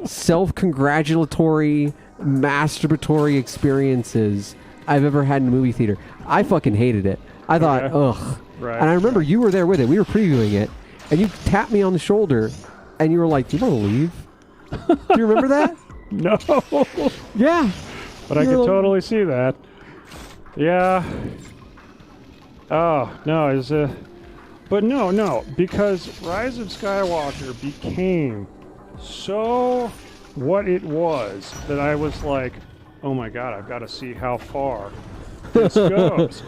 self-congratulatory, masturbatory experiences I've ever had in a movie theater. I fucking hated it. I thought, ugh. Right. And I remember you were there with it. We were previewing it. And you tapped me on the shoulder. And you were like, do you want to leave? Do you remember that? No. Yeah. But I could totally see that. Yeah. Oh, no, it's a... But no, because Rise of Skywalker became so what it was that I was like, oh my god, I've got to see how far this goes.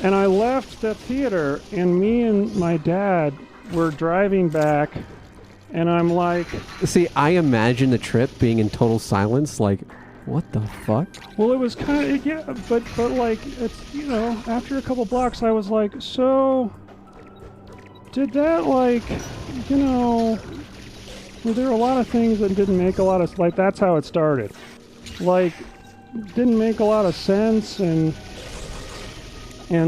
And I left the theater, and me and my dad were driving back, and I'm like... See, I imagine the trip being in total silence, like what the fuck? Well, it was kind of, yeah, but like, it's, you know, after a couple blocks, I was like, so, did that, like, you know, well, there were a lot of things that didn't make a lot of, like, that's how it started. Like, didn't make a lot of sense, and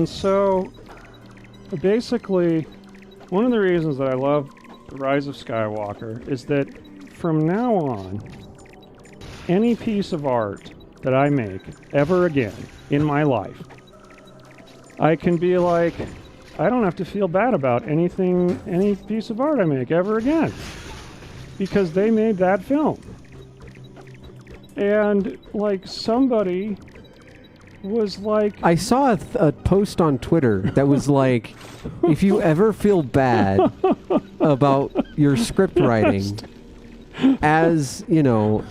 so, basically, one of the reasons that I love The Rise of Skywalker is that from now on, any piece of art that I make ever again in my life, I can be like, I don't have to feel bad about anything, any piece of art I make ever again, because they made that film. And like somebody was like, I saw a post on Twitter that was like, if you ever feel bad about your script writing, as you know,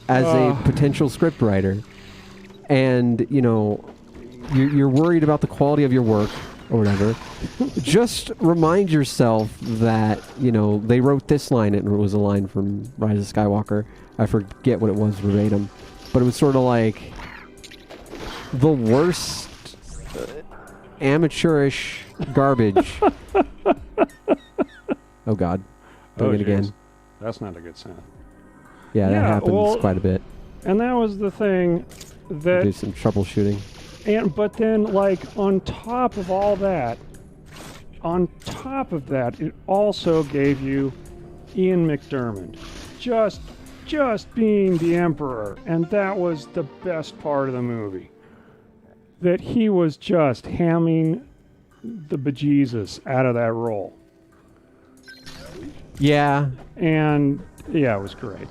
as a potential script writer, and you know, you're worried about the quality of your work or whatever, just remind yourself that, you know, they wrote this line, and it was a line from Rise of Skywalker. I forget what it was verbatim, but it was sort of like the worst amateurish garbage. Oh God, doing it again. That's not a good sound. Yeah, that happens quite a bit. And that was the thing that do some troubleshooting. But then, like, on top of all that, it also gave you Ian McDiarmid just being the Emperor, and that was the best part of the movie. That he was just hamming the bejesus out of that role. Yeah. And yeah, it was great.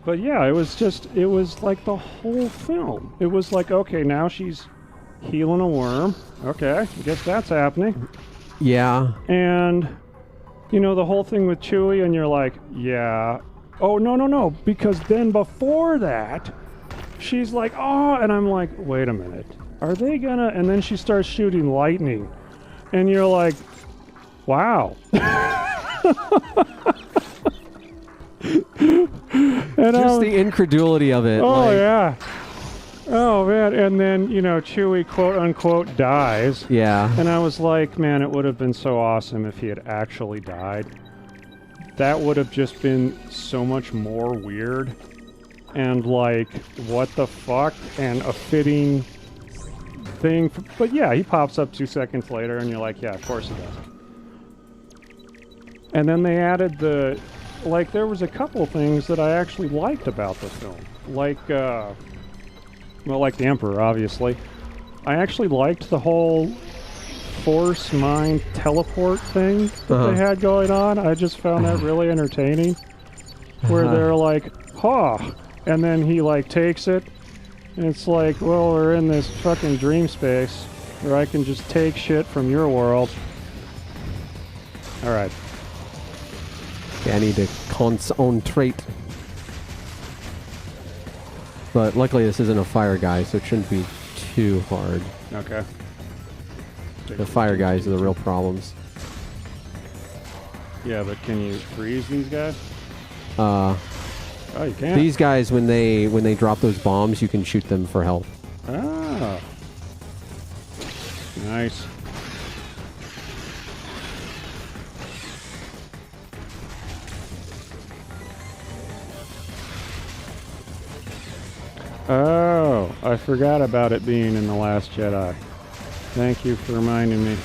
But yeah, it was like the whole film. It was like, okay, now she's healing a worm. Okay, I guess that's happening. Yeah. And, you know, the whole thing with Chewie, and you're like, yeah. Oh, no, because then before that, she's like, oh, and I'm like, wait a minute. Are they gonna, and then she starts shooting lightning. And you're like, wow. And just the incredulity of it. Oh, like, yeah. Oh, man. And then, you know, Chewie, quote unquote, dies. Yeah. And I was like, man, it would have been so awesome if he had actually died. That would have just been so much more weird. And like, what the fuck? And a fitting thing. But yeah, he pops up 2 seconds later, and you're like, yeah, of course he does. And then they added the... Like, there was a couple things that I actually liked about the film. Like, well, like the Emperor, obviously. I actually liked the whole force, mind, teleport thing that they had going on. I just found that really entertaining. Where they're like, huh, and then he, like, takes it, and it's like, well, we're in this fucking dream space where I can just take shit from your world. Alright. Yeah, I need to concentrate. But luckily this isn't a fire guy, so it shouldn't be too hard. Okay. The fire guys are the real problems. Yeah, but can you freeze these guys? Oh, you can. These guys, when they drop those bombs, you can shoot them for health. Ah. Nice. Oh, I forgot about it being in The Last Jedi. Thank you for reminding me.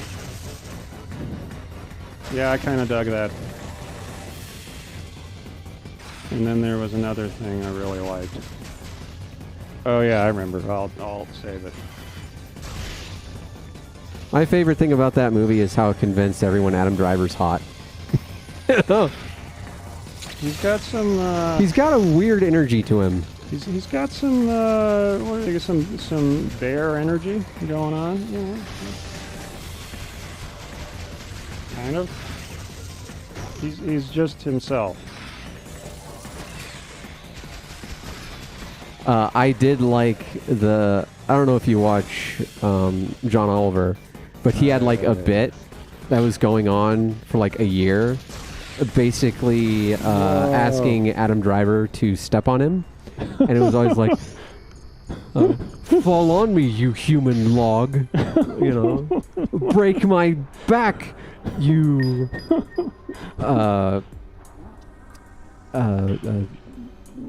Yeah, I kind of dug that. And then there was another thing I really liked. Oh yeah, I remember. I'll save it. My favorite thing about that movie is how it convinced everyone Adam Driver's hot. He's got some... He's got a weird energy to him. He's got some some bear energy going on, you know. Kind of. He's just himself. I did like I don't know if you watch John Oliver, but he had like a bit that was going on for like a year, basically asking Adam Driver to step on him, and it was always like, "Fall on me, you human log," you know, "break my back, you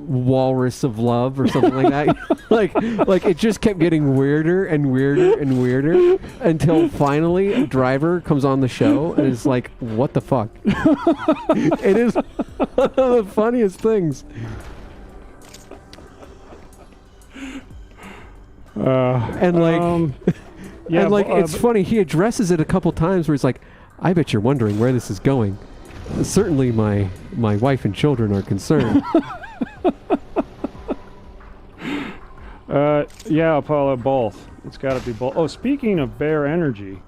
walrus of love," or something like that. like it just kept getting weirder and weirder and weirder until finally Driver comes on the show and is like, "What the fuck?" It is one of the funniest things. And like, yeah, and like, it's funny. He addresses it a couple times where he's like, "I bet you're wondering where this is going. Certainly, my wife and children are concerned." Yeah, Apollo, both. It's got to be both. Oh, speaking of bear energy,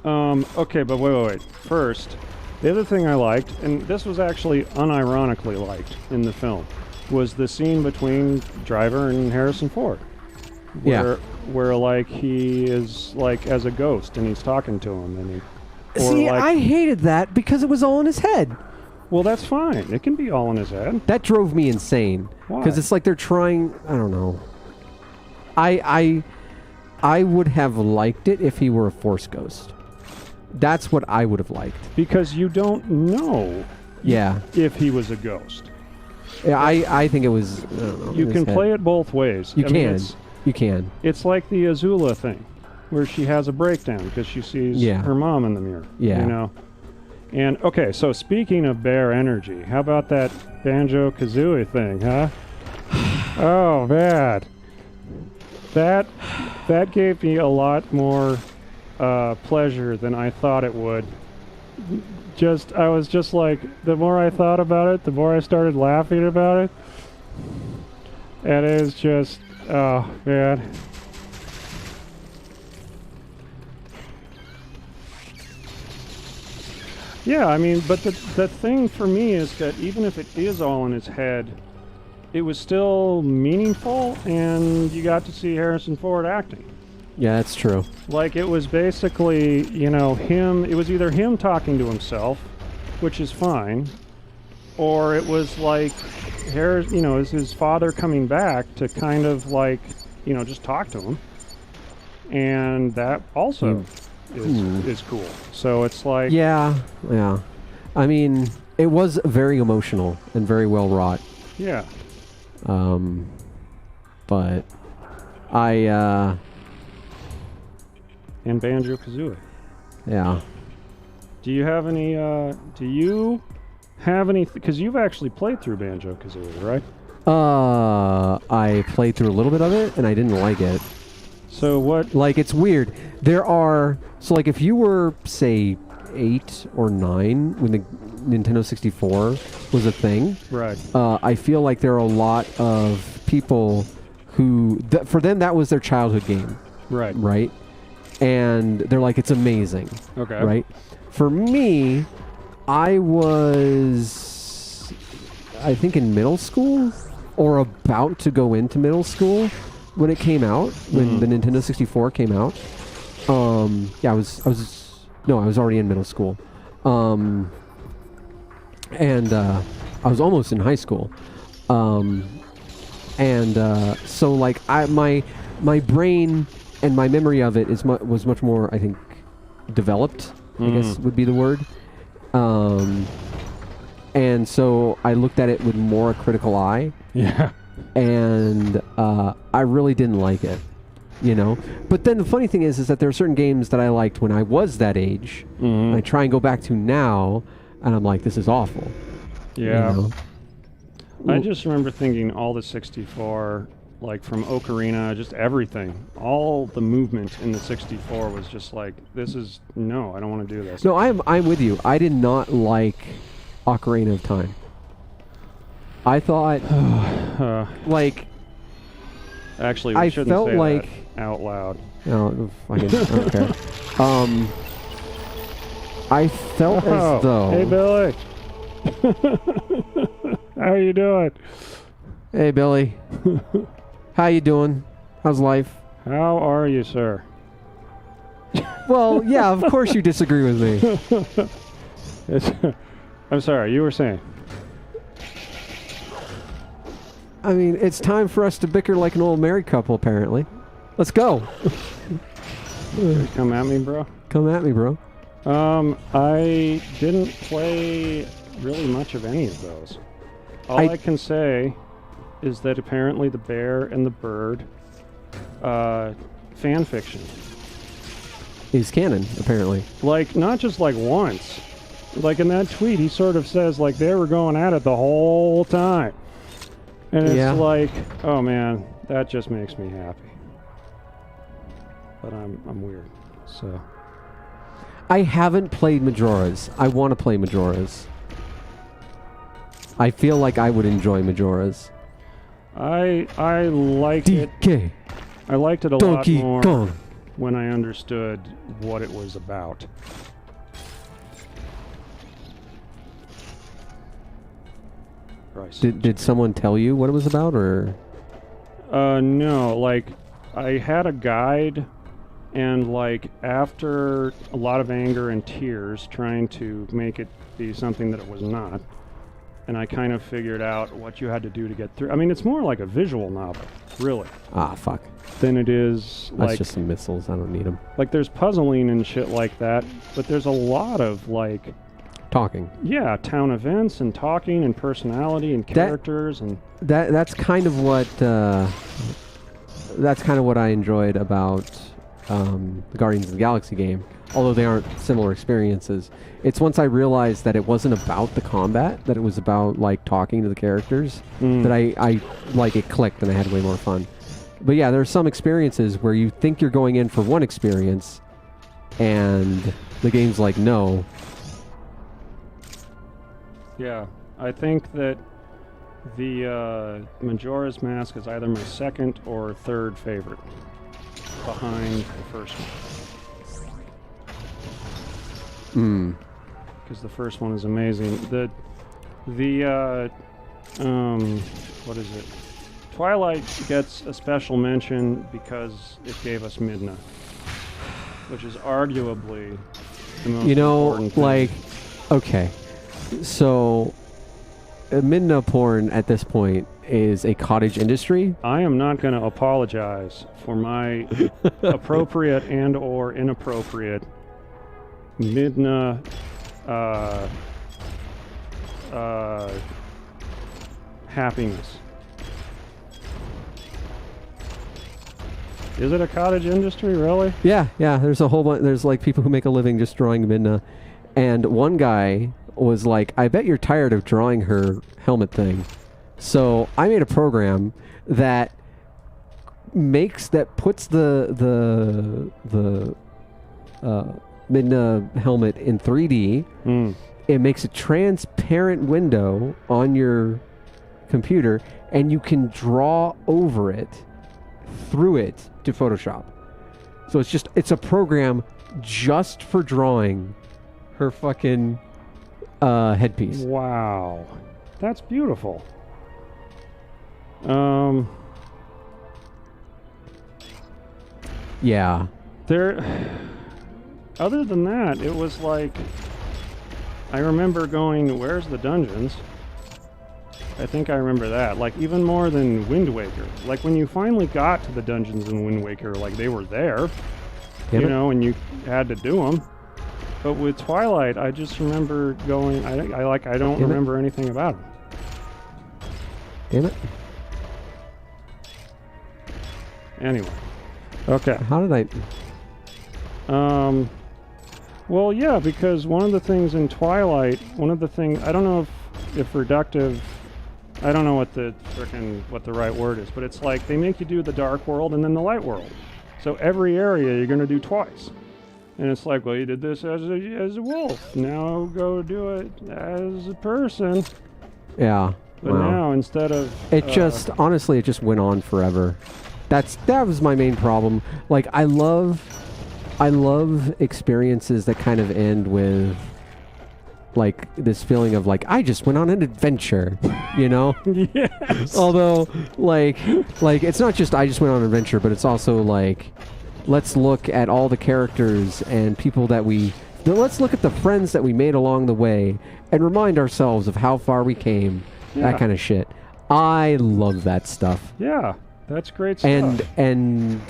okay, but wait. First, the other thing I liked, and this was actually unironically liked in the film, was the scene between Driver and Harrison Ford. Where like he is like as a ghost and he's talking to him and he. See, like, I hated that because it was all in his head. Well, that's fine. It can be all in his head. That drove me insane. Why? Because it's like they're trying. I don't know. I would have liked it if he were a Force ghost. That's what I would have liked. Because you don't know. Yeah. If he was a ghost. Yeah, I think it was. I don't know, you can play it both ways. You can. It's like the Azula thing, where she has a breakdown because she sees her mom in the mirror. Yeah. You know. And okay, so speaking of bear energy, how about that Banjo-Kazooie thing, huh? Oh man, that gave me a lot more pleasure than I thought it would. I was just like, the more I thought about it, the more I started laughing about it, and it is just, oh man. Yeah, I mean, but the thing for me is that even if it is all in his head, it was still meaningful, and you got to see Harrison Ford acting. Yeah, that's true. Like, it was basically, you know, it was either him talking to himself, which is fine, or it was like, is his father coming back to kind of like, you know, just talk to him. And that also is cool. So it's like... Yeah. I mean, it was very emotional and very well wrought. Yeah. But I... And Banjo-Kazooie. Yeah. Do you have any... Because you've actually played through Banjo-Kazooie, right? I played through a little bit of it, and I didn't like it. So what... Like, it's weird. There are... So, like, if you were, say, 8 or 9 when the Nintendo 64 was a thing... Right. I feel like there are a lot of people who... for them, that was their childhood game. Right. Right? And they're like, it's amazing. Okay. Right? For me, I was... I think in middle school, or about to go into middle school, when it came out, when the Nintendo 64 came out. I was already in middle school. And I was almost in high school. So like my brain and my memory of it was much more, I think, developed, I guess would be the word. And so I looked at it with more a critical eye. Yeah. And I really didn't like it, you know. But then the funny thing is that there are certain games that I liked when I was that age. And I try and go back to now, and I'm like, this is awful. Yeah. You know? I just remember thinking all the 64, like from Ocarina, just everything, all the movement in the 64 was just like, I don't want to do this. No, I'm with you. I did not like Ocarina of Time. I thought, like... Actually, we shouldn't say that out loud. No, okay. I felt as though... Hey, Billy! How you doing? Hey, Billy. How you doing? How's life? How are you, sir? Well, yeah, of course you disagree with me. I'm sorry, you were saying. I mean, it's time for us to bicker like an old married couple, apparently. Let's go. Come at me, bro. Come at me, bro. I didn't play really much of any of those. All I can say is that apparently the bear and the bird fan fiction. He's canon, apparently. Like, not just like once. Like in that tweet, he sort of says like they were going at it the whole time. And it's like, oh man, that just makes me happy. But I'm weird, so. I haven't played Majora's. I want to play Majora's. I feel like I would enjoy Majora's. I liked it. I liked it a lot more when I understood what it was about. Did someone tell you what it was about, or? No, like, I had a guide, and like, after a lot of anger and tears trying to make it be something that it was not, and I kind of figured out what you had to do to get through. I mean, it's more like a visual novel, really. Ah, fuck. Than it is like... That's just some missiles, I don't need them. Like, there's puzzling and shit like that, but there's a lot of, like... Talking. Yeah, town events and talking and personality and characters and... That's kind of what... that's kind of what I enjoyed about the Guardians of the Galaxy game. Although they aren't similar experiences. It's once I realized that it wasn't about the combat, that it was about, like, talking to the characters, that I like, it clicked and I had way more fun. But yeah, there are some experiences where you think you're going in for one experience, and the game's like, no. Yeah, I think that the Majora's Mask is either my second or third favorite, behind the first one. Because the first one is amazing. What is it? Twilight gets a special mention because it gave us Midna, which is arguably the most important thing. Like, okay, so Midna porn at this point is a cottage industry. I am not going to apologize for my appropriate and or inappropriate Midna happiness. Is it a cottage industry, really? Yeah, there's a whole bunch. There's like people who make a living just drawing Midna, and one guy was like, I bet you're tired of drawing her helmet thing, so I made a program that puts the Midna helmet in 3D. It makes a transparent window on your computer, and you can draw over it, through it, to Photoshop. So it's a program just for drawing her fucking headpiece. Wow, that's beautiful. Yeah. Other than that, it was like, I remember going, where's the dungeons? I think I remember that. Like, even more than Wind Waker. Like, when you finally got to the dungeons in Wind Waker, like, they were there, you know, and you had to do them. But with Twilight, I just remember going, I don't remember anything about them. Damn it. Anyway. Okay. How did I... Well, yeah, because one of the things in Twilight, I don't know if reductive, I don't know what the right word is, but it's like they make you do the dark world and then the light world. So every area you're going to do twice. And it's like, well, you did this as a wolf. Now go do it as a person. Yeah. But now instead of... honestly, it just went on forever. That was my main problem. Like, I love experiences that kind of end with, like, this feeling of, like, I just went on an adventure, you know? Yes. Although, like, it's not just I just went on an adventure, but it's also, like, let's look at all the characters and people that let's look at the friends that we made along the way and remind ourselves of how far we came. Yeah. That kind of shit. I love that stuff. Yeah, that's great stuff. And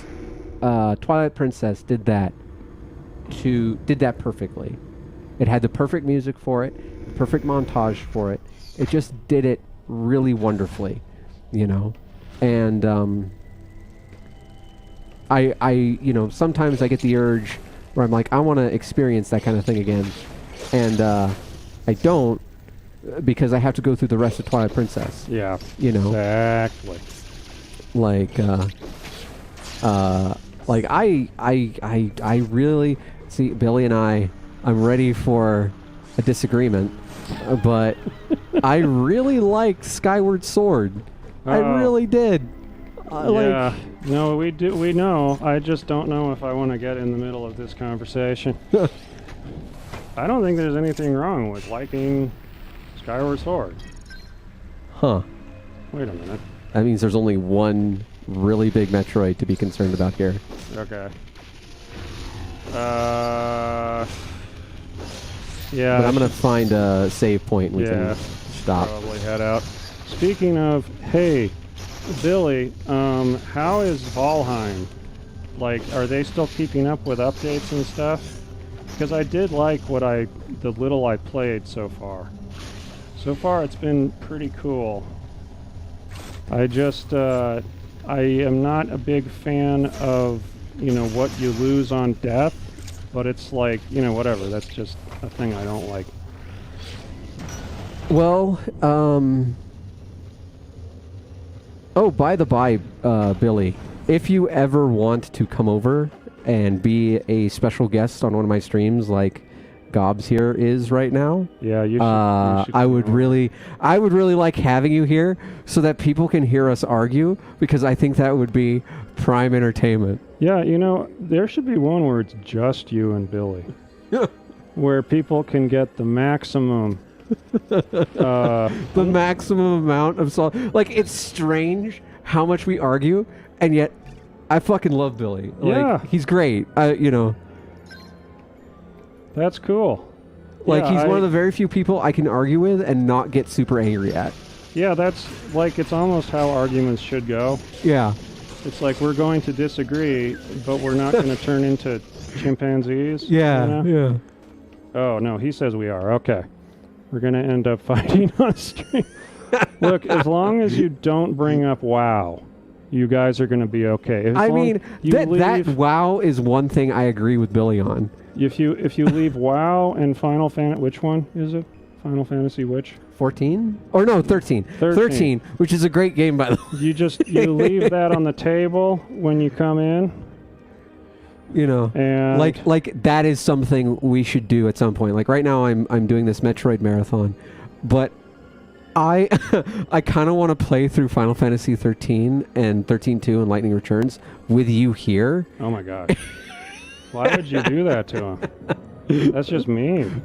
Twilight Princess did that perfectly. It had the perfect music for it, the perfect montage for it. It just did it really wonderfully, you know. And I sometimes I get the urge where I'm like, I want to experience that kind of thing again, and I don't, because I have to go through the rest of Twilight Princess. Yeah, you know, exactly. Like I really see Billy and I'm ready for a disagreement, but I really liked Skyward Sword. I really did. Yeah. No, we do. We know. I just don't know if I want to get in the middle of this conversation. I don't think there's anything wrong with liking Skyward Sword. Huh. Wait a minute. That means there's only one really big Metroid to be concerned about here. Okay. Yeah. But I'm going to find a save point. We can stop. Probably head out. Speaking of, hey, Billy, how is Valheim? Like, are they still keeping up with updates and stuff? Because I did like the little I played so far. So far, it's been pretty cool. I just, I am not a big fan of, what you lose on death, but it's like, whatever. That's just a thing I don't like. Well, oh, by the by, Billy, if you ever want to come over and be a special guest on one of my streams, like Gobs here is right now, yeah, you should I would really like having you here so that people can hear us argue, because I think that would be prime entertainment. Yeah, there should be one where it's just you and Billy, where people can get the maximum. The maximum amount of like, it's strange how much we argue, and yet I fucking love Billy. Yeah, like, he's great. That's cool. Like, he's one of the very few people I can argue with and not get super angry at. Yeah, that's like, it's almost how arguments should go. Yeah. It's like, we're going to disagree, but we're not going to turn into chimpanzees. Yeah, yeah. Oh, no, he says we are. Okay. We're going to end up fighting on a stream. Look, as long as you don't bring up WoW, you guys are going to be okay. That WoW is one thing I agree with Billy on. If you leave WoW and Final Fantasy, which one is it? Final Fantasy which? 14? Or no, 13. 13, which is a great game, by the way. You leave that on the table when you come in. And like that is something we should do at some point. Like, right now I'm doing this Metroid Marathon, but I kind of want to play through Final Fantasy 13 and 13-2 and Lightning Returns with you here. Oh my god. Why would you do that to him? That's just mean.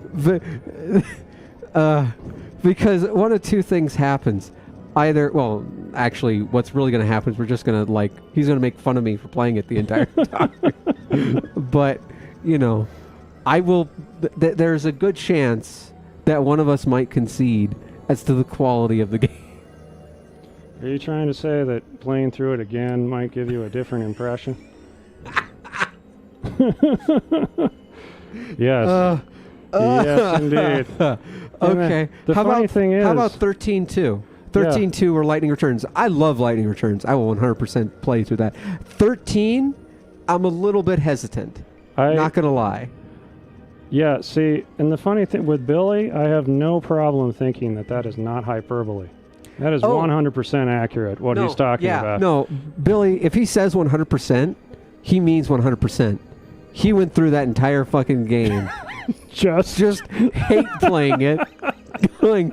Because one of two things happens. Actually, what's really going to happen is we're just going to, he's going to make fun of me for playing it the entire time. But, I will, there's a good chance that one of us might concede as to the quality of the game. Are you trying to say that playing through it again might give you a different impression? Yes. Yes, indeed. Okay. The funny thing is... How about 13-2? 13-2 or Lightning Returns. I love Lightning Returns. I will 100% play through that. 13, I'm a little bit hesitant. Not going to lie. Yeah, see, and the funny thing with Billy, I have no problem thinking that is not hyperbole. That is 100% accurate, what he's talking about. No, Billy, if he says 100%, he means 100%. He went through that entire fucking game. just hate playing it. Going,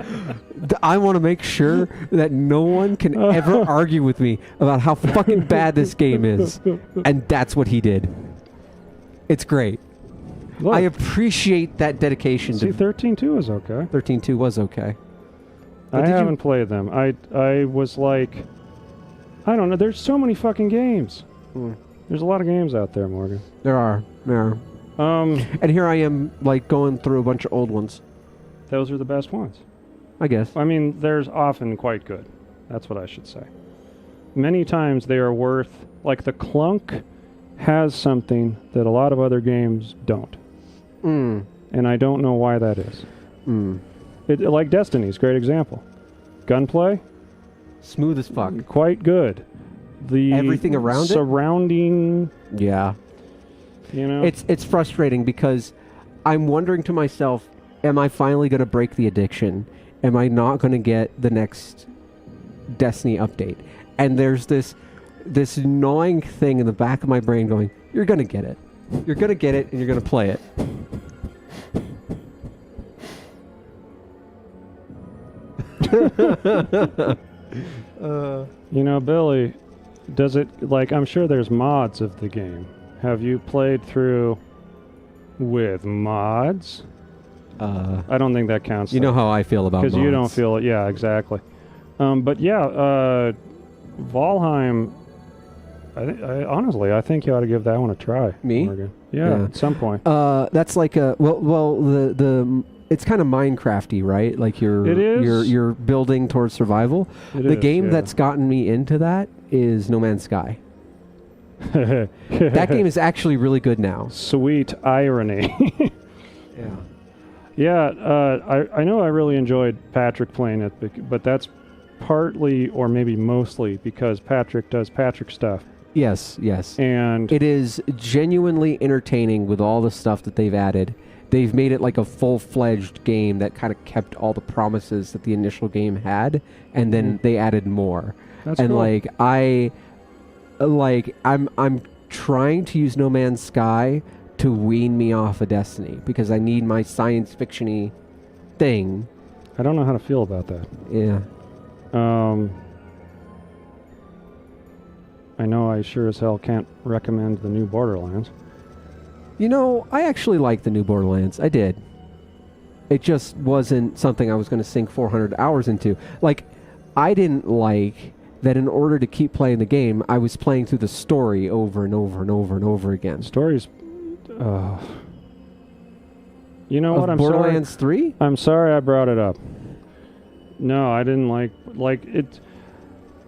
I want to make sure that no one can ever argue with me about how fucking bad this game is. And that's what he did. It's great. Look, I appreciate that dedication. See, 13-2 is okay. 13-2 was okay. I haven't played them. I was like, I don't know. There's so many fucking games. There's a lot of games out there, Morgan. There are. And here I am, like, going through a bunch of old ones. Those are the best ones. I guess. I mean, there's often quite good. That's what I should say. Many times they are worth... Like, the Clunk has something that a lot of other games don't. And I don't know why that is. Like Destiny's, great example. Gunplay? Smooth as fuck. Quite good. Everything around surrounding... Yeah. You know? It's frustrating because I'm wondering to myself, am I finally going to break the addiction? Am I not going to get the next Destiny update? And there's this gnawing thing in the back of my brain going, you're going to get it. You're going to get it and you're going to play it. You know, Billy, does it, like, I'm sure there's mods of the game. Have you played through with mods? I don't think that counts. You know how I feel about mods. Because you don't feel it. Yeah, exactly. But yeah, Valheim, honestly, I think you ought to give that one a try. Me? Morgan. Yeah, at some point. That's like a, the it's kind of Minecrafty, right? Like you're building towards survival. The game that's gotten me into that is No Man's Sky. That game is actually really good now. Sweet irony. Yeah, I know I really enjoyed Patrick playing it, but that's partly or maybe mostly because Patrick does Patrick stuff. Yes. And it is genuinely entertaining with all the stuff that they've added. They've made it like a full-fledged game that kind of kept all the promises that the initial game had, and then they added more. That's and cool. I'm trying to use No Man's Sky to wean me off of Destiny because I need my science fiction-y thing. I don't know how to feel about that. Yeah. I know I sure as hell can't recommend the new Borderlands. You know, I actually like the new Borderlands. I did. It just wasn't something I was going to sink 400 hours into. Like, I didn't like that in order to keep playing the game, I was playing through the story over and over and over and over again. Stories... you know what? I'm Borderlands sorry. 3? I'm sorry I brought it up. No, I didn't like it.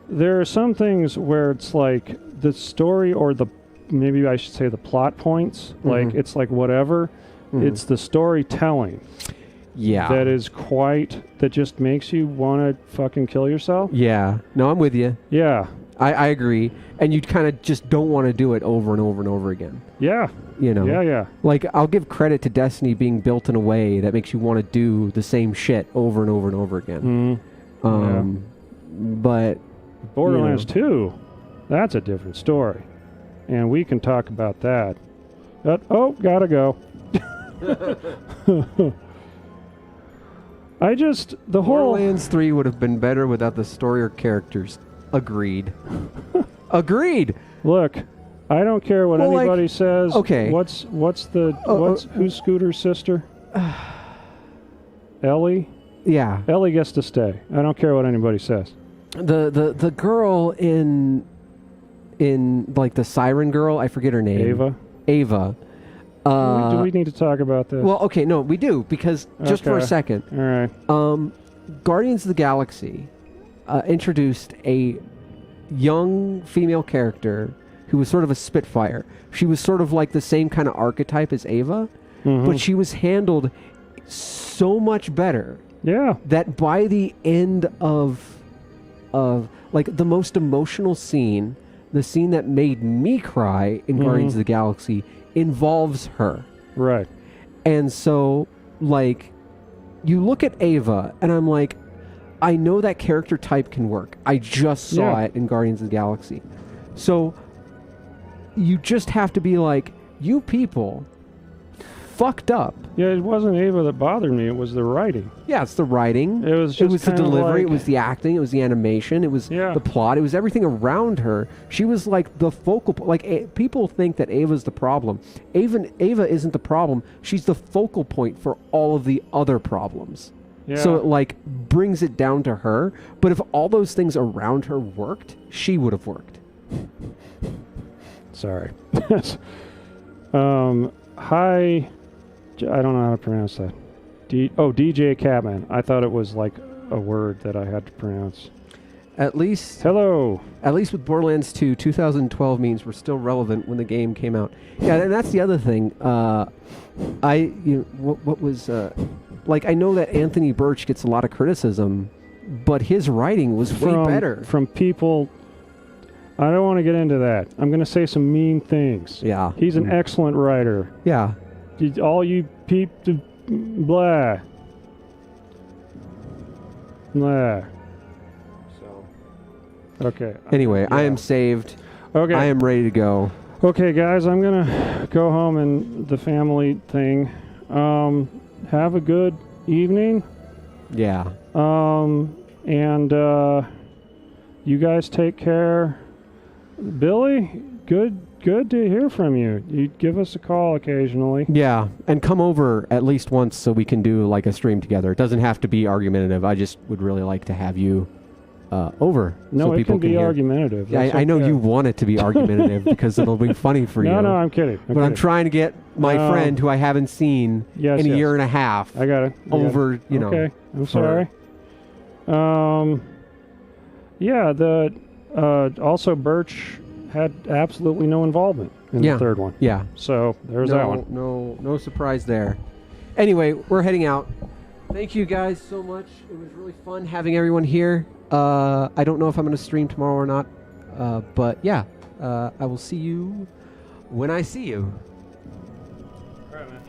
There are some things where it's like the story or maybe I should say the plot points. Like it's like whatever. It's the storytelling. Yeah. That just makes you want to fucking kill yourself. Yeah. No, I'm with you. Yeah. I agree. And you kind of just don't want to do it over and over and over again. Yeah. You know? Yeah. Like, I'll give credit to Destiny being built in a way that makes you want to do the same shit over and over and over again. But... Borderlands 2, that's a different story. And we can talk about that. Gotta go. Borderlands 3 would have been better without the story or characters. Agreed. Agreed. Look, I don't care what anybody says. Okay. Who's Scooter's sister? Ellie? Yeah. Ellie gets to stay. I don't care what anybody says. The girl in like the Siren girl, I forget her name. Ava. Do we need to talk about this? Well, okay, no, we do, because just for a second. All right. Guardians of the Galaxy introduced a young female character who was sort of a Spitfire. She was sort of like the same kind of archetype as Ava, but she was handled so much better. Yeah. That by the end of like the most emotional scene, the scene that made me cry in Guardians of the Galaxy involves her. Right. And so, like, you look at Ava, and I'm like, I know that character type can work. I just saw it in Guardians of the Galaxy. So, you just have to be like, you people fucked up. Yeah, it wasn't Ava that bothered me. It was the writing. Yeah, it's the writing. It was the delivery. It was the acting. It was the animation. It was the plot. It was everything around her. She was like the focal point. Like, people think that Ava's the problem. Ava isn't the problem. She's the focal point for all of the other problems. Yeah. So it like brings it down to her. But if all those things around her worked, she would have worked. Sorry. Hi. I don't know how to pronounce that. DJ Catman. I thought it was like a word that I had to pronounce. At least with Borderlands 2, 2012 means we're still relevant when the game came out. Yeah, and that's the other thing. What was like? I know that Anthony Birch gets a lot of criticism, but his writing was way better from people. I don't want to get into that. I'm going to say some mean things. Yeah, he's an excellent writer. Yeah, all you blah. Blah. Okay. Anyway, yeah. I am saved. Okay. I am ready to go. Okay, guys, I'm gonna go home and the family thing. Have a good evening. Yeah. And you guys take care. Billy, good to hear from you. You give us a call occasionally. Yeah, and come over at least once so we can do like a stream together. It doesn't have to be argumentative. I just would really like to have you over. No, so it people can be hear. argumentative. Yeah, I know you want it to be argumentative because it'll be funny for you. No, I'm kidding. I'm trying to get my friend who I haven't seen in a year and a half. I got it. Over, you know. Okay, I'm sorry. Yeah, also Birch had absolutely no involvement in the third one. Yeah. So there's that one. No surprise there. Anyway, we're heading out. Thank you guys so much. It was really fun having everyone here. I don't know if I'm going to stream tomorrow or not. But yeah, I will see you when I see you.